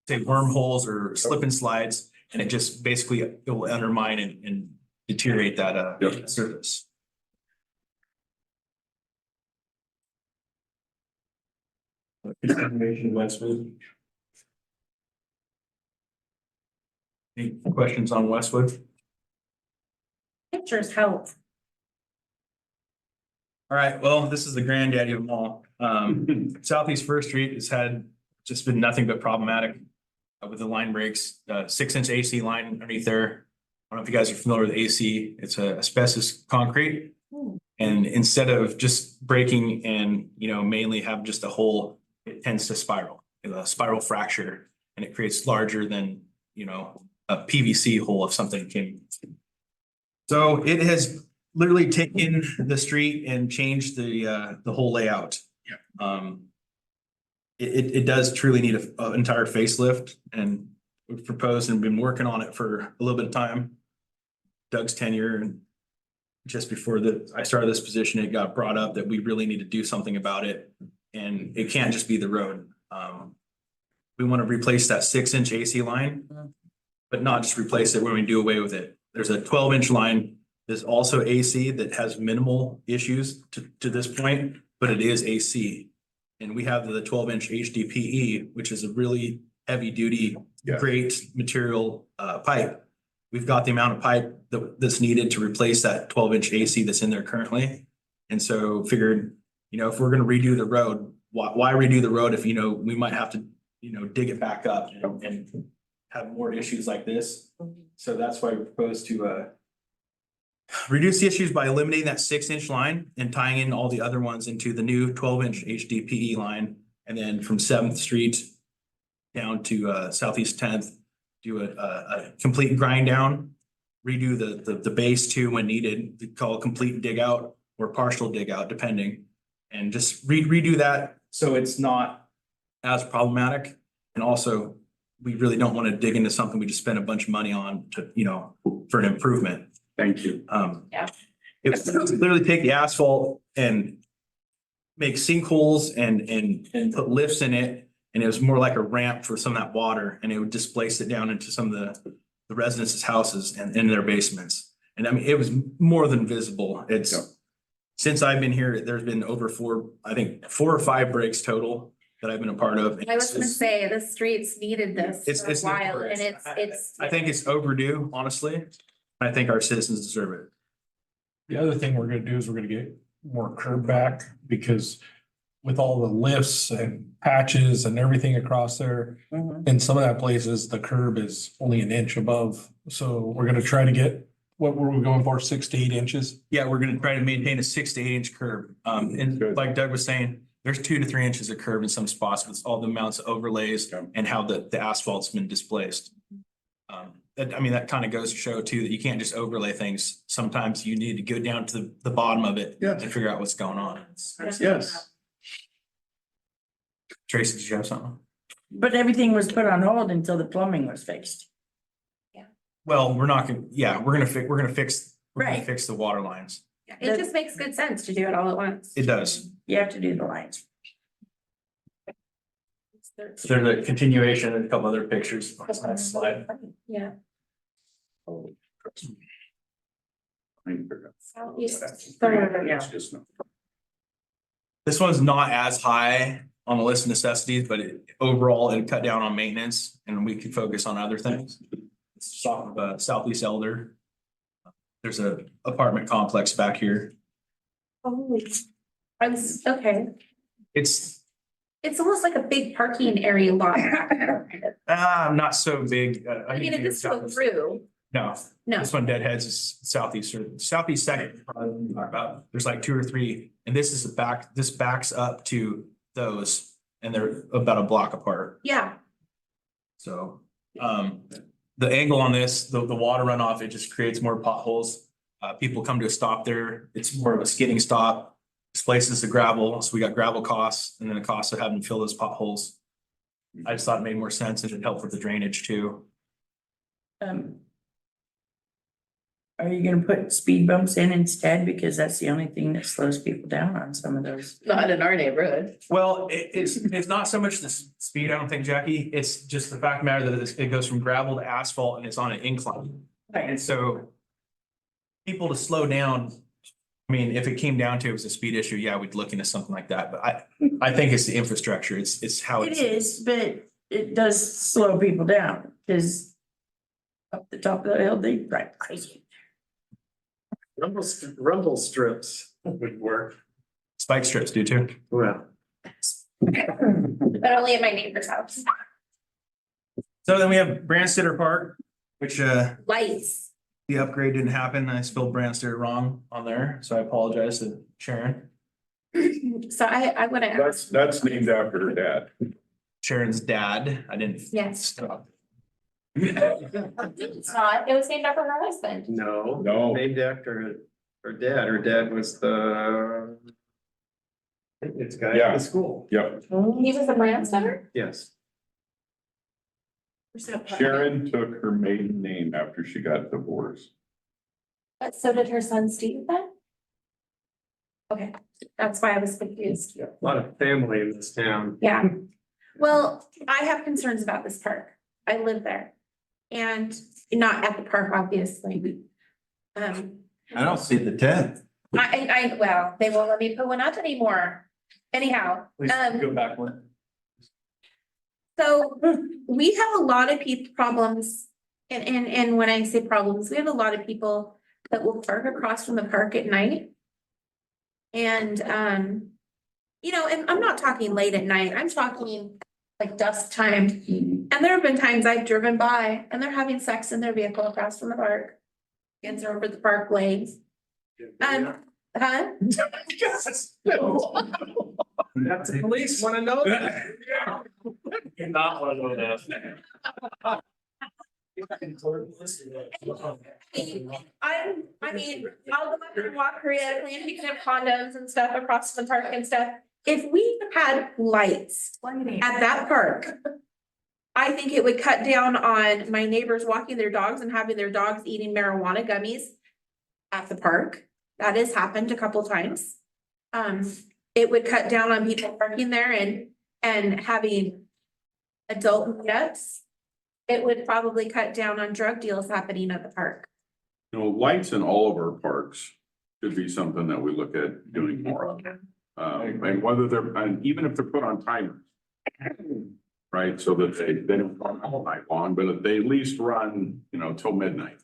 Speaker 15: say, wormholes or slip and slides, and it just basically, it will undermine and deteriorate that surface. Continuation Westwood. Any questions on Westwood?
Speaker 8: Pictures help.
Speaker 15: All right, well, this is the granddaddy of them all. Southeast First Street has had just been nothing but problematic with the line breaks, 6-inch AC line underneath there. I don't know if you guys are familiar with AC, it's a asbestos concrete. And instead of just breaking and, mainly have just a hole, it tends to spiral, a spiral fracture, and it creates larger than, a PVC hole if something came. So it has literally taken the street and changed the whole layout. It does truly need an entire facelift, and we've proposed and been working on it for a little bit of time. Doug's tenure, and just before I started this position, it got brought up that we really need to do something about it. And it can't just be the road. We want to replace that 6-inch AC line, but not just replace it when we do away with it. There's a 12-inch line. There's also AC that has minimal issues to this point, but it is AC. And we have the 12-inch HDPE, which is a really heavy duty, great material pipe. We've got the amount of pipe that's needed to replace that 12-inch AC that's in there currently. And so figured, if we're gonna redo the road, why redo the road if, we might have to, dig it back up and have more issues like this. So that's why we propose to reduce the issues by eliminating that 6-inch line and tying in all the other ones into the new 12-inch HDPE line. And then from 7th Street down to Southeast 10th, do a complete grind down, redo the base too when needed, we call it complete dig out or partial dig out depending. And just redo that so it's not as problematic. And also, we really don't want to dig into something we just spent a bunch of money on to, for an improvement.
Speaker 1: Thank you.
Speaker 15: It was literally take the asphalt and make sinkholes and put lifts in it. And it was more like a ramp for some of that water, and it would displace it down into some of the residents' houses and in their basements. And I mean, it was more than visible. Since I've been here, there's been over 4 or 5 breaks total that I've been a part of.
Speaker 6: I was gonna say, the streets needed this for a while, and it's.
Speaker 15: I think it's overdue, honestly. I think our citizens deserve it.
Speaker 2: The other thing we're gonna do is we're gonna get more curb back, because with all the lifts and patches and everything across there, in some of that places, the curb is only an inch above. So we're gonna try to get, what were we going for, 6 to 8 inches?
Speaker 15: Yeah, we're gonna try to maintain a 6 to 8 inch curb. And like Doug was saying, there's 2 to 3 inches of curb in some spots with all the amounts of overlays and how the asphalt's been displaced. That kind of goes to show too, that you can't just overlay things. Sometimes you need to go down to the bottom of it and figure out what's going on.
Speaker 1: Yes.
Speaker 15: Tracy, did you have something?
Speaker 8: But everything was put on hold until the plumbing was fixed.
Speaker 15: Well, we're gonna fix
Speaker 8: Right.
Speaker 15: the water lines.
Speaker 6: It just makes good sense to do it all at once.
Speaker 15: It does.
Speaker 8: You have to do the lines.
Speaker 15: There's a continuation and a couple other pictures on this next slide.
Speaker 6: Yeah.
Speaker 15: This one's not as high on the list of necessities, but overall it cut down on maintenance and we could focus on other things. It's just off of Southeast Elder. There's a apartment complex back here.
Speaker 6: Okay.
Speaker 15: It's
Speaker 6: almost like a big parking area lot.
Speaker 15: not so big.
Speaker 6: I mean, if this go through,
Speaker 15: No,
Speaker 6: no.
Speaker 15: this one deadheads is southeast second. About there's like 2 or 3, and this backs up to those, and they're about a block apart.
Speaker 6: Yeah.
Speaker 15: So, the angle on this, the water runoff, it just creates more potholes. People come to a stop there. It's more of a skidding stop. Displaces the gravel, so we got gravel costs and then the cost of having to fill those potholes. I just thought it made more sense and it helped with the drainage too.
Speaker 8: Are you gonna put speed bumps in instead? Because that's the only thing that slows people down on some of those.
Speaker 9: Not in our neighborhood.
Speaker 15: Well, it's not so much the speed, I don't think, Jackie. It's just the fact of the matter that it goes from gravel to asphalt and it's on an incline. And so people to slow down, I mean, if it came down to it was a speed issue, yeah, we'd look into something like that. But I think it's the infrastructure. It's how
Speaker 8: It is, but it does slow people down, because up the top of the hill, they drive crazy.
Speaker 5: Rumble strips would work.
Speaker 15: Spike strips do too.
Speaker 5: Well.
Speaker 6: But only at my neighbor's house.
Speaker 15: So then we have Brandstetter Park, which
Speaker 6: Lights.
Speaker 14: the upgrade didn't happen. I spelled Brandster wrong on there, so I apologize to Sharon.
Speaker 6: So I would have.
Speaker 1: That's named after her dad.
Speaker 14: Sharon's dad. I didn't.
Speaker 6: Yes.
Speaker 14: Stop.
Speaker 6: It's not, it was named after her husband.
Speaker 5: No.
Speaker 1: No.
Speaker 5: Named after her dad. Her dad was the. It's guy
Speaker 1: Yeah.
Speaker 5: at the school.
Speaker 1: Yep,
Speaker 6: He was the Brandster?
Speaker 5: Yes.
Speaker 1: Sharon took her maiden name after she got divorced.
Speaker 6: But so did her son Steve then? Okay, that's why I was confused.
Speaker 5: A lot of family in this town.
Speaker 6: Yeah. Well, I have concerns about this park. I live there. And not at the park, obviously.
Speaker 11: I don't see the tent.
Speaker 6: Well, they won't let me put one up anymore. Anyhow,
Speaker 14: Please go back one.
Speaker 6: so we have a lot of problems. And when I say problems, we have a lot of people that will park across from the park at night. And, you know, and I'm not talking late at night, I'm talking like dusk time. And there have been times I've driven by and they're having sex in their vehicle across from the park. Kids are over the park lanes. Huh?
Speaker 5: That's the police wanna know that.
Speaker 10: You're not one of those.
Speaker 6: I mean, I'll go up and walk periodically and you can have condoms and stuff across the park and stuff. If we had lights at that park, I think it would cut down on my neighbors walking their dogs and having their dogs eating marijuana gummies at the park. That has happened a couple times. It would cut down on people parking there and having adult meetups. It would probably cut down on drug deals happening at the park.
Speaker 1: You know, lights in all of our parks should be something that we look at doing more of. And whether they're, and even if they're put on timers. Right, so that they don't run all night long, but if they at least run, you know, till midnight.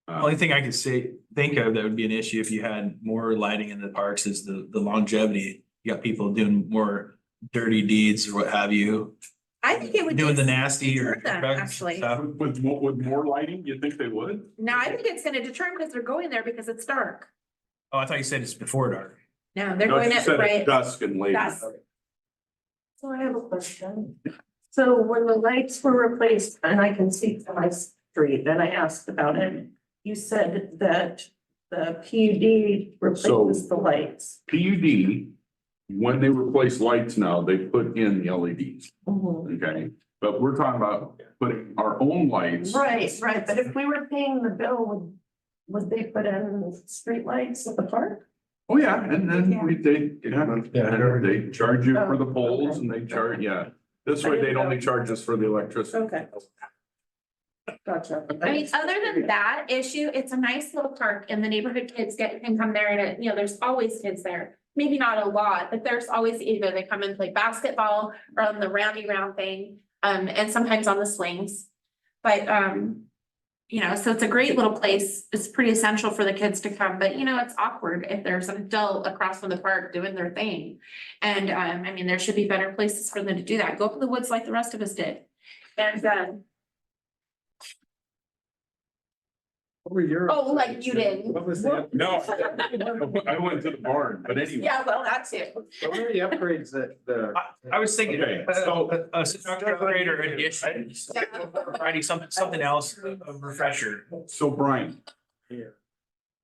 Speaker 14: Only thing I could think of that would be an issue if you had more lighting in the parks is the longevity. You got people doing more dirty deeds or what have you,
Speaker 6: I think it would.
Speaker 14: doing the nasty or.
Speaker 6: deter them, actually.
Speaker 14: stuff.
Speaker 1: With more lighting, you think they would?
Speaker 6: No, I think it's gonna deter them because they're going there because it's dark.
Speaker 14: Oh, I thought you said it's before dark.
Speaker 6: No, they're
Speaker 1: No,
Speaker 6: going
Speaker 1: she
Speaker 6: at
Speaker 1: said
Speaker 6: right.
Speaker 1: at dusk and late.
Speaker 6: Dusk.
Speaker 8: So I have a question. So when the lights were replaced, and I can see from my street, and I asked about it, you said that the PUD replaces the lights.
Speaker 1: PUD, when they replace lights now, they put in the LEDs, okay? But we're talking about putting our own lights.
Speaker 8: Right, but if we were paying the bill, would they put in street lights at the park?
Speaker 1: Oh, yeah, and then they charge you for the poles and they charge, yeah. This way, they'd only charge us for the electricity.
Speaker 8: Okay. Gotcha.
Speaker 6: I mean, other than that issue, it's a nice little park and the neighborhood kids can come there and, you know, there's always kids there. Maybe not a lot, but there's always either they come and play basketball or on the roundy round thing, and sometimes on the swings. But, you know, so it's a great little place. It's pretty essential for the kids to come, but you know, it's awkward if there's an adult across from the park doing their thing. And, I mean, there should be better places for them to do that. Go up in the woods like the rest of us did. And, oh, like you didn't.
Speaker 5: What was the,
Speaker 1: No, I went to the barn, but anyway.
Speaker 6: Yeah, well, that too.
Speaker 5: what were the upgrades that the?
Speaker 14: I was thinking,
Speaker 1: Okay, so-
Speaker 14: a structure upgrade or addition, writing something else, a refresher.
Speaker 1: So Brian.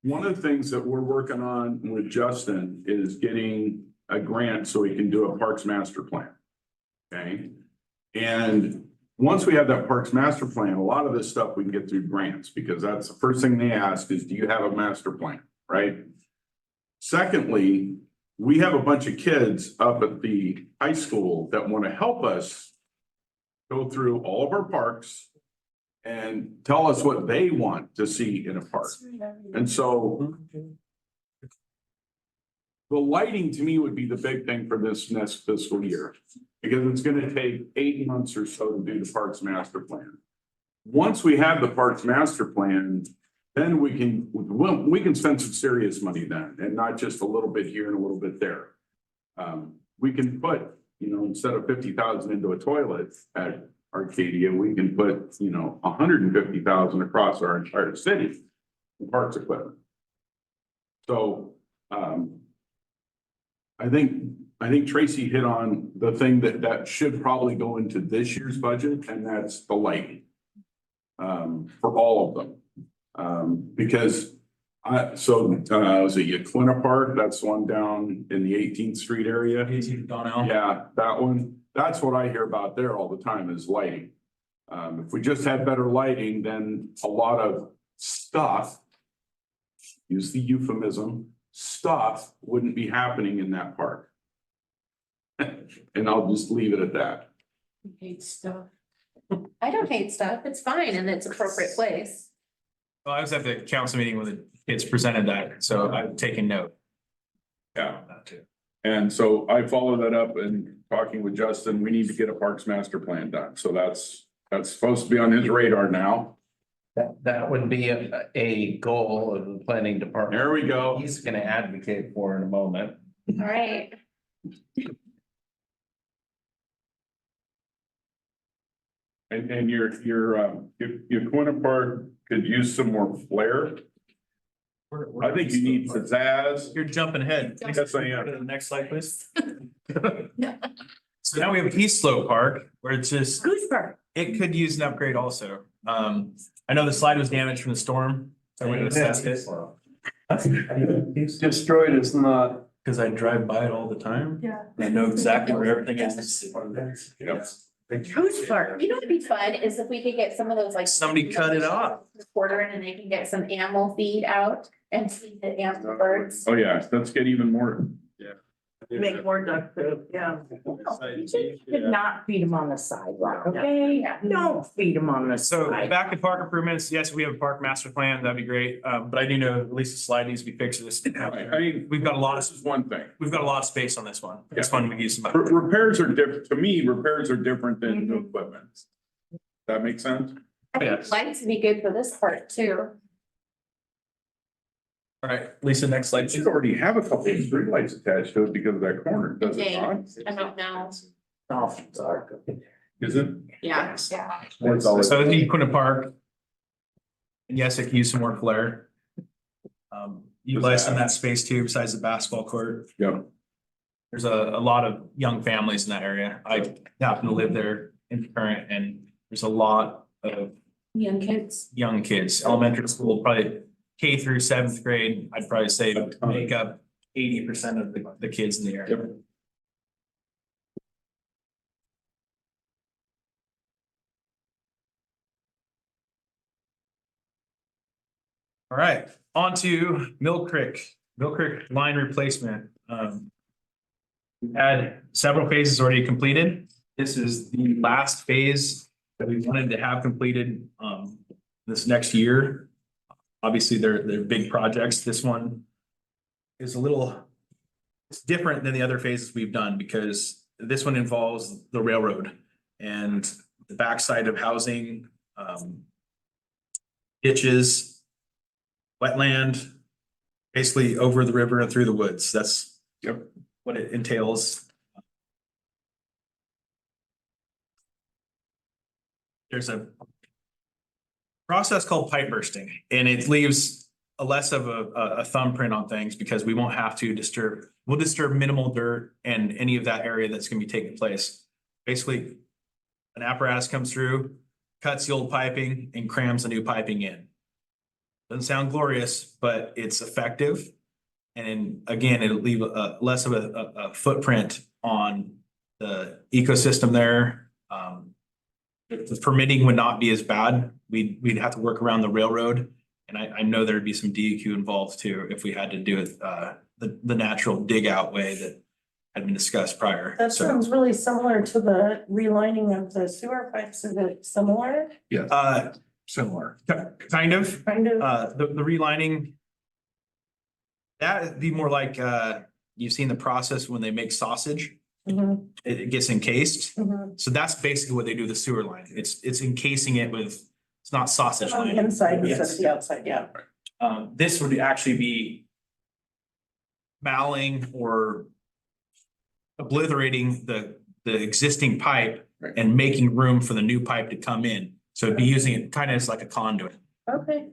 Speaker 1: One of the things that we're working on with Justin is getting a grant so we can do a Parks Master Plan. Okay? And once we have that Parks Master Plan, a lot of this stuff we can get through grants because that's the first thing they ask is, do you have a master plan, right? Secondly, we have a bunch of kids up at the high school that want to help us go through all of our parks and tell us what they want to see in a park. And so the lighting to me would be the big thing for this next fiscal year. Because it's gonna take 8 months or so to do the Parks Master Plan. Once we have the Parks Master Plan, then we can spend some serious money then, and not just a little bit here and a little bit there. We can put, you know, instead of 50,000 into a toilet at Arcadia, we can put, you know, 150,000 across our entire city in parks equipment. So, I think Tracy hit on the thing that should probably go into this year's budget, and that's the lighting. For all of them. Because was it Yaquina Park? That's the one down in the 18th Street area. Yeah, that one. That's what I hear about there all the time is lighting. If we just had better lighting, then a lot of stuff, use the euphemism, stuff wouldn't be happening in that park. And I'll just leave it at that.
Speaker 3: Hate stuff.
Speaker 6: I don't hate stuff. It's fine in its appropriate place.
Speaker 15: Well, I was at the council meeting when the kids presented that, so I've taken note.
Speaker 1: Yeah.
Speaker 15: That too.
Speaker 1: And so I follow that up and talking with Justin, we need to get a parks master plan done. So that's supposed to be on his radar now.
Speaker 11: That would be a goal of the planning department.
Speaker 1: There we go.
Speaker 11: He's gonna advocate for in a moment.
Speaker 6: All right.
Speaker 1: And your Yaquina Park could use some more flair. I think you need pizzazz.
Speaker 15: You're jumping ahead.
Speaker 1: Yes, I am.
Speaker 15: Go to the next slide, please. So now we have East Slope Park, where it's just,
Speaker 8: Goose Park.
Speaker 15: it could use an upgrade also. I know the slide was damaged from the storm. So we assessed it.
Speaker 7: Destroyed is not.
Speaker 15: Cause I drive by it all the time.
Speaker 8: Yeah.
Speaker 15: I know exactly where everything is.
Speaker 1: Yep.
Speaker 8: Goose Park.
Speaker 6: You know what'd be fun is if we could get some of those like.
Speaker 15: Somebody cut it off.
Speaker 6: Quarter in and they can get some animal feed out and feed the animal birds.
Speaker 1: Oh, yeah, let's get even more.
Speaker 8: Make more duck poop, yeah. You should not feed them on the sidewalk, okay?
Speaker 6: Yeah.
Speaker 8: Don't feed them on the
Speaker 15: So
Speaker 8: side.
Speaker 15: back to park improvements, yes, we have a park master plan, that'd be great, but I do know at least the slide needs to be fixed, this didn't happen.
Speaker 1: I mean,
Speaker 15: We've got a lot
Speaker 1: this
Speaker 15: of,
Speaker 1: is one thing.
Speaker 15: we've got a lot of space on this one, this one we use some.
Speaker 1: Repairs are different, to me, repairs are different than new equipment. That makes sense?
Speaker 6: I think
Speaker 15: Yes.
Speaker 6: lights would be good for this part too.
Speaker 15: All right, Lisa, next slide.
Speaker 1: It should already have a couple of streetlights attached to it because of that corner, does it
Speaker 6: Okay.
Speaker 1: not?
Speaker 6: I don't know.
Speaker 1: Is it?
Speaker 6: Yeah.
Speaker 1: It's always-
Speaker 15: So the Equina Park. And yes, it can use some more flair. Utilize some of that space too, besides the basketball court.
Speaker 1: Yeah.
Speaker 15: There's a lot of young families in that area. I happen to live there in Current, and there's a lot of
Speaker 3: Young kids.
Speaker 15: young kids, elementary school, probably K through 7th grade, I'd probably say make up 80% of the kids in the area.
Speaker 1: Yep.
Speaker 15: All right, on to Mill Creek line replacement. We've had several phases already completed. This is the last phase that we wanted to have completed this next year. Obviously, they're big projects. This one is it's different than the other phases we've done because this one involves the railroad and the backside of housing, ditches, wetland, basically over the river and through the woods. That's what it entails. There's a process called pipe bursting, and it leaves a less of a thumbprint on things because we won't have to we'll disturb minimal dirt and any of that area that's gonna be taking place. Basically, an apparatus comes through, cuts the old piping and crams the new piping in. Doesn't sound glorious, but it's effective. And again, it'll leave less of a footprint on the ecosystem there. The permitting would not be as bad. We'd have to work around the railroad. And I know there'd be some DEQ involved too, if we had to do it, the natural dig out way that had been discussed prior.
Speaker 8: That
Speaker 15: So,
Speaker 8: sounds really similar to the relining of the sewer pipes. Is it similar?
Speaker 15: similar, kind of.
Speaker 8: Kind of.
Speaker 15: The relining. That'd be more like, you've seen the process when they make sausage,
Speaker 8: Mhm,
Speaker 15: it gets encased.
Speaker 8: mhm.
Speaker 15: So that's basically what they do with the sewer line. It's encasing it with, it's not sausage
Speaker 8: On the
Speaker 15: line.
Speaker 8: inside instead
Speaker 15: Yes.
Speaker 8: of the outside, yeah.
Speaker 15: This would actually be malling or obliterating the the existing pipe and making room for the new pipe to come in. So it'd be using it kind of as like a conduit.
Speaker 6: Okay.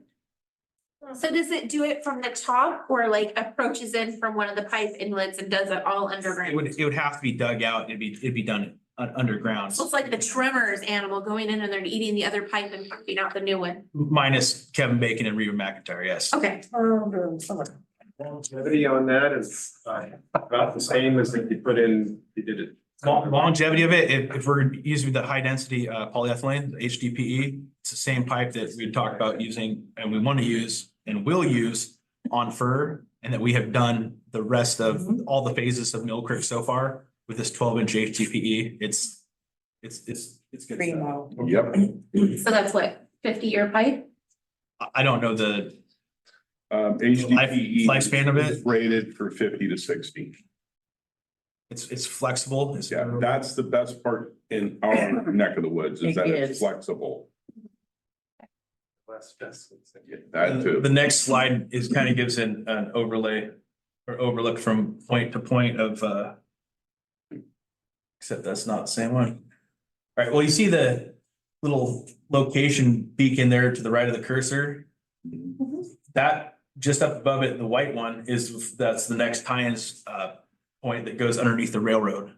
Speaker 6: So does it do it from the top or like approaches in from one of the pipe inlets and does it all underground?
Speaker 15: It would have to be dug out. It'd be done underground,
Speaker 6: So it's like the trimmers animal going in and they're eating the other pipe and pumping out the new one.
Speaker 15: minus Kevin Bacon and Reba McIntyre, yes.
Speaker 6: Okay.
Speaker 5: Longevity on that is about the same as if you put in, you did it.
Speaker 15: Longevity of it, if we're using the high density polyethylene, the HDPE, it's the same pipe that we talked about using and we want to use and will use on fur. And that we have done the rest of all the phases of Mill Creek so far with this 12-inch HDPE. It's good stuff.
Speaker 8: Primo.
Speaker 1: Yep.
Speaker 6: So that's what, 50-year pipe?
Speaker 15: I don't know the
Speaker 1: HDPE.
Speaker 15: lifespan of it.
Speaker 1: is rated for 50 to 60.
Speaker 15: It's flexible.
Speaker 1: Yeah, that's the best part in our neck of the woods is that
Speaker 8: It
Speaker 1: it's
Speaker 8: is.
Speaker 1: flexible.
Speaker 15: The
Speaker 1: That too.
Speaker 15: next slide is kind of gives an overlay or overlook from point to point of except that's not the same one. All right, well, you see the little location beacon there to the right of the cursor? That just up above it, the white one that's the next tie-ins point that goes underneath the railroad.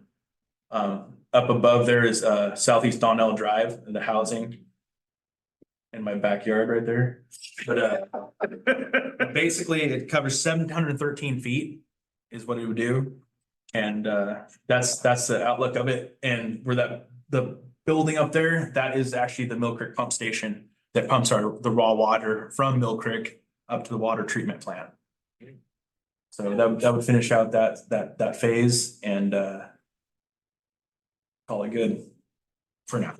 Speaker 15: Up above there is Southeast Donnell Drive and the housing. In my backyard right there. But basically it covers 713 feet is what it would do. And that's the outlook of it. And where the building up there, that is actually the Mill Creek pump station that pumps the raw water from Mill Creek up to the water treatment plant. So that would finish out that phase and call it good for now.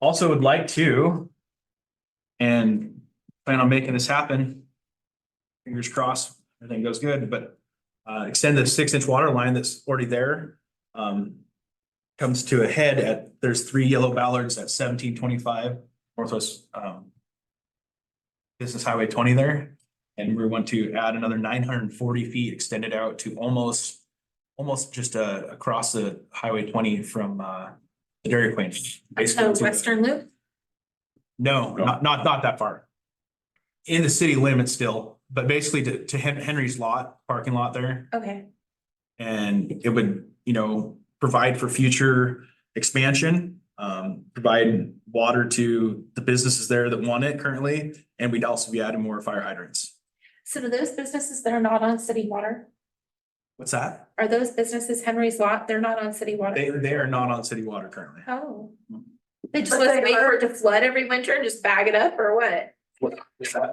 Speaker 15: Also would like to, and plan on making this happen. Fingers crossed, everything goes good, but extend the 6-inch water line that's already there. Comes to a head there's 3 yellow ballards at 1725 Northwest Business Highway 20 there. And we want to add another 940 feet extended out to almost just across the Highway 20 from the Dairy Queen.
Speaker 6: So Western Loop?
Speaker 15: No, not that far. In the city limits still, but basically to Henry's parking lot there.
Speaker 6: Okay.
Speaker 15: And it would, provide for future expansion, provide water to the businesses there that want it currently. And we'd also be adding more fire hydrants.
Speaker 6: So do those businesses that are not on city water,
Speaker 15: What's that?
Speaker 6: are those businesses Henry's Lot, they're not on city water?
Speaker 15: They are not on city water currently.
Speaker 6: Oh. They just wait for it to flood every winter and just bag it up or what?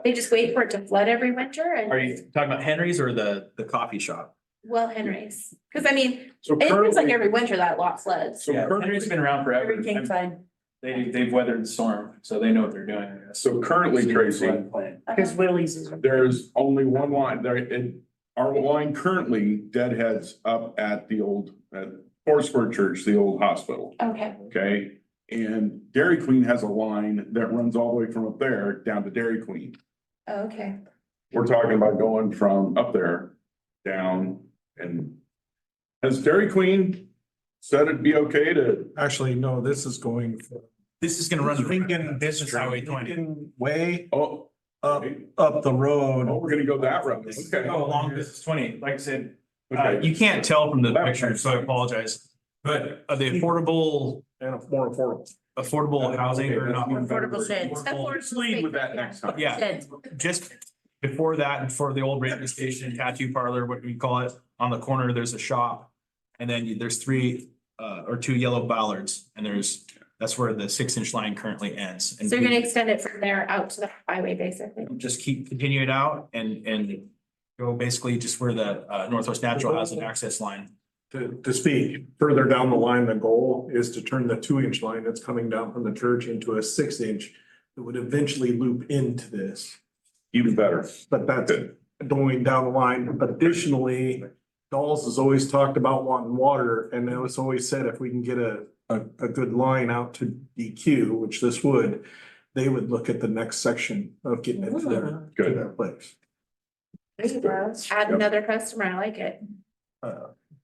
Speaker 6: They just wait for it to flood every winter
Speaker 15: Are
Speaker 6: and,
Speaker 15: you talking about Henry's or the coffee shop?
Speaker 6: well, Henry's, cause I mean,
Speaker 1: So
Speaker 6: it seems like
Speaker 1: currently,
Speaker 6: every winter that lot floods.
Speaker 1: so currently,
Speaker 10: Henry's been around forever.
Speaker 8: Hurricane time,
Speaker 10: They've weathered the storm, so they know what they're doing, I guess.
Speaker 1: so currently, Tracy,
Speaker 8: because Willie's is.
Speaker 1: there's only one line there. Our line currently deadheads up at the old, at Foursquare Church, the old hospital.
Speaker 6: Okay,
Speaker 1: Okay, and Dairy Queen has a line that runs all the way from up there down to Dairy Queen.
Speaker 6: okay.
Speaker 1: We're talking about going from up there down and has Dairy Queen said it'd be okay to?
Speaker 2: Actually, no, this is going for
Speaker 15: This is gonna run
Speaker 2: Lincoln
Speaker 15: Business Highway 20.
Speaker 2: Lincoln Way
Speaker 1: Oh,
Speaker 2: up the
Speaker 1: oh,
Speaker 2: road.
Speaker 1: we're gonna go that route. Okay.
Speaker 15: Go along Business 20, like I said,
Speaker 1: Okay.
Speaker 15: you can't tell from the picture, so I apologize. But the affordable
Speaker 2: And more affordable.
Speaker 15: housing or not.
Speaker 8: Affordable sheds.
Speaker 1: Let's lead with that next time.
Speaker 15: Yeah,
Speaker 8: Sheds.
Speaker 15: just before that and for the old radio station tattoo parlor, what we call it, on the corner, there's a shop. And then there's 3 or 2 yellow ballards and that's where the 6-inch line currently ends. And
Speaker 6: So you're gonna extend it from there out to the highway, basically?
Speaker 15: just continue it out and go basically just where the Northwest Natural has an access line.
Speaker 2: To speak further down the line, the goal is to turn the 2-inch line that's coming down from the church into a 6-inch that would eventually loop into this.
Speaker 1: Even better.
Speaker 2: But that's going down the line. Additionally, Dolls has always talked about wanting water, and it was always said if we can get a good line out to DQ, which this would, they would look at the next section of getting it to their place.
Speaker 6: There you go. Add another customer, I like it.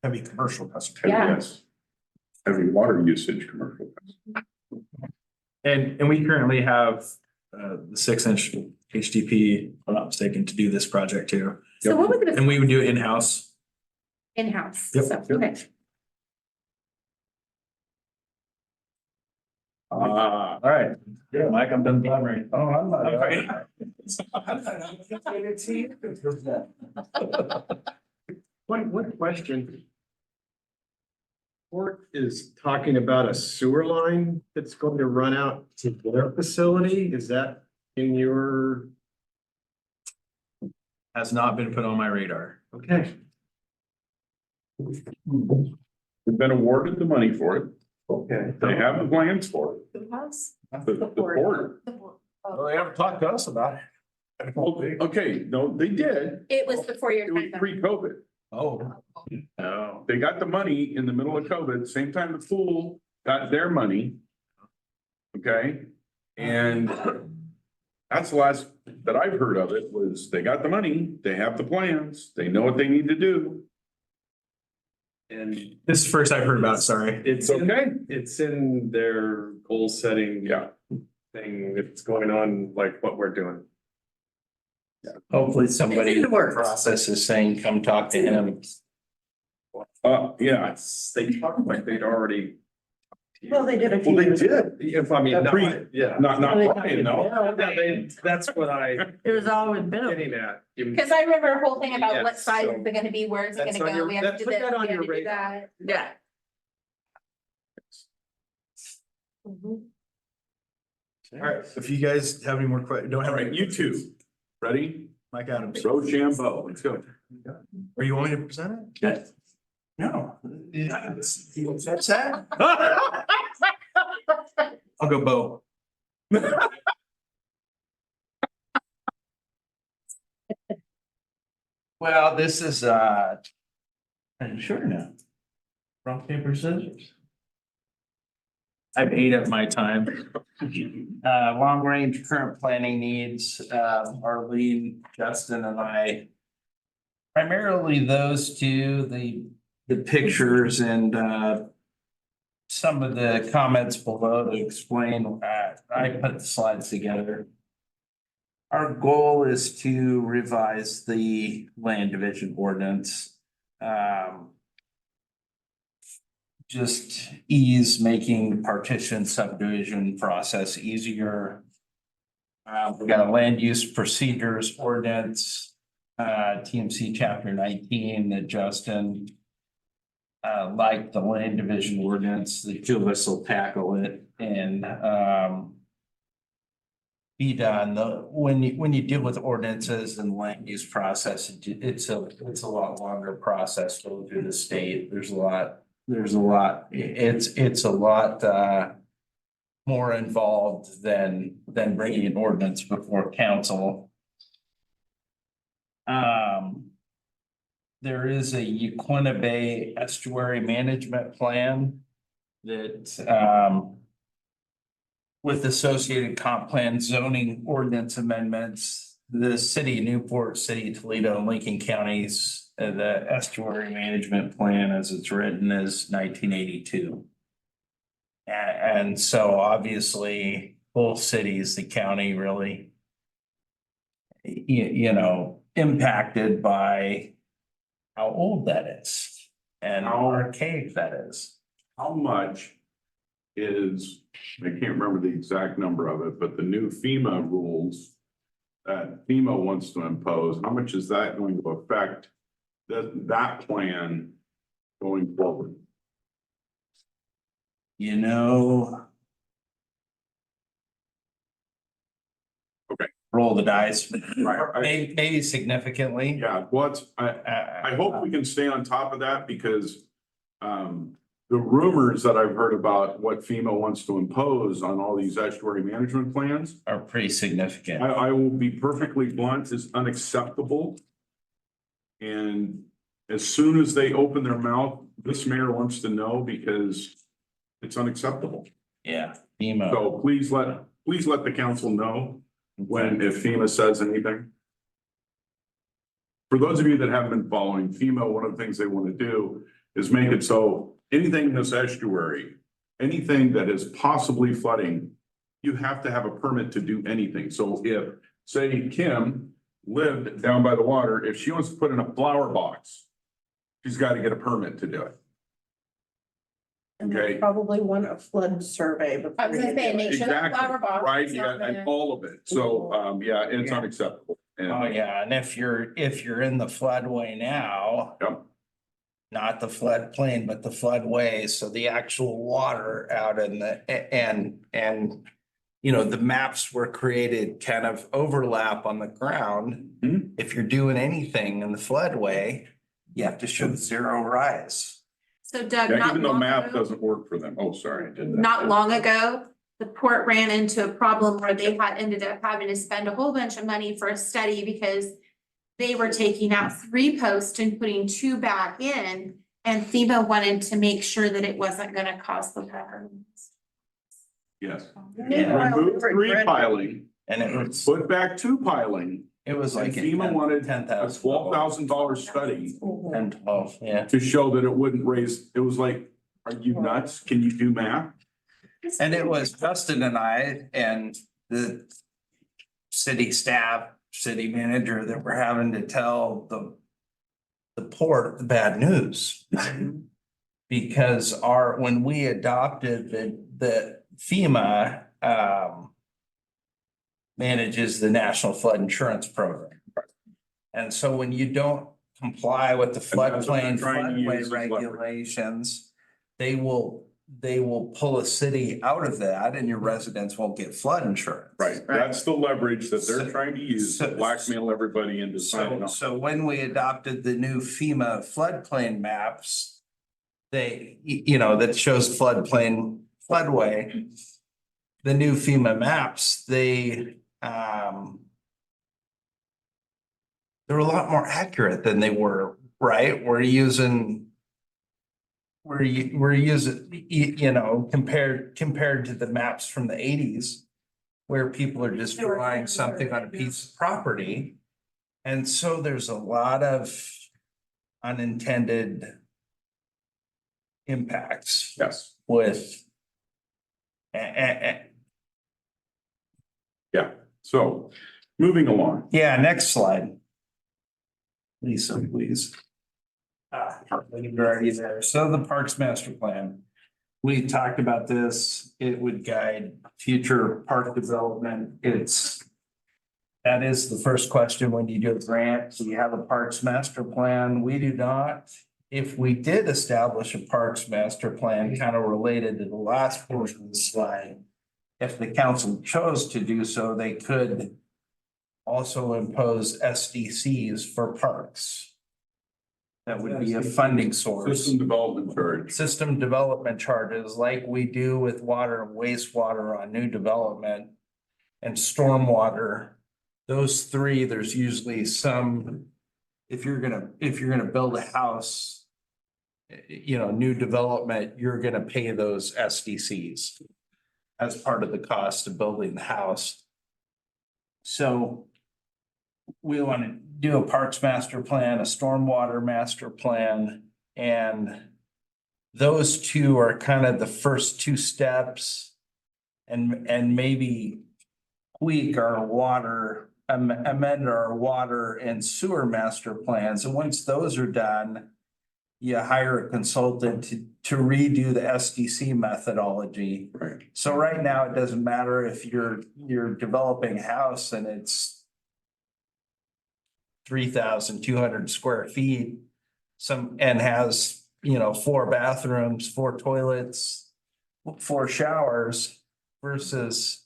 Speaker 15: Heavy commercial customer.
Speaker 6: Yeah.
Speaker 1: Yes. Heavy water usage commercial.
Speaker 15: And we currently have the 6-inch HDP, if I'm not mistaken, to do this project too.
Speaker 6: So what would
Speaker 15: And
Speaker 6: the
Speaker 15: we would do it in-house.
Speaker 6: in-house,
Speaker 15: Yep,
Speaker 6: so,
Speaker 15: yep.
Speaker 6: okay.
Speaker 1: Ah,
Speaker 15: All right. Yeah, Mike, I'm done blabbering.
Speaker 11: Oh, I'm not.
Speaker 5: One question. Port is talking about a sewer line that's going to run out to their facility. Is that in your?
Speaker 15: Has not been put on my radar.
Speaker 5: Okay.
Speaker 1: we've been awarded the money for it.
Speaker 5: Okay.
Speaker 1: They have the plans for it.
Speaker 3: Who has?
Speaker 1: The port.
Speaker 14: Well, they haven't talked to us about it.
Speaker 1: Okay, no, they did.
Speaker 6: It was before your
Speaker 1: It was
Speaker 6: time.
Speaker 1: pre-COVID.
Speaker 15: Oh.
Speaker 1: No, they got the money in the middle of COVID, same time the pool got their money. Okay, and that's the last that I've heard of it was they got the money, they have the plans, they know what they need to do. And
Speaker 15: This is the first I've heard about it, sorry.
Speaker 5: It's
Speaker 1: okay,
Speaker 5: It's in their goal setting.
Speaker 1: yeah,
Speaker 5: Thing that's going on, like what we're doing.
Speaker 11: Hopefully somebody
Speaker 3: It's
Speaker 11: in
Speaker 3: in
Speaker 11: the
Speaker 3: the works.
Speaker 11: process is saying, come talk to him.
Speaker 1: yeah,
Speaker 5: They talked like they'd already.
Speaker 12: Well, they did a few.
Speaker 1: well, they
Speaker 12: years ago.
Speaker 1: did,
Speaker 5: If I mean,
Speaker 1: Pre-
Speaker 5: yeah.
Speaker 1: not Brian, no.
Speaker 5: That's what I
Speaker 8: It was always Bill.
Speaker 5: getting at.
Speaker 6: Cause I remember a whole thing about what
Speaker 5: Yes,
Speaker 6: size
Speaker 5: so
Speaker 6: is it gonna be, where is it
Speaker 5: that's
Speaker 6: gonna
Speaker 5: on
Speaker 6: go,
Speaker 5: your-
Speaker 6: we have to do
Speaker 5: put
Speaker 6: this,
Speaker 5: that on
Speaker 6: we have
Speaker 5: your
Speaker 6: to do
Speaker 5: radar.
Speaker 6: that.
Speaker 8: Yeah.
Speaker 15: All right, if you guys have any more questions, don't have.
Speaker 1: All right,
Speaker 15: any-
Speaker 1: you two, ready?
Speaker 15: Mike Adams.
Speaker 1: Rochambeau, let's go.
Speaker 15: Or you want me to present it?
Speaker 11: No.
Speaker 15: That's that. I'll go Bo.
Speaker 11: Well, this is, sure now. Rock, paper, scissors.
Speaker 15: I've ate up my time.
Speaker 11: Long range current planning needs, Arlene, Justin and I. Primarily those two, the pictures and, some of the comments below to explain, I put the slides together. Our goal is to revise the land division ordinance. Just ease making partition subdivision process easier. We got a land use procedures ordinance, TMC chapter 19 that Justin. Like the land division ordinance, the two of us will tackle it and be done. When you deal with ordinances and land use process, it's a lot longer process going through the state. There's a lot, it's a lot more involved than bringing an ordinance before council. There is a Uquina Bay Estuary Management Plan that with associated comp plan zoning ordinance amendments, the city of Newport, city of Toledo, and Lincoln counties, the estuary management plan as it's written is 1982. And so obviously both cities, the county really, you know, impacted by how old that is and how archaic that is.
Speaker 1: How much is, I can't remember the exact number of it, but the new FEMA rules that FEMA wants to impose, how much is that going to affect that plan going forward?
Speaker 11: You know.
Speaker 1: Okay.
Speaker 11: Roll the dice,
Speaker 1: Right.
Speaker 11: maybe significantly.
Speaker 1: Yeah, well, it's, I hope we can stay on top of that because the rumors that I've heard about what FEMA wants to impose on all these estuary management plans
Speaker 11: Are pretty significant.
Speaker 1: I will be perfectly blunt, is unacceptable. And as soon as they open their mouth, this mayor wants to know because it's unacceptable.
Speaker 11: Yeah, FEMA.
Speaker 1: So please let the council know when, if FEMA says anything. for those of you that haven't been following FEMA, one of the things they want to do is make it so anything in this estuary, anything that is possibly flooding, you have to have a permit to do anything. So if, say, Kim lived down by the water, if she wants to put in a flower box, she's got to get a permit to do it.
Speaker 12: And
Speaker 1: Okay.
Speaker 12: they probably want a flood survey before.
Speaker 6: I was gonna say, make sure that
Speaker 1: Exactly,
Speaker 6: flower box
Speaker 1: right,
Speaker 6: is
Speaker 1: yeah,
Speaker 6: not
Speaker 1: and
Speaker 6: there.
Speaker 1: all of it. So, yeah, it's
Speaker 11: Yeah.
Speaker 1: unacceptable. And-
Speaker 11: Oh, yeah, and if you're in the floodway now.
Speaker 1: Yep.
Speaker 11: Not the floodplain, but the floodway, so the actual water out in the, and. You know, the maps were created kind of overlap on the ground.
Speaker 1: Mhm.
Speaker 11: If you're doing anything in the floodway, you have to show zero rise.
Speaker 6: So Doug,
Speaker 1: Yeah,
Speaker 6: not
Speaker 1: even though
Speaker 6: long
Speaker 1: math
Speaker 6: ago,
Speaker 1: doesn't work for them. Oh, sorry, I did that.
Speaker 6: not long ago, the port ran into a problem where they had ended up having to spend a whole bunch of money for a study because they were taking out 3 posts and putting 2 back in, and FEMA wanted to make sure that it wasn't gonna cause the problem.
Speaker 1: Yes.
Speaker 12: Meanwhile,
Speaker 1: Remove 3
Speaker 12: regret-
Speaker 1: piling,
Speaker 11: And it was,
Speaker 1: put back 2 piling,
Speaker 11: it was
Speaker 1: and
Speaker 11: like.
Speaker 1: FEMA wanted a
Speaker 11: $10,000.
Speaker 1: $12,000 study
Speaker 11: 10, 12, yeah.
Speaker 1: to show that it wouldn't raise, it was like, are you nuts? Can you do math?
Speaker 11: And it was Justin and I and the city staff, city manager that were having to tell the port the bad news. Because when we adopted the FEMA, manages the National Flood Insurance Program. And so when you don't comply with the
Speaker 1: And that's what
Speaker 11: floodplain,
Speaker 1: they're trying to use
Speaker 11: floodway
Speaker 1: as leverage.
Speaker 11: regulations, they will pull a city out of that and your residents won't get flood insurance.
Speaker 1: Right, that's the leverage that they're trying to use to
Speaker 11: So-
Speaker 1: blackmail everybody into signing
Speaker 11: So,
Speaker 1: up.
Speaker 11: so when we adopted the new FEMA floodplain maps, that shows floodplain, floodway. The new FEMA maps, they're a lot more accurate than they were, right? We're using, compared to the maps from the 80s. Where people are just drawing something on a piece of property. And so there's a lot of unintended impacts
Speaker 1: Yes,
Speaker 11: with.
Speaker 1: yeah, so, moving along.
Speaker 11: Yeah, next slide. Lisa, please. You're already there. So the Parks Master Plan. We talked about this. It would guide future park development. That is the first question when you do a grant. Do you have a Parks Master Plan? We do not. If we did establish a Parks Master Plan, kind of related to the last portion of the slide, if the council chose to do so, they could also impose SDCs for parks. That would be a funding source.
Speaker 1: System development charge.
Speaker 11: System development charges like we do with water and wastewater on new development and stormwater. Those 3, there's usually some, if you're gonna build a house, new development, you're gonna pay those SDCs as part of the cost of building the house. So we want to do a Parks Master Plan, a Stormwater Master Plan, and those 2 are kind of the first 2 steps. And maybe tweak our water, amend our water and sewer master plans. And once those are done, you hire a consultant to redo the SDC methodology.
Speaker 1: Right.
Speaker 11: So right now, it doesn't matter if you're developing a house and it's 3,200 square feet, and has, 4 bathrooms, 4 toilets, 4 showers versus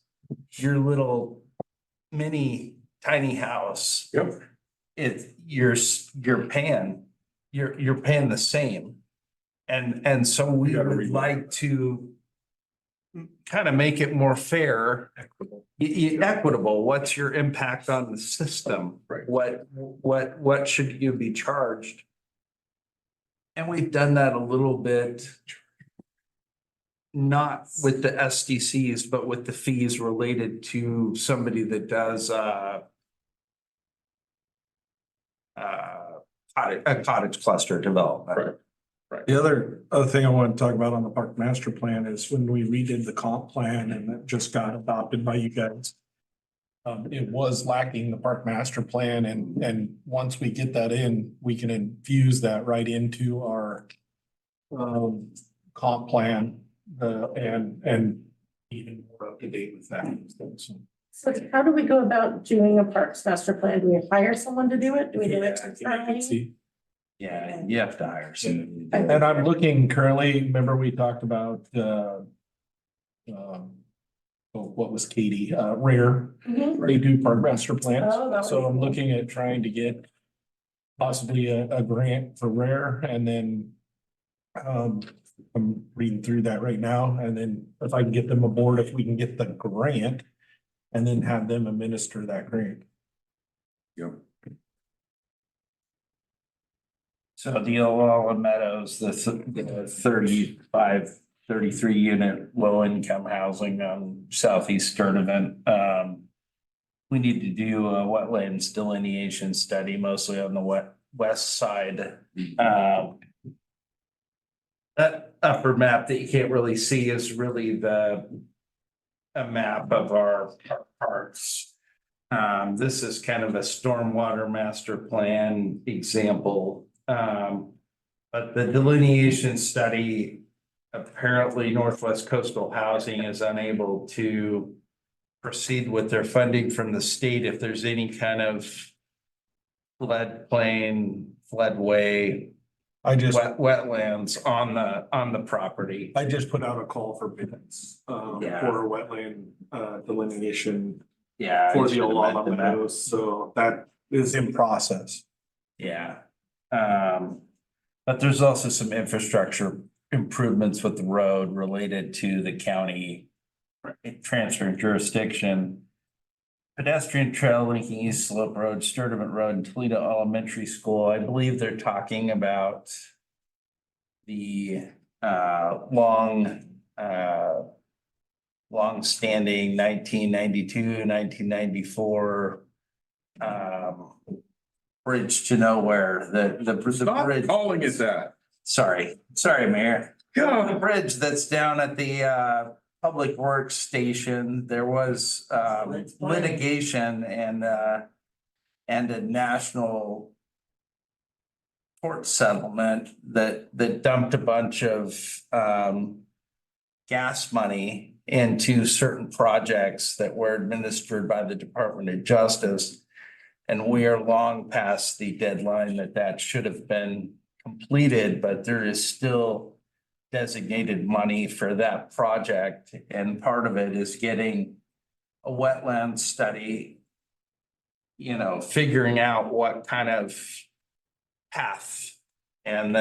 Speaker 11: your little mini tiny house.
Speaker 1: Yep.
Speaker 11: You're paying the same. And so we
Speaker 1: You gotta
Speaker 11: would
Speaker 1: read
Speaker 11: like to kind of make it more fair. Equitable. What's your impact on the system?
Speaker 1: Right.
Speaker 11: What should you be charged? And we've done that a little bit. Not with the SDCs, but with the fees related to somebody that does a cottage cluster development.
Speaker 2: The other thing I want to talk about on the park master plan is when we redid the comp plan and that just got adopted by you guys. It was lacking the park master plan and once we get that in, we can infuse that right into our comp plan, and even more up to date with that.
Speaker 12: So how do we go about doing a parks master plan? Do we hire someone to do it? Do we do it internally?
Speaker 11: Yeah, you have to hire someone.
Speaker 2: And I'm looking currently, remember we talked about, what was Katie, Rare,
Speaker 12: Mhm.
Speaker 2: they do park master plans.
Speaker 12: Oh, that would
Speaker 2: So
Speaker 12: be
Speaker 2: I'm
Speaker 12: cool.
Speaker 2: looking at trying to get possibly a grant for Rare and then I'm reading through that right now, and then if I can get them aboard, if we can get the grant and then have them administer that grant.
Speaker 11: So the Olala Meadows, the 33 unit low income housing on southeast Sturtevant. We need to do a wetlands delineation study, mostly on the west side. That upper map that you can't really see is really a map of our parks. This is kind of a stormwater master plan example. But the delineation study, apparently Northwest Coastal Housing is unable to proceed with their funding from the state if there's any kind of floodplain, floodway, wetlands on the property.
Speaker 2: I just put out a call for bids,
Speaker 11: Yeah.
Speaker 2: for wetland, delineation
Speaker 11: Yeah.
Speaker 2: for the Olala Meadows, so that is in process.
Speaker 11: Yeah. But there's also some infrastructure improvements with the road related to the county transferring jurisdiction. Pedestrian trail linking East Slope Road, Sturtevant Road, and Toledo Elementary School. I believe they're talking about the long-standing 1992, 1994 bridge to nowhere, the bridge.
Speaker 1: Stop calling it that.
Speaker 11: Sorry, Mayor. The bridge that's down at the Public Works Station, there was litigation and a national court settlement that dumped a bunch of gas money into certain projects that were administered by the Department of Justice. And we are long past the deadline that should have been completed, but there is still designated money for that project. And part of it is getting a wetland study, figuring out what kind of path and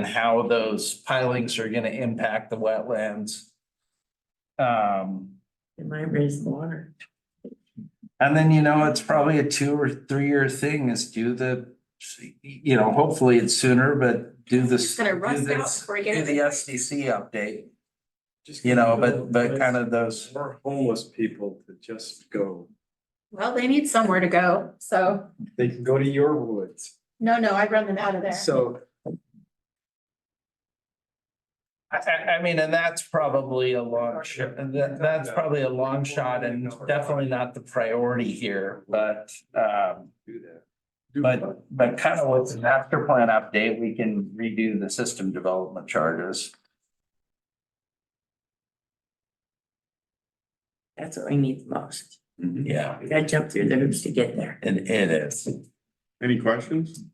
Speaker 11: how those pilings are gonna impact the wetlands.
Speaker 8: It might raise the water.
Speaker 11: And then, it's probably a 2 or 3 year thing is hopefully it's sooner, but do this.
Speaker 6: It's gonna rust out before you get
Speaker 11: Do the
Speaker 6: it.
Speaker 11: SDC update, but kind of those.
Speaker 5: More homeless people to just go.
Speaker 6: Well, they need somewhere to go, so,
Speaker 5: They can go to your woods.
Speaker 6: no, I run them out of there.
Speaker 5: So
Speaker 11: I mean, and that's probably a long shot, and that's probably a long shot and definitely not the priority here, but,
Speaker 5: do that.
Speaker 11: but kind of with the master plan update, we can redo the system development charges.
Speaker 8: That's what we need the most.
Speaker 11: Yeah,
Speaker 8: We gotta jump through the hoops to get there.
Speaker 11: and it is.
Speaker 1: Any questions?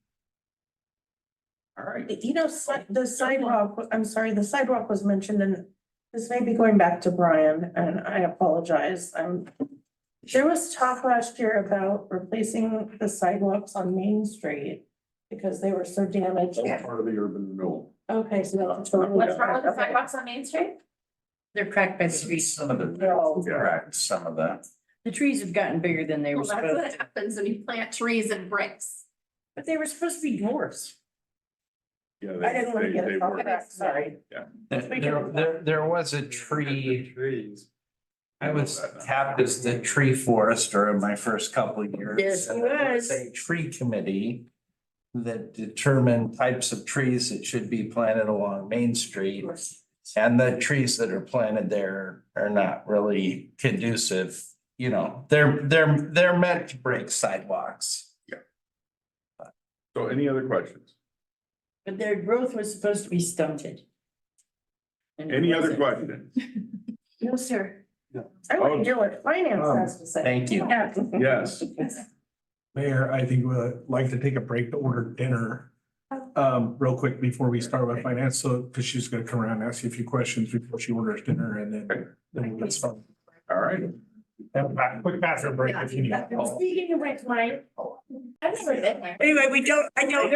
Speaker 12: All right, the sidewalk, I'm sorry, the sidewalk was mentioned and this may be going back to Brian and I apologize. There was talk last year about replacing the sidewalks on Main Street because they were so damaged.
Speaker 1: That's part of the urban renewal.
Speaker 12: Okay, so.
Speaker 6: What's wrong with the sidewalks on Main Street?
Speaker 8: They're cracked by the trees.
Speaker 11: Some of the, correct, some of the.
Speaker 8: The trees have gotten bigger than they were
Speaker 6: Well, that's
Speaker 8: supposed
Speaker 6: what
Speaker 8: to,
Speaker 6: happens when you plant trees and bricks.
Speaker 8: but they were supposed to be dwarfs.
Speaker 1: Yeah,
Speaker 12: I didn't want to get
Speaker 1: they
Speaker 12: it off
Speaker 1: were.
Speaker 12: that, sorry.
Speaker 11: There was a tree. I was tapped as the tree forester in my first couple of years.
Speaker 8: Yes, you
Speaker 11: And there
Speaker 8: was.
Speaker 11: A tree committee that determine types of trees that should be planted along Main Street. And the trees that are planted there are not really conducive, you know, they're meant to break sidewalks.
Speaker 1: So any other questions?
Speaker 8: But their growth was supposed to be stunted. And it
Speaker 1: Any other
Speaker 8: wasn't.
Speaker 1: questions?
Speaker 12: No, sir. I want to hear what finance has to say.
Speaker 11: Thank you.
Speaker 12: Yeah.
Speaker 1: Yes.
Speaker 2: Mayor, I think we'd like to take a break to order dinner. Real quick before we start with finance, so, because she's gonna come around and ask you a few questions before she orders dinner and then we'll get started.
Speaker 1: All right.
Speaker 2: Have a quick bathroom break if you need.
Speaker 8: Speaking of which, Mike.
Speaker 6: I've never been there.
Speaker 8: Anyway, I don't.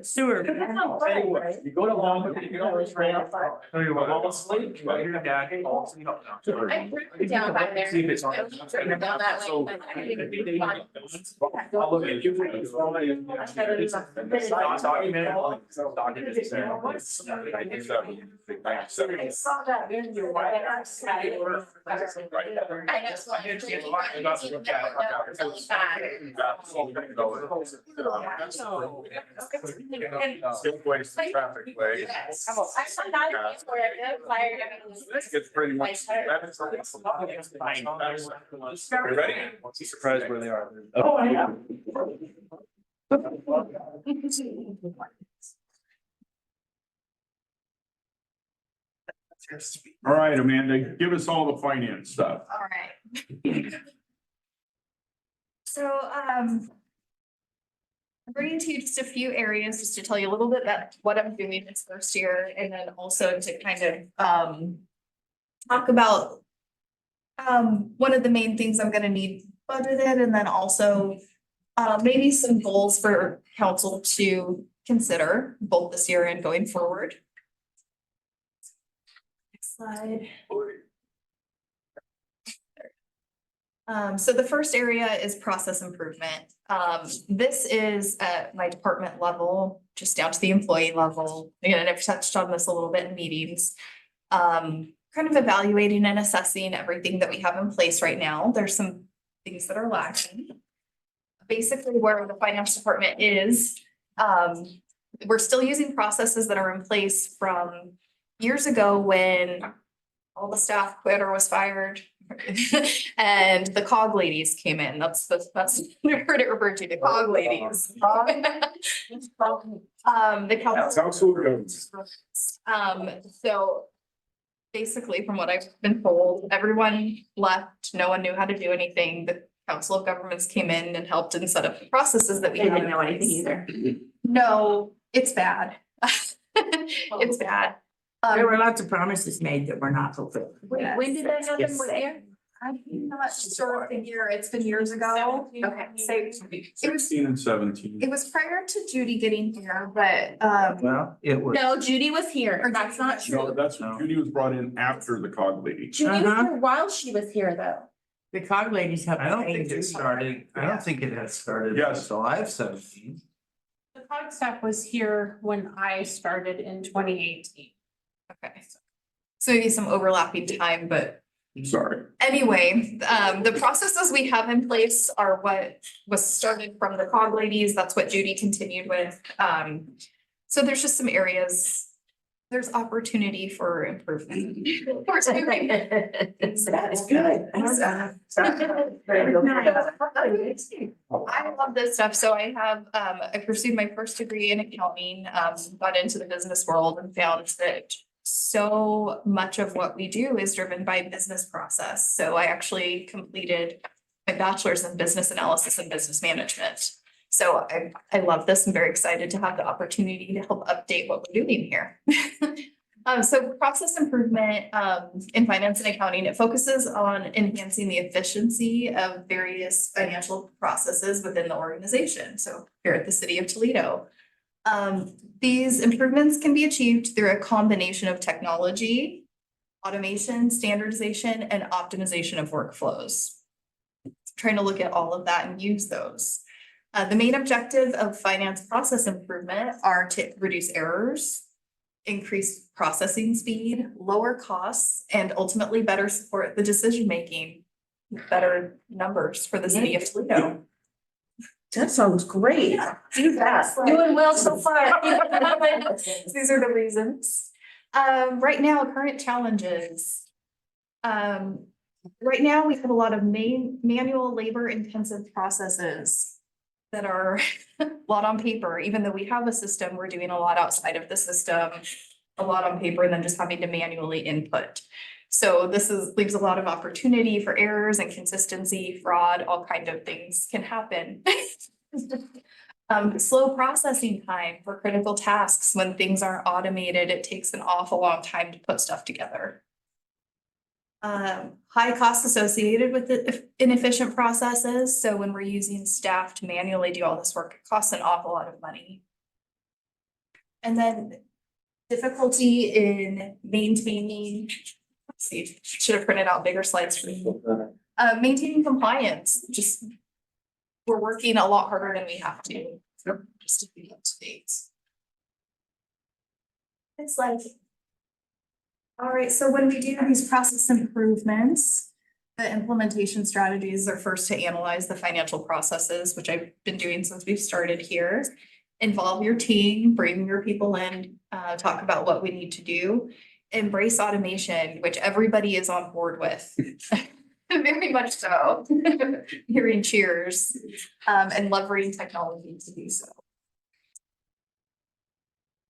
Speaker 8: Sewer.
Speaker 14: You go to home, you can always trail. Tell you what, almost sleep, you hear your dad calls, you know.
Speaker 6: I've driven down back there.
Speaker 14: See if it's on.
Speaker 6: I've driven down that way, but I didn't even find it.
Speaker 14: I'll look at you. It's not documented. Documented.
Speaker 8: I saw that video.
Speaker 6: I know, so I didn't even know it was really bad.
Speaker 1: Traffic way.
Speaker 6: Yes. I'm not even where I live, fire.
Speaker 1: It's pretty much. You ready?
Speaker 14: Surprised where they are.
Speaker 8: Oh, I know.
Speaker 1: All right, Amanda, give us all the finance stuff.
Speaker 9: All right. So, I'm bringing to you just a few areas just to tell you a little bit about what I'm doing this first year, and then also to kind of, talk about one of the main things I'm gonna need budgeted, and then also maybe some goals for council to consider both this year and going forward. Next slide. So the first area is process improvement. This is at my department level, just down to the employee level. Again, I've touched on this a little bit in meetings. Kind of evaluating and assessing everything that we have in place right now. There's some things that are lacking. Basically, where the finance department is, we're still using processes that are in place from years ago when all the staff quit or was fired. And the cog ladies came in. That's I heard it referred to, the cog ladies. The council. So basically, from what I've been told, everyone left. No one knew how to do anything. The Council of Governments came in and helped and set up the processes that we
Speaker 8: They
Speaker 9: had.
Speaker 8: didn't know anything either.
Speaker 9: No, it's bad. It's bad.
Speaker 8: There were lots of promises made that were not fulfilled.
Speaker 6: When did that happen?
Speaker 8: Yes.
Speaker 6: What year?
Speaker 9: I'm not sure of the year. It's been years ago. Okay, so it was
Speaker 1: 16 and 17.
Speaker 9: it was prior to Judy getting here, but
Speaker 11: Well, it was.
Speaker 6: No, Judy was here. That's not
Speaker 1: No,
Speaker 6: true.
Speaker 1: that's, Judy was brought in after the cog lady.
Speaker 6: Judy was
Speaker 8: Uh-huh.
Speaker 6: here while she was here, though.
Speaker 8: The cog ladies have.
Speaker 11: I don't think it started, I don't think it had started
Speaker 1: Yes.
Speaker 11: until I've 17.
Speaker 16: The cog staff was here when I started in 2018.
Speaker 9: okay. So maybe some overlapping time, but
Speaker 1: Sorry.
Speaker 9: anyway, the processes we have in place are what was started from the cog ladies. That's what Judy continued with. So there's just some areas, there's opportunity for improvement.
Speaker 8: That's good.
Speaker 9: I love this stuff. So I have, I pursued my first degree in accounting, got into the business world and found that so much of what we do is driven by business process. So I actually completed my bachelor's in business analysis and business management. So I love this. I'm very excited to have the opportunity to help update what we're doing here. So process improvement in finance and accounting, it focuses on enhancing the efficiency of various financial processes within the organization. So here at the city of Toledo. These improvements can be achieved through a combination of technology, automation, standardization, and optimization of workflows. Trying to look at all of that and use those. The main objective of finance process improvement are to reduce errors, increase processing speed, lower costs, and ultimately better support the decision-making, better numbers for the city of Toledo.
Speaker 12: That sounds great. Do that.
Speaker 9: Doing well so far. These are the reasons. Right now, current challenges. Right now, we have a lot of manual labor intensive processes that are a lot on paper. Even though we have a system, we're doing a lot outside of the system, a lot on paper, and then just having to manually input. So leaves a lot of opportunity for errors, inconsistency, fraud, all kind of things can happen. Slow processing time for critical tasks. When things aren't automated, it takes an awful long time to put stuff together. High costs associated with the inefficient processes. So when we're using staff to manually do all this work, it costs an awful lot of money. And then difficulty in maintaining, let's see, should have printed out bigger slides for you. Maintaining compliance, just we're working a lot harder than we have to. Just to be up to date. It's like, all right, so when we do these process improvements, the implementation strategies are first to analyze the financial processes, which I've been doing since we've started here. Involve your team, bring your people in, talk about what we need to do. Embrace automation, which everybody is on board with. Very much so. Hearing cheers, and leveraging technology to do so.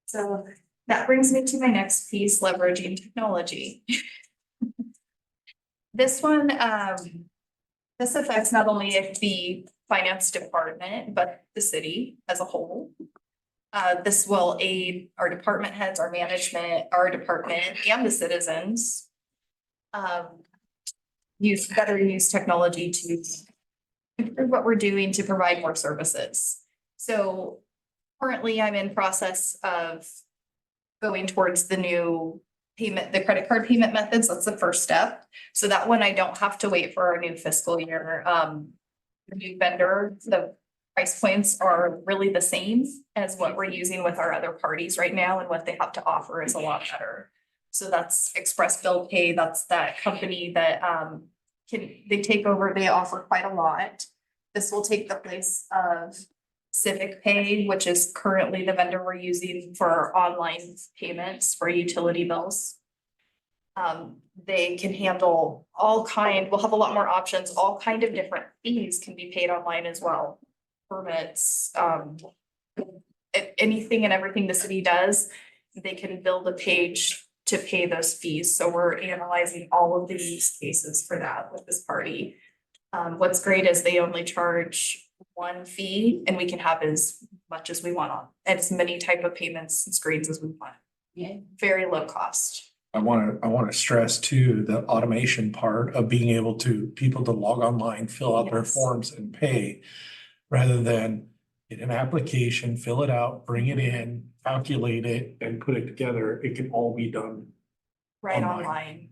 Speaker 9: So that brings me to my next piece, leveraging technology. This one, this affects not only the finance department, but the city as a whole. This will aid our department heads, our management, our department, and the citizens. Better use technology to improve what we're doing to provide more services. So currently I'm in process of going towards the new payment, the credit card payment methods. That's the first step. So that one I don't have to wait for our new fiscal year. The new vendor, the price points are really the same as what we're using with our other parties right now, and what they have to offer is a lot better. So that's Express Bill Pay. That's that company that they take over, they offer quite a lot. This will take the place of Civic Pay, which is currently the vendor we're using for online payments for utility bills. They can handle we'll have a lot more options, all kind of different fees can be paid online as well. Permits, anything and everything the city does, they can build a page to pay those fees. So we're analyzing all of the use cases for that with this party. What's great is they only charge one fee, and we can have as much as we want on as many type of payments and screens as we want. Yeah, very low cost.
Speaker 2: I want to stress too, the automation part of being able people to log online, fill out their
Speaker 9: Yes.
Speaker 2: forms and pay. Rather than get an application, fill it out, bring it in, calculate it and put it together. It can all be done.
Speaker 9: Right
Speaker 2: Online.
Speaker 9: online.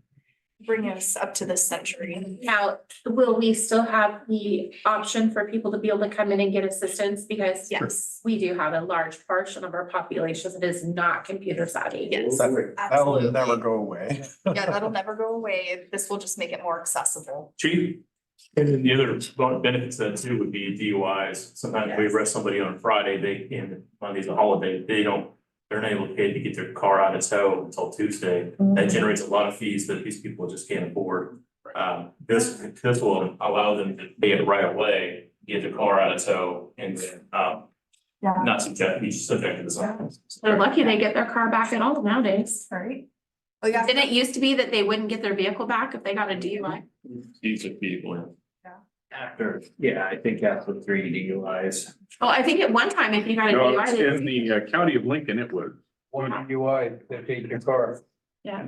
Speaker 9: Bring us up to this century.
Speaker 6: Now, will we still have the option for people to be able to come in and get assistance? Because
Speaker 9: Yes.
Speaker 6: we do have a large portion of our population that is not computer savvy.
Speaker 9: Yes,
Speaker 11: That will
Speaker 9: absolutely.
Speaker 11: never go away.
Speaker 9: Yeah, that'll never go away. This will just make it more accessible.
Speaker 10: Chief? And then the other benefits of that too would be DUIs. Sometimes we arrest somebody on Friday, Monday's a holiday, they're not able to get their car out of tow until Tuesday. That generates a lot of fees that these people just can't afford. This will allow them to pay it right away, get their car out of tow and not be subject to this.
Speaker 6: They're lucky they get their car back at all nowadays.
Speaker 9: Right. Oh, yeah.
Speaker 6: Didn't it used to be that they wouldn't get their vehicle back if they got a DUI?
Speaker 10: Use of vehicle.
Speaker 14: After, yeah, I think after 3 DUIs.
Speaker 6: Oh, I think at one time, if you got a
Speaker 1: No, it's
Speaker 6: DUI,
Speaker 1: in the county of Lincoln, it would.
Speaker 7: One DUI, they take your car.
Speaker 6: yeah.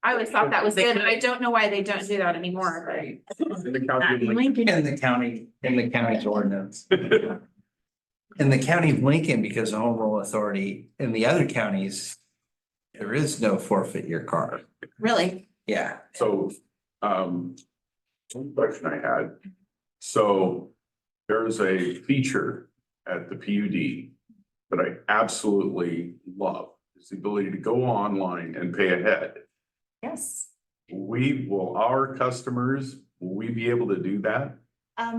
Speaker 6: I always thought that was good. I don't know why they don't do that anymore, but.
Speaker 1: In the county of Lincoln.
Speaker 11: In the county's ordinance. In the county of Lincoln, because the home rule authority, in the other counties, there is no forfeit your car.
Speaker 6: Really?
Speaker 11: Yeah.
Speaker 1: So, one question I had. So there's a feature at the PUD that I absolutely love. It's the ability to go online and pay ahead.
Speaker 9: Yes.
Speaker 1: Our customers, will we be able to do that?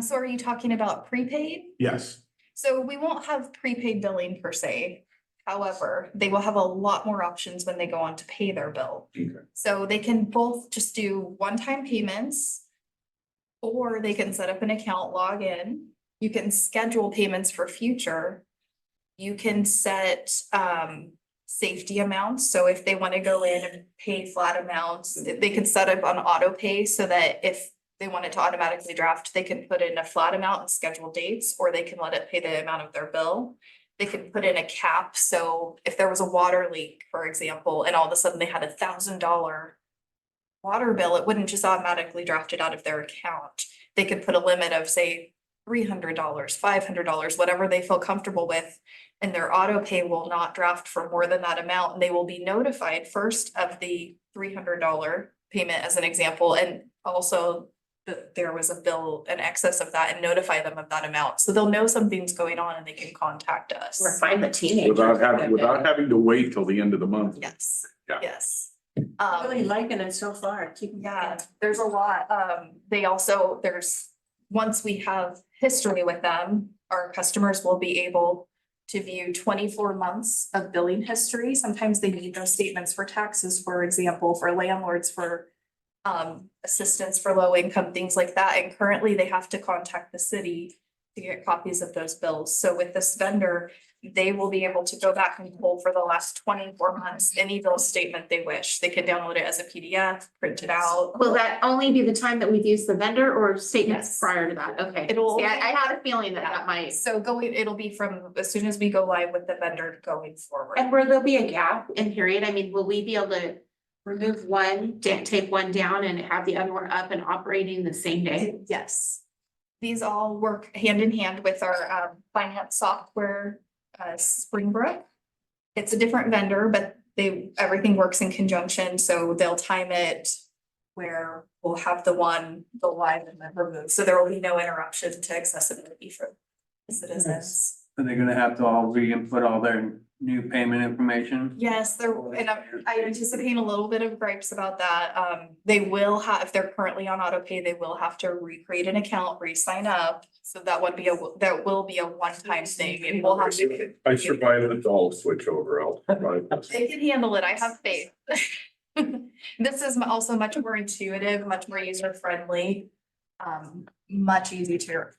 Speaker 9: So are you talking about prepaid?
Speaker 1: Yes.
Speaker 9: So we won't have prepaid billing per se. However, they will have a lot more options when they go on to pay their bill.
Speaker 1: Okay.
Speaker 9: So they can both just do one-time payments. Or they can set up an account, log in. You can schedule payments for future. You can set safety amounts. So if they want to go in and pay flat amounts, they can set up on auto pay so that if they want it to automatically draft, they can put in a flat amount and schedule dates, or they can let it pay the amount of their bill. They can put in a cap. So if there was a water leak, for example, and all of a sudden they had $1,000 water bill, it wouldn't just automatically draft it out of their account. They could put a limit of, say, $300, $500, whatever they feel comfortable with. And their auto pay will not draft for more than that amount. And they will be notified first of the $300 payment as an example. And also that there was a bill in excess of that, and notify them of that amount. So they'll know something's going on and they can contact us.
Speaker 3: Or find the teenager.
Speaker 1: Without having to wait till the end of the month.
Speaker 9: Yes,
Speaker 1: Yeah.
Speaker 9: yes.
Speaker 3: Really liking it so far.
Speaker 9: Yeah, there's a lot. They also, once we have history with them, our customers will be able to view 24 months of billing history. Sometimes they need those statements for taxes, for example, for landlords, for assistance for low income, things like that. And currently they have to contact the city to get copies of those bills. So with this vendor, they will be able to go back and pull for the last 24 months, any bill statement they wish. They can download it as a PDF, print it out.
Speaker 6: Will that only be the time that we've used the vendor or statements
Speaker 9: Yes.
Speaker 6: prior to that? Okay.
Speaker 9: It'll-
Speaker 6: See, I had a feeling that that might.
Speaker 9: So it'll be from as soon as we go live with the vendor going forward.
Speaker 6: And where there'll be a gap in period, I mean, will we be able to remove one, take one down and have the other one up and operating the same day?
Speaker 9: Yes. These all work hand in hand with our finance software, Springbrook. It's a different vendor, but everything works in conjunction, so they'll time it where we'll have the one go live and then remove, so there will be no interruption to accessibility for citizens.
Speaker 7: Are they gonna have to all re-input all their new payment information?
Speaker 9: Yes, and I anticipate a little bit of gripes about that. They will have, if they're currently on auto pay, they will have to recreate an account, re-sign up. So that will be a one-time thing. It will have to.
Speaker 1: I survived the dull switch over. I'll survive this.
Speaker 9: They can handle it. I have faith. This is also much more intuitive, much more user friendly. Much easier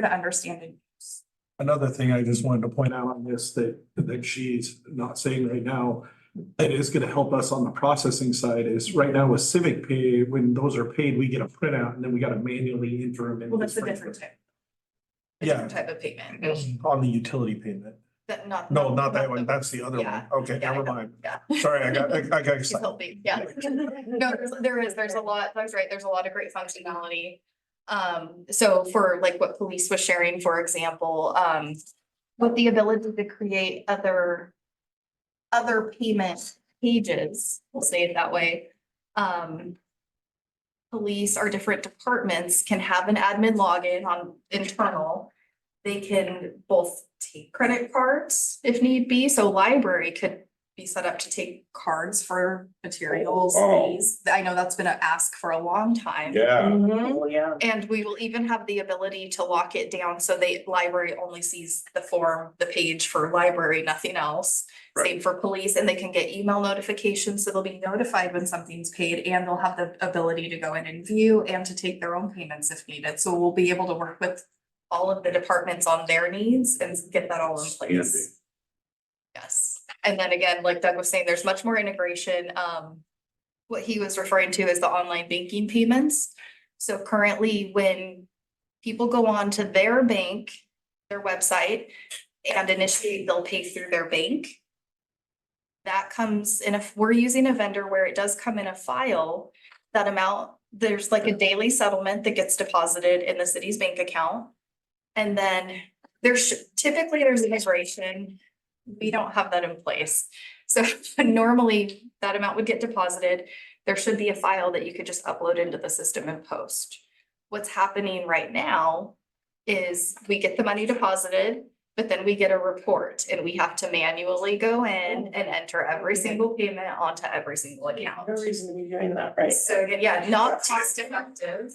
Speaker 9: to understand and use.
Speaker 2: Another thing I just wanted to point out on this that she's not saying right now, that is gonna help us on the processing side is right now with Civic Pay, when those are paid, we get a printout and then we gotta manually enter them in.
Speaker 9: Well, that's a different type. A
Speaker 2: Yeah.
Speaker 9: different type of payment.
Speaker 2: On the utility payment.
Speaker 9: That not.
Speaker 2: No, not that one. That's the other one.
Speaker 9: Yeah.
Speaker 2: Okay,
Speaker 9: Yeah, I
Speaker 2: never
Speaker 9: know.
Speaker 2: mind.
Speaker 9: Yeah.
Speaker 2: Sorry, I got
Speaker 9: She's
Speaker 2: excited.
Speaker 9: helping, yeah. No, there's a lot, that's right, there's a lot of great functionality. So for like what police was sharing, for example, with the ability to create other payment pages, we'll say it that way. Police or different departments can have an admin login on internal. They can both take credit cards if need be, so library could be set up to take cards for materials.
Speaker 1: Oh.
Speaker 9: Fees. I know that's been an ask for a long time.
Speaker 1: Yeah.
Speaker 3: Oh, yeah.
Speaker 9: And we will even have the ability to lock it down so the library only sees the form, the page for library, nothing else.
Speaker 1: Right.
Speaker 9: Same for police, and they can get email notifications, so they'll be notified when something's paid, and they'll have the ability to go in and view and to take their own payments if needed. So we'll be able to work with all of the departments on their needs and get that all in place.
Speaker 1: Handy.
Speaker 9: Yes, and then again, like Doug was saying, there's much more integration. What he was referring to is the online banking payments. So currently, when people go on to their bank, their website, and initiate, they'll pay through their bank. That comes in we're using a vendor where it does come in a file, that amount, there's like a daily settlement that gets deposited in the city's bank account. And then typically there's integration. We don't have that in place. So normally that amount would get deposited. There should be a file that you could just upload into the system and post. What's happening right now is we get the money deposited, but then we get a report and we have to manually go in and enter every single payment onto every single account.
Speaker 3: No reason to be doing that, right?
Speaker 9: So again, yeah, not cost effective.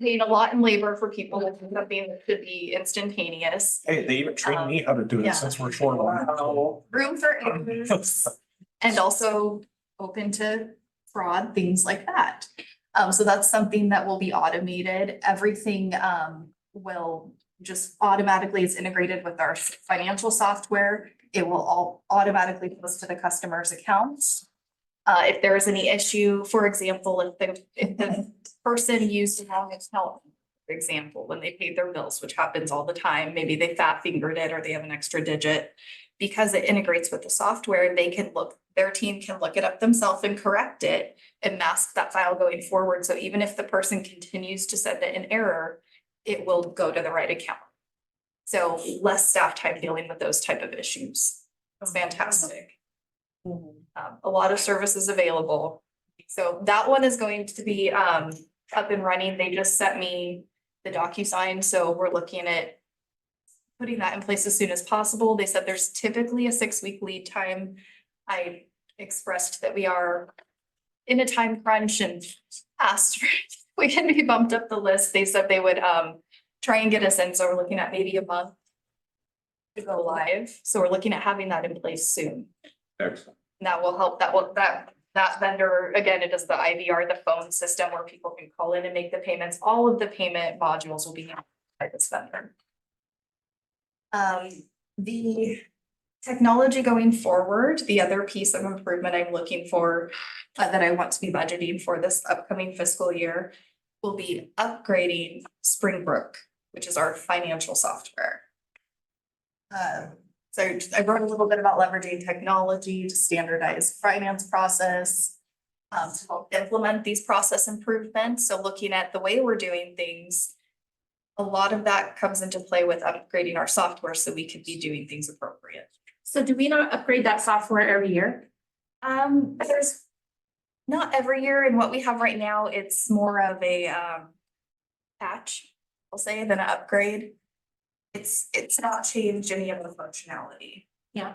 Speaker 9: paying a lot in labor for people to do something that should be instantaneous.
Speaker 2: Hey, they even trained me how to do
Speaker 9: yeah.
Speaker 2: it since we're short on.
Speaker 9: Room for errors. And also open to fraud, things like that. So that's something that will be automated. Everything will just automatically, it's integrated with our financial software. It will all automatically post to the customer's accounts. If there is any issue, for example, if the person used the wrong account, for example, when they paid their bills, which happens all the time, maybe they fat fingered it or they have an extra digit. Because it integrates with the software, their team can look it up themselves and correct it and mask that file going forward. So even if the person continues to send it an error, it will go to the right account. So less staff time dealing with those type of issues. It's fantastic. A lot of services available. So that one is going to be up and running. They just sent me the DocuSign, so we're looking at putting that in place as soon as possible. They said there's typically a 6-week lead time. I expressed that we are in a time crunch and asked for we can be bumped up the list. They said they would try and get us in, so we're looking at maybe a month to go live. So we're looking at having that in place soon.
Speaker 1: Excellent.
Speaker 9: And that will help. That vendor, again, it is the IVR, the phone system where people can call in and make the payments. All of the payment modules will be handled by this vendor. The technology going forward, the other piece of improvement I'm looking for that I want to be budgeting for this upcoming fiscal year will be upgrading Springbrook, which is our financial software. So I wrote a little bit about leveraging technology to standardize finance process, to help implement these process improvements. So looking at the way we're doing things, a lot of that comes into play with upgrading our software so we can be doing things appropriate.
Speaker 6: So do we not upgrade that software every year?
Speaker 9: There's not every year, and what we have right now, it's more of a patch, I'll say, than an upgrade. It's not changed any of the functionality.
Speaker 6: Yeah.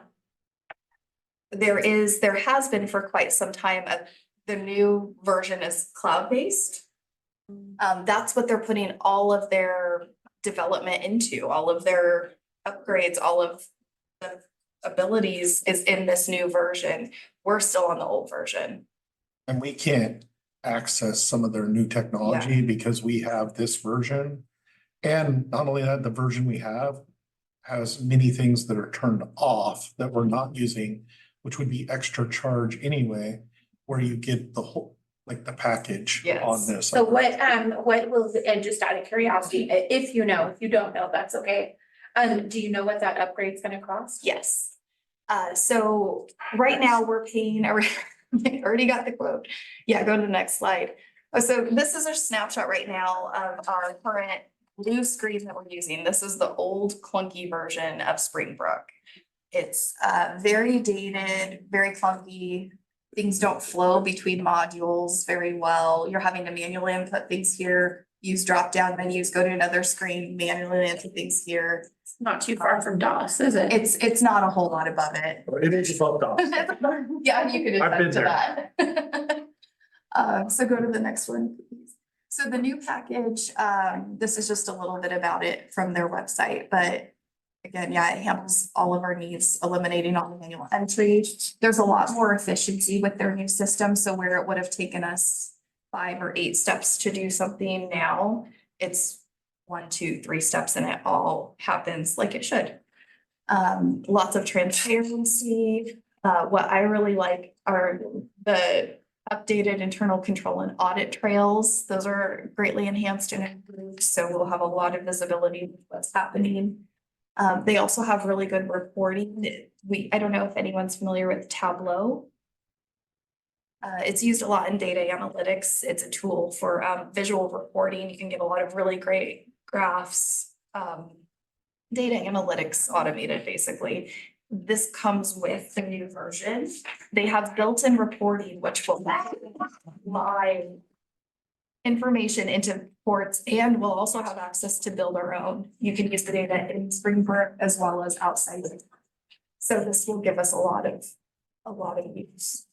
Speaker 9: There has been for quite some time, the new version is cloud-based. That's what they're putting all of their development into, all of their upgrades, all of the abilities is in this new version. We're still on the old version.
Speaker 2: And we can't access some of their new technology because we have this version. And not only that, the version we have has many things that are turned off that we're not using, which would be extra charge anyway, where you get the whole, like the package on this.
Speaker 6: So what will, and just out of curiosity, if you know, if you don't know, that's okay. Do you know what that upgrade's gonna cost?
Speaker 9: Yes. So right now we're paying, I already got the quote. Yeah, go to the next slide. So this is a snapshot right now of our current blue screen that we're using. This is the old clunky version of Springbrook. It's very dated, very clunky. Things don't flow between modules very well. You're having to manually input things here, use drop-down menus, go to another screen, manually input things here.
Speaker 6: It's not too far from DOS, is it?
Speaker 9: It's not a whole lot above it.
Speaker 14: It is above DOS.
Speaker 9: Yeah, you could
Speaker 14: I've been
Speaker 9: attest to that. So go to the next one, please. So the new package, this is just a little bit about it from their website, but again, yeah, it handles all of our needs, eliminating all the manual entry. There's a lot more efficiency with their new system. So where it would have taken us 5 or 8 steps to do something now, it's 1, 2, 3 steps and it all happens like it should. Lots of transparency. What I really like are the updated internal control and audit trails. Those are greatly enhanced and improved. So we'll have a lot of visibility of what's happening. They also have really good reporting. I don't know if anyone's familiar with Tableau. It's used a lot in data analytics. It's a tool for visual reporting. You can get a lot of really great graphs, data analytics automated basically. This comes with the new version. They have built-in reporting, which will live information into reports, and we'll also have access to build our own. You can use the data in Springbrook as well as outside of it. So this will give us a lot of use.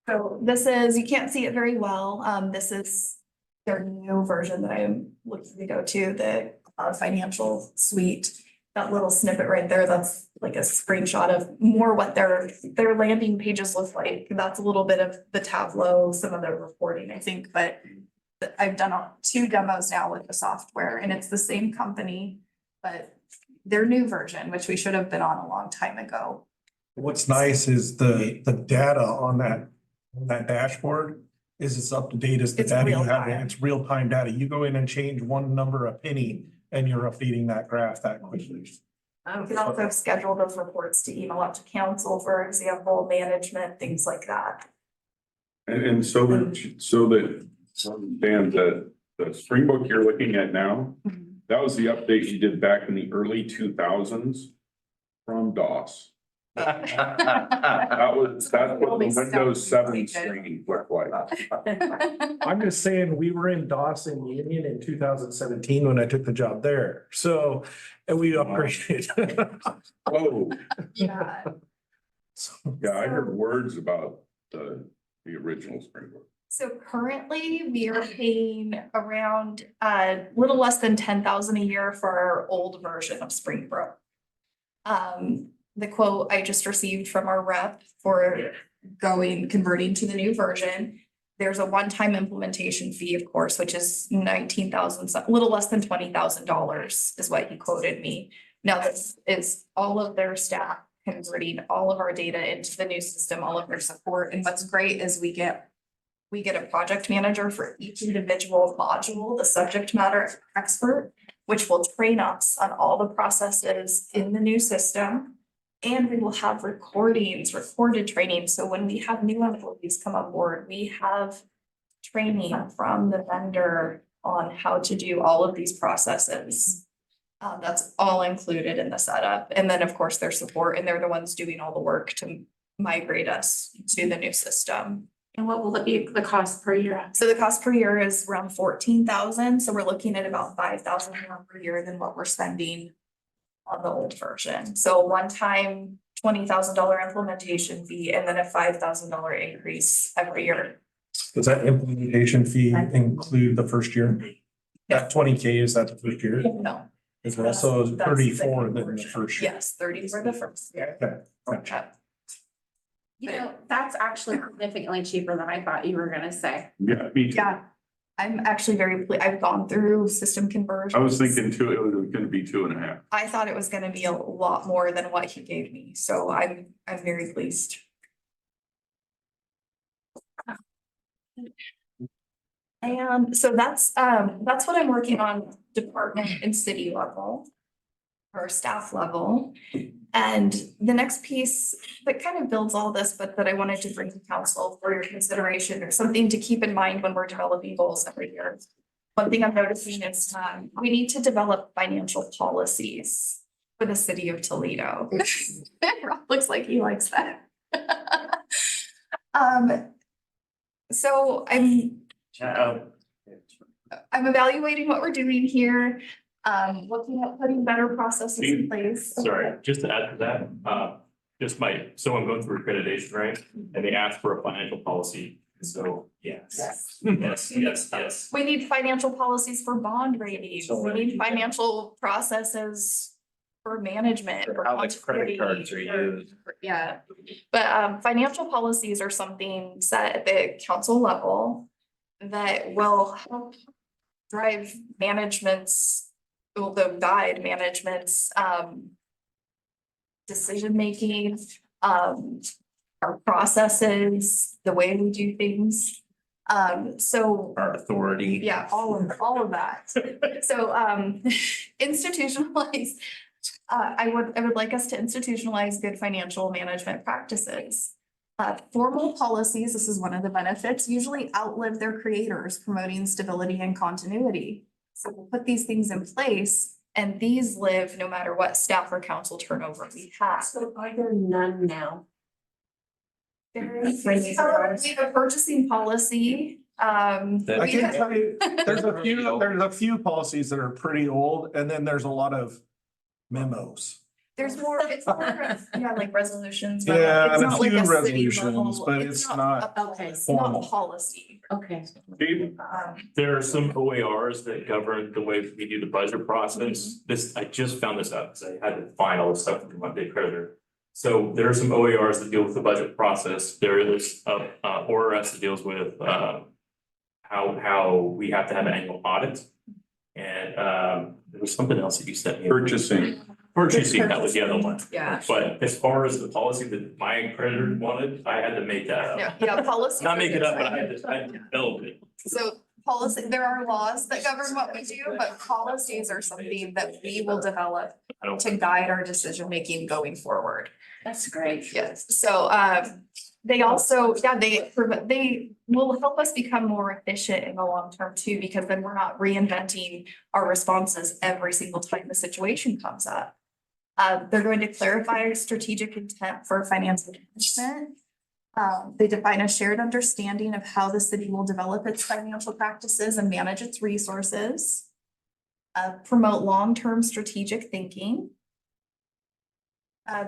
Speaker 9: So this is, you can't see it very well. This is their new version that I'm looking to go to, the financial suite. That little snippet right there, that's like a screenshot of more what their landing pages look like. That's a little bit of the Tableau, some of their reporting, I think, but I've done 2 demos now with the software and it's the same company, but their new version, which we should have been on a long time ago.
Speaker 2: What's nice is the data on that dashboard is as up to date as the
Speaker 9: It's
Speaker 2: data you
Speaker 9: real
Speaker 2: have.
Speaker 9: time.
Speaker 2: It's real time data. You go in and change one number a penny and you're updating that graph that quickly.
Speaker 9: We can also schedule those reports to email out to council, for example, management, things like that.
Speaker 1: And so that, Dan, the Springbok you're looking at now, that was the update you did back in the early 2000s from DOS. That's what the Windows 7 screen looked like.
Speaker 2: I'm just saying, we were in Dawson Union in 2017 when I took the job there. So, and we upgraded.
Speaker 1: Whoa,
Speaker 9: Yeah.
Speaker 1: yeah, I heard words about the original Springbok.
Speaker 9: So currently, we are paying around a little less than 10,000 a year for our old version of Springbrook. The quote I just received from our rep for converting to the new version. There's a one-time implementation fee, of course, which is 19,000, a little less than $20,000 is what he quoted me. Now, this is all of their staff converting all of our data into the new system, all of their support. And what's great is we get a project manager for each individual module, the subject matter expert, which will train us on all the processes in the new system. And we will have recorded training. So when we have new employees come on board, we have training from the vendor on how to do all of these processes. That's all included in the setup. And then, of course, their support, and they're the ones doing all the work to migrate us to the new system.
Speaker 6: And what will it be the cost per year?
Speaker 9: So the cost per year is around 14,000. So we're looking at about 5,000 more per year than what we're spending on the old version. So a one-time $20,000 implementation fee and then a $5,000 increase every year.
Speaker 2: Does that implementation fee include the first year? That 20K, is that the first year?
Speaker 9: No.
Speaker 2: Is it also
Speaker 9: That's
Speaker 2: 34
Speaker 9: the
Speaker 2: than the first year?
Speaker 9: Yes, 30 for the first year.
Speaker 2: Okay, gotcha.
Speaker 6: You know, that's actually significantly cheaper than I thought you were gonna say.
Speaker 1: Yeah, me too.
Speaker 9: Yeah, I'm actually very pleased. I've gone through system conversions.
Speaker 1: I was thinking it was gonna be 2.5.
Speaker 9: I thought it was gonna be a lot more than what he gave me, so I'm very pleased. And so that's what I'm working on department and city level. Or staff level. And the next piece that kind of builds all this, but that I wanted to bring to council for your consideration or something to keep in mind when we're developing goals every year. One thing I'm noticing is we need to develop financial policies for the city of Toledo. Rob looks like he likes that. So I'm evaluating what we're doing here. Looking at putting better processes in place.
Speaker 10: Sorry, just to add to that, someone going through accreditation, right? And they ask for a financial policy. So, yes.
Speaker 9: We need financial policies for bond ratings. We need financial processes for management. For
Speaker 11: How the credit cards are
Speaker 9: continuity,
Speaker 11: used.
Speaker 9: Yeah, but financial policies are something set at the council level that will help drive management's, will guide management's decision-making, our processes, the way we do things. So
Speaker 11: Our authority.
Speaker 9: yeah, all of that. So institutionalize, I would like us to institutionalize good financial management practices. Formal policies, this is one of the benefits, usually outlive their creators, promoting stability and continuity. So we'll put these things in place and these live no matter what staff or council turnover we have.
Speaker 3: So are there none now?
Speaker 9: We have a purchasing policy.
Speaker 2: I
Speaker 9: We
Speaker 2: can
Speaker 9: have-
Speaker 2: tell you, there's a few policies that are pretty old, and then there's a lot of memos.
Speaker 9: There's more, it's more, yeah, like resolutions. but
Speaker 2: Yeah,
Speaker 9: it's
Speaker 2: and a
Speaker 9: not like
Speaker 2: few
Speaker 9: city
Speaker 2: resolutions,
Speaker 9: level-
Speaker 2: but it's not
Speaker 3: Okay.
Speaker 9: It's not
Speaker 2: formal.
Speaker 9: policy.
Speaker 3: Okay.
Speaker 1: Steve?
Speaker 10: There are some OARs that govern the way we do the budget process. This, I just found this out because I had to find all this stuff from my big creditor. So there are some OARs that deal with the budget process. There is a ORS that deals with how we have to have an annual audit. And there was something else that you sent me.
Speaker 1: Purchasing.
Speaker 10: Purchasing, that was the other one.
Speaker 9: Yeah.
Speaker 10: But as far as the policy that my creditor wanted, I had to make that up.
Speaker 9: Yeah, policy.
Speaker 10: Not make it up, but I had to develop it.
Speaker 9: So policy, there are laws that govern what we do, but policies are something that we will develop
Speaker 10: I don't.
Speaker 9: to guide our decision making going forward.
Speaker 3: That's great.
Speaker 9: Yes, so they also, yeah, they will help us become more efficient in the long term too, because then we're not reinventing our responses every single time the situation comes up. They're going to clarify our strategic intent for financial management. They define a shared understanding of how the city will develop its financial practices and manage its resources. Promote long-term strategic thinking.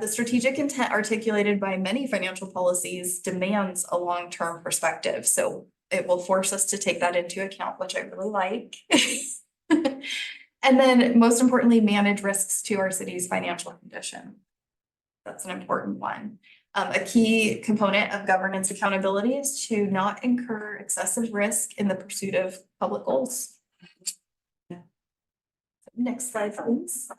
Speaker 9: The strategic intent articulated by many financial policies demands a long-term perspective, so it will force us to take that into account, which I really like. And then most importantly, manage risks to our city's financial condition. That's an important one. A key component of governance accountability is to not incur excessive risk in the pursuit of public goals. Next slide, please.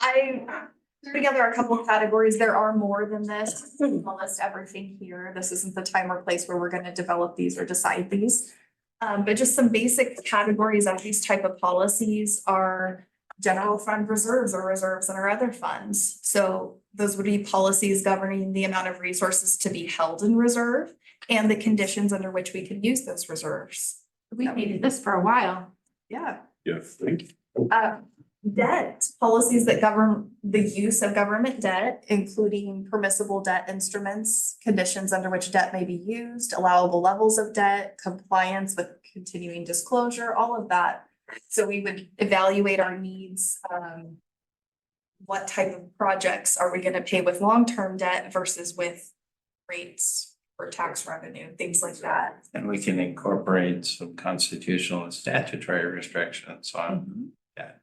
Speaker 9: I threw together a couple of categories. There are more than this. I'll list everything here. This isn't the time or place where we're going to develop these or decide these. But just some basic categories of these type of policies are general fund reserves or reserves in our other funds. So those would be policies governing the amount of resources to be held in reserve and the conditions under which we can use those reserves.
Speaker 16: We've needed this for a while.
Speaker 9: Yeah.
Speaker 1: Yes, thank you.
Speaker 9: Debt, policies that govern the use of government debt, including permissible debt instruments, conditions under which debt may be used, allowable levels of debt, compliance with continuing disclosure, all of that. So we would evaluate our needs. What type of projects are we gonna pay with long-term debt versus with rates or tax revenue, things like that.
Speaker 11: And we can incorporate some constitutional and statutory restrictions on that.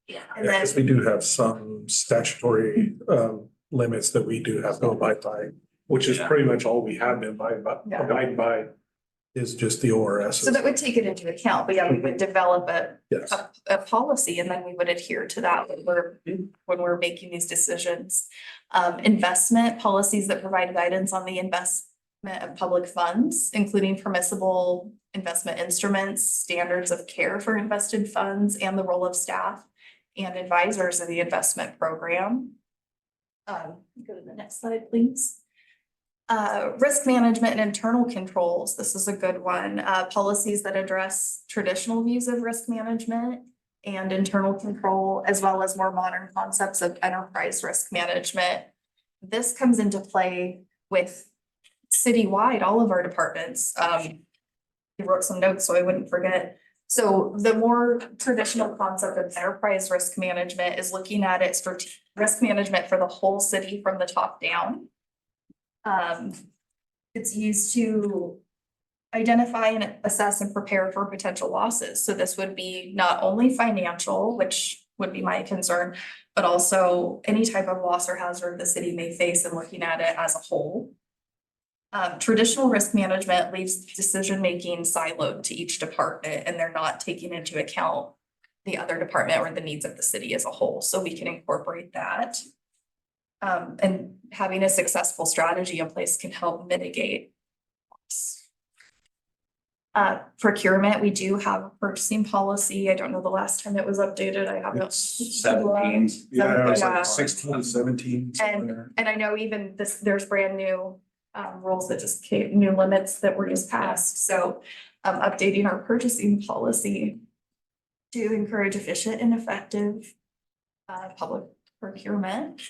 Speaker 9: Yeah.
Speaker 2: And because we do have some statutory limits that we do have to abide by, which is pretty much all we have to abide by is just the ORS.
Speaker 9: So that would take it into account, but yeah, we would develop
Speaker 2: Yes.
Speaker 9: a policy and then we would adhere to that when we're making these decisions. Investment policies that provide guidance on the investment of public funds, including permissible investment instruments, standards of care for invested funds, and the role of staff and advisors in the investment program. Go to the next slide, please. Risk management and internal controls. This is a good one. Policies that address traditional views of risk management and internal control, as well as more modern concepts of enterprise risk management. This comes into play with citywide, all of our departments. I wrote some notes so I wouldn't forget. So the more traditional concept of enterprise risk management is looking at it risk management for the whole city from the top down. It's used to identify and assess and prepare for potential losses. So this would be not only financial, which would be my concern, but also any type of loss or hazard the city may face and looking at it as a whole. Traditional risk management leaves decision-making siloed to each department and they're not taking into account the other department or the needs of the city as a whole. So we can incorporate that. And having a successful strategy in place can help mitigate loss. Procurement, we do have a purchasing policy. I don't know the last time it was updated. I haven't.
Speaker 11: 17.
Speaker 2: Yeah, it was
Speaker 9: Yeah.
Speaker 2: like 16, 17.
Speaker 9: And I know even there's brand new rules that just came, new limits that were just passed. So updating our purchasing policy to encourage efficient and effective public procurement.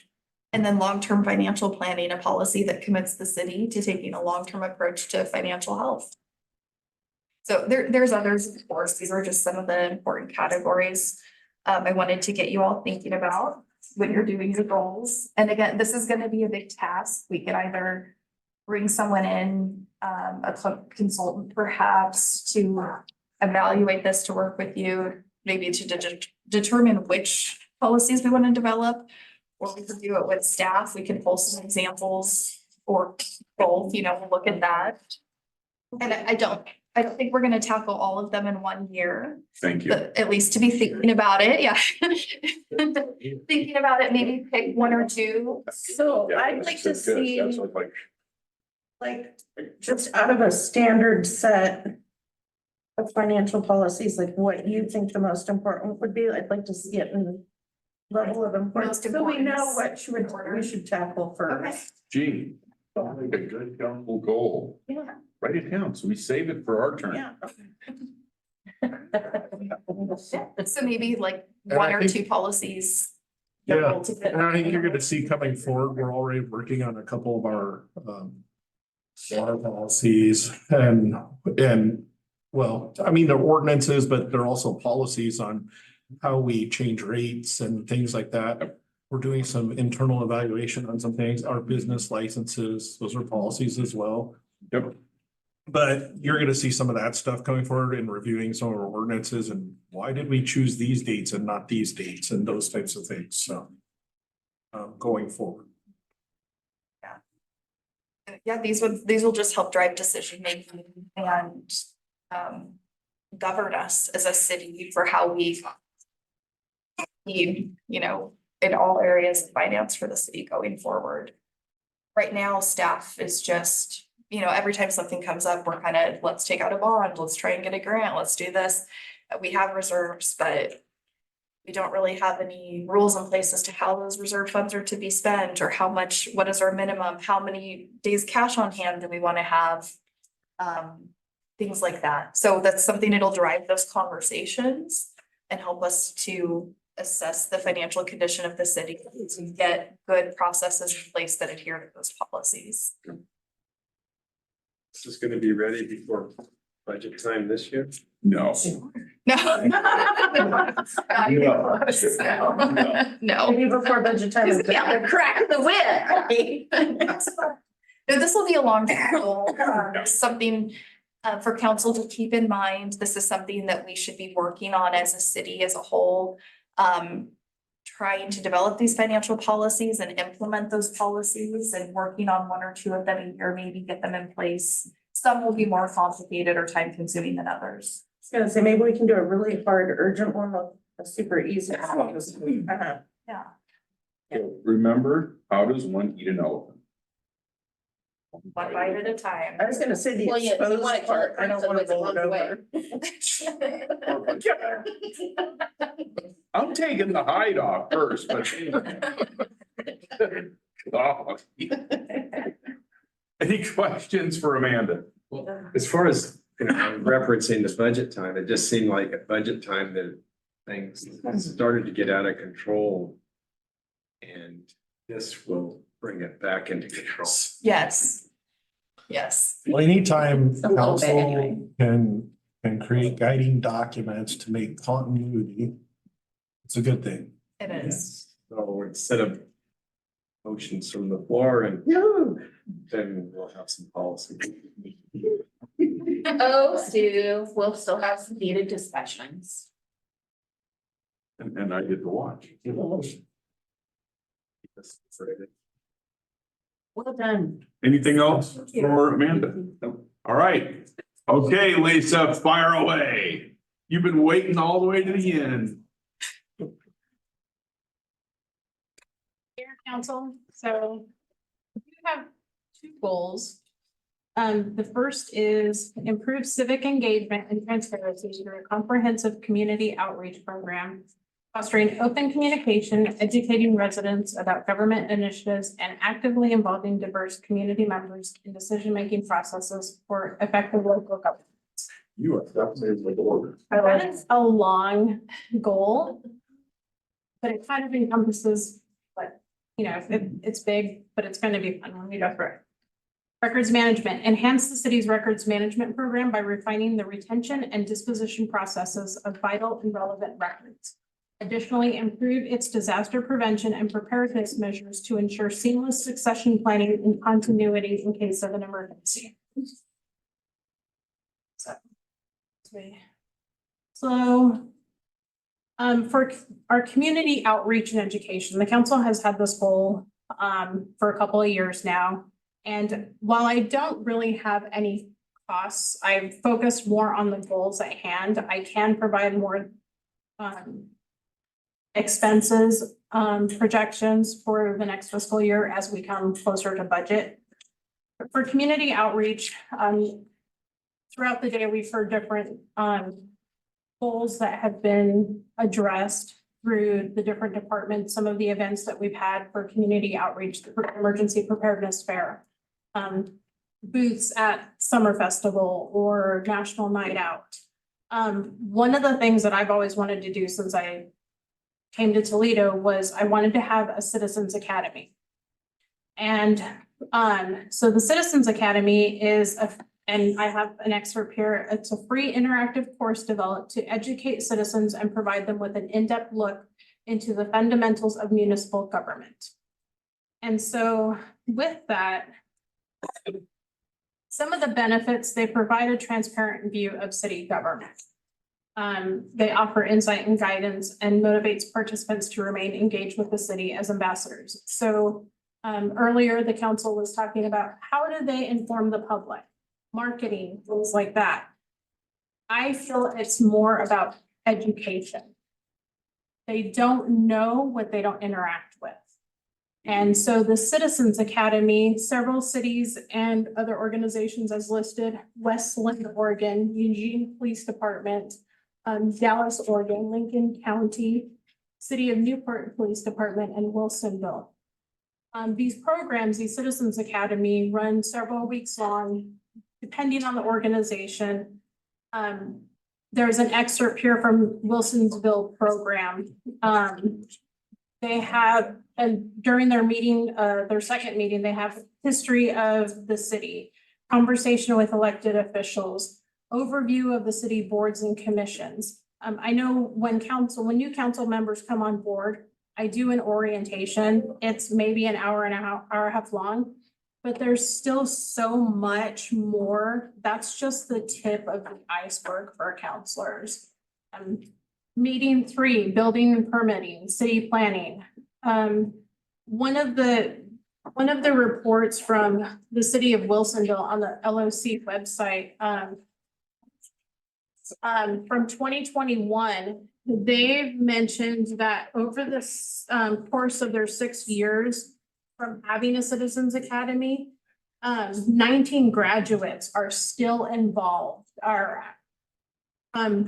Speaker 9: And then long-term financial planning, a policy that commits the city to taking a long-term approach to financial health. So there's others, of course. These are just some of the important categories. I wanted to get you all thinking about when you're doing your goals. And again, this is gonna be a big task. We could either bring someone in, a consultant perhaps to evaluate this, to work with you, maybe to determine which policies we want to develop. Or we could do it with staff. We can pull some examples or both, you know, look at that. And I don't think we're gonna tackle all of them in one year,
Speaker 1: Thank you.
Speaker 9: but at least to be thinking about it, yeah. Thinking about it, maybe pick one or two.
Speaker 12: So
Speaker 1: Yeah,
Speaker 12: I'd like to
Speaker 1: that's good.
Speaker 12: see,
Speaker 1: That's like,
Speaker 12: like, just out of a standard set of financial policies, like what you think the most important would be. I'd like to see it in level of importance,
Speaker 9: Most
Speaker 12: so we know
Speaker 9: importance.
Speaker 12: what we should tackle first.
Speaker 1: gee, like a good council goal.
Speaker 12: Yeah,
Speaker 1: Write it down, so we save it for our turn.
Speaker 12: yeah.
Speaker 9: So maybe like
Speaker 2: And
Speaker 9: one
Speaker 2: I
Speaker 9: or
Speaker 2: think-
Speaker 9: two policies.
Speaker 2: Yeah,
Speaker 9: to fit.
Speaker 2: and I think you're gonna see coming forward, we're already working on a couple of our water policies and well, I mean, they're ordinances, but they're also policies on how we change rates and things like that. We're doing some internal evaluation on some things, our business licenses, those are policies as well.
Speaker 1: Yep.
Speaker 2: But you're gonna see some of that stuff coming forward and reviewing some of our ordinances and why did we choose these dates and not these dates and those types of things, so. Going forward.
Speaker 9: Yeah, these will just help drive decision making and govern us as a city for how we need, you know, in all areas of finance for the city going forward. Right now, staff is just, you know, every time something comes up, we're kind of, let's take out a bond, let's try and get a grant, let's do this. We have reserves, but we don't really have any rules in place as to how those reserve funds are to be spent or how much, what is our minimum, how many days cash on hand do we want to have? Things like that. So that's something that'll drive those conversations and help us to assess the financial condition of the city to get good processes in place that adhere to those policies.
Speaker 5: This is gonna be ready before budget time this year.
Speaker 1: No.
Speaker 9: No. Not even close. No.
Speaker 12: Maybe before budget time is
Speaker 6: Yeah, crack the whip.
Speaker 9: No, this will be a long-term goal, something for council to keep in mind. This is something that we should be working on as a city as a whole. Trying to develop these financial policies and implement those policies and working on one or two of them a year, maybe get them in place. Some will be more complicated or time consuming than others.
Speaker 12: I was gonna say, maybe we can do a really hard urgent one with a super easy.
Speaker 9: Yeah.
Speaker 1: So remember, how does one eat an elephant?
Speaker 9: One bite at a time.
Speaker 12: I was gonna say the
Speaker 6: Well, yeah, you
Speaker 12: exposed
Speaker 6: wanna kill
Speaker 12: part,
Speaker 6: it
Speaker 12: I don't
Speaker 6: first,
Speaker 12: wanna
Speaker 6: otherwise
Speaker 12: roll
Speaker 6: it
Speaker 12: it
Speaker 6: runs
Speaker 12: over.
Speaker 1: I'm taking the hide off first, but. God. Any questions for Amanda?
Speaker 5: As far as, you know, referencing the budget time, it just seemed like at budget time that things started to get out of control. And this will bring it back into control.
Speaker 9: Yes. Yes.
Speaker 2: Well, anytime
Speaker 6: A little bit anyway.
Speaker 2: council can create guiding documents to make continuity, it's a good thing.
Speaker 9: It is.
Speaker 5: So instead of motions from the floor and then we'll have some policy.
Speaker 6: Oh, Stu, we'll still have some heated discussions.
Speaker 1: And I get to watch.
Speaker 12: Well done.
Speaker 1: Anything else for Amanda? All right. Okay, Lisa, fire away. You've been waiting all the way to the end.
Speaker 16: Mayor, council, so we have two goals. The first is improve civic engagement and transparency through a comprehensive community outreach program, fostering open communication, educating residents about government initiatives, and actively involving diverse community members in decision-making processes for effective local government.
Speaker 1: You are definitely with order.
Speaker 16: That is a long goal, but it kind of encompasses, but, you know, it's big, but it's going to be fun when we go through it. Records management, enhance the city's records management program by refining the retention and disposition processes of vital and relevant records. Additionally, improve its disaster prevention and preparedness measures to ensure seamless succession planning and continuity in case of an emergency. So, for our community outreach and education, the council has had this goal, for a couple of years now. And while I don't really have any costs, I've focused more on the goals at hand. I can provide more, expenses, projections for the next fiscal year as we come closer to budget. For community outreach, throughout the day, we've heard different, goals that have been addressed through the different departments, some of the events that we've had for community outreach, the emergency preparedness fair, booths at summer festival or national night out. One of the things that I've always wanted to do since I came to Toledo was I wanted to have a citizens academy. And so the Citizens Academy is and I have an excerpt here. It's a free interactive course developed to educate citizens and provide them with an in-depth look into the fundamentals of municipal government. And so with that, some of the benefits, they provide a transparent view of city government. They offer insight and guidance and motivates participants to remain engaged with the city as ambassadors. So earlier, the council was talking about how do they inform the public? Marketing, things like that. I feel it's more about education. They don't know what they don't interact with. And so the Citizens Academy, several cities and other organizations as listed, Westland, Oregon, Eugene Police Department, Dallas, Oregon, Lincoln County, City of Newport Police Department, and Wilsonville. These programs, these Citizens Academy, run several weeks long, depending on the organization. There's an excerpt here from Wilsonville program. They have, and during their meeting, their second meeting, they have history of the city, conversation with elected officials, overview of the city boards and commissions. I know when new council members come on board, I do an orientation. It's maybe an hour and a half long. But there's still so much more. That's just the tip of the iceberg for counselors. Meeting 3, building and permitting, city planning. One of the reports from the city of Wilsonville on the LOC website, from 2021, they've mentioned that over this course of their 6 years, from having a Citizens Academy, 19 graduates are still involved, are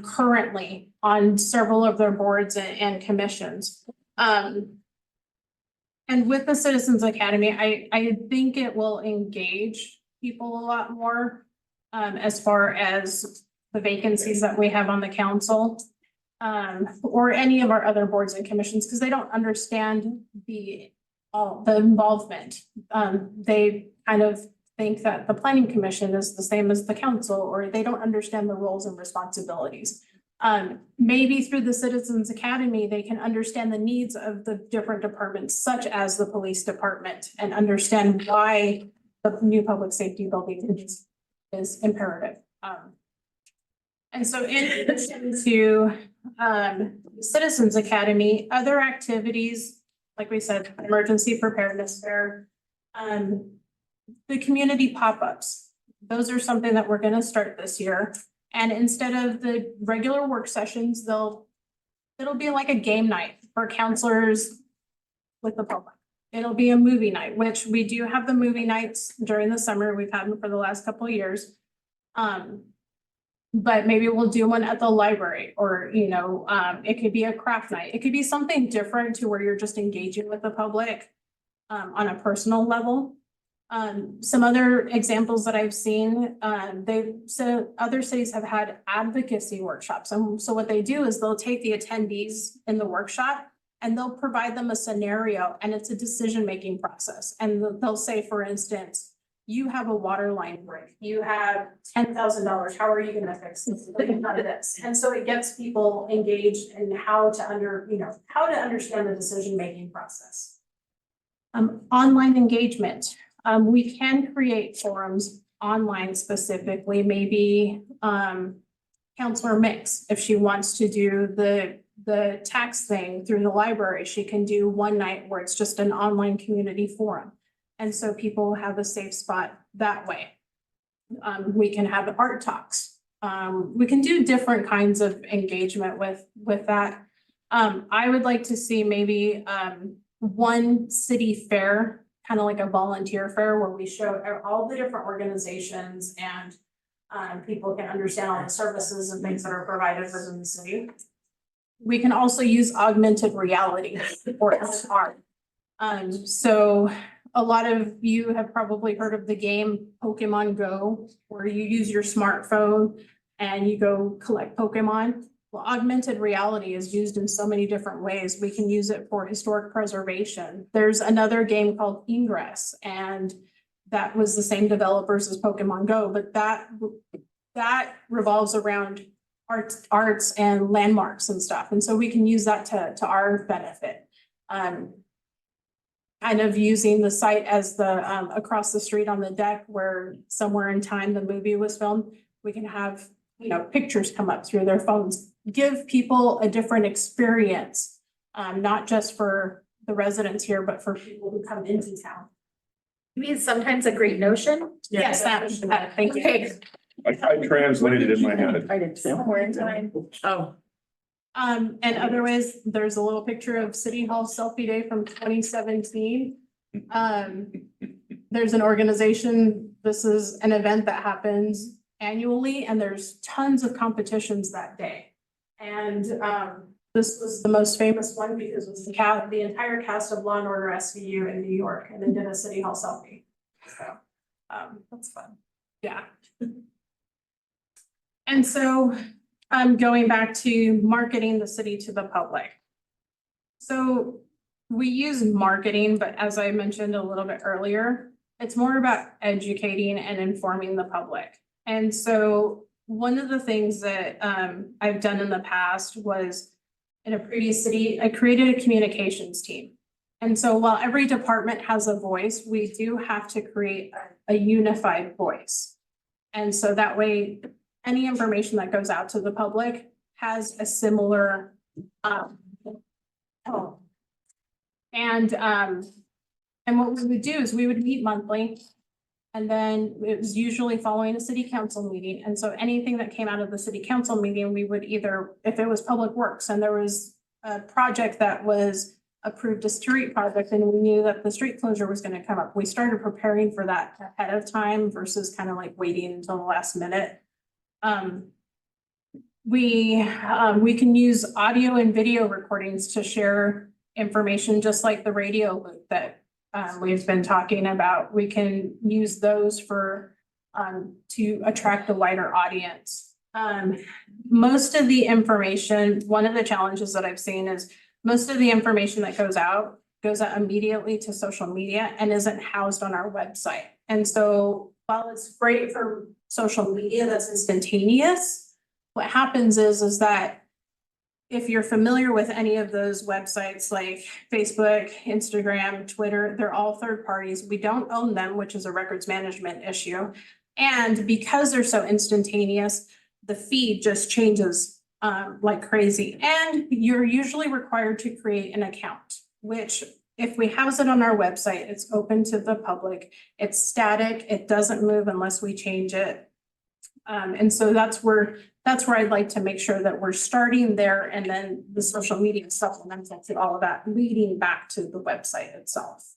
Speaker 16: currently on several of their boards and commissions. And with the Citizens Academy, I think it will engage people a lot more as far as the vacancies that we have on the council or any of our other boards and commissions, because they don't understand the involvement. They kind of think that the planning commission is the same as the council, or they don't understand the roles and responsibilities. Maybe through the Citizens Academy, they can understand the needs of the different departments, such as the police department, and understand why the new public safety building is imperative. And so in addition to Citizens Academy, other activities, like we said, emergency preparedness fair, the community pop-ups. Those are something that we're going to start this year. And instead of the regular work sessions, it'll be like a game night for counselors with the public. It'll be a movie night, which we do have the movie nights during the summer. We've had them for the last couple of years. But maybe we'll do one at the library, or, it could be a craft night. It could be something different to where you're just engaging with the public on a personal level. Some other examples that I've seen, they've said other cities have had advocacy workshops. And so what they do is they'll take the attendees in the workshop and they'll provide them a scenario, and it's a decision-making process. And they'll say, for instance, you have a water line break, you have $10,000, how are you gonna fix this? None of this. And so it gets people engaged in how to understand the decision-making process. Online engagement, we can create forums online specifically, maybe, Counselor Mix, if she wants to do the tax thing through the library, she can do one night where it's just an online community forum. And so people have a safe spot that way. We can have art talks. We can do different kinds of engagement with that. I would like to see maybe one city fair, kind of like a volunteer fair where we show all the different organizations and people can understand all the services and things that are provided within the city. We can also use augmented reality or AR. So a lot of you have probably heard of the game Pokemon Go, where you use your smartphone and you go collect Pokemon. Well, augmented reality is used in so many different ways. We can use it for historic preservation. There's another game called Ingress, and that was the same developers as Pokemon Go, but that revolves around arts and landmarks and stuff. And so we can use that to our benefit. Kind of using the site as the across the street on the deck where somewhere in time the movie was filmed, we can have, pictures come up through their phones, give people a different experience, not just for the residents here, but for people who come into town.
Speaker 6: I mean, sometimes a great notion.
Speaker 16: Yes, thank you.
Speaker 1: I translated in my head.
Speaker 8: I did somewhere in time. Oh.
Speaker 16: And other ways, there's a little picture of City Hall Selfie Day from 2017. There's an organization, this is an event that happens annually, and there's tons of competitions that day. And this was the most famous one because it was the entire cast of Law and Order SVU in New York, and they did a City Hall selfie. So that's fun. Yeah. And so going back to marketing the city to the public. So we use marketing, but as I mentioned a little bit earlier, it's more about educating and informing the public. And so one of the things that I've done in the past was in a previous city, I created a communications team. And so while every department has a voice, we do have to create a unified voice. And so that way, any information that goes out to the public has a similar tone. And what we would do is we would meet monthly. And then it was usually following a city council meeting. And so anything that came out of the city council meeting, we would either, if it was public works and there was a project that was approved a street project and we knew that the street closure was going to come up, we started preparing for that ahead of time versus kind of like waiting until the last minute. We can use audio and video recordings to share information, just like the radio loop that we've been talking about. We can use those for to attract a wider audience. Most of the information, one of the challenges that I've seen is most of the information that goes out immediately to social media and isn't housed on our website. And so while it's great for social media that's instantaneous, what happens is that if you're familiar with any of those websites like Facebook, Instagram, Twitter, they're all third parties. We don't own them, which is a records management issue. And because they're so instantaneous, the feed just changes like crazy. And you're usually required to create an account, which if we house it on our website, it's open to the public. It's static. It doesn't move unless we change it. And so that's where I'd like to make sure that we're starting there, and then the social media supplements it all of that leading back to the website itself.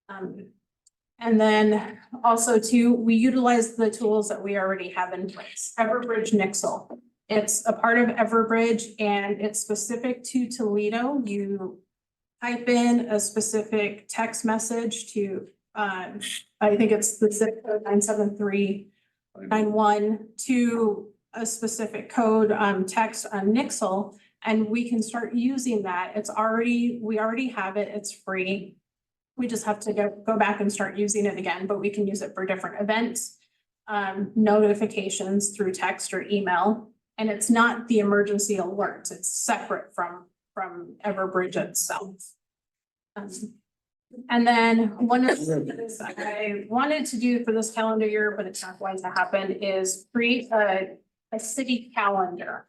Speaker 16: And then also too, we utilize the tools that we already have in place. Everbridge Nixle. It's a part of Everbridge and it's specific to Toledo. You type in a specific text message to, I think it's the zip code 97391 to a specific code text on Nixle, and we can start using that. We already have it, it's free. We just have to go back and start using it again, but we can use it for different events. Notifications through text or email, and it's not the emergency alerts, it's separate from Everbridge itself. And then one of the things I wanted to do for this calendar year, but it's not going to happen, is create a city calendar.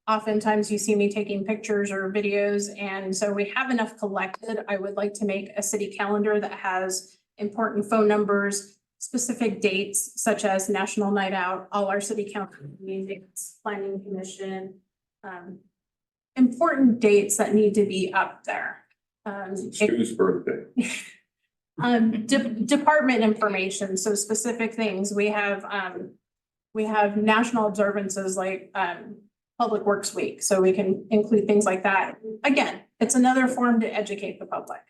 Speaker 16: Oftentimes you see me taking pictures or videos, and so we have enough collected. I would like to make a city calendar that has important phone numbers, specific dates such as National Night Out, all our city council meetings, planning commission, important dates that need to be up there.
Speaker 1: Stu's birthday.
Speaker 16: Department information, so specific things. We have national observances like Public Works Week, so we can include things like that. Again, it's another form to educate the public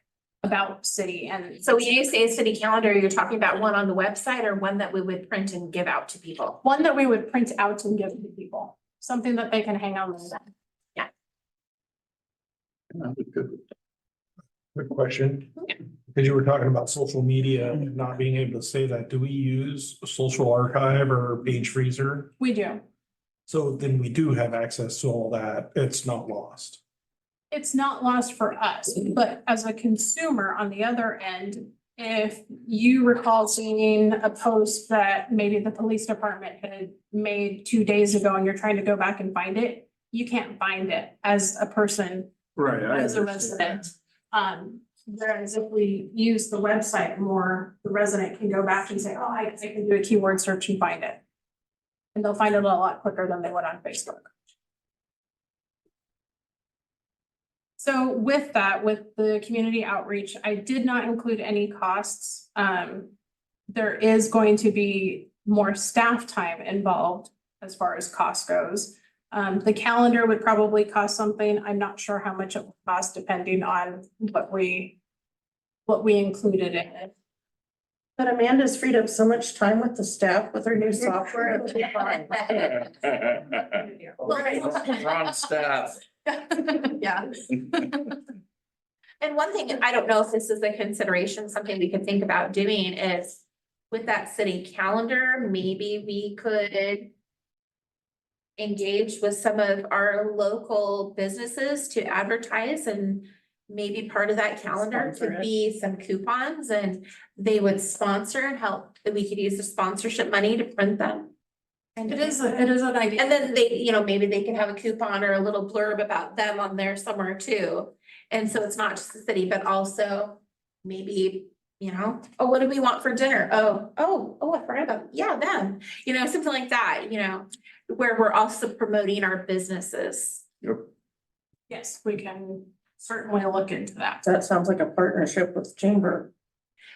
Speaker 16: about city. And
Speaker 6: So when you say a city calendar, you're talking about one on the website or one that we would print and give out to people?
Speaker 16: one that we would print out and give to people, something that they can hang on their wall.
Speaker 14: Quick question. Because you were talking about social media and not being able to say that, do we use a social archive or page freezer?
Speaker 16: We do.
Speaker 14: So then we do have access to all that. It's not lost.
Speaker 16: It's not lost for us, but as a consumer on the other end, if you recall seeing a post that maybe the police department had made 2 days ago and you're trying to go back and find it, you can't find it as a person,
Speaker 1: Right.
Speaker 16: as a resident. Whereas if we use the website more, the resident can go back and say, oh, I can do a keyword search and find it. And they'll find it a lot quicker than they would on Facebook. So with that, with the community outreach, I did not include any costs. There is going to be more staff time involved as far as cost goes. The calendar would probably cost something. I'm not sure how much it will cost depending on what we included in it.
Speaker 12: But Amanda's freed up so much time with the staff with her new software.
Speaker 4: Wrong staff.
Speaker 6: Yeah. And one thing, I don't know if this is a consideration, something we could think about doing is with that city calendar, maybe we could engage with some of our local businesses to advertise, and maybe part of that calendar could be some coupons, and they would sponsor and help, that we could use the sponsorship money to print them. And
Speaker 16: It is an idea.
Speaker 6: and then they, maybe they could have a coupon or a little blurb about them on there somewhere too. And so it's not just the city, but also maybe, oh, what do we want for dinner? Oh, I forgot about, yeah, them, something like that, where we're also promoting our businesses.
Speaker 16: Yes, we can certainly look into that.
Speaker 12: That sounds like a partnership with Chamber.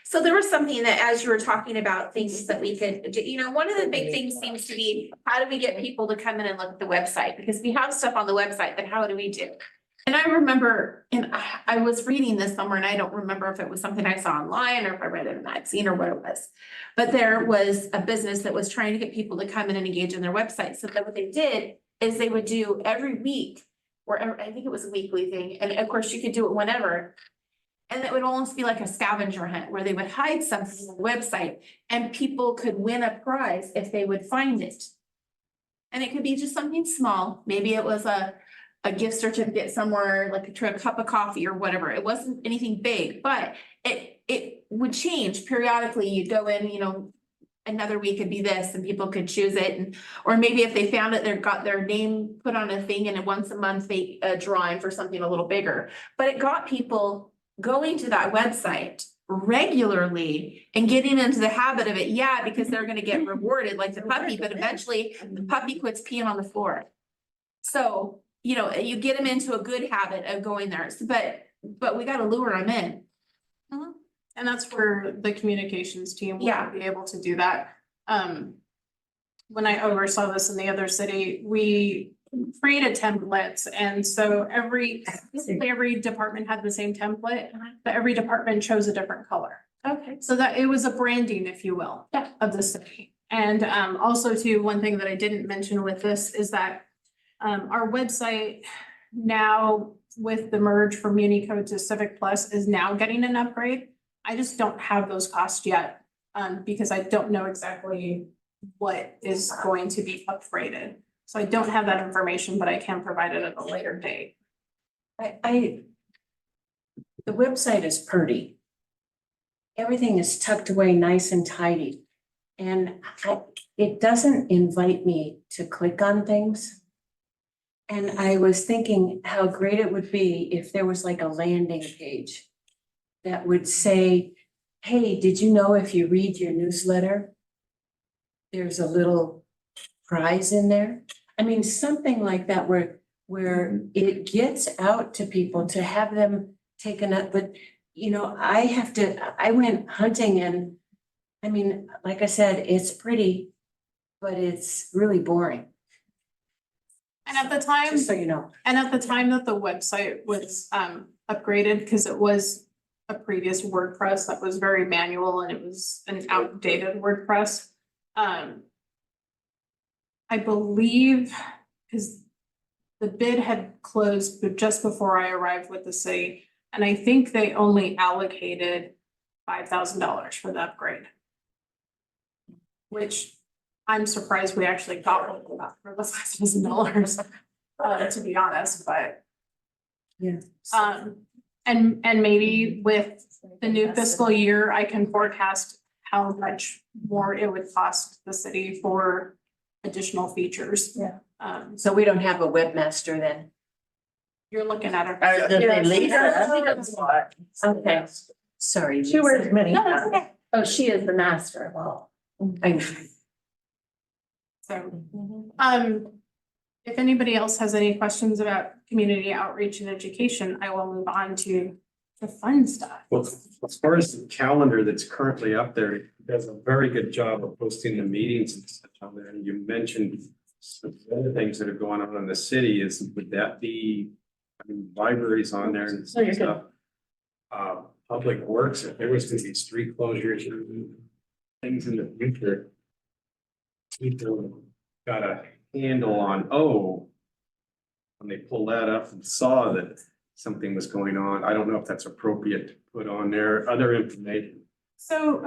Speaker 6: So there was something that, as you were talking about things that we could do, one of the big things seems to be, how do we get people to come in and look at the website? Because we have stuff on the website, but how do we do? And I remember, and I was reading this somewhere, and I don't remember if it was something I saw online or if I read it in a magazine or what it was. But there was a business that was trying to get people to come in and engage in their website. So that what they did is they would do every week, or I think it was a weekly thing, and of course you could do it whenever. And it would almost be like a scavenger hunt where they would hide something on the website and people could win a prize if they would find it. And it could be just something small. Maybe it was a gift certificate somewhere, like to a cup of coffee or whatever. It wasn't anything big, but it would change periodically. You'd go in, another week could be this, and people could choose it. Or maybe if they found it, they got their name put on a thing, and once a month they drawing for something a little bigger. But it got people going to that website regularly and getting into the habit of it. Yeah, because they're gonna get rewarded like the puppy, but eventually the puppy quits peeing on the floor. So, you get them into a good habit of going there, but we gotta lure them in.
Speaker 16: And that's where the communications team will
Speaker 6: Yeah.
Speaker 16: be able to do that. When I oversaw this in the other city, we created templates, and so every department had the same template, but every department chose a different color.
Speaker 6: Okay.
Speaker 16: So that it was a branding, if you will, of the city. And also too, one thing that I didn't mention with this is that our website now with the merge from Unicode to Civic Plus is now getting an upgrade. I just don't have those costs yet, because I don't know exactly what is going to be upgraded. So I don't have that information, but I can provide it at a later date.
Speaker 3: the website is pretty. Everything is tucked away nice and tidy. And it doesn't invite me to click on things. And I was thinking how great it would be if there was like a landing page that would say, hey, did you know if you read your newsletter, there's a little prize in there? I mean, something like that where it gets out to people to have them taken up, but you know, I went hunting and I mean, like I said, it's pretty, but it's really boring.
Speaker 16: And at the time,
Speaker 3: Just so you know.
Speaker 16: and at the time that the website was upgraded, because it was a previous WordPress that was very manual and it was an outdated WordPress. I believe, because the bid had closed just before I arrived with the city, and I think they only allocated $5,000 for the upgrade. Which I'm surprised we actually got one for the $5,000, to be honest, but.
Speaker 3: Yeah.
Speaker 16: And maybe with the new fiscal year, I can forecast how much more it would cost the city for additional features.
Speaker 3: Yeah. So we don't have a webmaster then?
Speaker 16: You're looking at her.
Speaker 3: Okay, sorry.
Speaker 8: She wears many
Speaker 16: No, that's
Speaker 8: hats.
Speaker 16: okay.
Speaker 3: Oh, she is the master of all.
Speaker 16: So, if anybody else has any questions about community outreach and education, I will move on to the fun stuff.
Speaker 5: Well, as far as the calendar that's currently up there, it does a very good job of posting the meetings and stuff on there. And you mentioned some of the other things that are going on in the city. Would that be, I mean, libraries on there and
Speaker 8: Oh, you're good.
Speaker 5: stuff? Public Works, if there was gonna be street closures or things in the future. People got a handle on, when they pull that up and saw that something was going on. I don't know if that's appropriate to put on there, other information.
Speaker 16: So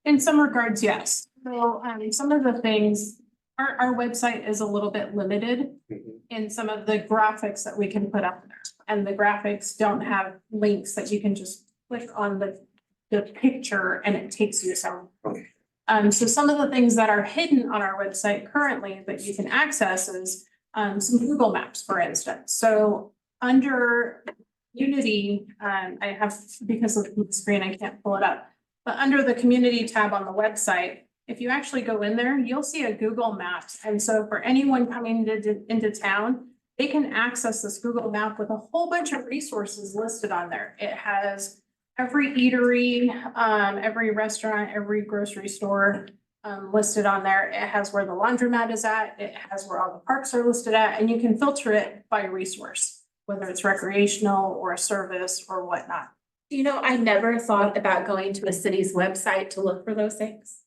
Speaker 16: in some regards, yes. So some of the things, our website is a little bit limited in some of the graphics that we can put up there. And the graphics don't have links that you can just click on the picture and it takes you somewhere. So some of the things that are hidden on our website currently that you can access is some Google Maps, for instance. So under Unity, I have, because of the screen, I can't pull it up. But under the community tab on the website, if you actually go in there, you'll see a Google Maps. And so for anyone coming into town, they can access this Google map with a whole bunch of resources listed on there. It has every eatery, every restaurant, every grocery store listed on there. It has where the laundromat is at. It has where all the parks are listed at, and you can filter it by resource, whether it's recreational or a service or whatnot.
Speaker 6: You know, I never thought about going to a city's website to look for those things.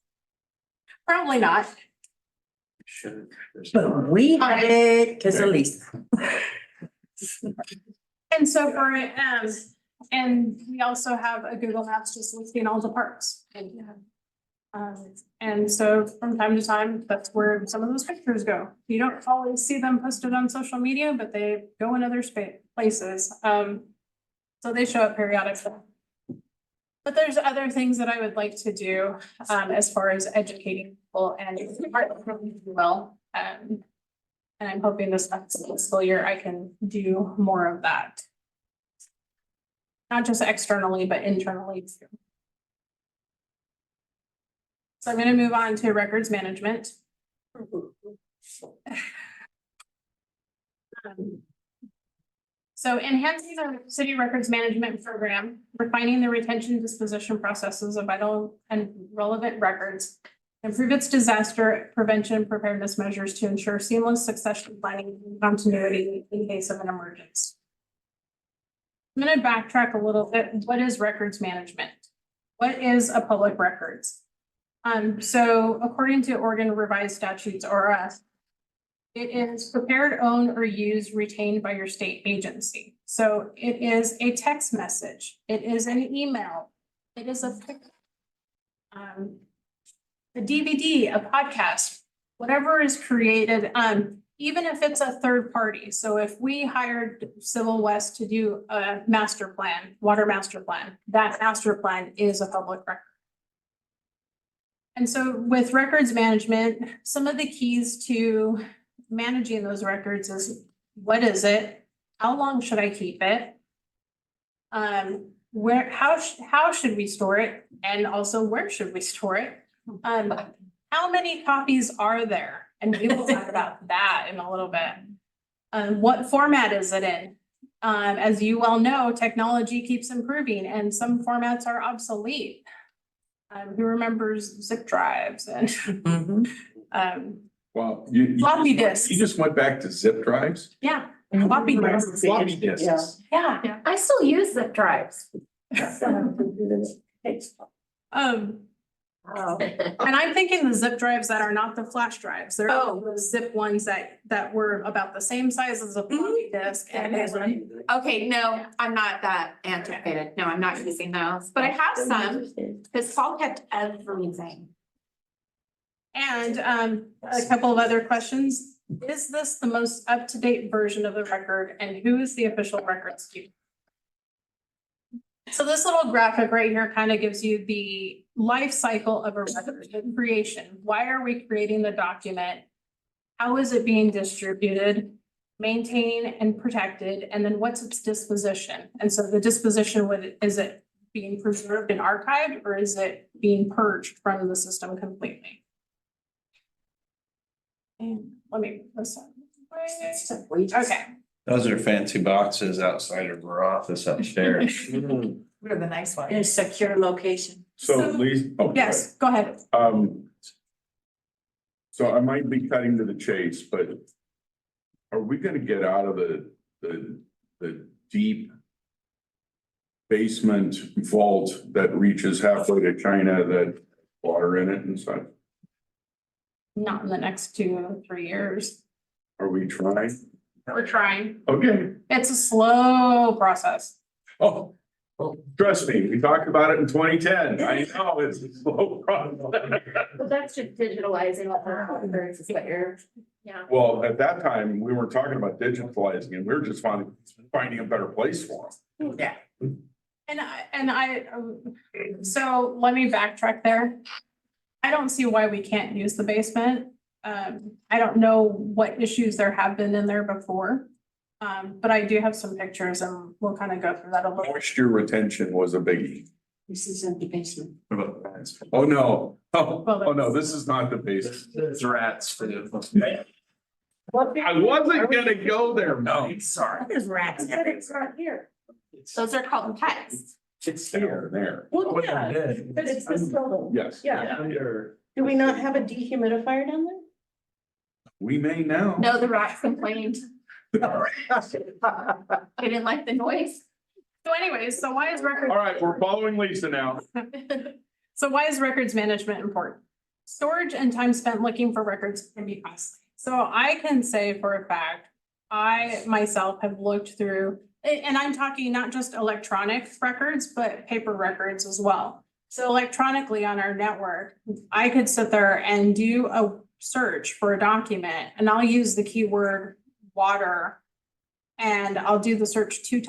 Speaker 16: Probably not.
Speaker 5: Should.
Speaker 8: But we did, because of Lisa.
Speaker 16: And so for it, and we also have a Google Maps just listing all the parks. And so from time to time, that's where some of those pictures go. You don't always see them posted on social media, but they go in other places. So they show up periodically. But there's other things that I would like to do as far as educating people and really well. And I'm hoping this next fiscal year I can do more of that. Not just externally, but internally too. So I'm going to move on to records management. So enhancing the city records management program, refining the retention disposition processes of vital and relevant records, improve its disaster prevention preparedness measures to ensure seamless succession planning and continuity in case of an emergency. I'm going to backtrack a little bit. What is records management? What is a public records? So according to Oregon Revised Statutes, ORS, it is prepared, owned, or used, retained by your state agency. So it is a text message, it is an email, it is a a DVD, a podcast, whatever is created, even if it's a third party. So if we hired Civil West to do a master plan, water master plan, that master plan is a public record. And so with records management, some of the keys to managing those records is, what is it? How long should I keep it? How should we store it? And also, where should we store it? How many copies are there? And we will talk about that in a little bit. What format is it in? As you well know, technology keeps improving and some formats are obsolete. Who remembers zip drives and
Speaker 1: Well,
Speaker 16: floppy disks?
Speaker 1: You just went back to zip drives?
Speaker 16: Yeah, floppy disks.
Speaker 1: Floppy disks.
Speaker 16: Yeah.
Speaker 6: I still use zip drives.
Speaker 16: And I'm thinking the zip drives that are not the flash drives. They're the zip ones that were about the same size as a floppy disk. And
Speaker 6: Okay, no, I'm not that antiquated. No, I'm not using those, but I have some, because Paul kept everything.
Speaker 16: And a couple of other questions. Is this the most up-to-date version of the record and who is the official records keeper? So this little graphic right here kind of gives you the life cycle of a record, the creation. Why are we creating the document? How is it being distributed, maintained and protected? And then what's its disposition? And so the disposition, is it being preserved and archived, or is it being purged from the system completely? And let me, okay.
Speaker 11: Those are fancy boxes outside of our office upstairs.
Speaker 9: We're the nice
Speaker 3: In a
Speaker 9: ones.
Speaker 3: secure location.
Speaker 1: So Lisa. Oh,
Speaker 16: Yes, go ahead.
Speaker 1: So I might be cutting to the chase, but are we gonna get out of the deep basement vault that reaches halfway to China that water in it and such?
Speaker 16: Not in the next 2 or 3 years.
Speaker 1: Are we trying?
Speaker 16: We're trying.
Speaker 1: Okay.
Speaker 16: It's a slow process.
Speaker 1: Oh, trust me, we talked about it in 2010. I know it's a slow process.
Speaker 6: Well, that's just digitalizing what records is what you're, yeah.
Speaker 1: Well, at that time, we weren't talking about digitalizing and we were just finding a better place for them.
Speaker 16: Yeah. So let me backtrack there. I don't see why we can't use the basement. I don't know what issues there have been in there before. But I do have some pictures and we'll kind of go through that a little.
Speaker 1: Moisture retention was a biggie.
Speaker 3: This is in the basement.
Speaker 1: Oh, no. Oh, no, this is not the basement.
Speaker 15: There's rats too.
Speaker 1: I wasn't gonna go there, no.
Speaker 15: Sorry.
Speaker 3: There's rats. It's right here.
Speaker 6: Those are called pets.
Speaker 1: It's there.
Speaker 12: Well, yeah, but it's this building.
Speaker 1: Yes,
Speaker 12: Yeah.
Speaker 15: Under.
Speaker 12: Do we not have a dehumidifier down there?
Speaker 1: we may now.
Speaker 6: No, the rats complained. They didn't like the noise.
Speaker 16: So anyways, so why is record?
Speaker 1: All right, we're following Lisa now.
Speaker 16: So why is records management important? Storage and time spent looking for records can be costly. So I can say for a fact, I myself have looked through, and I'm talking not just electronic records, but paper records as well. So electronically on our network, I could sit there and do a search for a document and I'll use the keyword water. And I'll do the search 2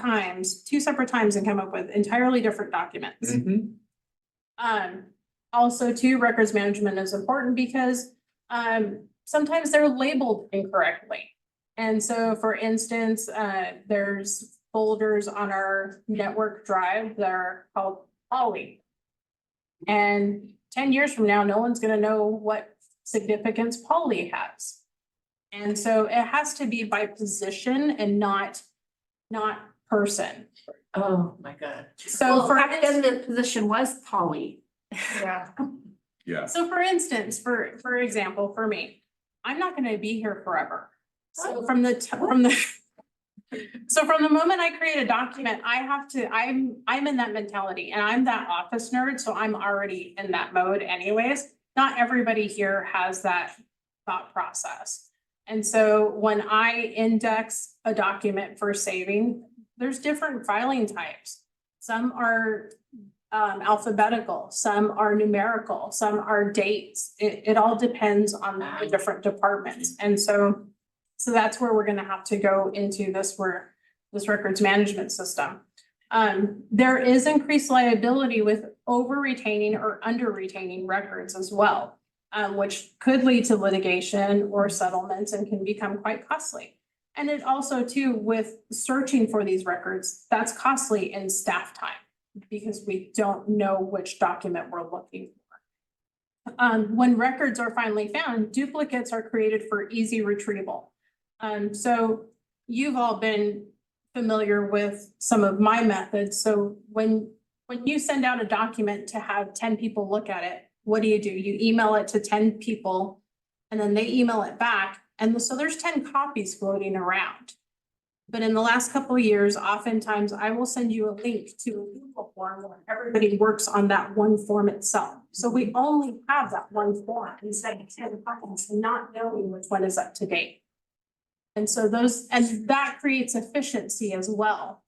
Speaker 16: separate times and come up with entirely different documents. Also too, records management is important because sometimes they're labeled incorrectly. And so for instance, there's folders on our network drive that are called poly. And 10 years from now, no one's gonna know what significance poly has. And so it has to be by position and not person.
Speaker 3: Oh, my God.
Speaker 16: So
Speaker 6: Well, back then the position was poly.
Speaker 16: yeah.
Speaker 1: Yeah.
Speaker 16: So for instance, for example, for me, I'm not gonna be here forever. So from the moment I create a document, I'm in that mentality and I'm that office nerd, so I'm already in that mode anyways. Not everybody here has that thought process. And so when I index a document for saving, there's different filing types. Some are alphabetical, some are numerical, some are dates. It all depends on the different departments. And so that's where we're gonna have to go into this records management system. There is increased liability with over retaining or under retaining records as well, which could lead to litigation or settlements and can become quite costly. And it also too, with searching for these records, that's costly in staff time because we don't know which document we're looking for. When records are finally found, duplicates are created for easy retrieval. So you've all been familiar with some of my methods. So when you send out a document to have 10 people look at it, what do? You email it to 10 people and then they email it back. And so there's 10 copies floating around. But in the last couple of years, oftentimes I will send you a link to a Google form where everybody works on that one form itself. So we only have that one form instead of 10 copies, not knowing which one is up to date. And so that creates efficiency as well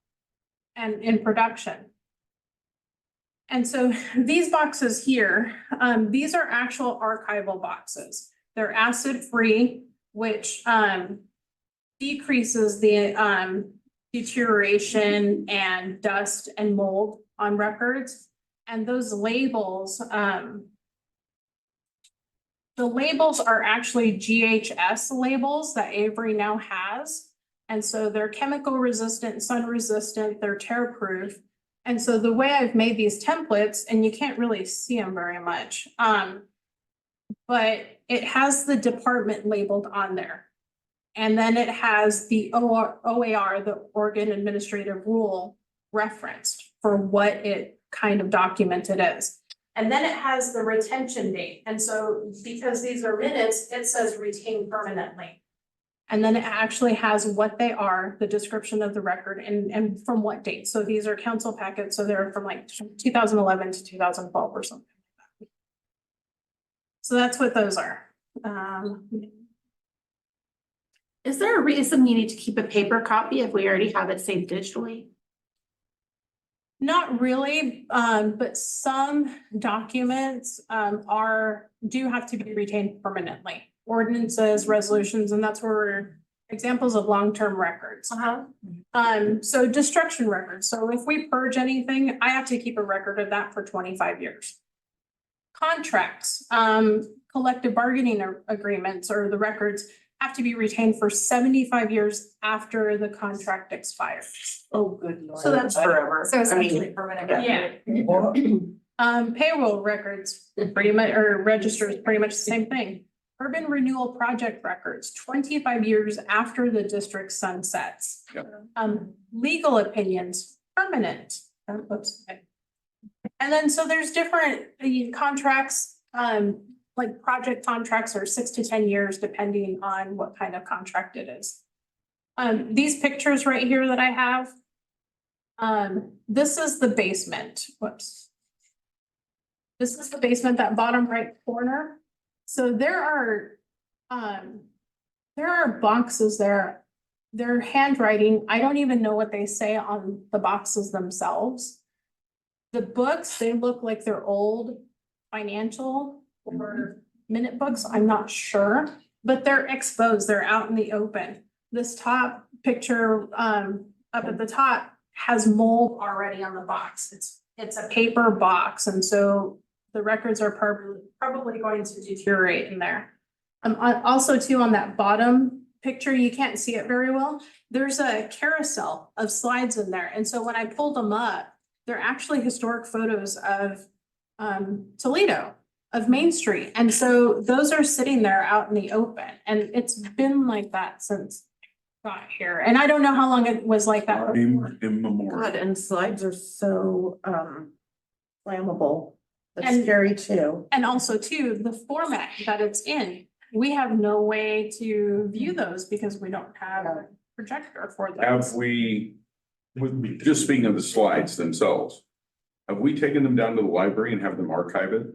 Speaker 16: and in production. And so these boxes here, these are actual archival boxes. They're acid-free, which decreases the deterioration and dust and mold on records. And those labels, the labels are actually GHS labels that Avery now has. And so they're chemical resistant, sun resistant, they're tear proof. And so the way I've made these templates, and you can't really see them very much, but it has the department labeled on there. And then it has the OAR, the Oregon Administrative Rule, referenced for what it kind of document it is. And then it has the retention date. And so because these are minutes, it says retain permanently. And then it actually has what they are, the description of the record and from what date. So these are council packets. So they're from like 2011 to 2012 or something like that. So that's what those are.
Speaker 6: Is there a reason we need to keep a paper copy if we already have it saved digitally?
Speaker 16: Not really, but some documents do have to be retained permanently. Ordinances, resolutions, and that's where we're examples of long-term records. So destruction records. So if we purge anything, I have to keep a record of that for 25 years. Contracts, collective bargaining agreements or the records have to be retained for 75 years after the contract expires.
Speaker 12: Oh, good Lord.
Speaker 16: So that's
Speaker 12: forever.
Speaker 9: So essentially permanent.
Speaker 16: Yeah. Payroll records, pretty much, or registers, pretty much the same thing. Urban renewal project records, 25 years after the district sunsets. Legal opinions, permanent. Oops. And then, so there's different contracts, like project contracts are 6 to 10 years, depending on what kind of contract it is. These pictures right here that I have, this is the basement. Whoops. This is the basement, that bottom right corner. So there are boxes there. They're handwriting. I don't even know what they say on the boxes themselves. The books, they look like they're old financial or minute books. I'm not sure, but they're exposed. They're out in the open. This top picture up at the top has mold already on the box. It's a paper box. And so the records are probably going to deteriorate in there. Also too, on that bottom picture, you can't see it very well. There's a carousel of slides in there. And so when I pulled them up, they're actually historic photos of Toledo, of Main Street. And so those are sitting there out in the open. And it's been like that since I got here. And I don't know how long it was like that.
Speaker 1: Immemorial.
Speaker 12: God, and slides are so flammable. That's
Speaker 16: And-
Speaker 12: scary too.
Speaker 16: And also too, the format that it's in, we have no way to view those because we don't have a projector for
Speaker 1: Have
Speaker 16: those.
Speaker 1: we, just speaking of the slides themselves, have we taken them down to the library and have them archive it?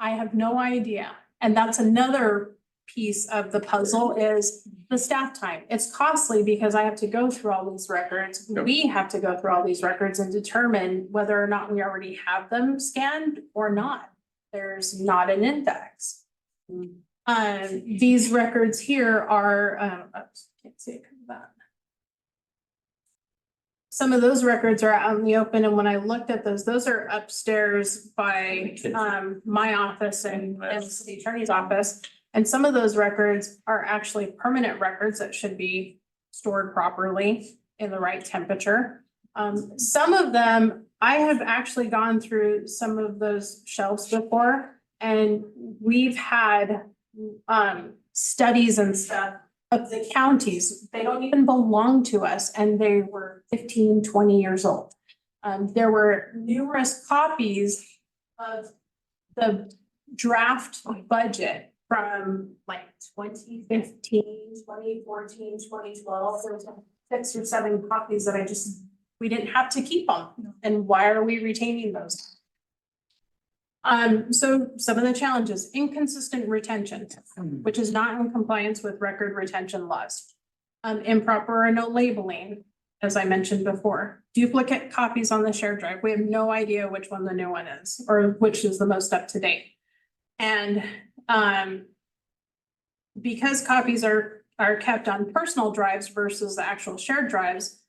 Speaker 16: I have no idea. And that's another piece of the puzzle is the staff time. It's costly because I have to go through all these records.
Speaker 1: Yep.
Speaker 16: We have to go through all these records and determine whether or not we already have them scanned or not. There's not an index. These records here are, oops, can't see it from that. Some of those records are out in the open, and when I looked at those are upstairs by my office and the city attorney's office. And some of those records are actually permanent records that should be stored properly in the right temperature. Some of them, I have actually gone through some of those shelves before, and we've had studies and stuff of the counties. They don't even belong to us, and they were 15, 20 years old. There were numerous copies of the draft budget from like 2015, 2014, 2012. There was 6 or 7 copies that we didn't have to keep them. And why are we retaining those? So some of the challenges, inconsistent retention, which is not in compliance with record retention laws. Improper or no labeling, as I mentioned before. Duplicate copies on the shared drive. We have no idea which one the new one is or which is the most up to date. And because copies are kept on personal drives versus the actual shared drives,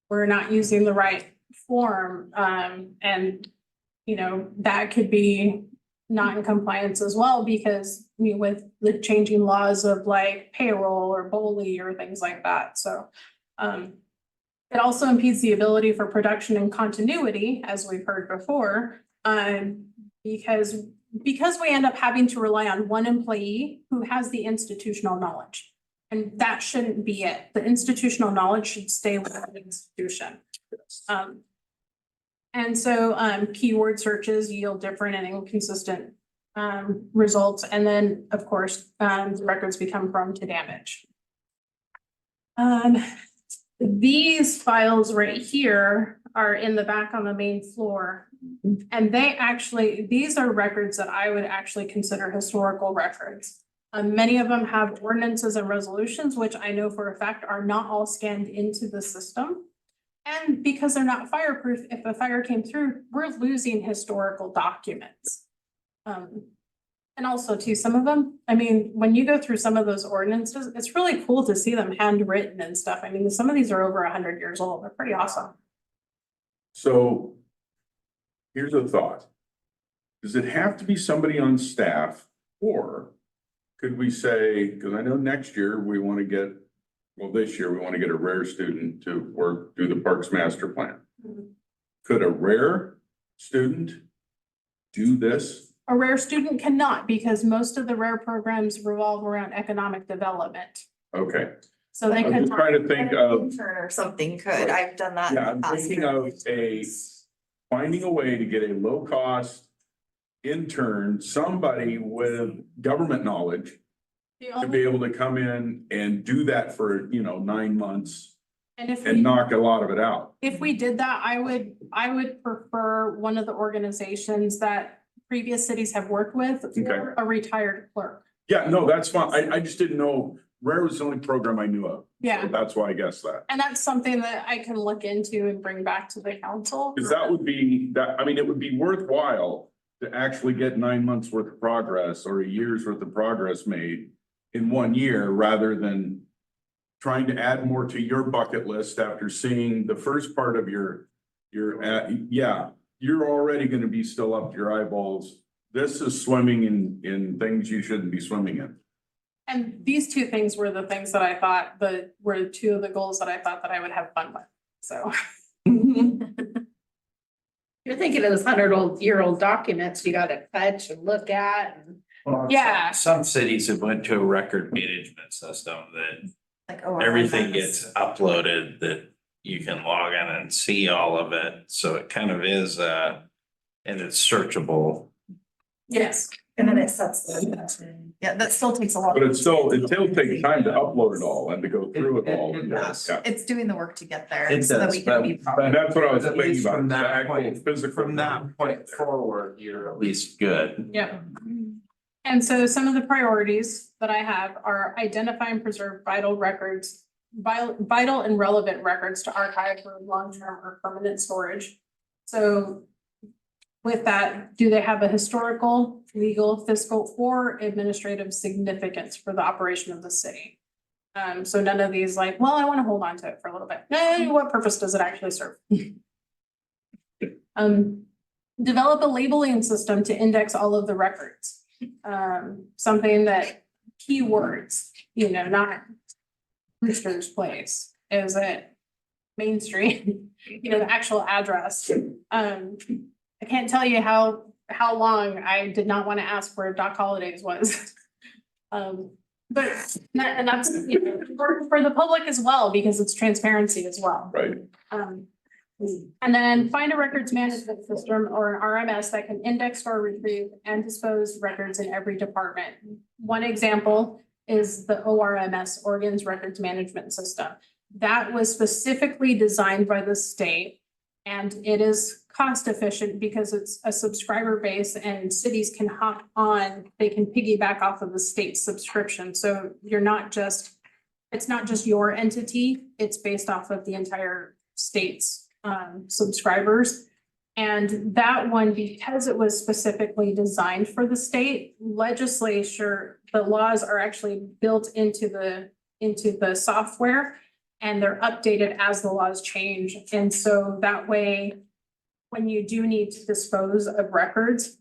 Speaker 16: we're not using the right form, and you know, that could be not in compliance as well, because with the changing laws of like payroll or BOLI or things like that. So it also impedes the ability for production and continuity, as we've heard before, because we end up having to rely on one employee who has the institutional knowledge. And that shouldn't be it. The institutional knowledge should stay with the institution. And so keyword searches yield different and inconsistent results. And then, of course, the records become prone to damage. These files right here are in the back on the main floor. And these are records that I would actually consider historical records. Many of them have ordinances and resolutions, which I know for a fact are not all scanned into the system. And because they're not fireproof, if a fire came through, we're losing historical documents. And also too, some of them, I mean, when you go through some of those ordinances, it's really cool to see them handwritten and stuff. I mean, some of these are over 100 years old. They're pretty awesome.
Speaker 1: So here's a thought. Does it have to be somebody on staff, or could we say, because I know next year we want to get, well, this year we want to get a rare student to do the Parks Master Plan. Could a rare student do this?
Speaker 16: A rare student cannot, because most of the rare programs revolve around economic development.
Speaker 1: Okay.
Speaker 16: So they
Speaker 1: I'm
Speaker 16: could.
Speaker 1: just trying to think of,
Speaker 9: Intern or something could, I've done that. in
Speaker 1: yeah,
Speaker 9: the
Speaker 1: I'm
Speaker 9: past.
Speaker 1: thinking of finding a way to get a low cost intern, somebody with government knowledge to be able to come in and do that for, 9 months and knock a lot of it out.
Speaker 16: If we did that, I would prefer one of the organizations that previous cities have worked with, or a retired clerk.
Speaker 1: Yeah, no, that's fine. I just didn't know. Rare was the only program I knew of.
Speaker 16: Yeah.
Speaker 1: So that's why I guessed that.
Speaker 16: And that's something that I can look into and bring back to the council.
Speaker 1: Because that would be, it would be worthwhile to actually get 9 months worth of progress or a year's worth of progress made in 1 year, rather than trying to add more to your bucket list after seeing the first part of you're already gonna be still up to your eyeballs. This is swimming in things you shouldn't be swimming in.
Speaker 16: And these two things were the things that I thought were two of the goals that I thought that I would have fun with, so.
Speaker 8: You're thinking of those 100-year-old documents you gotta touch and look at and.
Speaker 16: Yeah.
Speaker 11: Some cities have went to a record management system that
Speaker 9: Like,
Speaker 11: everything gets uploaded, that you can log in and see all of it. So it kind of is, and it's searchable.
Speaker 16: Yes.
Speaker 9: And then it sets yeah, that still takes a lot.
Speaker 1: But it still takes time to upload it all and to go through it all.
Speaker 11: It does.
Speaker 1: Yeah.
Speaker 9: It's doing the work to get there.
Speaker 11: It
Speaker 9: so that
Speaker 11: does,
Speaker 9: we can be.
Speaker 1: And that's what I was
Speaker 11: At
Speaker 1: thinking
Speaker 11: least
Speaker 1: about.
Speaker 11: from
Speaker 1: the
Speaker 11: that
Speaker 1: actual
Speaker 11: point-
Speaker 1: physical.
Speaker 11: From that point forward, you're at least good.
Speaker 16: Yeah. And so some of the priorities that I have are identify and preserve vital records, vital and relevant records to archive for long-term or permanent storage. So with that, do they have a historical, legal, fiscal, or administrative significance for the operation of the city? So none of these like, well, I want to hold on to it for a little bit. What purpose does it actually serve? Develop a labeling system to index all of the records. Something that keywords, not Brewster's Place, is it Main Street, the actual address. I can't tell you how long I did not want to ask where Doc Holiday's was. But and that's, for the public as well, because it's transparency as well.
Speaker 1: Right.
Speaker 16: And then find a records management system or an RMS that can index, store, retrieve, and dispose records in every department. One example is the ORMS, Oregon's Records Management System. That was specifically designed by the state, and it is cost efficient because it's a subscriber base and cities can hop on, they can piggyback off of the state subscription. So it's not just your entity, it's based off of the entire state's subscribers. And that one, because it was specifically designed for the state legislature, the laws are actually built into the software and they're updated as the laws change. And so that way, when you do need to dispose of records,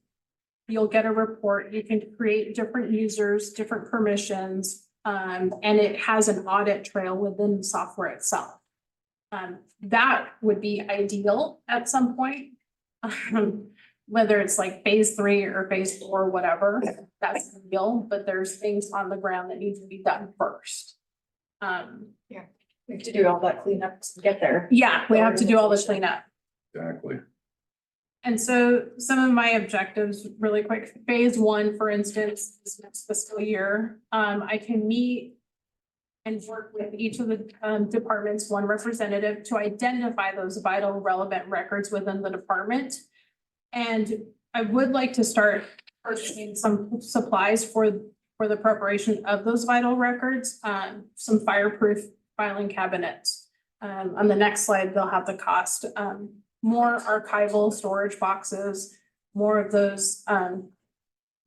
Speaker 16: you'll get a report. You can create different users, different permissions, and it has an audit trail within the software itself. That would be ideal at some point. Whether it's like phase 3 or phase 4, whatever, that's ideal, but there's things on the ground that need to be done first.
Speaker 9: Yeah, we have to do all that cleanup to get there.
Speaker 16: Yeah, we have to do all the cleanup.
Speaker 1: Exactly.
Speaker 16: And so some of my objectives really quick, phase 1, for instance, this next fiscal year, I can meet and work with each of the departments, one representative, to identify those vital relevant records within the department. And I would like to start purchasing some supplies for the preparation of those vital records, some fireproof filing cabinets. On the next slide, they'll have the cost. More archival storage boxes, more of those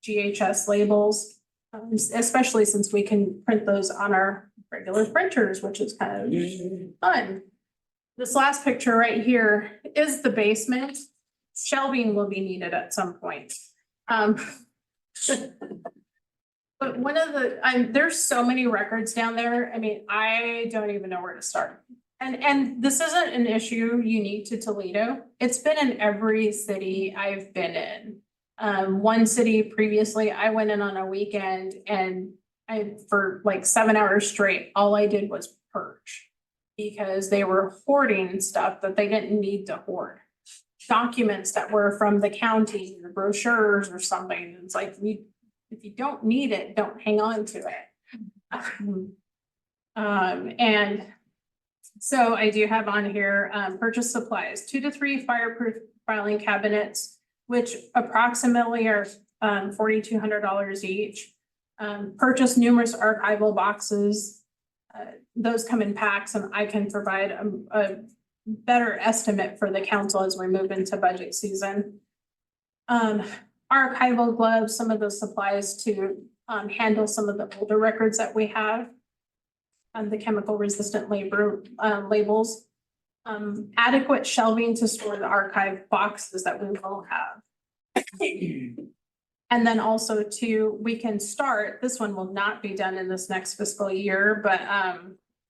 Speaker 16: GHS labels, especially since we can print those on our regular printers, which is kind of fun. This last picture right here is the basement. Shelving will be needed at some point. But one of there's so many records down there. I mean, I don't even know where to start. And this isn't an issue unique to Toledo. It's been in every city I've been in. One city previously, I went in on a weekend and for like 7 hours straight, all I did was purge because they were hoarding stuff that they didn't need to hoard. Documents that were from the county or brochures or something. It's like, if you don't need it, don't hang on to it. And so I do have on here, purchase supplies, 2 to 3 fireproof filing cabinets, which approximately are $4,200 each. Purchase numerous archival boxes. Those come in packs and I can provide a better estimate for the council as we move into budget season. Archival gloves, some of those supplies to handle some of the older records that we have. The chemical resistant labels. Adequate shelving to store the archive boxes that we will have. And then also we can start, this one will not be done in this next fiscal year, but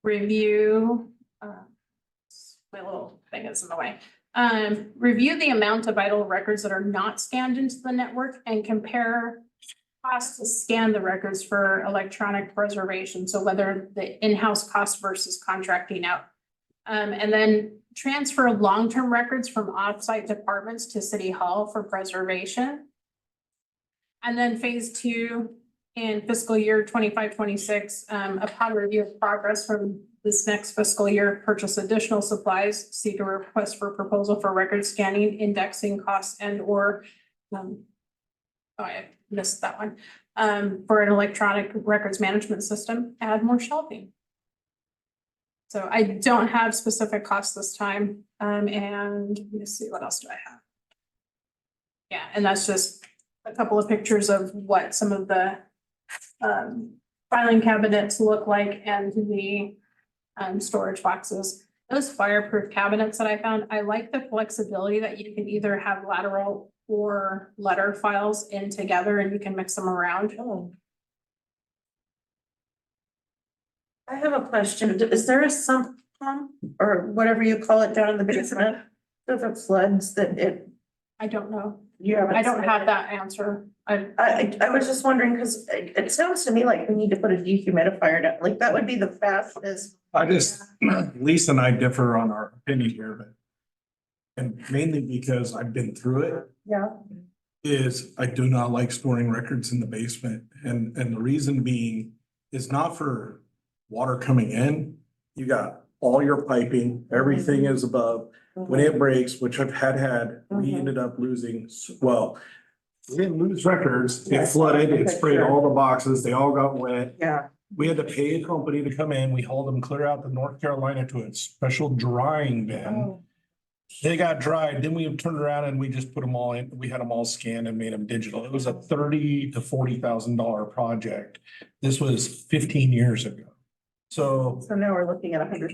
Speaker 16: review, my little thing is in the way. Review the amount of vital records that are not scanned into the network and compare costs to scan the records for electronic preservation. So whether the in-house cost versus contracting out. And then transfer long-term records from off-site departments to City Hall for preservation. And then phase 2 in fiscal year 25-26, upon review of progress from this next fiscal year, purchase additional supplies, seek a request for proposal for record scanning, indexing costs, and or Oh, I missed that one. For an electronic records management system, add more shelving. So I don't have specific costs this time, and let me see, what else do I have? Yeah, and that's just a couple of pictures of what some of the filing cabinets look like and the storage boxes. Those fireproof cabinets that I found, I like the flexibility that you can either have lateral or letter files in together and you can mix them around.
Speaker 12: I have a question. Is there a sump pump or whatever you call it down in the basement? If it floods that it,
Speaker 16: I don't know.
Speaker 12: you haven't.
Speaker 16: I don't have that answer.
Speaker 12: I was just wondering, because it sounds to me like we need to put a dehumidifier down, like that would be the fastest.
Speaker 2: I just, Lisa and I differ on our opinion here, but. And mainly because I've been through it,
Speaker 12: Yeah.
Speaker 2: is I do not like storing records in the basement. And the reason being is not for water coming in. You got all your piping, everything is above. When it breaks, which I've had, we ended up losing, well, we didn't lose records. It flooded, it sprayed all the boxes, they all got wet.
Speaker 12: Yeah.
Speaker 2: We had to pay a company to come in. We hauled them clear out to North Carolina to a special drying bin. They got dried, then we turned around and we just put them all in, we had them all scanned and made them digital. It was a $30,000 to $40,000 project. This was 15 years ago. So,
Speaker 12: So now we're looking at 100.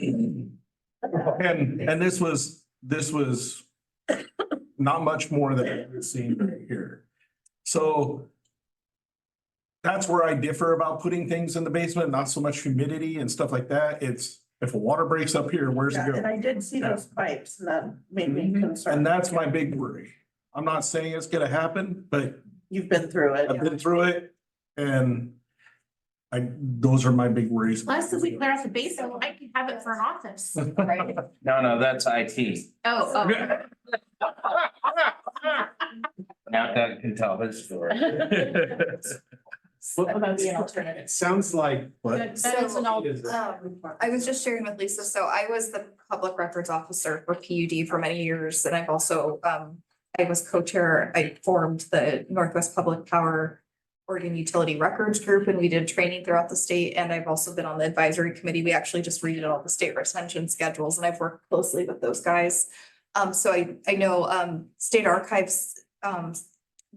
Speaker 2: and this was not much more than we've seen right here. So that's where I differ about putting things in the basement, not so much humidity and stuff like that. It's, if a water breaks up here, where's it
Speaker 12: Yeah, and
Speaker 2: going?
Speaker 12: I did see those pipes and that made me concerned.
Speaker 2: And that's my big worry. I'm not saying it's gonna happen, but
Speaker 12: You've been through it.
Speaker 2: I've been through it and those are my big worries.
Speaker 6: Plus, if we clear out the basement, I can have it for an office.
Speaker 9: Right.
Speaker 11: No, that's IT.
Speaker 6: Oh,
Speaker 11: Now Doug can tell his story.
Speaker 5: It sounds like.
Speaker 16: That is an alt.
Speaker 9: I was just sharing with Lisa, so I was the public records officer for PUD for many years, and I've also, I was co-chair, I formed the Northwest Public Power Oregon Utility Records Group, and we did training throughout the state, and I've also been on the advisory committee. We actually just redid all the state retention schedules, and I've worked closely with those guys. So I know, state archives,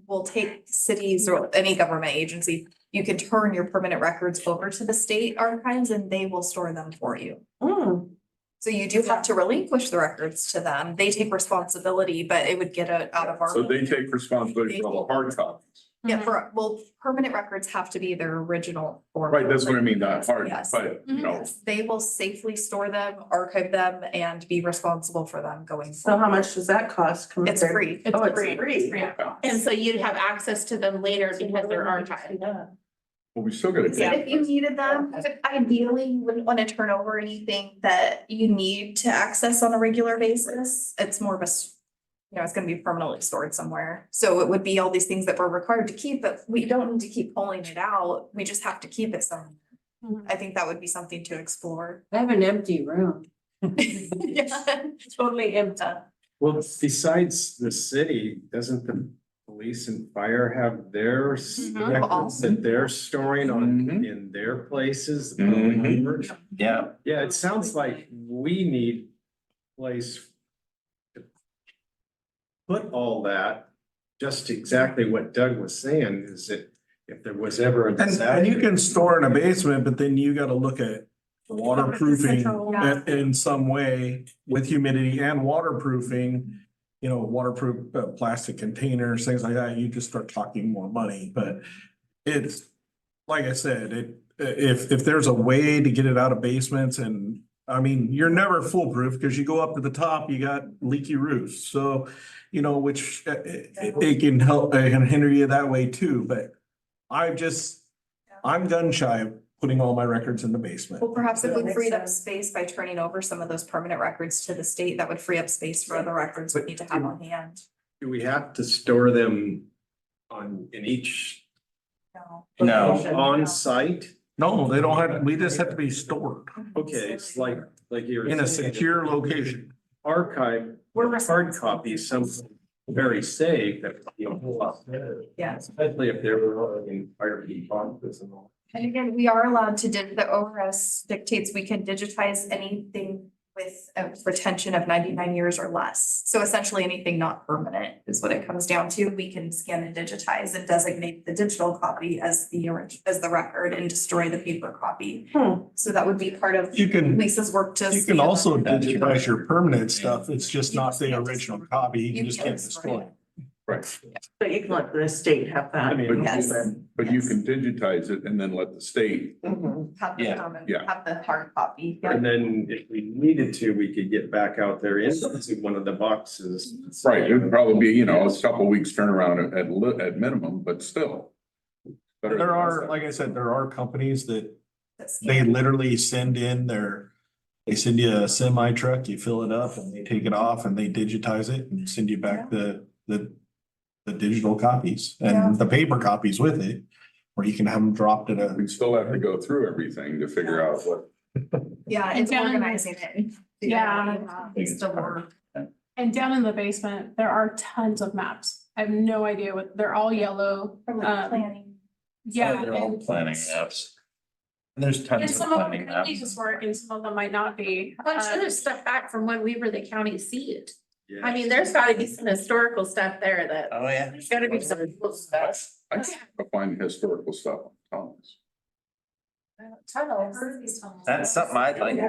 Speaker 9: will take cities or any government agency, you can turn your permanent records over to the state archives and they will store them for you. So you do have to relinquish the records to them. They take responsibility, but it would get out of our.
Speaker 1: So they take responsibility for all the hard copies.
Speaker 9: Yeah, well, permanent records have to be their original form.
Speaker 1: Right, that's what I mean, not hard,
Speaker 9: Yes.
Speaker 1: but, you know,
Speaker 9: Yes, they will safely store them, archive them, and be responsible for them going
Speaker 12: So
Speaker 9: forward.
Speaker 12: how much does that cost?
Speaker 9: It's
Speaker 12: compared-
Speaker 9: free.
Speaker 12: Oh, it's free.
Speaker 6: and so you'd have access to them later because they're archived.
Speaker 1: well, we still gotta.
Speaker 9: So if you needed them, ideally, you wouldn't want to turn over anything that you need to access on a regular basis. It's more of a, it's gonna be permanently stored somewhere. So it would be all these things that we're required to keep, but we don't need to keep pulling it out. We just have to keep it somewhere. I think that would be something to explore.
Speaker 3: I have an empty room.
Speaker 9: Yeah.
Speaker 12: Totally empty.
Speaker 5: Well, besides the city, doesn't the police and fire have their records that they're storing on in their places?
Speaker 11: Yeah.
Speaker 5: Yeah, it sounds like we need a place to put all that, just exactly what Doug was saying, is that if there was ever a
Speaker 2: And you
Speaker 5: disaster.
Speaker 2: can store in a basement, but then you gotta look at waterproofing in some way with humidity and waterproofing. You know, waterproof plastic containers, things like that, you just start talking more money, but it's, like I said, if there's a way to get it out of basements and, I mean, you're never foolproof because you go up to the top, you got leaky roofs, so, you know, which it can help, it can hinder you that way too, but I'm gun shy of putting all my records in the basement.
Speaker 9: Well, perhaps if we freed up space by turning over some of those permanent records to the state, that would free up space for other records we need to have on hand.
Speaker 5: Do we have to store them in each
Speaker 11: No.
Speaker 5: on site?
Speaker 2: No, they don't have, we just have to be stored
Speaker 5: Okay, it's like you're.
Speaker 2: in a
Speaker 5: saying,
Speaker 2: secure location.
Speaker 5: Archive, hard copy, something very safe, that would be a whole lot better.
Speaker 9: Yeah.
Speaker 5: Especially if there were any fire departments and all.
Speaker 9: And again, we are allowed to, the ORS dictates we can digitize anything with a retention of 99 years or less. So essentially anything not permanent is what it comes down to. We can scan and digitize and designate the digital copy as the record and destroy the paper copy. So that would be part of
Speaker 2: You can,
Speaker 9: Lisa's work to.
Speaker 2: you can also digitize your permanent stuff. It's just not the original copy. You just can't destroy it.
Speaker 1: Right.
Speaker 8: But you can let the state have that.
Speaker 9: Yes.
Speaker 1: But you can digitize it and then let the state,
Speaker 9: Have the,
Speaker 1: Yeah.
Speaker 9: have the hard copy. Yeah.
Speaker 5: And then if we needed to, we could get back out there into one of the boxes.
Speaker 1: right, it would probably be, you know, a couple weeks turnaround at minimum, but still. Better than
Speaker 2: There are,
Speaker 1: nothing.
Speaker 2: like I said, there are companies that
Speaker 9: That's-
Speaker 2: they literally send in they send you a semi truck, you fill it up and they take it off and they digitize it and send you back the digital copies
Speaker 9: Yeah.
Speaker 2: and the paper copies with it. Or you can have them dropped at a,
Speaker 1: We still have to go through everything to figure out what.
Speaker 9: Yeah,
Speaker 16: And
Speaker 9: it's
Speaker 16: down in the-
Speaker 9: organizing it.
Speaker 16: Yeah.
Speaker 9: It's the work.
Speaker 16: And down in the basement, there are tons of maps. I have no idea they're all yellow.
Speaker 9: From like planning.
Speaker 16: Yeah.
Speaker 11: They're all
Speaker 16: and-
Speaker 11: planning apps. And there's
Speaker 16: And
Speaker 11: tons of
Speaker 16: some of them
Speaker 11: planning
Speaker 16: could be
Speaker 11: apps.
Speaker 16: historic and some of them might not be.
Speaker 6: I'm sure there's stuff back from when we were the county seat.
Speaker 5: Yeah.
Speaker 6: I mean, there's gotta be some historical stuff there that,
Speaker 11: Oh, yeah.
Speaker 6: there's gotta be some cool stuff.
Speaker 1: I find historical stuff on tunnels.
Speaker 9: Tunnels.
Speaker 11: That's something I'd like.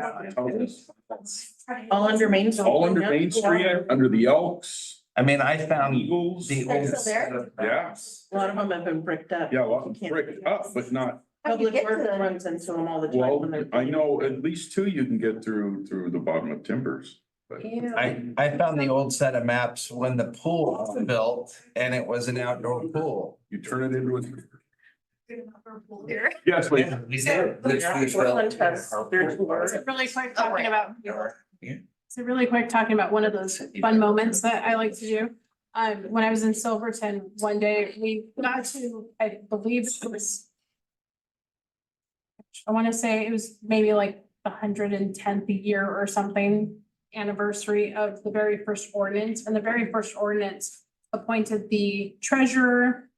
Speaker 12: All under Main Street.
Speaker 1: All under Main Street, under the Elks,
Speaker 11: I mean, I found
Speaker 1: Eagles.
Speaker 11: the
Speaker 6: They're
Speaker 11: old
Speaker 6: still there?
Speaker 11: set of
Speaker 1: Yeah.
Speaker 11: maps.
Speaker 12: A lot of them have been bricked up.
Speaker 1: Yeah, a lot
Speaker 12: You
Speaker 1: of
Speaker 12: can't-
Speaker 1: bricked up, but not,
Speaker 9: How do you
Speaker 12: Public
Speaker 9: get to
Speaker 12: Works
Speaker 9: the-
Speaker 12: runs into them all the time
Speaker 1: well,
Speaker 12: when they're.
Speaker 1: I know at least two you can get through the bottom of Timbers. But
Speaker 11: I found the old set of maps when the pool was built and it was an outdoor pool.
Speaker 1: you turn it into a.
Speaker 9: Here.
Speaker 1: Yes, please.
Speaker 11: Yeah, we did.
Speaker 12: Portland has their tour.
Speaker 16: So really quick
Speaker 9: Oh,
Speaker 16: talking
Speaker 9: right.
Speaker 16: about.
Speaker 11: Yeah.
Speaker 16: So really quick talking about one of those fun moments that I like to do. When I was in Silverton, one day we got to, I believe it was. I want to say it was maybe like the 110th year or something anniversary of the very first ordinance, and the very first ordinance appointed the treasurer,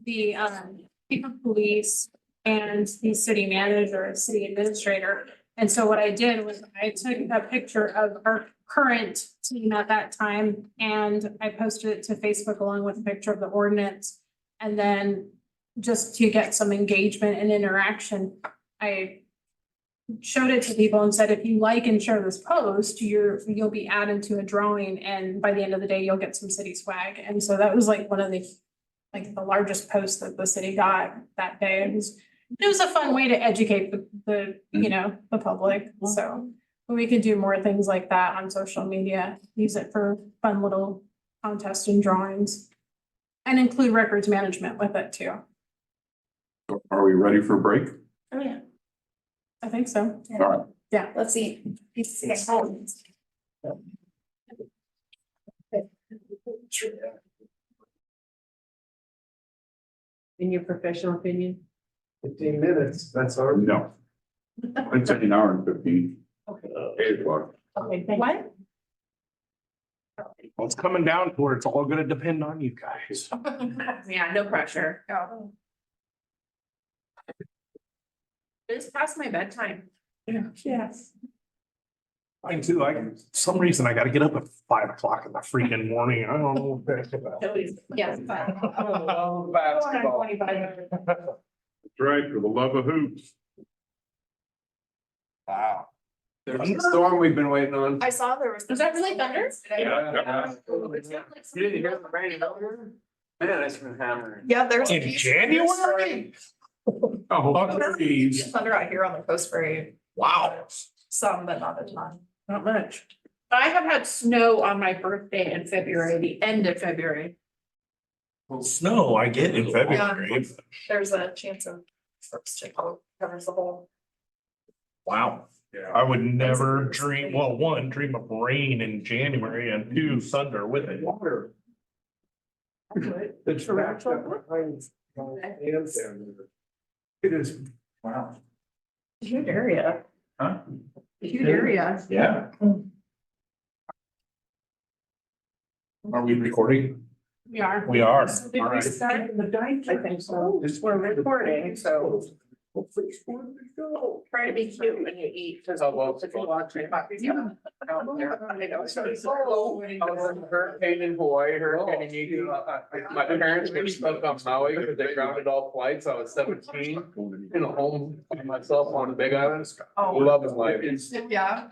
Speaker 16: the chief of police, and the city manager, city administrator. And so what I did was I took a picture of our current team at that time and I posted it to Facebook along with a picture of the ordinance. And then just to get some engagement and interaction, I showed it to people and said, if you like and share this post, you'll be added to a drawing and by the end of the day, you'll get some city swag. And so that was like one of the largest posts that the city got that day. It was a fun way to educate the the public. So we could do more things like that on social media, use it for fun little contests and drawings. And include records management with it too.
Speaker 1: Are we ready for a break?
Speaker 6: Oh, yeah.
Speaker 16: I think so.
Speaker 1: All right.
Speaker 16: Yeah.
Speaker 9: Let's see.
Speaker 3: In your professional opinion?
Speaker 5: 15 minutes, that's our.
Speaker 1: No. It's an hour and 15.
Speaker 3: Okay.
Speaker 1: 8:00.
Speaker 3: Okay, thank you.
Speaker 16: What?
Speaker 2: well, it's coming down to where it's all gonna depend on you guys.
Speaker 6: Yeah, no pressure. It's past my bedtime.
Speaker 3: Yes.
Speaker 2: Mine too. Some reason I gotta get up at 5 o'clock in the freaking morning. I don't know. what that's about.
Speaker 9: Yes.
Speaker 1: Oh, basketball. That's right, for the love of hoops.
Speaker 11: Wow.
Speaker 7: There's a storm we've been waiting on.
Speaker 9: I saw there was.
Speaker 6: Was that really thunder?
Speaker 1: Yeah.
Speaker 7: You didn't hear the rain earlier? Man, it's been hammering.
Speaker 9: Yeah, there's.
Speaker 2: In January? Oh, geez.
Speaker 9: Thunder out here on the coast very,
Speaker 2: Wow.
Speaker 9: some, but not a ton.
Speaker 8: Not much.
Speaker 6: I have had snow on my birthday in February, the end of February.
Speaker 2: Snow, I get in February.
Speaker 9: There's a chance of first to covers the whole.
Speaker 2: Wow. I would never dream, well, one, dream of rain in January and two, thunder with it.
Speaker 5: Water. It's backed up behind. It is.
Speaker 11: Wow.
Speaker 6: Huge area.
Speaker 11: Huh?
Speaker 6: Huge area.
Speaker 11: Yeah.
Speaker 2: Are we recording?
Speaker 16: We are.
Speaker 2: We are.
Speaker 16: Did we
Speaker 2: All right.
Speaker 16: start?
Speaker 8: I think so. We're recording, so. Try to be cute when you eat, cause I'll watch if you watch it.
Speaker 5: Hurricane in Hawaii, hurricane in Haiti. My parents were stuck on Maui because they grounded all flights. I was 17 in a home by myself on the Big Island. Loving life.
Speaker 16: Yeah.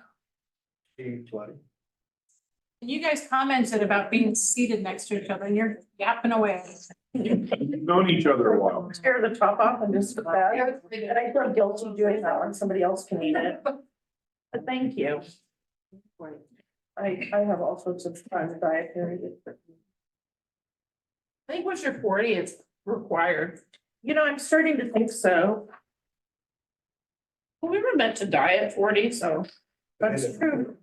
Speaker 16: You guys commented about being seated next to each other and you're yapping away.
Speaker 1: We've known each other a while.
Speaker 12: Tear the top off and just put that, and I feel guilty doing that when somebody else can eat it. But thank you. I have all sorts of kind of dietary.
Speaker 8: I think once you're 40, it's required.
Speaker 12: You know, I'm starting to think so.
Speaker 8: Well, we were meant to die at 40, so.
Speaker 12: That's true.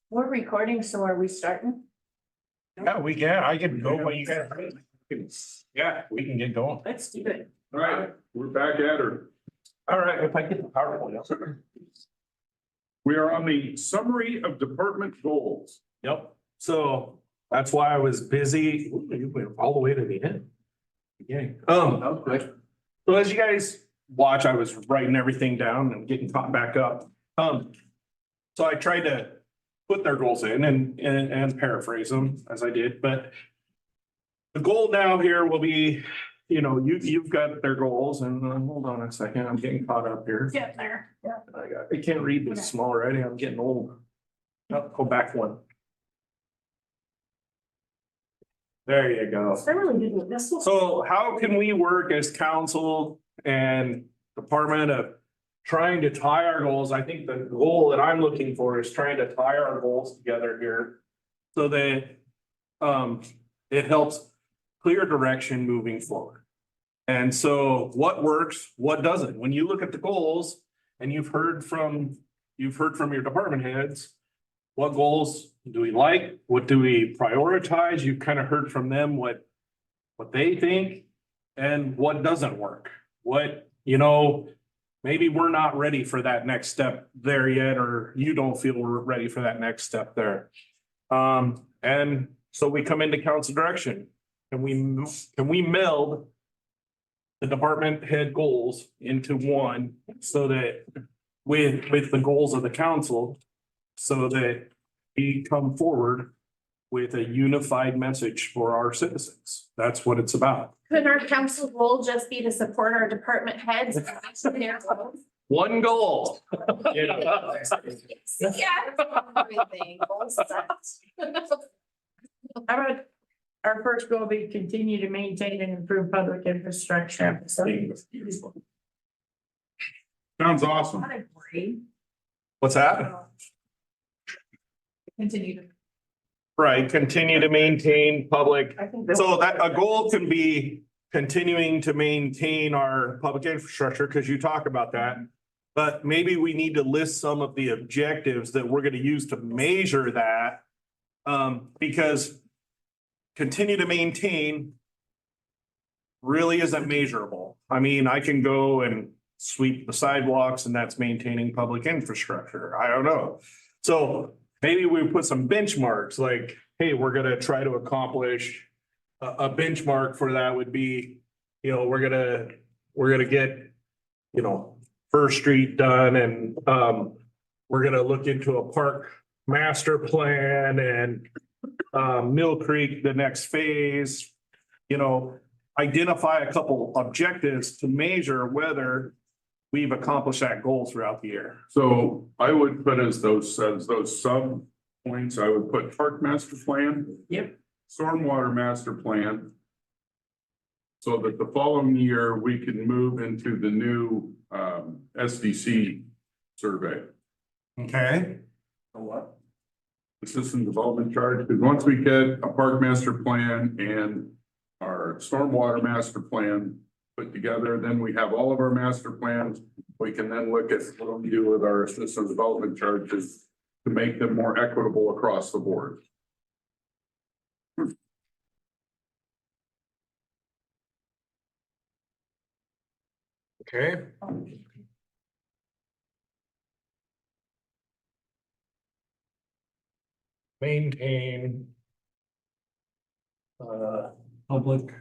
Speaker 3: We're recording, so are we starting?
Speaker 2: Yeah, we can. I can go when you guys. Yeah, we can get going.
Speaker 12: Let's do it.
Speaker 1: All right, we're back at her.
Speaker 2: All right, if I get the PowerPoint.
Speaker 1: We are on the summary of department goals.
Speaker 2: Yep, so that's why I was busy. Ooh, you went all the way to the end. Okay, so as you guys watch, I was writing everything down and getting caught back up. So I tried to put their goals in and paraphrase them as I did, but the goal now here will be, you know, you've got their goals and hold on a second, I'm getting caught up here.
Speaker 16: Getting there. Yeah.
Speaker 2: I can't read this small already. I'm getting old. Oh, go back one. There you go.
Speaker 12: I really did with this one.
Speaker 2: So how can we work as council and department of trying to tie our goals? I think the goal that I'm looking for is trying to tie our goals together here. So that it helps clear direction moving forward. And so what works, what doesn't? When you look at the goals and you've heard from your department heads, what goals do we like? What do we prioritize? You've kind of heard from them what they think and what doesn't work. What, you know, maybe we're not ready for that next step there yet, or you don't feel we're ready for that next step there. And so we come into council direction. Can we meld the department head goals into one so that with the goals of the council, so that we come forward with a unified message for our citizens? That's what it's about.
Speaker 6: Could our council goal just be to support our department heads?
Speaker 2: One goal.
Speaker 6: Yeah.
Speaker 9: Everything, all set.
Speaker 8: How about our first goal be continue to maintain and improve public infrastructure?
Speaker 1: Sounds awesome.
Speaker 8: I agree.
Speaker 2: What's that?
Speaker 9: Continue to.
Speaker 2: Right, continue to maintain public.
Speaker 12: I think
Speaker 2: So that a goal can be continuing to maintain our public infrastructure, because you talk about that. But maybe we need to list some of the objectives that we're gonna use to measure that. Because continue to maintain really isn't measurable. I mean, I can go and sweep the sidewalks and that's maintaining public infrastructure. I don't know. So maybe we put some benchmarks like, hey, we're gonna try to accomplish a benchmark for that would be, you know, we're gonna get, you know, First Street done and we're gonna look into a park master plan and Mill Creek, the next phase, you know, identify a couple objectives to measure whether we've accomplished that goal throughout the year.
Speaker 1: So I would put as those sub points, I would put park master plan.
Speaker 8: Yep.
Speaker 1: Stormwater master plan. So that the following year, we can move into the new SDC survey.
Speaker 2: Okay.
Speaker 1: What? The system development charge, because once we get a park master plan and our stormwater master plan put together, then we have all of our master plans. We can then look at what we do with our system development charges to make them more equitable across the board.
Speaker 2: Okay. Maintain Public.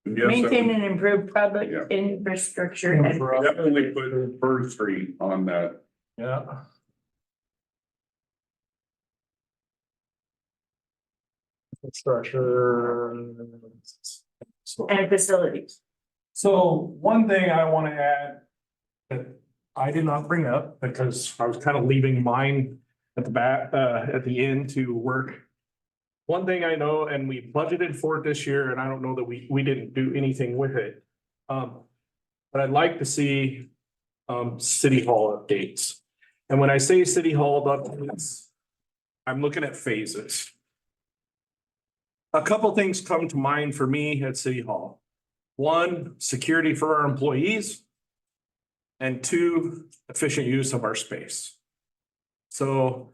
Speaker 1: Yes,
Speaker 8: Maintain and improve public
Speaker 1: Yeah.
Speaker 8: infrastructure and.
Speaker 1: definitely put Bird Street on that.
Speaker 2: Yeah. Infrastructure.
Speaker 8: And facilities.
Speaker 2: So one thing I want to add that I did not bring up because I was kind of leaving mine at the back, at the end to work. One thing I know, and we budgeted for it this year, and I don't know that we didn't do anything with it. But I'd like to see, city hall updates. And when I say city hall updates, I'm looking at phases. A couple things come to mind for me at City Hall. One, security for our employees. And two, efficient use of our space. So,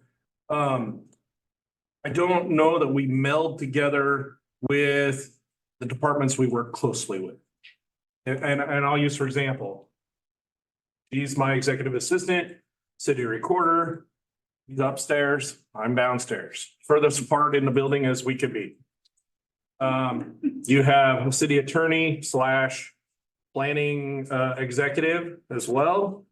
Speaker 2: I don't know that we meld together with the departments we work closely with. And I'll use, for example, he's my executive assistant, city recorder. He's upstairs, I'm downstairs, furthest apart in the building as we could be. You have a city attorney / planning executive as well.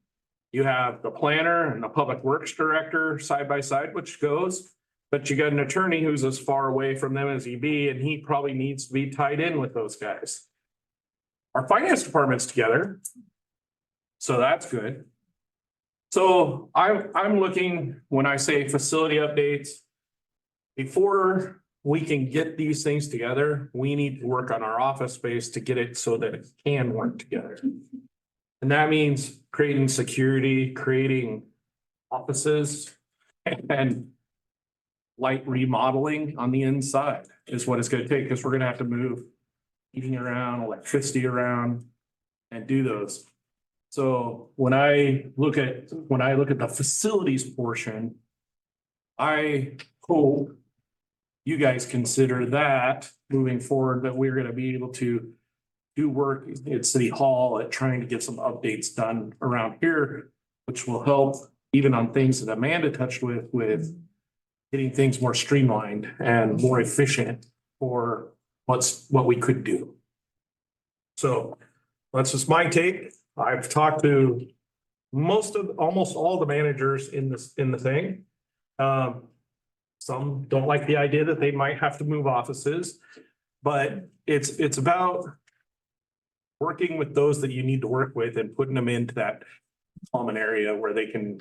Speaker 2: You have the planner and the public works director side by side, which goes. But you got an attorney who's as far away from them as he be, and he probably needs to be tied in with those guys. Our finance department's together. So that's good. So I'm looking, when I say facility updates, before we can get these things together, we need to work on our office space to get it so that it can work together. And that means creating security, creating offices, and light remodeling on the inside is what it's gonna take, because we're gonna have to move heating around, electricity around, and do those. So when I look at the facilities portion, I hope you guys consider that moving forward, that we're gonna be able to do work at City Hall at trying to get some updates done around here, which will help even on things that Amanda touched with getting things more streamlined and more efficient for what we could do. So that's just my take. I've talked to almost all the managers in the thing. Some don't like the idea that they might have to move offices, but it's about working with those that you need to work with and putting them into that common area where they can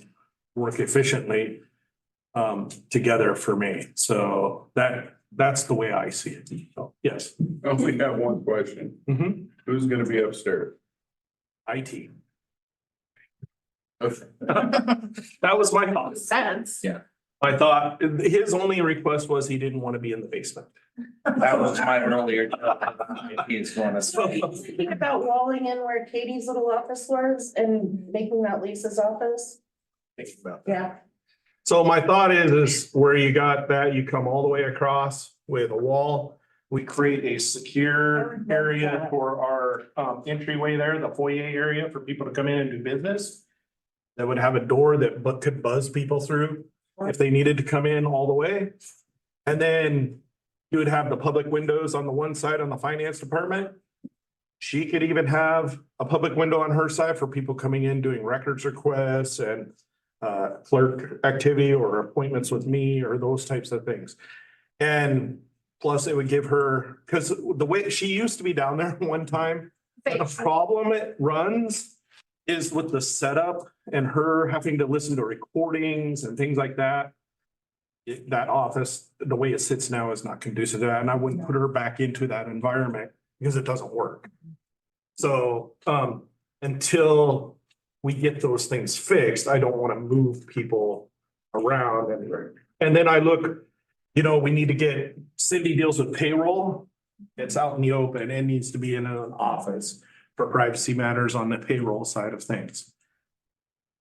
Speaker 2: work efficiently together for me. So that's the way I see it. So, yes.
Speaker 1: I only have one question. Who's gonna be upstairs?
Speaker 2: IT. That was my thought.
Speaker 6: Sense.
Speaker 2: Yeah. I thought his only request was he didn't want to be in the basement.
Speaker 11: That was mine earlier. He's going to.
Speaker 12: Thinking about walling in where Katie's little office was and making that Lisa's office.
Speaker 2: Thinking about that.
Speaker 12: Yeah.
Speaker 2: So my thought is where you got that, you come all the way across with a wall. We create a secure area for our entryway there, the foyer area for people to come in and do business. That would have a door that could buzz people through if they needed to come in all the way. And then you would have the public windows on the one side on the finance department. She could even have a public window on her side for people coming in doing records requests and clerk activity or appointments with me or those types of things. And plus it would give her, because the way she used to be down there one time, the problem it runs is with the setup and her having to listen to recordings and things like that. That office, the way it sits now is not conducive to that, and I wouldn't put her back into that environment because it doesn't work. So, until we get those things fixed, I don't want to move people around anywhere. And then I look, we need to get, Cindy deals with payroll. It's out in the open and needs to be in an office for privacy matters on the payroll side of things.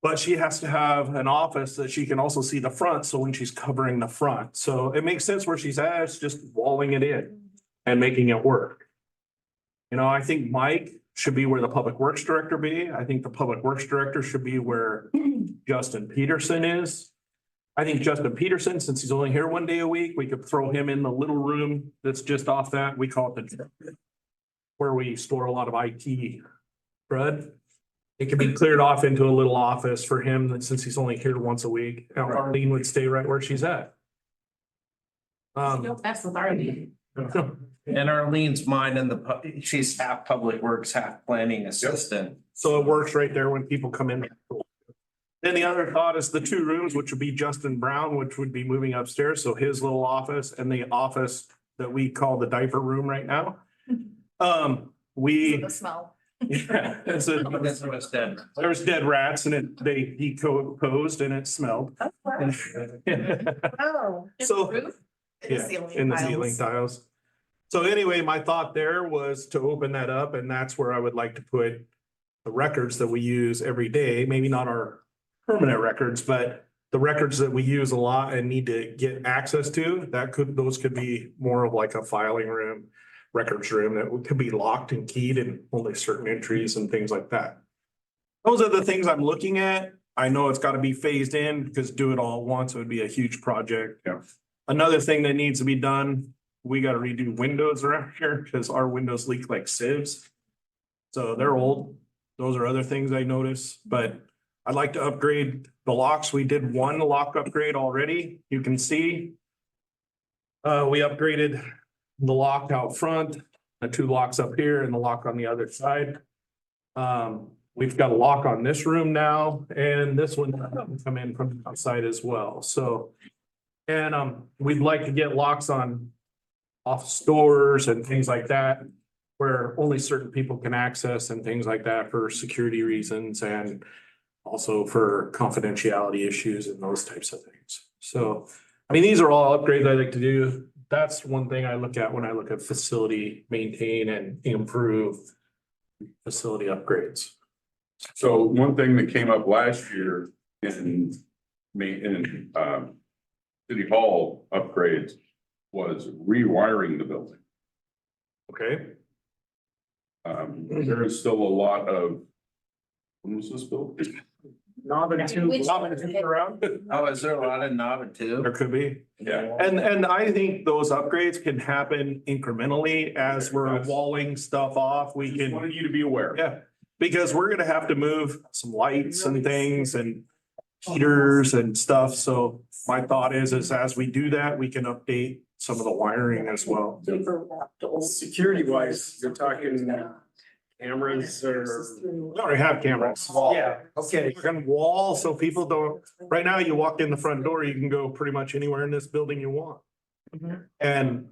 Speaker 2: But she has to have an office that she can also see the front, so when she's covering the front. So it makes sense where she's at, it's just walling it in and making it work. I think Mike should be where the public works director be. I think the public works director should be where Justin Peterson is. I think Justin Peterson, since he's only here one day a week, we could throw him in the little room that's just off that. We call it the where we store a lot of IT crud. It can be cleared off into a little office for him since he's only here once a week. Now Arlene would stay right where she's at.
Speaker 6: Don't mess with Arlene.
Speaker 11: And Arlene's mine in she's half public works, half planning assistant.
Speaker 2: So it works right there when people come in. Then the other thought is the two rooms, which would be Justin Brown, which would be moving upstairs, so his little office and the office that we call the diaper room right now.
Speaker 9: The smell.
Speaker 2: Yeah, there's dead rats and they decomposed and it smelled.
Speaker 12: Oh.
Speaker 2: So, yeah, in the ceiling tiles. So anyway, my thought there was to open that up, and that's where I would like to put the records that we use every day, maybe not our permanent records, but the records that we use a lot and need to get access to, those could be more of like a filing room, records room that could be locked and keyed and only certain entries and things like that. Those are the things I'm looking at. I know it's got to be phased in because do it all at once, it would be a huge project.
Speaker 1: Yeah.
Speaker 2: Another thing that needs to be done, we got to redo windows around here because our windows leak like sieves. So they're old. Those are other things I noticed, but I'd like to upgrade the locks. We did one lock upgrade already. You can see. We upgraded the lock out front, the two locks up here and the lock on the other side. We've got a lock on this room now and this one come in from the outside as well. So, and we'd like to get locks on off stores and things like that where only certain people can access and things like that for security reasons and also for confidentiality issues and those types of things. So, I mean, these are all upgrades I like to do. That's one thing I look at when I look at facility maintain and improve facility upgrades.
Speaker 1: So one thing that came up last year in City Hall upgrades was rewiring the building.
Speaker 2: Okay.
Speaker 1: There is still a lot of, when was this built?
Speaker 2: Around.
Speaker 11: Oh, is there a lot of knob too?
Speaker 2: There could be.
Speaker 1: Yeah.
Speaker 2: And I think those upgrades can happen incrementally as we're walling stuff off. We
Speaker 1: Just
Speaker 2: can,
Speaker 1: wanted you to be aware.
Speaker 2: yeah, because we're gonna have to move some lights and things and heaters and stuff. So my thought is as we do that, we can update some of the wiring as well.
Speaker 5: Security wise, you're talking cameras or?
Speaker 2: We already have cameras.
Speaker 5: Yeah, okay.
Speaker 2: We're gonna wall so people don't, right now you walk in the front door, you can go pretty much anywhere in this building you want. And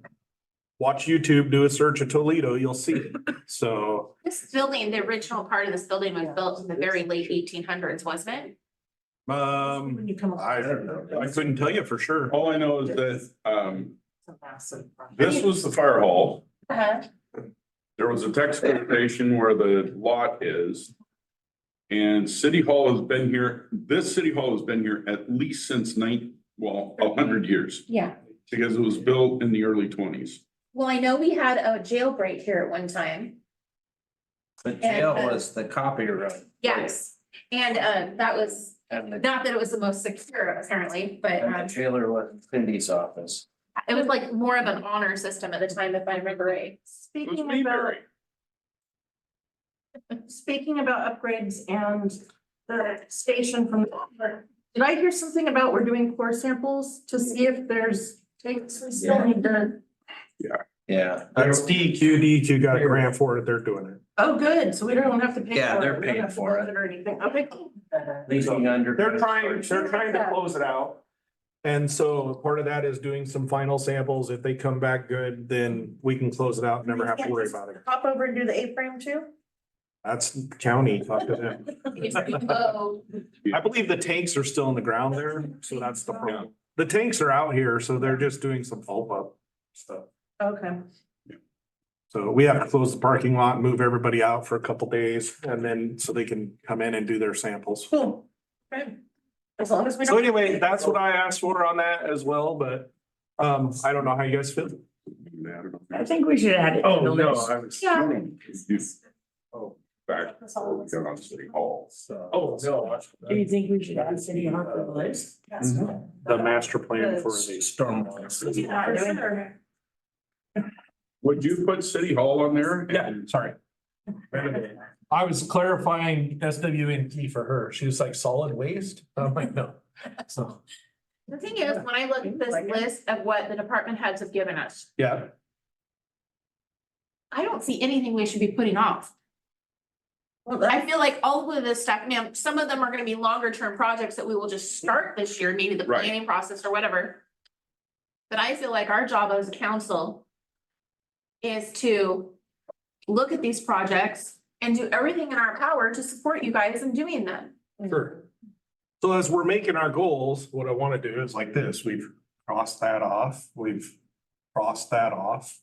Speaker 2: watch YouTube, do a search of Toledo, you'll see it. So,
Speaker 6: This building, the original part of this building was built in the very late 1800s, wasn't it?
Speaker 2: I don't know. I couldn't tell you for sure.
Speaker 1: All I know is that, this was the fire hall. There was a text station where the lot is. And City Hall has been here, this City Hall has been here at least since 100 years.
Speaker 6: Yeah.
Speaker 1: Because it was built in the early 20s.
Speaker 6: Well, I know we had a jailbreak here at one time.
Speaker 11: The jail was the copyright.
Speaker 6: Yes, and that was,
Speaker 11: And the
Speaker 6: not that it was the most secure apparently, but
Speaker 11: and the jailer was Cindy's office.
Speaker 6: it was like more of an honor system at the time, if I remember right.
Speaker 1: It was
Speaker 12: Speaking about,
Speaker 1: Mayberry.
Speaker 12: speaking about upgrades and the station from, did I hear something about we're doing core samples to see if there's takes we still need to?
Speaker 11: Yeah.
Speaker 2: That's DEQ got a grant for it, they're doing it.
Speaker 12: Oh, good, so we don't have to pay for it.
Speaker 11: Yeah, they're
Speaker 12: We don't
Speaker 11: paying
Speaker 12: have to
Speaker 11: for
Speaker 12: load Or anything, okay, cool.
Speaker 11: Leaving under.
Speaker 2: They're trying to close it out. And so part of that is doing some final samples. If they come back good, then we can close it out and never have to worry about it.
Speaker 12: Hop over and do the A-frame too?
Speaker 2: That's county, talk to them.
Speaker 6: Oh,
Speaker 2: I believe the tanks are still in the ground there, so that's the problem. The tanks are out here, so they're just doing some pulp up stuff.
Speaker 12: Okay.
Speaker 2: So we have to close the parking lot, move everybody out for a couple days, and then so they can come in and do their samples.
Speaker 12: Cool. Okay. As long as we
Speaker 2: So
Speaker 12: don't.
Speaker 2: anyway, that's what I asked for on that as well, but I don't know how you guys feel.
Speaker 8: I think we should add it.
Speaker 5: Oh, no, I was.
Speaker 6: yeah.
Speaker 1: back before we got on City Hall.
Speaker 14: Oh, no.
Speaker 8: Do you think we should add city hall to the list?
Speaker 14: The master plan for the storm.
Speaker 1: Would you put City Hall on there?
Speaker 14: Yeah, sorry. I was clarifying SWNT for her. She was like solid waste. I'm like, no. So,
Speaker 6: The thing is, when I look at this list of what the department heads have given us,
Speaker 14: yeah,
Speaker 6: I don't see anything we should be putting off. I feel like all of this stuff, now, some of them are gonna be longer term projects that we will just start this year, maybe the
Speaker 1: Right.
Speaker 6: planning process or whatever. But I feel like our job as a council is to look at these projects and do everything in our power to support you guys in doing them.
Speaker 14: sure. So as we're making our goals, what I want to do is like this, we've crossed that off, we've crossed that off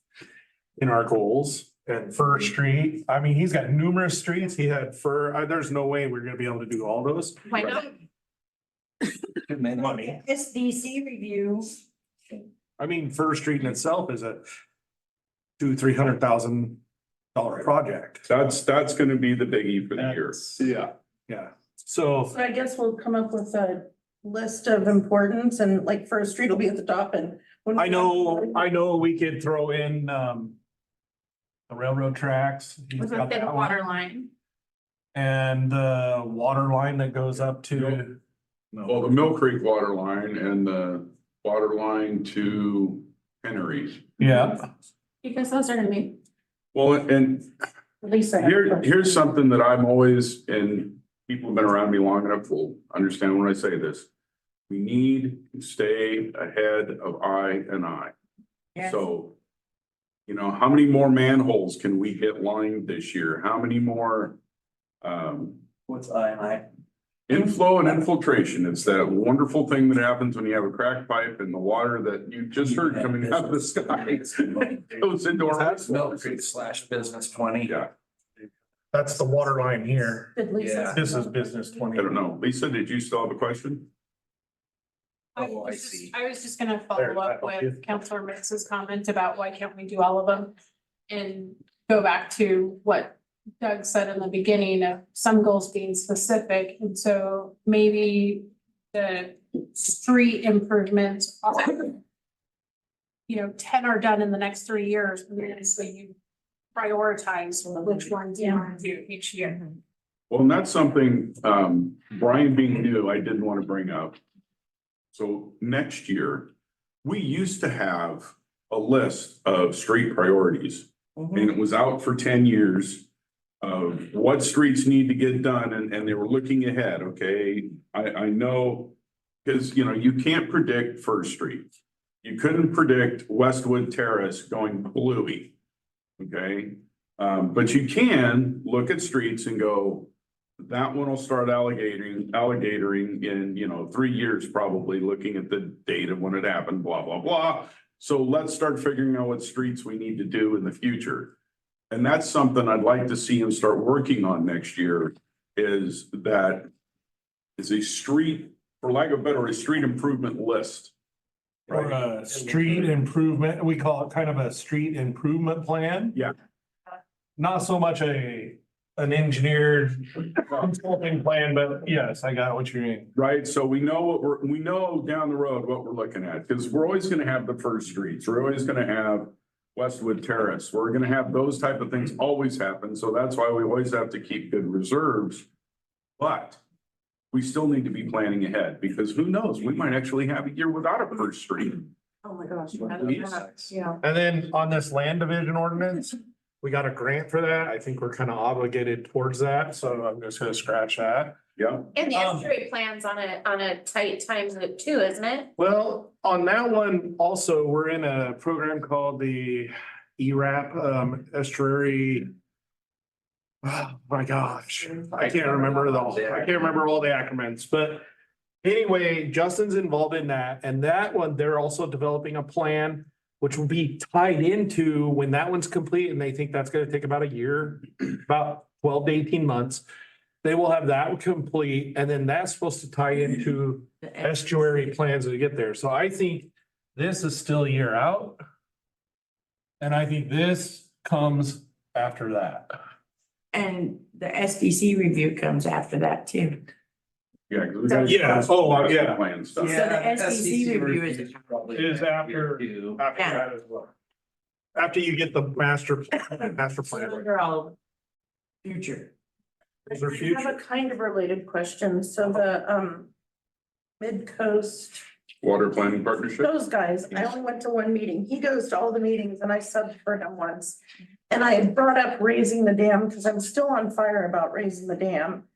Speaker 14: in our goals. And Fir Street, I mean, he's got numerous streets. He had Fir, there's no way we're gonna be able to do all those.
Speaker 6: Why not?
Speaker 14: Money.
Speaker 8: SDC review.
Speaker 14: I mean, Fir Street in itself is a $200,000-300,000 project.
Speaker 1: That's gonna be the biggie for the year.
Speaker 14: Yeah, yeah. So,
Speaker 12: So I guess we'll come up with a list of importance and like First Street will be at the top and. when we-
Speaker 14: I know we could throw in, the railroad tracks. He's
Speaker 6: With a
Speaker 14: got
Speaker 6: thin
Speaker 14: that one.
Speaker 6: water line.
Speaker 14: And the water line that goes up to.
Speaker 1: Well, the Mill Creek water line and the water line to Henry's.
Speaker 14: Yeah,
Speaker 6: Because those are gonna be,
Speaker 1: Well, and
Speaker 8: Lisa.
Speaker 1: here's something that I'm always, and people have been around me long enough will understand when I say this. We need to stay ahead of I.
Speaker 8: Yes.
Speaker 1: So, you know, how many more manholes can we get lined this year? How many more,
Speaker 7: What's I?
Speaker 1: inflow and infiltration? It's that wonderful thing that happens when you have a crack pipe and the water that you just heard coming out of the sky goes into our.
Speaker 11: That's Mill Creek / Business 20.
Speaker 1: Yeah,
Speaker 14: that's the water line here.
Speaker 8: Did Lisa?
Speaker 14: This is business
Speaker 1: I
Speaker 14: 20.
Speaker 1: don't know. Lisa, did you still have a question?
Speaker 11: Oh, I see.
Speaker 16: I was just gonna
Speaker 14: There,
Speaker 16: follow
Speaker 14: I
Speaker 16: up
Speaker 14: help you.
Speaker 16: with Counselor Mitz's comment about why can't we do all of them? And go back to what Doug said in the beginning of some goals being specific, and so maybe the street improvements are, 10 are done in the next 3 years, and then so you prioritize which ones you want to do each year.
Speaker 1: Well, and that's something, Brian being new, I didn't want to bring up. So next year, we used to have a list of street priorities. And it was out for 10 years of what streets need to get done and they were looking ahead, okay? I know, because you can't predict First Street. You couldn't predict Westwood Terrace going bluey, okay? But you can look at streets and go, that one will start alligatoring in, 3 years, probably looking at the date of when it happened, blah, blah, blah. So let's start figuring out what streets we need to do in the future. And that's something I'd like to see them start working on next year is a street, for lack of a better, a street improvement list.
Speaker 14: Or a street improvement, we call it kind of a street improvement plan.
Speaker 1: Yeah.
Speaker 14: Not so much an engineered consulting plan, but yes, I got what you're meaning.
Speaker 1: Right, so we know down the road what we're looking at, because we're always gonna have the first streets, we're always gonna have Westwood Terrace, we're gonna have those type of things always happen, so that's why we always have to keep good reserves. But we still need to be planning ahead, because who knows, we might actually have a year without a first street.
Speaker 12: Oh my gosh.
Speaker 8: Yeah.
Speaker 14: And then on this land division ordinance, we got a grant for that. I think we're kind of obligated towards that, so I'm just gonna scratch that.
Speaker 1: Yeah,
Speaker 6: And the estuary plans on a tight time limit too, isn't it?
Speaker 14: Well, on that one also, we're in a program called the ERAP, estuary. Oh my gosh, I can't remember all the acronyms, but anyway, Justin's involved in that, and that one, they're also developing a plan which will be tied into when that one's complete, and they think that's gonna take about a year, about 12 to 18 months. They will have that complete, and then that's supposed to tie into estuary plans to get there. So I think this is still a year out. And I think this comes after that.
Speaker 8: And the SDC review comes after that too.
Speaker 1: Yeah. 'cause we gotta get
Speaker 14: Yeah.
Speaker 1: those
Speaker 14: Oh,
Speaker 1: master
Speaker 14: yeah.
Speaker 1: plan stuff.
Speaker 8: So the SDC review is.
Speaker 14: Is after that as well. After you get the master plan.
Speaker 8: Those are all future.
Speaker 14: Those are
Speaker 12: I have
Speaker 14: future.
Speaker 12: a kind of related question. So the Mid-Coast,
Speaker 1: Water planning partnership.
Speaker 12: those guys, I only went to one meeting. He goes to all the meetings and I subbed for him once. And I had brought up raising the dam because I'm still on fire about raising the dam.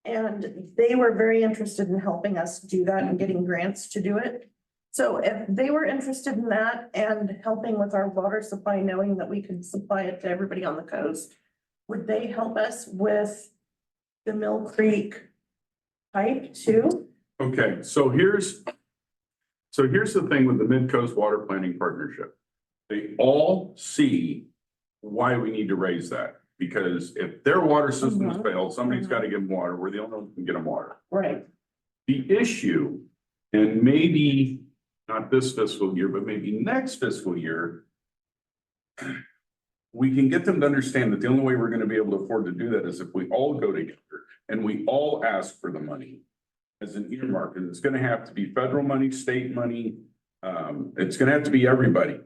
Speaker 12: And they were very interested in helping us do that and getting grants to do it. So if they were interested in that and helping with our water supply, knowing that we could supply it to everybody on the coast, would they help us with the Mill Creek pipe too?
Speaker 1: Okay, so here's the thing with the Mid-Coast Water Planning Partnership. They all see why we need to raise that, because if their water systems fail, somebody's got to give them water. We're the only ones who can get them water.
Speaker 12: Right.
Speaker 1: The issue, and maybe not this fiscal year, but maybe next fiscal year, we can get them to understand that the only way we're going to be able to afford to do that is if we all go together and we all ask for the money as an earmark. And it's going to have to be federal money, state money. It's going to have to be everybody.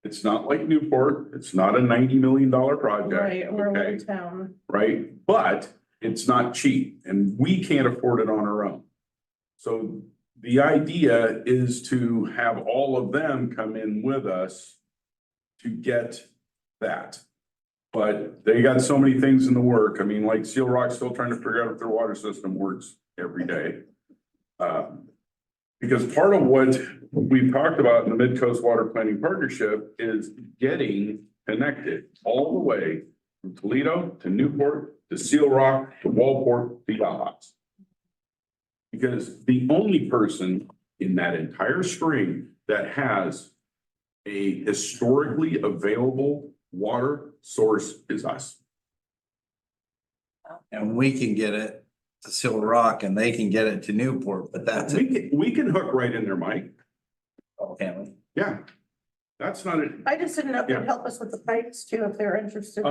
Speaker 1: It's not like Newport. It's not a $90 million project.
Speaker 12: Right, we're a
Speaker 1: okay?
Speaker 12: little town.
Speaker 1: Right? But it's not cheap and we can't afford it on our own. So the idea is to have all of them come in with us to get that. But they got so many things in the work. I mean, like Seal Rock's still trying to figure out if their water system works every day. Because part of what we've talked about in the Mid-Coast Water Planning Partnership is getting connected all the way from Toledo to Newport to Seal Rock to Walport to Yachts. Because the only person in that entire string that has a historically available water source is us.
Speaker 11: And we can get it to Silver Rock and they can get it to Newport, but that's it.
Speaker 1: We can hook right in there, Mike.
Speaker 11: Oh, can we?
Speaker 1: Yeah. That's not it.
Speaker 12: I just didn't know if they'd help us with the pipes too, if they're interested.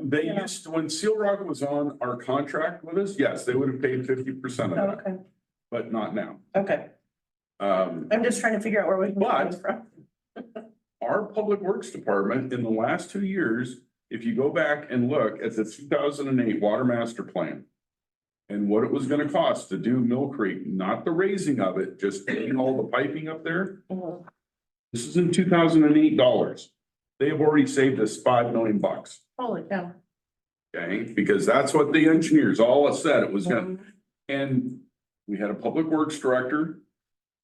Speaker 1: They
Speaker 12: Yeah.
Speaker 1: used to, when Seal Rock was on our contract with us, yes, they would have paid 50% of
Speaker 12: Oh,
Speaker 1: that,
Speaker 12: okay,
Speaker 1: but not now.
Speaker 12: okay.
Speaker 1: Um,
Speaker 12: I'm just trying to figure out where we can get those from.
Speaker 1: our Public Works Department in the last 2 years, if you go back and look at the 2008 Water Master Plan and what it was gonna cost to do Mill Creek, not the raising of it, just getting all the piping up there.
Speaker 12: Mhm.
Speaker 1: This is in 2008 dollars. They have already saved us $5 million,
Speaker 12: Holy cow.
Speaker 1: okay? Because that's what the engineers all said it was gonna. And we had a Public Works Director,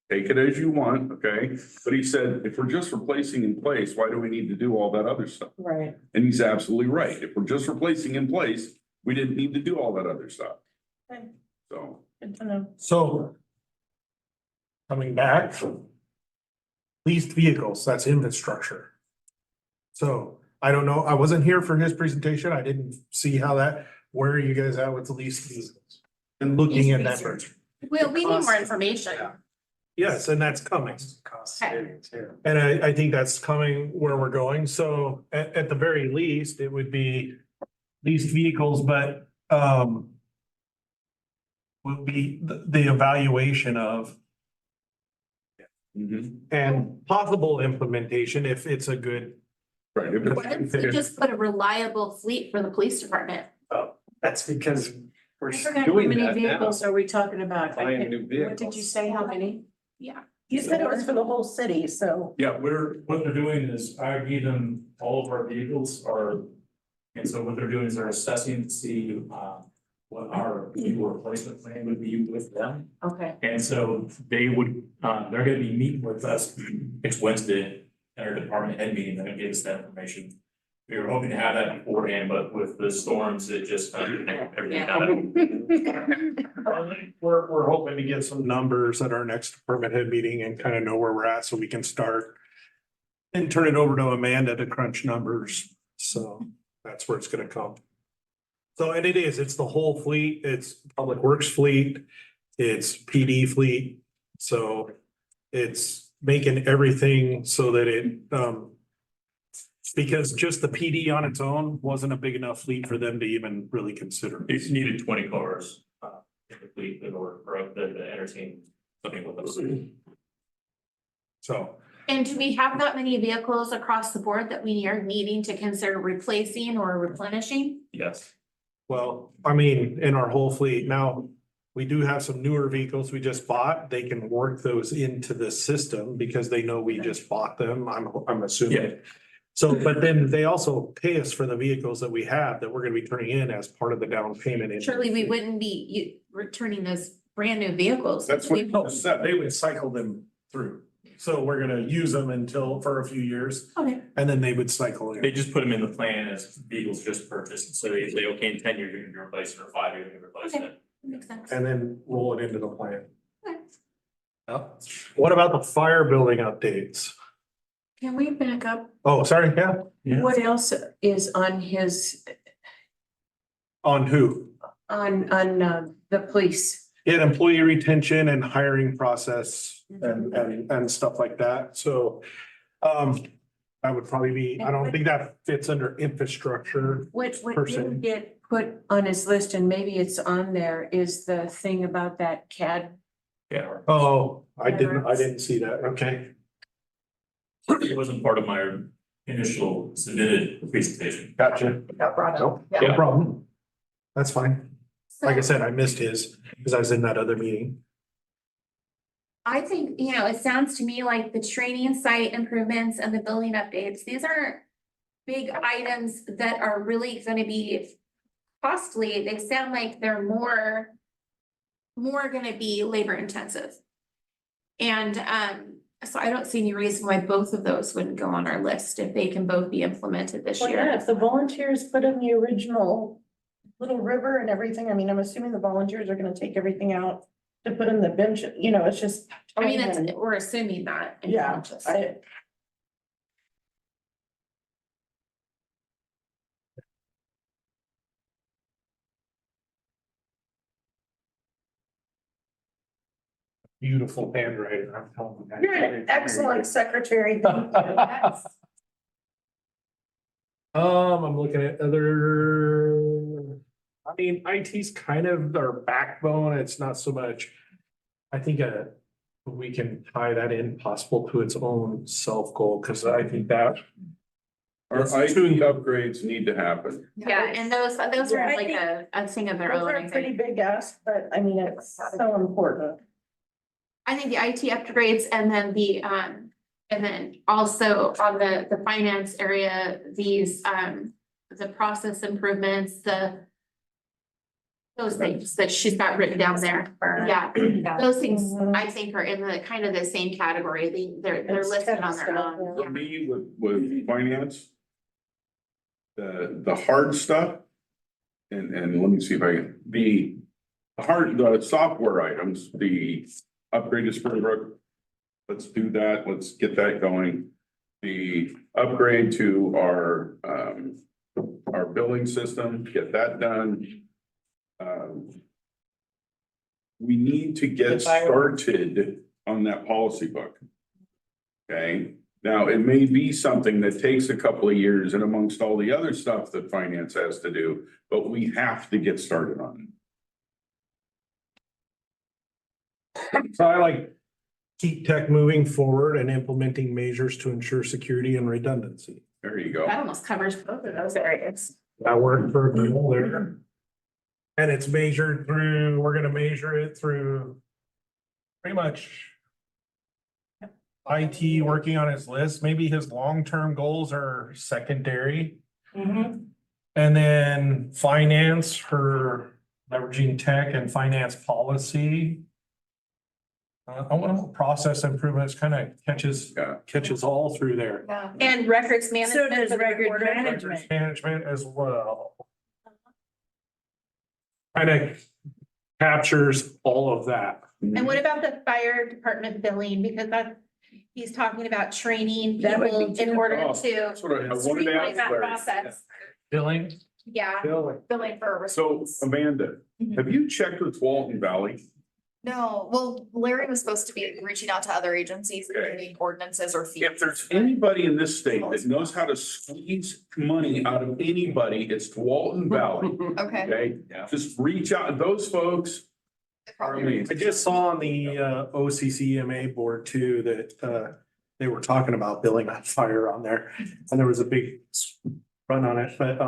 Speaker 1: take it as you want, okay? But he said, if we're just replacing in place, why do we need to do all that other stuff?
Speaker 12: Right.
Speaker 1: And he's absolutely right. If we're just replacing in place, we didn't need to do all that other stuff.
Speaker 12: Okay,
Speaker 1: So,
Speaker 12: good to know.
Speaker 14: So. Coming back. Leased vehicles, that's infrastructure. So I don't know, I wasn't here for his presentation. I didn't see how that, where are you guys at with the leased vehicles? And looking at that.
Speaker 6: We need more information.
Speaker 14: Yes, and that's coming.
Speaker 5: Cost
Speaker 6: Okay.
Speaker 5: savings here.
Speaker 14: And I think that's coming where we're going. So at the very least, it would be leased vehicles, but would be the evaluation of and possible implementation if it's a good.
Speaker 1: right. if
Speaker 6: What if we
Speaker 1: it's-
Speaker 6: just put a reliable fleet for the police department?
Speaker 5: That's because we're
Speaker 3: I forgot how
Speaker 5: doing
Speaker 3: many
Speaker 5: that now.
Speaker 3: vehicles are we talking about? I
Speaker 5: Buying
Speaker 3: can't-
Speaker 5: new
Speaker 3: What did you
Speaker 5: vehicles.
Speaker 3: say? How many?
Speaker 6: Yeah.
Speaker 12: You said it was for the whole city, so.
Speaker 10: Yeah, what they're doing is I give them all of our vehicles are, and so what they're doing is they're assessing to see, what our vehicle replacement plan would be with them.
Speaker 3: Okay.
Speaker 10: And so they would, they're gonna be meeting with us next Wednesday at our department head meeting. They're gonna give us that information. We were hoping to have that beforehand, but with the storms, it just, everything kind of.
Speaker 14: We're hoping to get some numbers at our next department head meeting and kind of know where we're at so we can start. And turn it over to Amanda to crunch numbers. So that's where it's gonna come. So, and it's the whole fleet, it's Public Works fleet, it's PD fleet. So it's making everything so that it,
Speaker 2: Because just the PD on its own wasn't a big enough fleet for them to even really consider.
Speaker 10: It's needed 20 cars, typically in order for us to entertain something with us.
Speaker 2: So,
Speaker 6: And do we have that many vehicles across the board that we are needing to consider replacing or replenishing?
Speaker 10: Yes.
Speaker 2: well, I mean, in our whole fleet now, we do have some newer vehicles we just bought. They can work those into the system because they know we just bought them. I'm assuming.
Speaker 10: Yeah.
Speaker 2: So, but then they also pay us for the vehicles that we have that we're gonna be turning in as part of the down payment.
Speaker 6: Surely we wouldn't be returning those brand new vehicles.
Speaker 1: That's what
Speaker 6: We-
Speaker 1: you said.
Speaker 2: They would cycle them through. So we're gonna use them for a few years
Speaker 6: Okay,
Speaker 2: and then they would cycle
Speaker 10: They
Speaker 2: in.
Speaker 10: just put them in the plan as vehicles just purchased. So they say, okay, in 10 years, you're gonna be replacing, or 5 years, you're gonna be replacing
Speaker 6: Okay.
Speaker 10: it.
Speaker 6: makes sense.
Speaker 2: And then roll it into the plan.
Speaker 6: Okay.
Speaker 2: What about the fire building updates?
Speaker 3: Can we back up?
Speaker 2: Oh, sorry, yeah.
Speaker 3: What else is on his,
Speaker 2: On who?
Speaker 3: on the police?
Speaker 2: Yeah, employee retention and hiring process and stuff like that. So, that would probably be, I don't think that fits under infrastructure.
Speaker 3: What
Speaker 2: person.
Speaker 3: didn't get put on his list, and maybe it's on there, is the thing about that CAD.
Speaker 10: Yeah.
Speaker 2: Oh, I didn't see that. Okay.
Speaker 10: It wasn't part of my initial submitted presentation.
Speaker 2: Gotcha.
Speaker 12: Got brought up.
Speaker 2: No
Speaker 10: Yeah.
Speaker 2: problem. That's fine. Like I
Speaker 6: So
Speaker 2: said, I missed his because I was in that other meeting.
Speaker 6: I think, it sounds to me like the training site improvements and the building updates, these aren't big items that are really gonna be costly. They sound like they're more gonna be labor intensive. And so I don't see any reason why both of those wouldn't go on our list if they can both be implemented this
Speaker 12: Well, yeah,
Speaker 6: year.
Speaker 12: if the volunteers put in the original little river and everything, I mean, I'm assuming the volunteers are gonna take everything out to put in the bench, it's just.
Speaker 6: I mean, we're assuming that.
Speaker 12: Yeah,
Speaker 2: Beautiful handwriting. I'm telling you.
Speaker 12: You're an excellent secretary. Thank you.
Speaker 2: I'm looking at other. I mean, IT's kind of our backbone. It's not so much. I think we can tie that in possible to its own self goal, because I think that.
Speaker 1: Our IT upgrades need to happen.
Speaker 6: Yeah, and those
Speaker 12: Yeah,
Speaker 6: are
Speaker 12: I
Speaker 6: like
Speaker 12: think
Speaker 6: a thing of their
Speaker 12: Those
Speaker 6: own.
Speaker 12: are
Speaker 6: I
Speaker 12: a pretty
Speaker 6: think.
Speaker 12: big ask, but I mean, it's so important.
Speaker 6: I think the IT upgrades and then and then also on the finance area, these, the process improvements, those things that she's got written down there. Yeah, those things I think are in the kind of the same category. They're
Speaker 12: It's
Speaker 6: listed
Speaker 12: kind of
Speaker 6: on their
Speaker 12: stuff,
Speaker 6: own.
Speaker 1: For
Speaker 6: Yeah.
Speaker 1: me, with finance, the hard stuff, and let me see if I can, the software items, the upgrade to Springbrook. Let's do that. Let's get that going. The upgrade to our billing system, get that done. We need to get started on that policy book. Okay, now it may be something that takes a couple of years and amongst all the other stuff that finance has to do, but we have to get started on it.
Speaker 2: So I like keep tech moving forward and implementing measures to ensure security and redundancy.
Speaker 1: There you go.
Speaker 6: That almost covers both of those areas.
Speaker 2: That worked for people there. And it's measured through, we're gonna measure it through pretty much IT working on his list. Maybe his long-term goals are secondary.
Speaker 12: Mm-hmm.
Speaker 2: And then finance, her leveraging tech and finance policy. I want process improvements kind of catches all through there.
Speaker 9: Yeah.
Speaker 6: And records
Speaker 8: So
Speaker 6: management.
Speaker 8: does
Speaker 6: for the
Speaker 8: record
Speaker 6: recorder.
Speaker 8: management.
Speaker 2: Management as well. Kind of captures all of that.
Speaker 6: And what about the fire department billing? Because he's talking about training
Speaker 8: That would
Speaker 6: people
Speaker 8: be
Speaker 6: in order
Speaker 1: Oh,
Speaker 6: to
Speaker 1: That's what I wanted to
Speaker 6: streamline
Speaker 1: ask
Speaker 6: that
Speaker 1: Larry.
Speaker 6: process.
Speaker 2: Billing.
Speaker 6: Yeah,
Speaker 2: Billing.
Speaker 6: billing for.
Speaker 1: So Amanda, have you checked with Walton Valley?
Speaker 9: No, well, Larry was supposed to be reaching out to other agencies,
Speaker 1: Okay.
Speaker 9: getting ordinances or fees.
Speaker 1: If there's anybody in this state that knows how to squeeze money out of anybody, it's Walton Valley,
Speaker 9: Okay.
Speaker 1: okay? Just reach out, those folks are amazing.
Speaker 2: I just saw on the OCCMA board too that they were talking about billing on fire on there. And there was a big run on it, but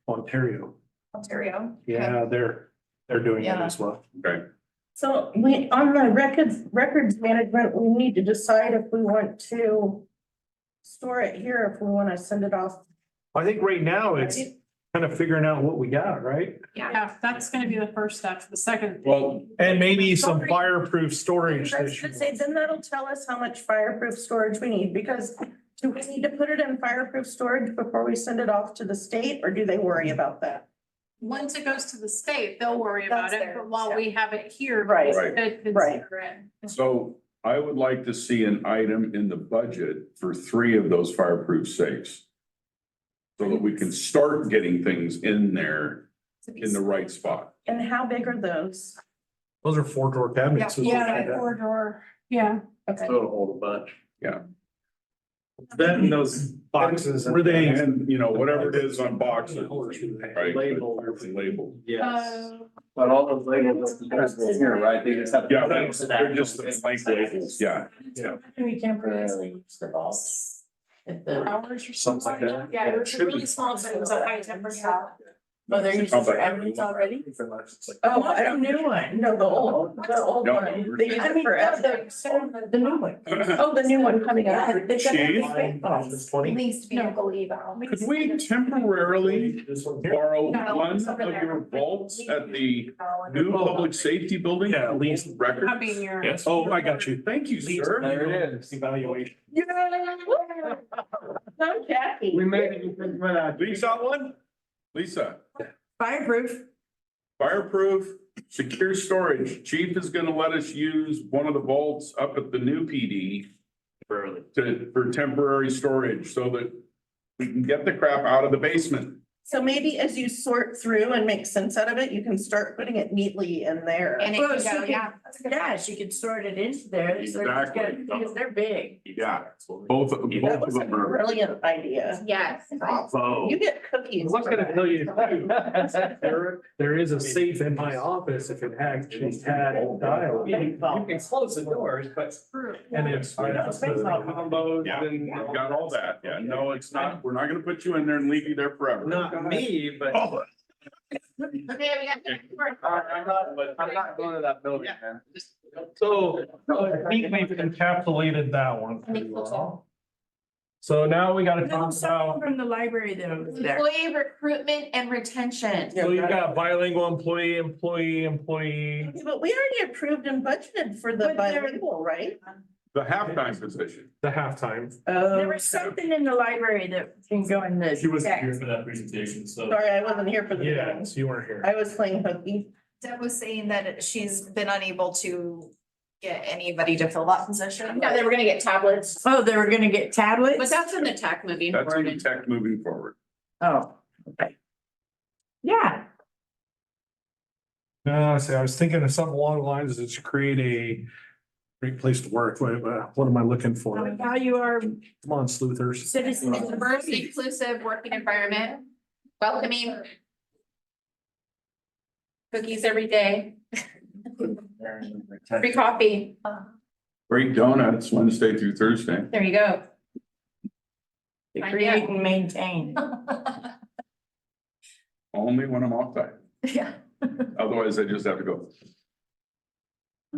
Speaker 2: Ontario,
Speaker 9: Ontario.
Speaker 2: yeah, they're doing it
Speaker 9: Yeah.
Speaker 2: as well.
Speaker 1: Okay,
Speaker 12: So on the records management, we need to decide if we want to store it here, if we want to send it off.
Speaker 2: I think right now it's kind of figuring out what we got, right?
Speaker 16: Yeah, that's gonna be the first step. The second.
Speaker 1: well,
Speaker 2: And maybe some fireproof storage.
Speaker 12: I was gonna say, then that'll tell us how much fireproof storage we need, because do we need to put it in fireproof storage before we send it off to the state, or do they worry about that?
Speaker 16: Once it goes to the state, they'll worry about
Speaker 9: That's
Speaker 16: it,
Speaker 9: theirs,
Speaker 16: but while
Speaker 9: yeah.
Speaker 16: we have it here.
Speaker 12: Right.
Speaker 16: we
Speaker 1: Right.
Speaker 16: could consider
Speaker 12: Right.
Speaker 16: it.
Speaker 1: so I would like to see an item in the budget for 3 of those fireproof safes. So that we can start getting things in there in the right spot.
Speaker 12: And how big are those?
Speaker 2: Those are 4-drawer cabinets.
Speaker 16: Yeah, corridor, yeah.
Speaker 12: Okay.
Speaker 14: So it'll hold a bunch.
Speaker 1: Yeah.
Speaker 14: Then those boxes.
Speaker 2: Were they?
Speaker 1: And, you know, whatever it is on boxes, right?
Speaker 14: Labeled.
Speaker 1: Labeled.
Speaker 14: Yes.
Speaker 7: But all those labels are here, right? They just have.
Speaker 1: Yeah, they're just the blank labels, yeah.
Speaker 8: Can we temporarily use the vaults? If the,
Speaker 16: Hours or
Speaker 14: Something like that.
Speaker 16: Yeah, it was really small, but it was a high temperature.
Speaker 8: oh, they're using for evidence already?
Speaker 12: Oh, I don't know one. No, the old
Speaker 1: No,
Speaker 12: one. They use
Speaker 8: I
Speaker 12: it
Speaker 8: mean,
Speaker 12: for
Speaker 8: no,
Speaker 12: evidence.
Speaker 8: the new one.
Speaker 12: Oh, the new one coming out.
Speaker 8: They've got
Speaker 1: Chief?
Speaker 8: everything.
Speaker 9: Least vehicle eval.
Speaker 1: Could we temporarily borrow one of your vaults at the new public safety building?
Speaker 2: Yeah, at least
Speaker 1: Record?
Speaker 16: That'd be in your.
Speaker 2: Yes.
Speaker 1: Oh, I got you. Thank you, sir.
Speaker 7: There it is.
Speaker 2: Evaluation.
Speaker 12: So Jackie.
Speaker 7: We made it. Went out.
Speaker 1: Lisa, one? Lisa,
Speaker 8: Fireproof.
Speaker 1: fireproof, secure storage. Chief is gonna let us use one of the vaults up at the new PD for temporary storage so that we can get the crap out of the basement.
Speaker 12: So maybe as you sort through and make sense out of it, you can start putting it neatly in there.
Speaker 9: And it
Speaker 8: Well,
Speaker 9: can
Speaker 8: she
Speaker 9: go,
Speaker 8: could-
Speaker 9: yeah.
Speaker 8: Yeah, she could sort it into there.
Speaker 1: Exactly.
Speaker 8: Because they're big.
Speaker 1: Yeah, both
Speaker 12: That
Speaker 1: of
Speaker 12: was a
Speaker 1: them are.
Speaker 12: brilliant idea.
Speaker 9: Yes.
Speaker 1: Bravo.
Speaker 12: You get cookies.
Speaker 2: I was gonna tell you too, there is a safe in my office if it had dial.
Speaker 5: You can close the doors, but.
Speaker 2: And it's.
Speaker 5: Combos
Speaker 1: Yeah,
Speaker 5: and.
Speaker 1: we've got all that. Yeah, no, it's not, we're not gonna put you in there and leave you there forever.
Speaker 5: Not me, but.
Speaker 1: Oh,
Speaker 7: I'm not going to that building, man.
Speaker 2: So I think we've encapsulated that one pretty well. So now we gotta talk about,
Speaker 8: From the library though, there.
Speaker 9: Employee recruitment and retention.
Speaker 2: so you got bilingual employee.
Speaker 12: Okay, but we already approved and budgeted for the
Speaker 8: But there-
Speaker 12: bilingual, right?
Speaker 1: The halftime position.
Speaker 2: The halftime.
Speaker 8: There was something in the library that can go in the.
Speaker 10: She wasn't here
Speaker 8: text.
Speaker 10: for that presentation, so.
Speaker 12: Sorry, I wasn't here for the beginning.
Speaker 2: Yes, you weren't here.
Speaker 12: I was playing hooky.
Speaker 9: Deb was saying that she's been unable to get anybody to fill that position.
Speaker 3: No, they were gonna get tablets,
Speaker 8: Oh, they were gonna get tablets?
Speaker 3: but that's in the tech moving
Speaker 1: That's in the
Speaker 3: forward.
Speaker 1: tech moving forward.
Speaker 8: Oh, okay. Yeah,
Speaker 2: No, see, I was thinking of something along the lines of to create a great place to work. What am I looking for?
Speaker 8: how you are
Speaker 2: Come on, sleuthers.
Speaker 8: citizens.
Speaker 3: Diverse, inclusive working environment, welcoming. Cookies every day, free coffee,
Speaker 1: Great donuts Wednesday through Thursday.
Speaker 3: there you go.
Speaker 8: To create and maintain.
Speaker 1: Only when I'm off time.
Speaker 9: Yeah.
Speaker 1: Otherwise, I just have to go.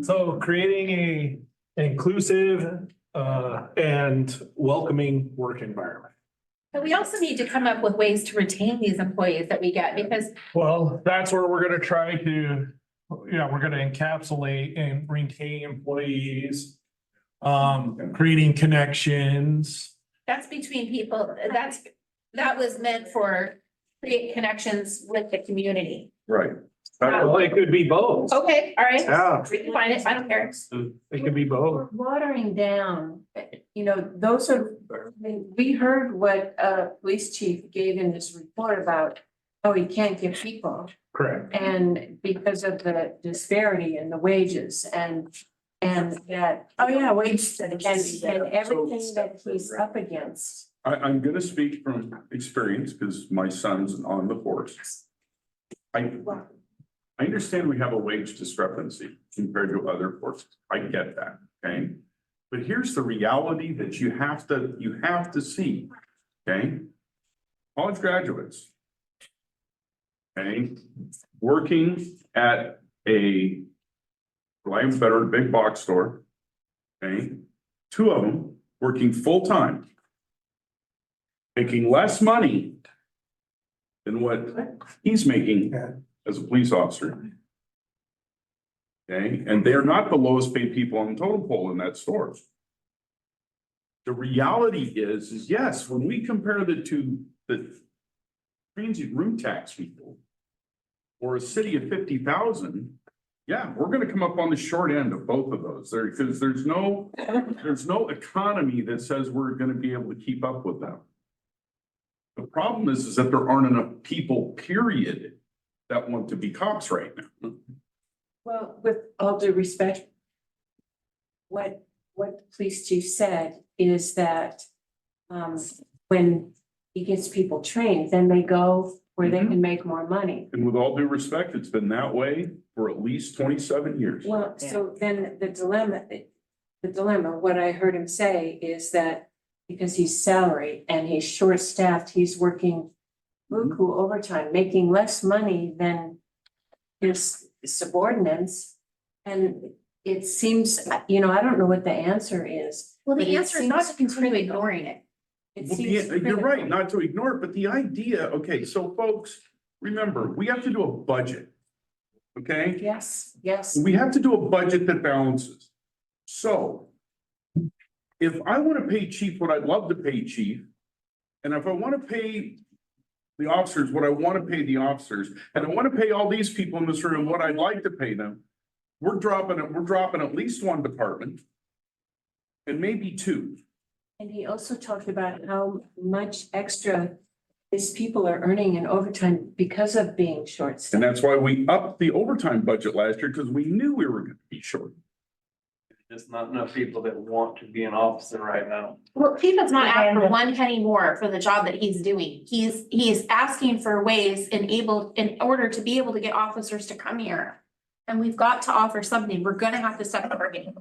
Speaker 2: So creating a inclusive and welcoming work environment.
Speaker 3: But we also need to come up with ways to retain these employees that we get, because
Speaker 2: Well, that's where we're gonna try to, we're gonna encapsulate and retain employees. Creating connections.
Speaker 3: that's between people, that was meant for create connections with the community.
Speaker 1: Right.
Speaker 2: Well, it could be both.
Speaker 3: Okay, all right.
Speaker 2: Yeah.
Speaker 3: We can find it, I don't care.
Speaker 2: It could be both.
Speaker 3: Watering down, you know, those are, I mean, we heard what police chief gave in his report about Oh, you can't give people,
Speaker 2: Correct.
Speaker 3: and because of the disparity in the wages and that.
Speaker 8: Oh, yeah, wage.
Speaker 3: And everything that he's up against.
Speaker 1: I'm gonna speak from experience because my son's on the force. I understand we have a wage discrepancy compared to other forces. I get that, okay? But here's the reality that you have to see, okay? College graduates. Okay, working at a, for lack of a better, big box store. Okay, 2 of them working full-time. Making less money than what he's making as a police officer. Okay, and they're not the lowest paid people on the totem pole in that store. The reality is yes, when we compare the transient room tax people or a city of 50,000, yeah, we're gonna come up on the short end of both of those there, because there's no economy that says we're gonna be able to keep up with them. The problem is that there aren't enough people, period, that want to be cops right now.
Speaker 3: Well, with all due respect, what the police chief said is that when he gets people trained, then they go where they can make more money.
Speaker 1: And with all due respect, it's been that way for at least 27 years.
Speaker 3: Well, so then the dilemma, what I heard him say is that because he's salaried and he's short-staffed, he's working buku overtime, making less money than his subordinates. And it seems, I don't know what the answer is.
Speaker 6: Well,
Speaker 3: but
Speaker 6: the
Speaker 3: it
Speaker 6: answer is not to
Speaker 3: seems
Speaker 6: continue
Speaker 3: critical.
Speaker 6: ignoring it.
Speaker 3: It
Speaker 1: Well,
Speaker 3: seems
Speaker 1: you're
Speaker 3: critical.
Speaker 1: right, not to ignore it, but the idea, okay, so folks, remember, we have to do a budget. Okay?
Speaker 3: Yes, yes.
Speaker 1: We have to do a budget that balances. So if I want to pay chief what I'd love to pay chief, and if I want to pay the officers what I want to pay the officers, and I want to pay all these people in this room what I'd like to pay them, we're dropping at least 1 department and maybe 2.
Speaker 3: And he also talked about how much extra his people are earning in overtime because of being short-staffed.
Speaker 1: And that's why we upped the overtime budget last year, because we knew we were going to be short.
Speaker 7: There's not enough people that want to be an officer right now.
Speaker 6: Well, Chief has not asked for 1 penny more for the job that he's doing. He's asking for ways in order to be able to get officers to come here. And we've got to offer something. We're gonna have to step up our game.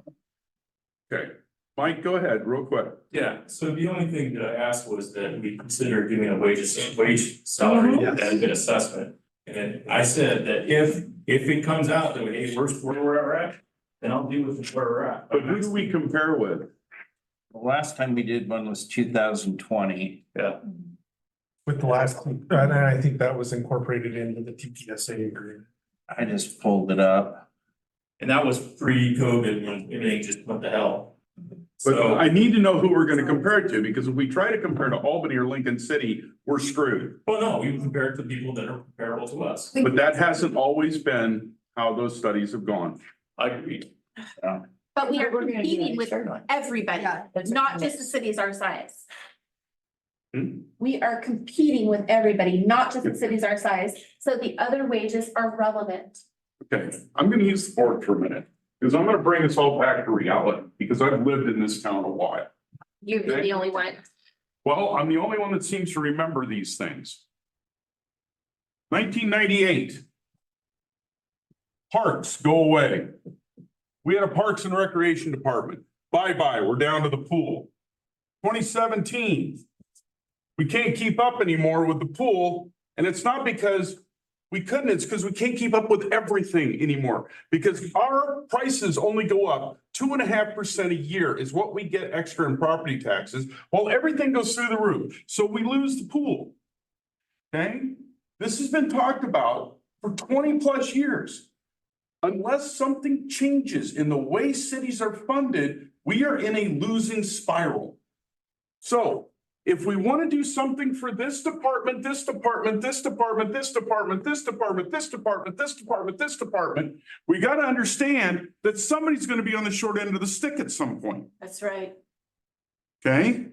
Speaker 1: Okay, Mike, go ahead, real quick.
Speaker 10: Yeah, so the only thing that I asked was that we consider doing a wage salary
Speaker 5: Yes.
Speaker 10: benefit assessment. And then I said that if it comes out that hey, where we're at, then I'll deal with where we're at.
Speaker 1: But who do we compare with?
Speaker 11: The last time we did one was 2020.
Speaker 10: Yeah,
Speaker 14: With the last, and I think that was incorporated into the TPSA agreement.
Speaker 11: I just pulled it up.
Speaker 10: and that was pre-COVID when everything just went to hell.
Speaker 1: But
Speaker 10: So,
Speaker 1: I need to know who we're gonna compare it to, because if we try to compare to Albany or Lincoln City, we're screwed.
Speaker 10: well, no, we compare it to people that are comparable to us.
Speaker 1: But that hasn't always been how those studies have gone.
Speaker 10: I agree.
Speaker 6: But we are
Speaker 3: We're gonna do
Speaker 6: competing
Speaker 3: that
Speaker 6: with
Speaker 3: externally.
Speaker 6: everybody,
Speaker 3: Yeah, that's
Speaker 6: not
Speaker 3: right.
Speaker 6: just the cities our size.
Speaker 1: Hmm?
Speaker 6: We are competing with everybody, not just the cities our size, so the other wages are relevant.
Speaker 1: Okay, I'm gonna use the board for a minute, because I'm gonna bring us all back to reality, because I've lived in this town a while.
Speaker 6: You're
Speaker 1: Okay.
Speaker 6: the only one.
Speaker 1: Well, I'm the only one that seems to remember these things. 1998. Parks go away. We had a Parks and Recreation Department. Bye-bye, we're down to the pool. 2017. We can't keep up anymore with the pool, and it's not because we couldn't, it's because we can't keep up with everything anymore. Because our prices only go up 2.5% a year is what we get extra in property taxes, while everything goes through the roof. So we lose the pool. Okay? This has been talked about for 20+ years. Unless something changes in the way cities are funded, we are in a losing spiral. So if we want to do something for this department, this department, this department, this department, this department, this department, this department, this department, we got to understand that somebody's going to be on the short end of the stick at some point.
Speaker 3: That's right.
Speaker 1: Okay?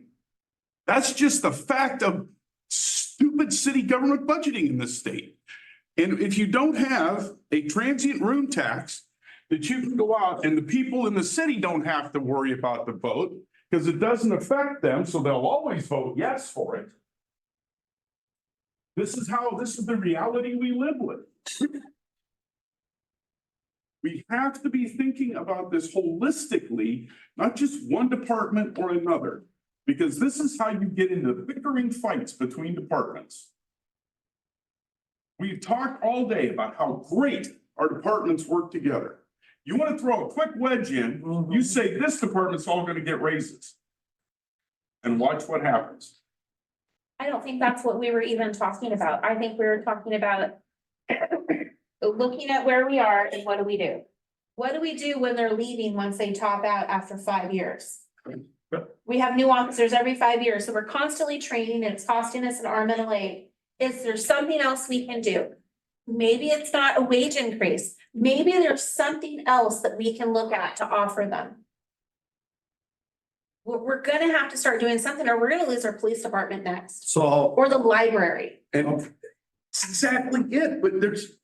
Speaker 1: That's just the fact of stupid stupid city government budgeting in this state. And if you don't have a transient room tax that you can go out and the people in the city don't have to worry about the vote because it doesn't affect them, so they'll always vote yes for it. This is the reality we live with. We have to be thinking about this holistically, not just one department or another, because this is how you get into bickering fights between departments. We've talked all day about how great our departments work together. You want to throw a quick wedge in, you say this department's all going to get raises. And watch what happens.
Speaker 6: I don't think that's what we were even talking about. I think we were talking about looking at where we are and what do we do? What do we do when they're leaving once they top out after 5 years? We have new officers every 5 years, so we're constantly training and it's costing us an arm and a leg. Is there something else we can do? Maybe it's not a wage increase. Maybe there's something else that we can look at to offer them. We're gonna have to start doing something or we're gonna lose our police department next,
Speaker 1: So,
Speaker 6: or the library.
Speaker 1: and that's exactly it, but there's.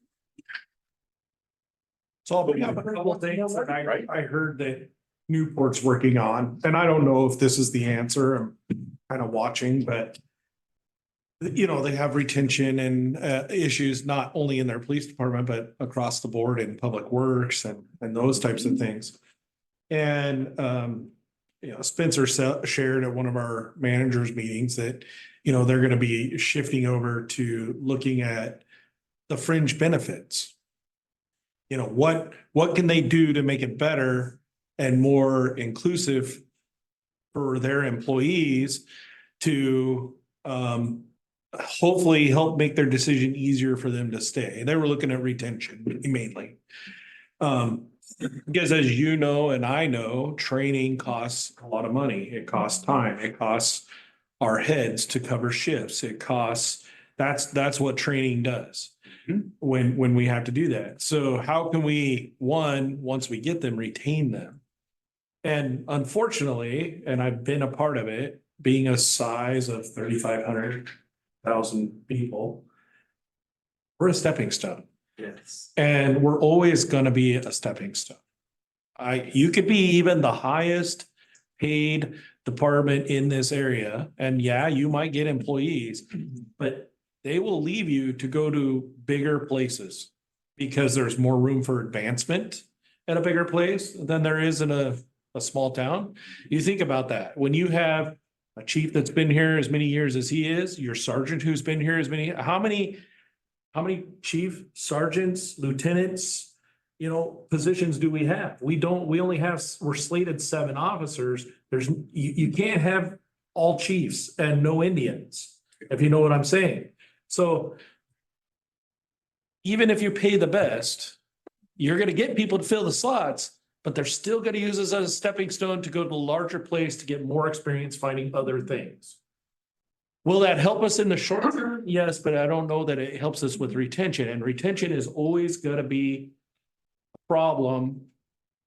Speaker 2: So I'll bring up a couple of things that I heard that Newport's working on, and I don't know if this is the answer, I'm kind of watching, but you know, they have retention and issues not only in their police department, but across the board in public works and those types of things. And you know, Spencer shared at one of our managers meetings that, you know, they're gonna be shifting over to looking at the fringe benefits. You know, what can they do to make it better and more inclusive for their employees to hopefully help make their decision easier for them to stay. They were looking at retention mainly. Because as you know, and I know, training costs a lot of money. It costs time. It costs our heads to cover shifts. It costs, that's what training does. When we have to do that. So how can we, once we get them, retain them? And unfortunately, and I've been a part of it, being a size of 3,500,000 people, we're a stepping stone.
Speaker 11: Yes.
Speaker 2: And we're always gonna be a stepping stone. You could be even the highest paid department in this area, and yeah, you might get employees, but they will leave you to go to bigger places because there's more room for advancement at a bigger place than there is in a small town. You think about that. When you have a chief that's been here as many years as he is, your sergeant who's been here as many, how many chief sergeants, lieutenants, you know, positions do we have? We only have, we're slated 7 officers. You can't have all chiefs and no Indians, if you know what I'm saying. So even if you pay the best, you're gonna get people to fill the slots, but they're still gonna use this as a stepping stone to go to a larger place to get more experience finding other things. Will that help us in the short term? Yes, but I don't know that it helps us with retention, and retention is always gonna be a problem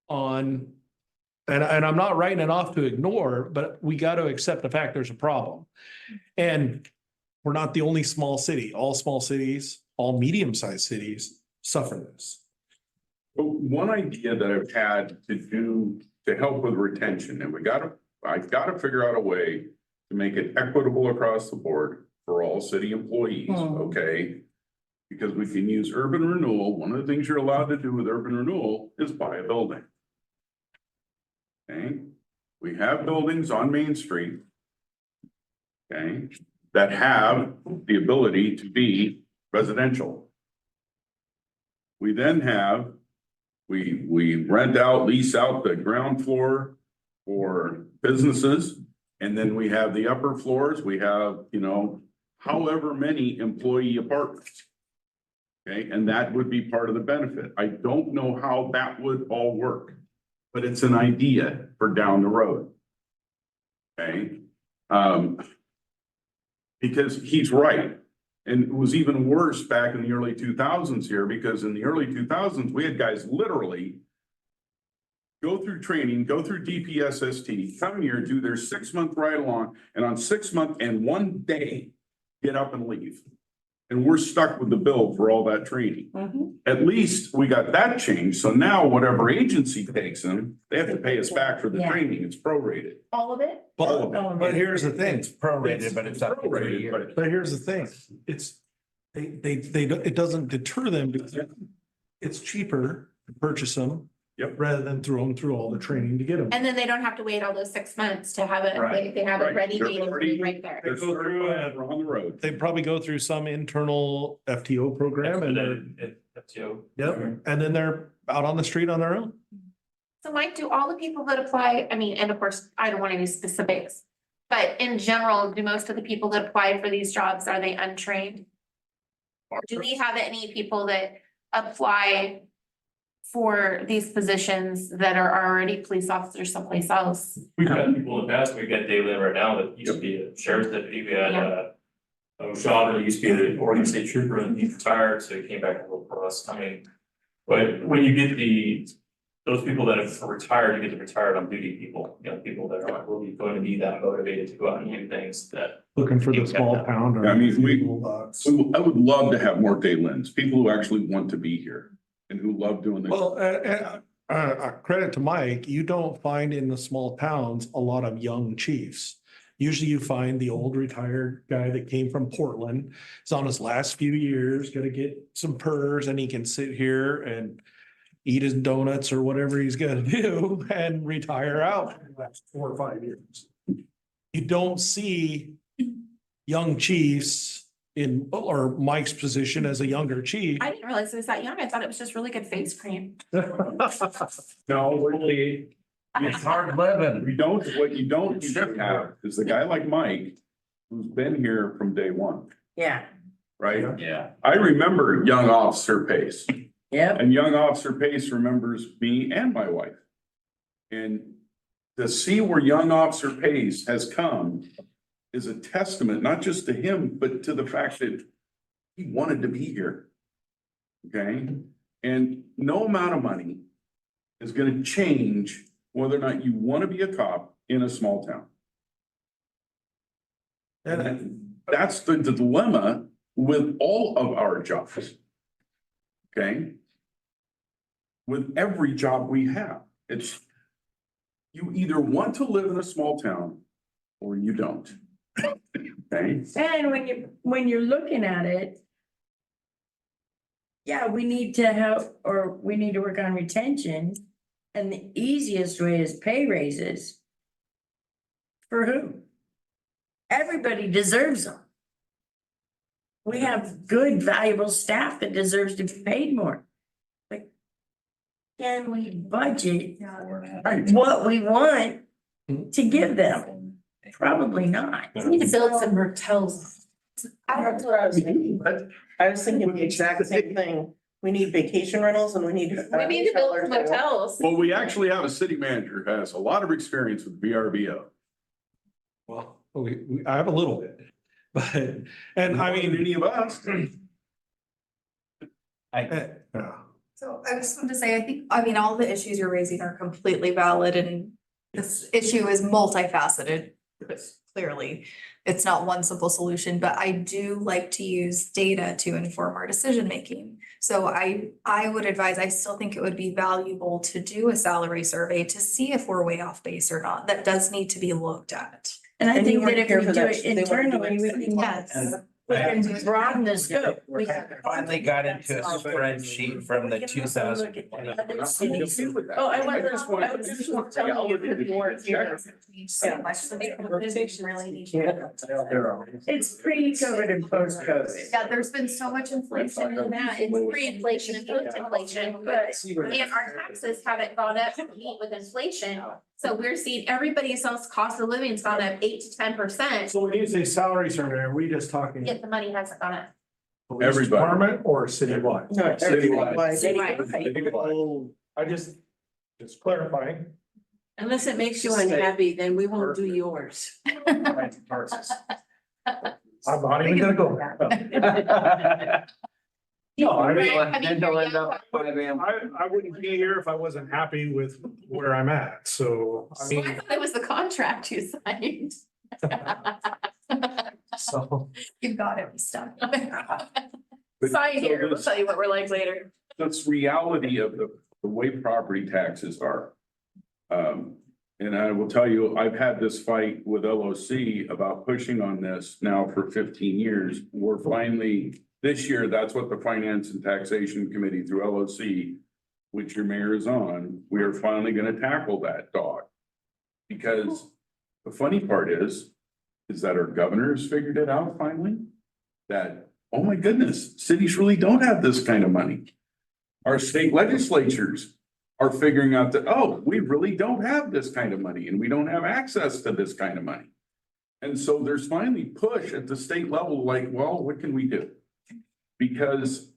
Speaker 2: on, and I'm not writing it off to ignore, but we got to accept the fact there's a problem. And we're not the only small city. All small cities, all medium-sized cities suffer this.
Speaker 1: But one idea that I've had to do to help with retention, and I've got to figure out a way to make it equitable across the board for all city employees, okay? Because we can use urban renewal. One of the things you're allowed to do with urban renewal is buy a building. Okay, we have buildings on Main Street, okay, that have the ability to be residential. We then have, we rent out, lease out the ground floor for businesses. And then we have the upper floors, we have, you know, however many employee apartments. Okay, and that would be part of the benefit. I don't know how that would all work, but it's an idea for down the road. Okay, because he's right. And it was even worse back in the early 2000s here, because in the early 2000s, we had guys literally go through training, go through DPSST, come here, do their 6-month ride along, and on 6 month and 1 day, get up and leave. And we're stuck with the bill for all that training.
Speaker 8: Mhm.
Speaker 1: At least we got that changed. So now whatever agency takes them, they have to pay us back for the
Speaker 8: Yeah.
Speaker 1: training. It's prorated.
Speaker 6: All of it?
Speaker 14: But here's the thing.
Speaker 11: It's prorated, but it's up to 3
Speaker 1: Prorated,
Speaker 11: years.
Speaker 2: But here's the thing, it doesn't deter them because it's cheaper to purchase them.
Speaker 1: Yep.
Speaker 2: Rather than throw them through all the training to get them.
Speaker 6: And then they don't have to wait all those 6 months to have it,
Speaker 1: Right,
Speaker 6: they have it
Speaker 1: right.
Speaker 6: ready,
Speaker 1: They're
Speaker 6: made
Speaker 1: already-
Speaker 6: right there.
Speaker 1: They're certified, we're on the road.
Speaker 2: They probably go through some internal FTO program and they're,
Speaker 10: FTO.
Speaker 2: yep, and then they're out on the street on their own.
Speaker 6: So Mike, do all the people that apply, I mean, and of course, I don't want any specifics, but in general, do most of the people that apply for these jobs, are they untrained? Do we have any people that apply for these positions that are already police officers someplace else?
Speaker 10: We've got people in the past, we've got Daylin right now that used to be a sheriff's deputy, we had, Sean, that used to be the Oregon State Trooper, and he's retired, so he came back to work for us, I mean. But when you get those people that have retired, you get the retired on duty people, you know, people that are really going to be that motivated to go out and do things that.
Speaker 2: Looking for the small pound. or-
Speaker 1: I mean, I would love to have more Daylins, people who actually want to be here and who love doing this.
Speaker 2: Well, credit to Mike, you don't find in the small towns a lot of young chiefs. Usually you find the old retired guy that came from Portland, is on his last few years, gonna get some PERS and he can sit here and eat his donuts or whatever he's gonna do and retire out in the last 4 or 5 years. You don't see young chiefs in, or Mike's position as a younger chief.
Speaker 6: I didn't realize it was that young. I thought it was just really good face cream.
Speaker 1: No, really,
Speaker 11: It's hard living.
Speaker 1: what you don't have is the guy like Mike, who's been here from day one,
Speaker 8: Yeah,
Speaker 1: right?
Speaker 11: Yeah.
Speaker 1: I remember young officer Pace,
Speaker 8: yep.
Speaker 1: and young officer Pace remembers me and my wife. And to see where young officer Pace has come is a testament, not just to him, but to the fact that he wanted to be here. Okay, and no amount of money is gonna change whether or not you want to be a cop in a small town. And that's the dilemma with all of our jobs. Okay? With every job we have, it's, you either want to live in a small town or you don't. Okay?
Speaker 8: And when you're looking at it, yeah, we need to help, or we need to work on retention. And the easiest way is pay raises. For who? Everybody deserves them. We have good, valuable staff that deserves to be paid more. But can we budget what we want to give them? Probably not.
Speaker 6: We need to build some motels.
Speaker 12: That's what I was thinking. I was thinking the exact same thing. We need vacation rentals and we need.
Speaker 6: We need to build some motels.
Speaker 1: Well, we actually have a city manager who has a lot of experience with VRBO.
Speaker 2: Well, I have a little bit, but, and I mean,
Speaker 1: Any of us.
Speaker 9: So I just want to say, I mean, all the issues you're raising are completely valid and this issue is multifaceted. Clearly, it's not one simple solution, but I do like to use data to inform our decision making. So I would advise, I still think it would be valuable to do a salary survey to see if we're way off base or not. That does need to be looked at.
Speaker 8: And I
Speaker 12: And you
Speaker 8: think that
Speaker 12: weren't
Speaker 8: if
Speaker 12: here
Speaker 8: we
Speaker 12: for
Speaker 8: do
Speaker 12: that,
Speaker 8: it
Speaker 12: they wanna do
Speaker 8: internally,
Speaker 12: it.
Speaker 8: we can.
Speaker 9: Yes.
Speaker 8: We can broaden the scope. We
Speaker 11: Finally got into a spreadsheet from the 2000.
Speaker 8: Oh, I want this one. I was just gonna tell you because you weren't here.
Speaker 9: So much so the conversation really needs.
Speaker 8: It's pre-COVID and post-COVID.
Speaker 6: Yeah, there's been so much inflation in that. It's pre-inflation and post-inflation, but and our taxes haven't gone up to meet with inflation. So we're seeing everybody's else cost of living's gone up 8 to 10%,
Speaker 2: so when you say salary survey, are we just talking?
Speaker 6: yet the money hasn't gone up.
Speaker 2: police
Speaker 1: Everybody.
Speaker 2: Department or citywide?
Speaker 12: No, it's
Speaker 1: Citywide.
Speaker 12: citywide.
Speaker 2: I just clarifying.
Speaker 3: Unless it makes you unhappy, then we won't do yours.
Speaker 2: I'm not even gonna go there. No, I mean,
Speaker 6: I mean,
Speaker 7: They'll
Speaker 6: you're
Speaker 7: end up
Speaker 6: young.
Speaker 7: at 5 a.m.
Speaker 2: I wouldn't be here if I wasn't happy with where I'm at, so, I
Speaker 6: I
Speaker 2: mean,
Speaker 6: thought that was the contract you signed.
Speaker 14: So.
Speaker 9: You've got it, stuff.
Speaker 1: But
Speaker 9: Sign
Speaker 1: so
Speaker 9: here, we'll
Speaker 1: this-
Speaker 9: tell you what we're like later.
Speaker 1: That's reality of the way property taxes are. And I will tell you, I've had this fight with LOC about pushing on this now for 15 years. We're finally, this year, that's what the Finance and Taxation Committee through LOC, which your mayor is on, we are finally gonna tackle that dog. Because the funny part is that our governor's figured it out finally. That, oh my goodness, cities really don't have this kind of money. Our state legislatures are figuring out that, oh, we really don't have this kind of money and we don't have access to this kind of money. And so there's finally push at the state level, like, well, what can we do? Because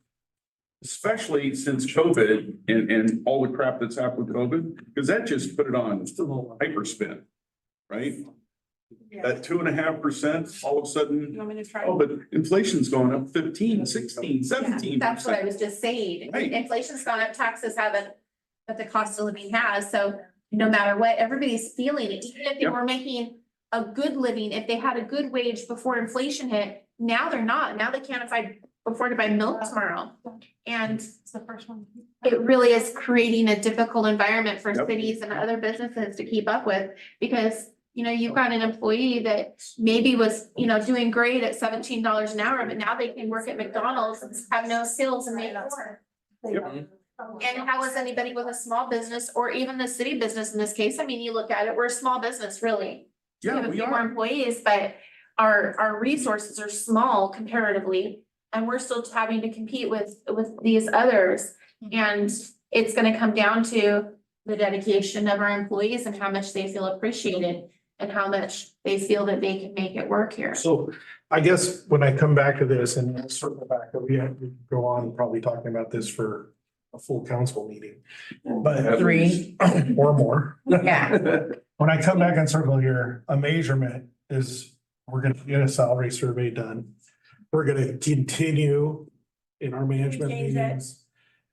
Speaker 1: especially since COVID and all the crap that's happened with COVID, because that just put it on hyperspin, right? That 2.5%, all of a sudden,
Speaker 6: You want me to try?
Speaker 1: oh, but inflation's going up 15, 16, 17%.
Speaker 6: That's what I was just saying.
Speaker 1: Right.
Speaker 6: Inflation's gone up, taxes haven't, but the cost of living has, so no matter what, everybody's feeling it. Even if they
Speaker 1: Yep.
Speaker 6: were making a good living, if they had a good wage before inflation hit, now they're not. Now they can't afford to buy milk tomorrow. And
Speaker 16: It's the first one.
Speaker 6: it really is creating a difficult environment for
Speaker 1: Yep.
Speaker 6: cities and other businesses to keep up with. Because, you know, you've got an employee that maybe was, you know, doing great at $17 an hour, but now they can work at McDonald's and have no skills and make more.
Speaker 1: Yep.
Speaker 6: And how is anybody with a small business or even the city business in this case? I mean, you look at it, we're a small business, really. We
Speaker 1: Yeah,
Speaker 6: have a
Speaker 1: we
Speaker 6: few more
Speaker 1: are.
Speaker 6: employees, but our resources are small comparatively. And we're still having to compete with these others. And it's gonna come down to the dedication of our employees and how much they feel appreciated and how much they feel that they can make it work here.
Speaker 2: So I guess when I come back to this and we'll circle back, we have to go on probably talking about this for a full council meeting. But 3 or more.
Speaker 6: Yeah.
Speaker 2: When I come back and circle here, a measurement is, we're gonna get a salary survey done. We're gonna continue in our management
Speaker 8: Change that.
Speaker 2: meetings.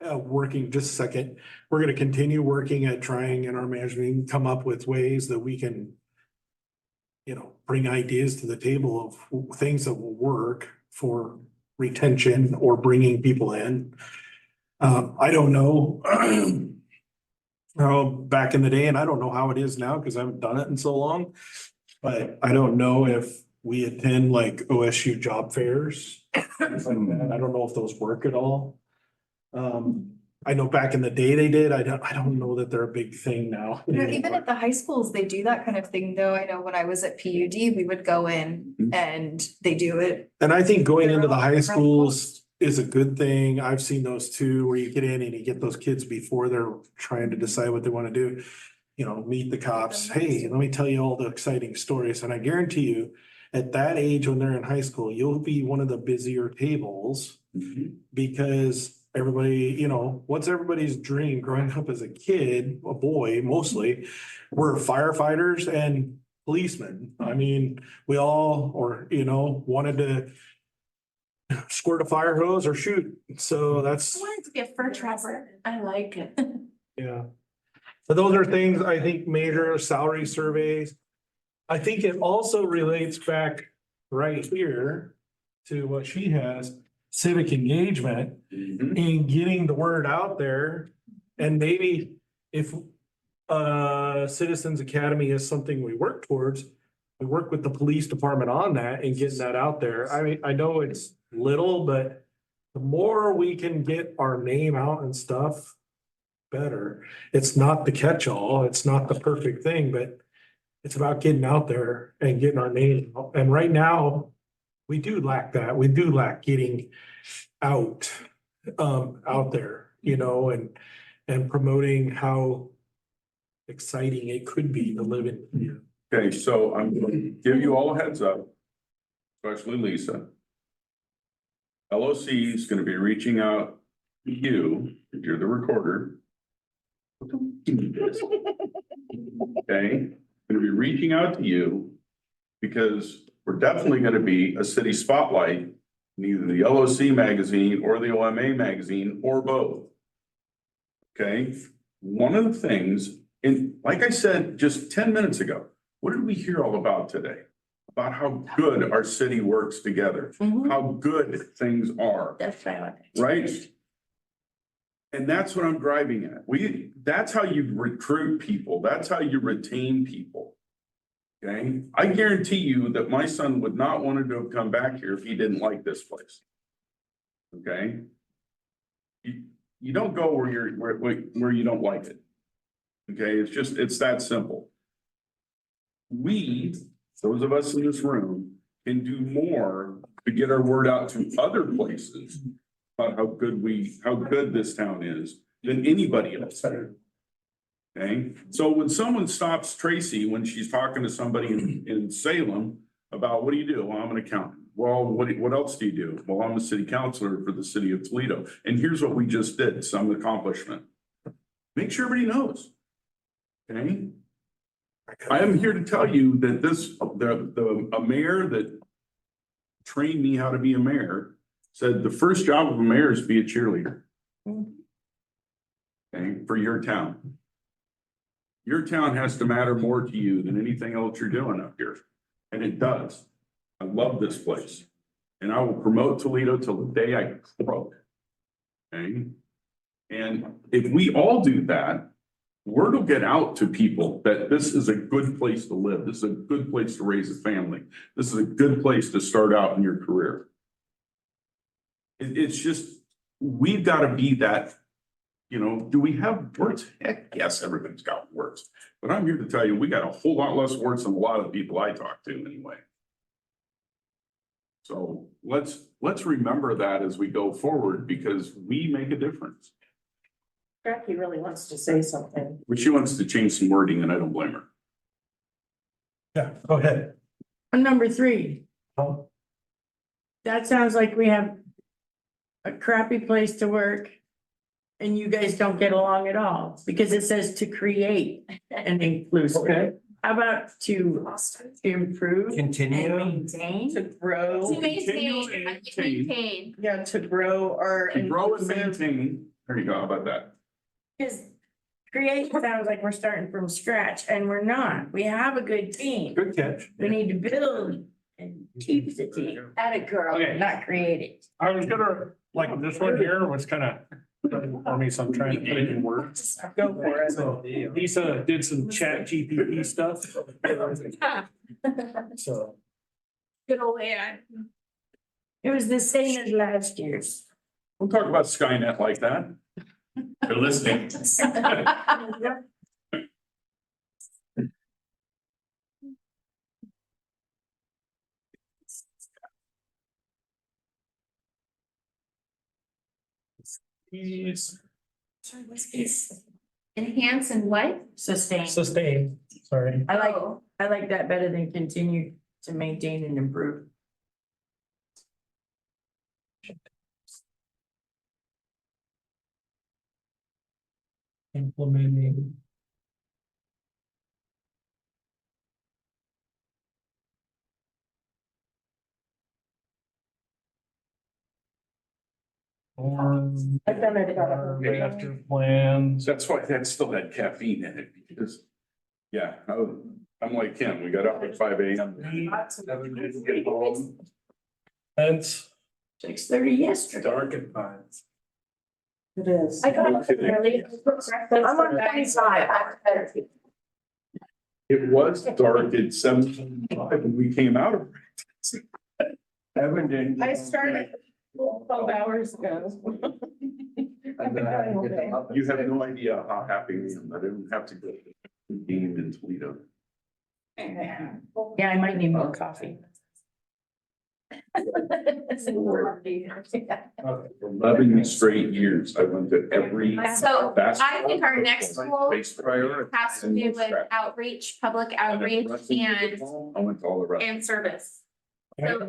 Speaker 2: Working, just a second, we're gonna continue working at trying in our management, meeting, come up with ways that we can, you know, bring ideas to the table of things that will work for retention or bringing people in. I don't know. Back in the day, and I don't know how it is now because I haven't done it in so long. But I don't know if we attend like OSU job fairs. Things like that. I don't know if those work at all. I know back in the day they did. I don't know that they're a big thing now.
Speaker 9: You know, even at the high schools, they do that kind of thing, though. I know when I was at PUD, we would go in and they do it.
Speaker 2: And I think going into the high
Speaker 9: Around
Speaker 2: schools is a good thing. I've seen those too, where you get in and you get those kids before they're trying to decide what they want to do. You know, meet the cops. Hey, let me tell you all the exciting stories. And I guarantee you, at that age, when they're in high school, you'll be one of the busier tables because everybody, you know, what's everybody's dream growing up as a kid, a boy mostly, we're firefighters and policemen. I mean, we all, or, you know, wanted to squirt a fire hose or shoot. So that's,
Speaker 6: I wanted to be a fur trapper.
Speaker 3: I like it.
Speaker 2: yeah. So those are things I think major salary surveys. I think it also relates back right here to what she has, civic engagement and getting the word out there. And maybe if Citizens Academy is something we work towards, we work with the police department on that and getting that out there. I mean, I know it's little, but the more we can get our name out and stuff, better. It's not the catch-all, it's not the perfect thing, but it's about getting out there and getting our name out. And right now, we do lack that. We do lack getting out there, you know, and promoting how exciting it could be to live in here.
Speaker 1: Okay, so I'm going to give you all a heads up, especially Lisa. LOC is going to be reaching out to you, if you're the recorder. Okay, going to be reaching out to you because we're definitely going to be a city spotlight in either the LOC magazine or the OMA magazine or both. Okay, one of the things, and like I said just 10 minutes ago, what did we hear all about today? about how good our city works together,
Speaker 8: Mhm.
Speaker 1: how good things are,
Speaker 8: That's right.
Speaker 1: right? And that's what I'm driving at. That's how you recruit people. That's how you retain people. Okay, I guarantee you that my son would not want to have come back here if he didn't like this place. Okay? You don't go where you don't like it. Okay, it's that simple. We, those of us in this room, can do more to get our word out to other places about how good this town is than anybody else. Okay, so when someone stops Tracy, when she's talking to somebody in Salem about, what do you do? Well, I'm an accountant. Well, what else do you do? Well, I'm a city councilor for the city of Toledo. And here's what we just did, some accomplishment. Make sure everybody knows. Okay? I am here to tell you that a mayor that trained me how to be a mayor said the first job of a mayor is to be a cheerleader. Okay, for your town. Your town has to matter more to you than anything else you're doing up here. And it does. I love this place. And I will promote Toledo till the day I croak. Okay? And if we all do that, word will get out to people that this is a good place to live. This is a good place to raise a family. This is a good place to start out in your career. It's just, we've got to be that. You know, do we have warts? Heck, yes, everybody's got warts. But I'm here to tell you, we got a whole lot less warts than a lot of the people I talk to anyway. So let's remember that as we go forward, because we make a difference.
Speaker 8: Jackie really wants to say something.
Speaker 1: But she wants to change some wording and I don't blame her.
Speaker 14: Yeah, go ahead.
Speaker 8: Number 3. That sounds like we have a crappy place to work. And you guys don't get along at all, because it says to create an inclusive.
Speaker 14: Okay.
Speaker 8: How about to improve?
Speaker 11: Continue.
Speaker 8: And maintain, to grow.
Speaker 6: To maintain.
Speaker 8: Yeah, to grow or.
Speaker 1: To grow and maintain, there you go, how about that?
Speaker 8: Because create sounds like we're starting from scratch, and we're not. We have a good team.
Speaker 14: Good catch.
Speaker 8: We need to build and keep the team. At a girl,
Speaker 14: Okay.
Speaker 8: not create it.
Speaker 14: I was gonna, like, this one here was kind of for me, so I'm trying to put it in words.
Speaker 8: Go for it.
Speaker 14: So Lisa did some chat GPT stuff. So.
Speaker 6: Good old AI.
Speaker 8: It was the same as last year's.
Speaker 1: Don't talk about Skynet like that. They're listening.
Speaker 6: Enhance and what?
Speaker 8: Sustain.
Speaker 14: Sustain, sorry.
Speaker 8: I like that better than continue to maintain and improve.
Speaker 14: Implementing.
Speaker 8: I've done it about a
Speaker 14: Master plans.
Speaker 1: That's why that still had caffeine in it, because, yeah, I'm like Ken, we got up at 5 a.m. Didn't get home.
Speaker 14: Fence.
Speaker 8: 6:30 yesterday.
Speaker 14: Dark at 5.
Speaker 8: It is.
Speaker 6: I got up early.
Speaker 8: I'm on 95.
Speaker 1: It was dark at 7:05 when we came out of it.
Speaker 7: Evan didn't.
Speaker 8: I started 12 hours ago.
Speaker 1: You have no idea how happy I am that I didn't have to go to the game in Toledo.
Speaker 8: Yeah, I might need more coffee.
Speaker 1: 11 straight years, I went to every.
Speaker 6: So I
Speaker 1: basketball
Speaker 6: think our next goal
Speaker 1: based priority.
Speaker 6: has to do with outreach, public outreach and
Speaker 1: I went to all the rest.
Speaker 6: service. So,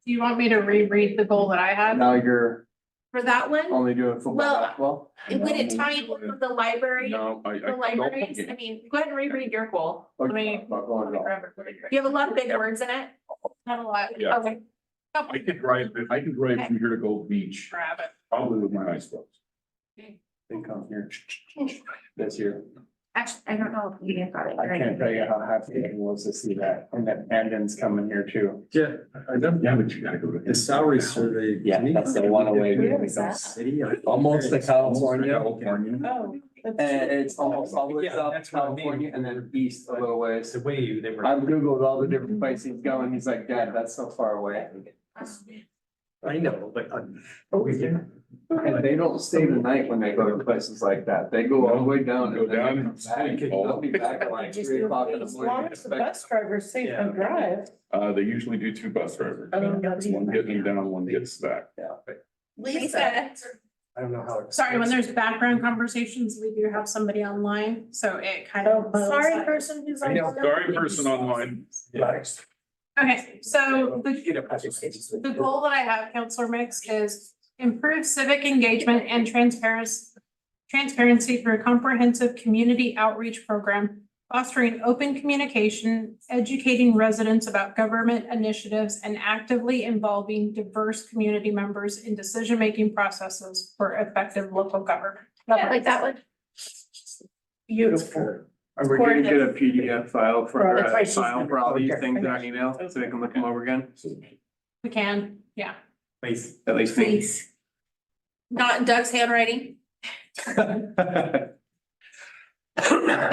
Speaker 16: Do you want me to reread the goal that I had?
Speaker 7: Now you're
Speaker 6: for that one,
Speaker 7: only doing football,
Speaker 6: Well,
Speaker 7: basketball?
Speaker 6: would it tie in with the library?
Speaker 1: No,
Speaker 6: The libraries, I mean, go ahead and reread your goal. Let me. You have a lot of big words in it.
Speaker 16: Not a lot.
Speaker 1: Yeah.
Speaker 6: Okay.
Speaker 1: I could drive from here to Gold Beach,
Speaker 16: Grab it.
Speaker 1: probably with my eyes closed.
Speaker 7: They come here. That's here.
Speaker 6: Actually, I don't know if you got it.
Speaker 4: I can't tell you how happy it was to see that, and that Brandon's coming here too.
Speaker 1: Yeah, I know. Yeah, but you gotta go to.
Speaker 4: The salary survey.
Speaker 7: Yeah, that's the one away.
Speaker 3: Where is that?
Speaker 7: Almost to California.
Speaker 1: California.
Speaker 3: Oh.
Speaker 7: And it's almost all the way
Speaker 5: Yeah,
Speaker 7: south
Speaker 5: that's
Speaker 7: to
Speaker 5: what I mean.
Speaker 7: California and then east a little ways.
Speaker 5: The way they were.
Speaker 7: I've Googled all the different places he's going. He's like, Dad, that's so far away.
Speaker 5: I know, but.
Speaker 7: And they don't stay the night when they go to places like that. They go all the way down.
Speaker 1: Go
Speaker 7: and then
Speaker 1: down
Speaker 7: they
Speaker 1: and
Speaker 7: come back.
Speaker 1: sleep.
Speaker 7: They'll be back at like
Speaker 3: Just
Speaker 7: 3 o'clock in the
Speaker 3: as long as the
Speaker 7: morning.
Speaker 3: bus driver's safe and drive.
Speaker 1: They usually do 2 bus drivers.
Speaker 3: Oh,
Speaker 1: One getting down, one gets back.
Speaker 6: Lisa,
Speaker 5: I don't know how.
Speaker 16: Sorry, when there's background conversations, we do have somebody online, so it kind of.
Speaker 3: Sorry, person who's on.
Speaker 1: Sorry, person online.
Speaker 16: Okay, so the goal that I have, Counselor Mix, is improve civic engagement and transparency through a comprehensive community outreach program, fostering open communication, educating residents about government initiatives, and actively involving diverse community members in decision-making processes for effective local government.
Speaker 6: yeah, like that one.
Speaker 3: Beautiful.
Speaker 7: Are we gonna get a PDF file for,
Speaker 3: That's why she's
Speaker 7: file for all these
Speaker 3: gonna-
Speaker 7: things on email, so they can look them over again?
Speaker 16: We can, yeah.
Speaker 7: Please, at least me.
Speaker 6: Please. Not in Doug's handwriting, but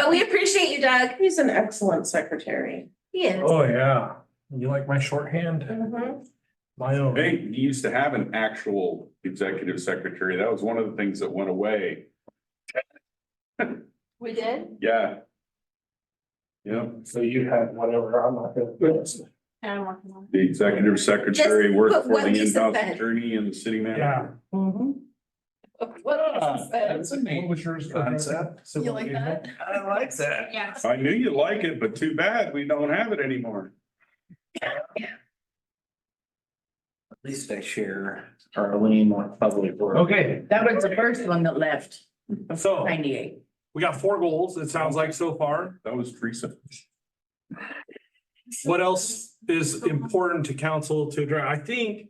Speaker 6: we appreciate you, Doug.
Speaker 3: He's an excellent secretary.
Speaker 6: He is.
Speaker 2: Oh, yeah. You like my shorthand?
Speaker 3: Mhm.
Speaker 2: My own.
Speaker 1: Hey, you used to have an actual executive secretary. That was one of the things that went away.
Speaker 6: We did?
Speaker 1: Yeah. Yep,
Speaker 2: So you had whatever, I'm not gonna.
Speaker 16: Yeah, I'm working on
Speaker 1: the executive secretary worked
Speaker 6: put
Speaker 1: for
Speaker 6: what
Speaker 1: the
Speaker 6: Lisa
Speaker 1: in-house
Speaker 6: said.
Speaker 1: attorney and the city manager.
Speaker 2: Yeah.
Speaker 3: Mhm.
Speaker 6: What
Speaker 2: That's a name. What was yours?
Speaker 11: Concept.
Speaker 6: You like that?
Speaker 11: I like that.
Speaker 16: it. Yes.
Speaker 1: I knew you like it, but too bad we don't have it anymore.
Speaker 11: At least I share Arlene with public work.
Speaker 2: Okay,
Speaker 8: That was the first one that left,
Speaker 2: so
Speaker 8: 98.
Speaker 2: we got 4 goals, it sounds like so far.
Speaker 1: That was Teresa.
Speaker 2: What else is important to council to address? I think.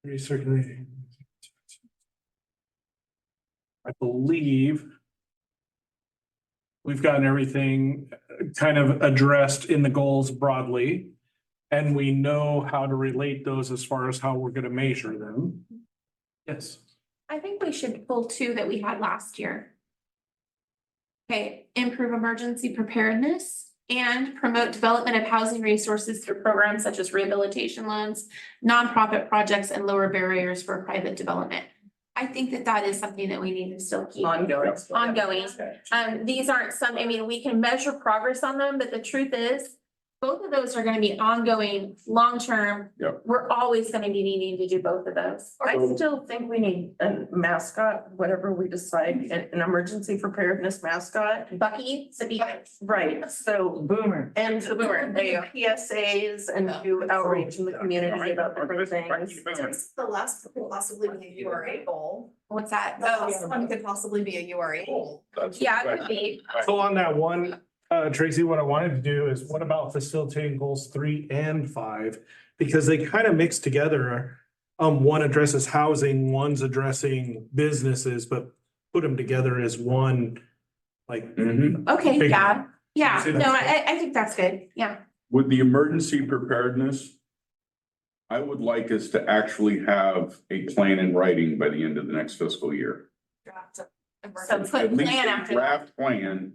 Speaker 2: Recirculating. I believe. We've gotten everything kind of addressed in the goals broadly. And we know how to relate those as far as how we're gonna measure them. Yes.
Speaker 6: I think we should pull 2 that we had last year. Okay, improve emergency preparedness and promote development of housing resources through programs such as rehabilitation loans, nonprofit projects, and lower barriers for private development. I think that that is something that we need to still keep
Speaker 3: Ongoing.
Speaker 6: ongoing. These aren't some, I mean, we can measure progress on them, but the truth is, both of those are gonna be ongoing, long-term.
Speaker 1: Yep.
Speaker 6: We're always gonna be needing to do both of those.
Speaker 3: I still think we need a mascot, whatever we decide, an emergency preparedness mascot.
Speaker 6: Bucky, Sabine.
Speaker 3: Right, so.
Speaker 8: Boomer.
Speaker 3: And
Speaker 6: The boomer, there you go.
Speaker 3: PSAs and do outreach in the community about different things.
Speaker 9: The last could possibly be a URA goal.
Speaker 6: What's that?
Speaker 9: The last
Speaker 6: Oh,
Speaker 9: one could possibly be a URA goal.
Speaker 1: That's-
Speaker 6: yeah, it could be.
Speaker 2: So on that one, Tracy, what I wanted to do is what about facilitating goals 3 and 5? Because they kind of mix together. One addresses housing, one's addressing businesses, but put them together as one, like.
Speaker 6: Okay,
Speaker 2: Big-
Speaker 6: yeah, yeah,
Speaker 2: See
Speaker 6: no,
Speaker 2: that?
Speaker 6: I think that's good, yeah.
Speaker 1: With the emergency preparedness, I would like us to actually have a plan in writing by the end of the next fiscal year.
Speaker 6: So
Speaker 1: At
Speaker 6: put
Speaker 1: least
Speaker 6: plan
Speaker 1: a
Speaker 6: after that.
Speaker 1: draft plan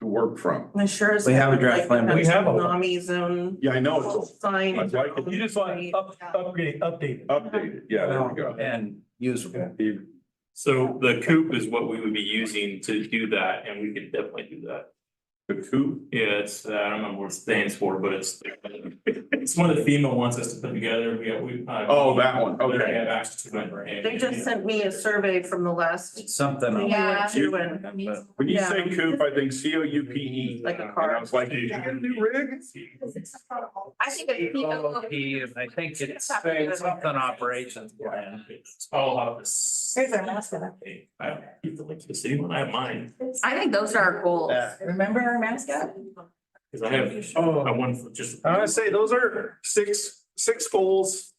Speaker 1: to work from.
Speaker 3: I sure as.
Speaker 11: We have a
Speaker 3: heck
Speaker 11: draft
Speaker 3: like
Speaker 11: plan, but
Speaker 2: we have a-
Speaker 3: Tsunami zone.
Speaker 1: Yeah, I know, it's
Speaker 3: Sign.
Speaker 1: I'd like it.
Speaker 2: You just want update.
Speaker 1: updated. Yeah, there we go.
Speaker 11: And usable.
Speaker 10: So the coop is what we would be using to do that, and we could definitely do that.
Speaker 1: The coup,
Speaker 10: Yeah, it's, I don't remember what it stands for, but it's one of the FEMA wants us to put together, we.
Speaker 1: Oh, that one, okay.
Speaker 10: We have access to it.
Speaker 3: They just sent me a survey from the last.
Speaker 11: Something.
Speaker 3: thing we
Speaker 6: Yeah.
Speaker 3: went to and
Speaker 1: when you
Speaker 3: Yeah.
Speaker 1: say coup, I think COUPE.
Speaker 3: Like a
Speaker 1: And
Speaker 3: car.
Speaker 1: I was like, did you get a new rig?
Speaker 6: I think it's.
Speaker 11: I think it's something operations plan.
Speaker 10: I'll have this.
Speaker 3: Here's our mascot.
Speaker 10: I don't keep the link to the city one, I have mine,
Speaker 6: I think those are our goals.
Speaker 8: Remember our mascot?
Speaker 10: cause I have, I want for just.
Speaker 2: I would say those are six goals.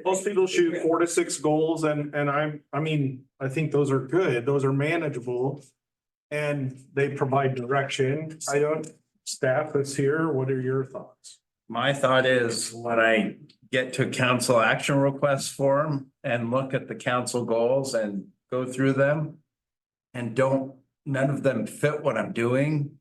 Speaker 2: Most people shoot 4 to 6 goals and I mean, I think those are good. Those are manageable. and they provide direction. Staff that's here, what are your thoughts?
Speaker 11: My thought is when I get to council action request form and look at the council goals and go through them. And none of them fit what I'm doing.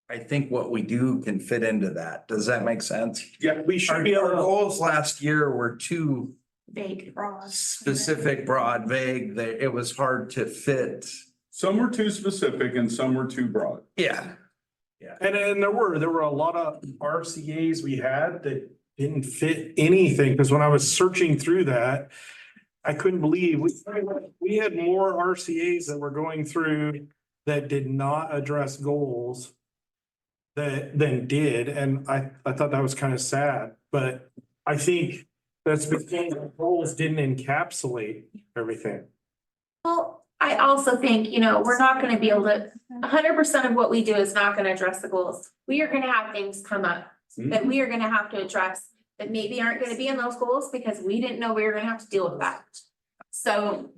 Speaker 11: I think what we do can fit into that. Does that make sense?
Speaker 2: Yeah, we should be able
Speaker 11: Our
Speaker 2: to.
Speaker 11: goals last year were too
Speaker 6: Vague, broad.
Speaker 11: specific, broad, vague, that it was hard to fit.
Speaker 1: Some were too specific and some were too broad.
Speaker 11: Yeah.
Speaker 2: And there were a lot of RCA's we had that didn't fit anything, because when I was searching through that, I couldn't believe we had more RCA's that were going through that did not address goals than did, and I thought that was kind of sad, but I think that's because the goals didn't encapsulate everything.
Speaker 6: Well, I also think, we're not gonna be able to, 100% of what we do is not gonna address the goals. We are gonna have things come up that we are gonna have to address that maybe aren't gonna be in those goals because we didn't know we were gonna have to deal with that. So,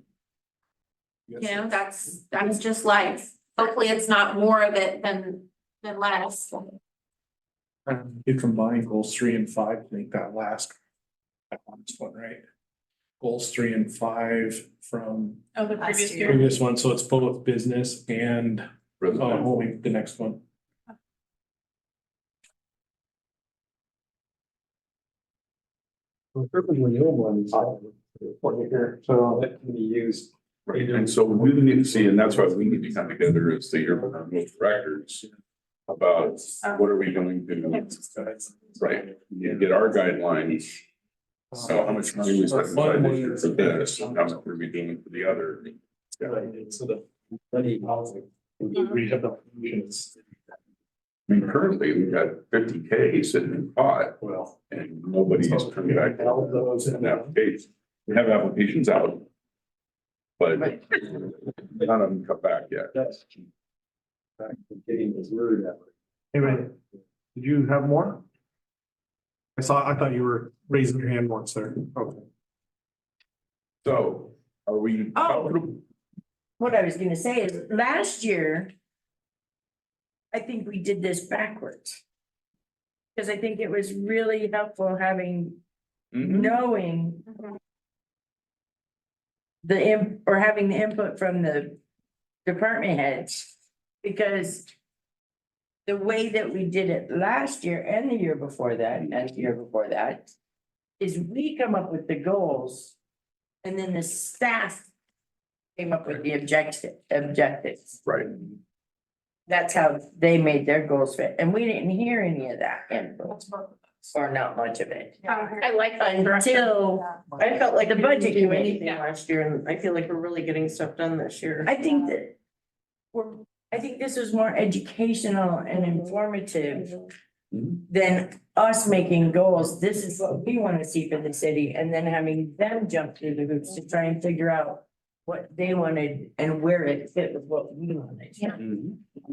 Speaker 6: that's just life. Hopefully it's not more of it than less.
Speaker 2: You combine goals 3 and 5 to make that last one, right? Goals 3 and 5 from
Speaker 16: Oh, the previous year.
Speaker 2: previous one, so it's both business and the next one.
Speaker 5: Urban renewable and so that can be used.
Speaker 1: Right, and so we need to see, and that's why we need to come together as the urban renewal directors about what are we going to do? Right, you get our guidelines. So how much money we spend for this, and how much are we doing for the other?
Speaker 5: So the study housing.
Speaker 1: I mean, currently, we've got 50K sitting in pot,
Speaker 5: Well,
Speaker 1: and nobody's coming back to all those in applications. We have applications out. But none of them come back yet.
Speaker 5: that's. Back to getting this word out.
Speaker 2: Anyway, did you have more? I thought you were raising your hand once there. Okay.
Speaker 1: So are we comfortable?
Speaker 8: What I was gonna say is, last year, I think we did this backwards. Cause I think it was really helpful having, knowing having the input from the department heads. Because the way that we did it last year and the year before that, and the year before that, is we come up with the goals, and then the staff came up with the objectives.
Speaker 1: Right.
Speaker 8: That's how they made their goals fit, and we didn't hear any of that input, or not much of it.
Speaker 6: I like that.
Speaker 8: Until
Speaker 12: I felt like
Speaker 8: the budget
Speaker 12: do
Speaker 8: committee.
Speaker 12: anything last year, and I feel like we're really getting stuff done this year.
Speaker 8: I think that I think this was more educational and informative than us making goals. This is what we want to see for the city, and then having them jump through the hoops to try and figure out what they wanted and where it fit with what we wanted.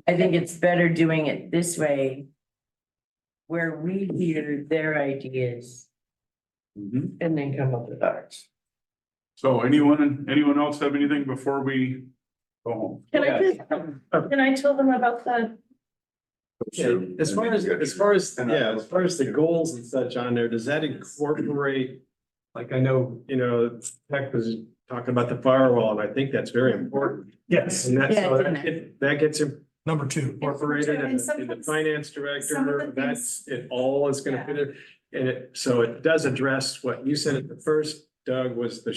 Speaker 8: I think it's better doing it this way, where we hear their ideas and then come up with ours.
Speaker 1: So anyone else have anything before we go home?
Speaker 12: Can I tell them about the?
Speaker 5: As far as the goals and such on there, does that incorporate? Like, I know, Tech was talking about the firewall, and I think that's very important.
Speaker 2: Yes.
Speaker 5: And that's,
Speaker 8: Yeah,
Speaker 5: so
Speaker 8: it's in
Speaker 5: that gets
Speaker 2: Number 2.
Speaker 5: incorporated
Speaker 9: And
Speaker 5: in the
Speaker 9: sometimes
Speaker 5: finance
Speaker 9: some of
Speaker 5: director,
Speaker 9: the
Speaker 5: that's, it all is gonna fit in. And so it does address what you said at the first, Doug, was the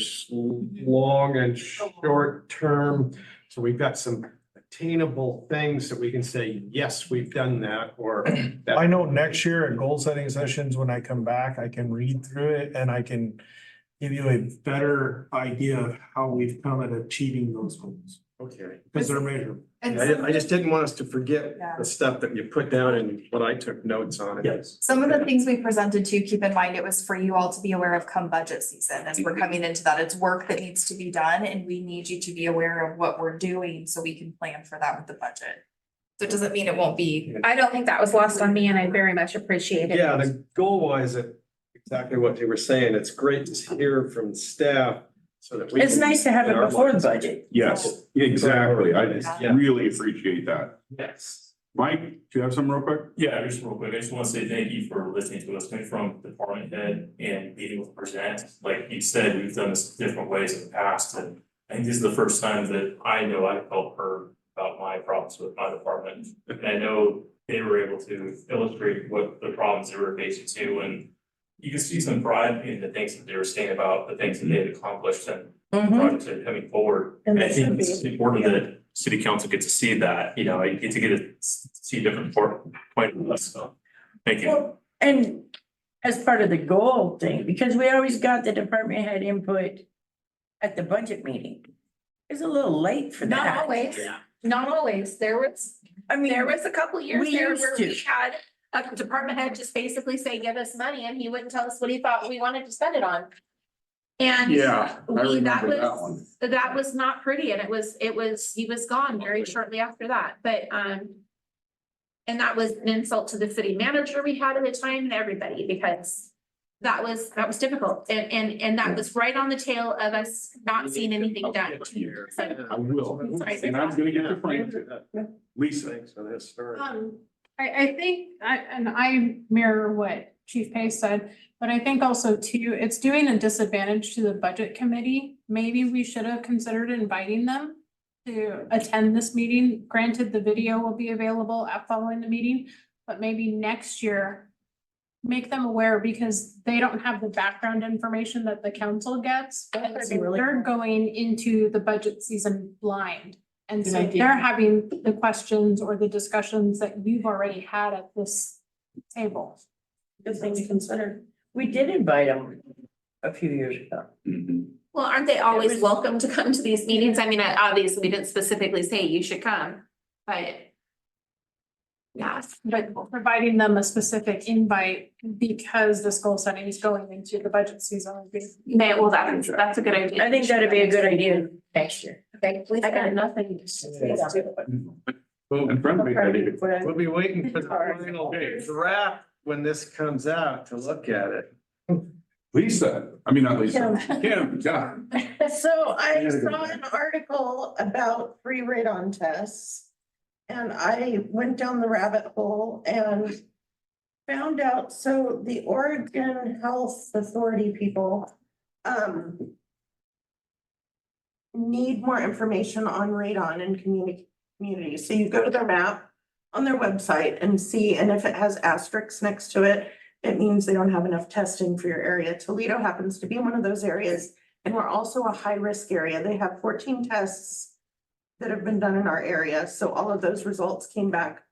Speaker 5: long and short term. So we've got some attainable things that we can say, yes, we've done that, or.
Speaker 2: I know next year at goal setting sessions, when I come back, I can read through it and I can give you a better idea of how we've come at achieving those goals,
Speaker 5: Okay.
Speaker 2: because they're measurable.
Speaker 9: And
Speaker 5: I just didn't want us to forget
Speaker 9: Yeah.
Speaker 5: the stuff that you put down and what I took notes on.
Speaker 2: Yes.
Speaker 9: some of the things we presented to, keep in mind, it was for you all to be aware of come budget season, as we're coming into that. It's work that needs to be done, and we need you to be aware of what we're doing so we can plan for that with the budget. So it doesn't mean it won't be.
Speaker 6: I don't think that was lost on me, and I very much appreciate it.
Speaker 5: Yeah, the goal wise, exactly what you were saying. It's great to hear from staff So that we
Speaker 8: It's
Speaker 5: can-
Speaker 8: nice to have
Speaker 5: in
Speaker 8: it
Speaker 5: our
Speaker 8: before the
Speaker 5: minds-
Speaker 8: budget.
Speaker 1: Yes, exactly. I
Speaker 5: Yeah.
Speaker 1: really appreciate that.
Speaker 5: Yes.
Speaker 1: Mike, do you have something real quick?
Speaker 10: Yeah, just real quick, I just wanna say thank you for listening to us, coming from department head and meeting with present. Like you said, we've done this different ways in the past, and I think this is the first time that I know I've felt heard about my problems with my department. And I know they were able to illustrate what the problems they were facing too, and you can see some pride in the things that they were saying about the things that they had accomplished and projects that are coming forward.
Speaker 8: And
Speaker 10: And I
Speaker 8: they
Speaker 10: think
Speaker 8: should
Speaker 10: it's
Speaker 8: be.
Speaker 10: important that city council gets to see that, you know, you get to see a different point of view, so. Thank you.
Speaker 8: Well, and as part of the goal thing, because we always got the department head input at the budget meeting. It's a little late for that.
Speaker 6: Not always, not always. There was a couple years
Speaker 8: We
Speaker 6: there
Speaker 8: used
Speaker 6: where
Speaker 8: to.
Speaker 6: we had a department head just basically say, give us money, and he wouldn't tell us what he thought we wanted to spend it on. And
Speaker 1: Yeah, I remember that one.
Speaker 6: that was not pretty, and he was gone very shortly after that, but, and that was an insult to the city manager we had at the time and everybody, because that was difficult, and that was right on the tail of us not seeing anything done. So,
Speaker 1: I will,
Speaker 6: Sorry.
Speaker 1: and I'm gonna get to Frank. Lisa.
Speaker 5: Thanks for this story.
Speaker 16: I think, and I mirror what Chief Pace said, but I think also too, it's doing a disadvantage to the budget committee. Maybe we should have considered inviting them to attend this meeting. Granted, the video will be available following the meeting, but maybe next year, make them aware, because they don't have the background information that the council gets. And so they're going into the budget season blind. And
Speaker 8: Good
Speaker 16: so
Speaker 8: idea.
Speaker 16: they're having the questions or the discussions that you've already had at this table.
Speaker 8: Good thing to consider. We did invite them a few years ago.
Speaker 1: Mhm.
Speaker 6: well, aren't they always welcome to come to these meetings? I mean, obviously, we didn't specifically say you should come, but. Yeah,
Speaker 16: But providing them a specific invite because this goal setting is going into the budget season would be.
Speaker 6: well, that's a good idea.
Speaker 8: I think that'd be a good idea next year.
Speaker 6: Okay,
Speaker 3: I got nothing to say about it.
Speaker 1: And friendly,
Speaker 5: We'll be waiting for the final draft when this comes out to look at it.
Speaker 1: Lisa, I mean, not Lisa, Kim, yeah.
Speaker 12: So I saw an article about free radon tests. And I went down the rabbit hole and found out, so the Oregon Health Authority people need more information on radon in communities. So you go to their map on their website and see, and if it has asterisks next to it, it means they don't have enough testing for your area. Toledo happens to be one of those areas, and we're also a high-risk area. They have 14 tests that have been done in our area, so all of those results came back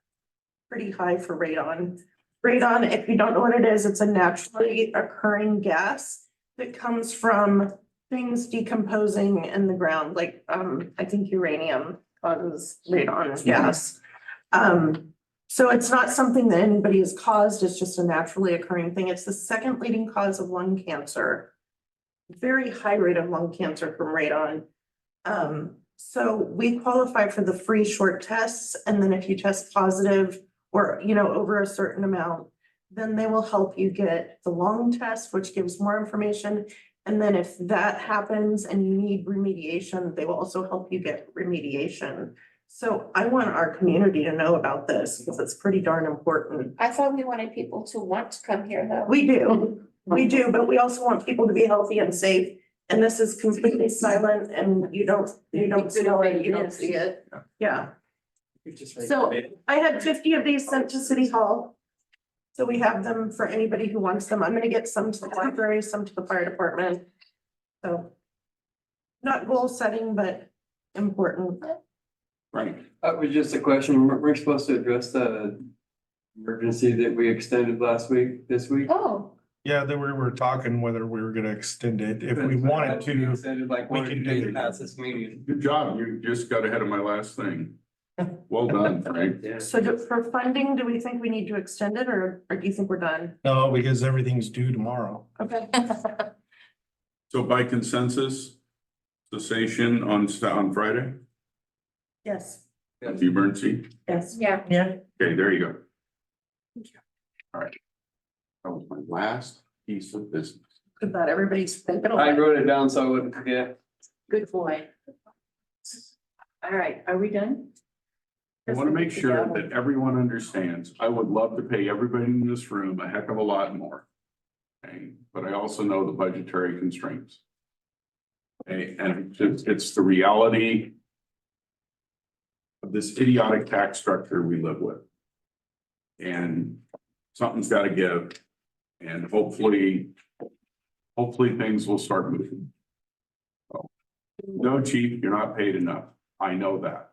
Speaker 12: pretty high for radon. Radon, if you don't know what it is, it's a naturally occurring gas that comes from things decomposing in the ground, like, I think uranium causes radon gas. So it's not something that anybody has caused, it's just a naturally occurring thing. It's the second leading cause of lung cancer. Very high rate of lung cancer from radon. So we qualify for the free short tests, and then if you test positive or, over a certain amount, then they will help you get the long test, which gives more information. And then if that happens and you need remediation, they will also help you get remediation. So I want our community to know about this because it's pretty darn important.
Speaker 6: I thought we wanted people to want to come here, though.
Speaker 12: We do, but we also want people to be healthy and safe. And this is completely silent and you don't smell it, you don't see it. Yeah. So I had 50 of these sent to City Hall. So we have them for anybody who wants them. I'm gonna get some to the library, some to the fire department. So not goal setting, but important.
Speaker 1: Right.
Speaker 7: That was just a question. We're supposed to address the emergency that we extended this week.
Speaker 6: Oh,
Speaker 14: Yeah, then we were talking whether we were gonna extend it. If we wanted to,
Speaker 7: Extended like
Speaker 14: we
Speaker 7: one or
Speaker 14: can
Speaker 7: two
Speaker 14: do
Speaker 7: days
Speaker 14: it.
Speaker 7: past this meeting.
Speaker 1: Good job, you just got ahead of my last thing. Well done, Frank.
Speaker 12: So for funding, do we think we need to extend it or do you think we're done?
Speaker 14: no, because everything's due tomorrow.
Speaker 12: Okay.
Speaker 1: So by consensus, cessation on Friday,
Speaker 12: Yes,
Speaker 1: emergency,
Speaker 12: yes.
Speaker 6: yeah.
Speaker 8: Yeah.
Speaker 1: okay, there you go. All right. That was my last piece of business.
Speaker 12: Good, that everybody's thinking.
Speaker 7: I wrote it down so I wouldn't forget.
Speaker 3: Good boy. All right, are we done?
Speaker 1: I want to make sure that everyone understands, I would love to pay everybody in this room a heck of a lot more. Okay, but I also know the budgetary constraints. Okay, and it's the reality of this idiotic tax structure we live with. And something's got to give, and hopefully things will start moving. So, no, chief, you're not paid enough. I know that.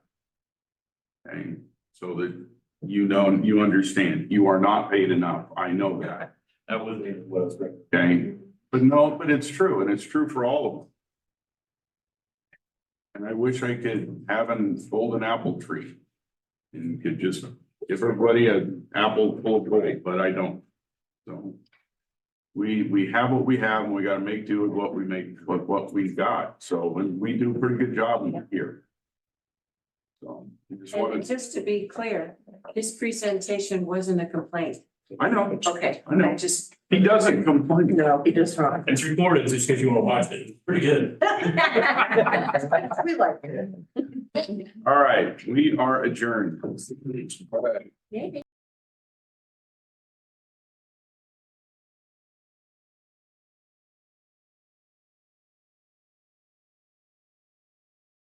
Speaker 1: Okay, so that you know, you understand, you are not paid enough. I know that.
Speaker 10: That wasn't what I was thinking.
Speaker 1: Okay, but no, but it's true, and it's true for all of them. And I wish I could have an golden apple tree and could just give everybody an apple full of gold, but I don't. So we have what we have, and we gotta make do with what we make, with what we've got. So, and we do a pretty good job here. So I just
Speaker 3: And
Speaker 1: wanted,
Speaker 3: just to be clear, his presentation wasn't a complaint.
Speaker 1: I know,
Speaker 3: Okay,
Speaker 1: I know.
Speaker 3: I just.
Speaker 1: He doesn't complain.
Speaker 12: No, he does not.
Speaker 10: It's recorded, just in case you wanna watch it. Pretty good.
Speaker 12: We like it.
Speaker 1: All right, we are adjourned.
Speaker 3: Maybe.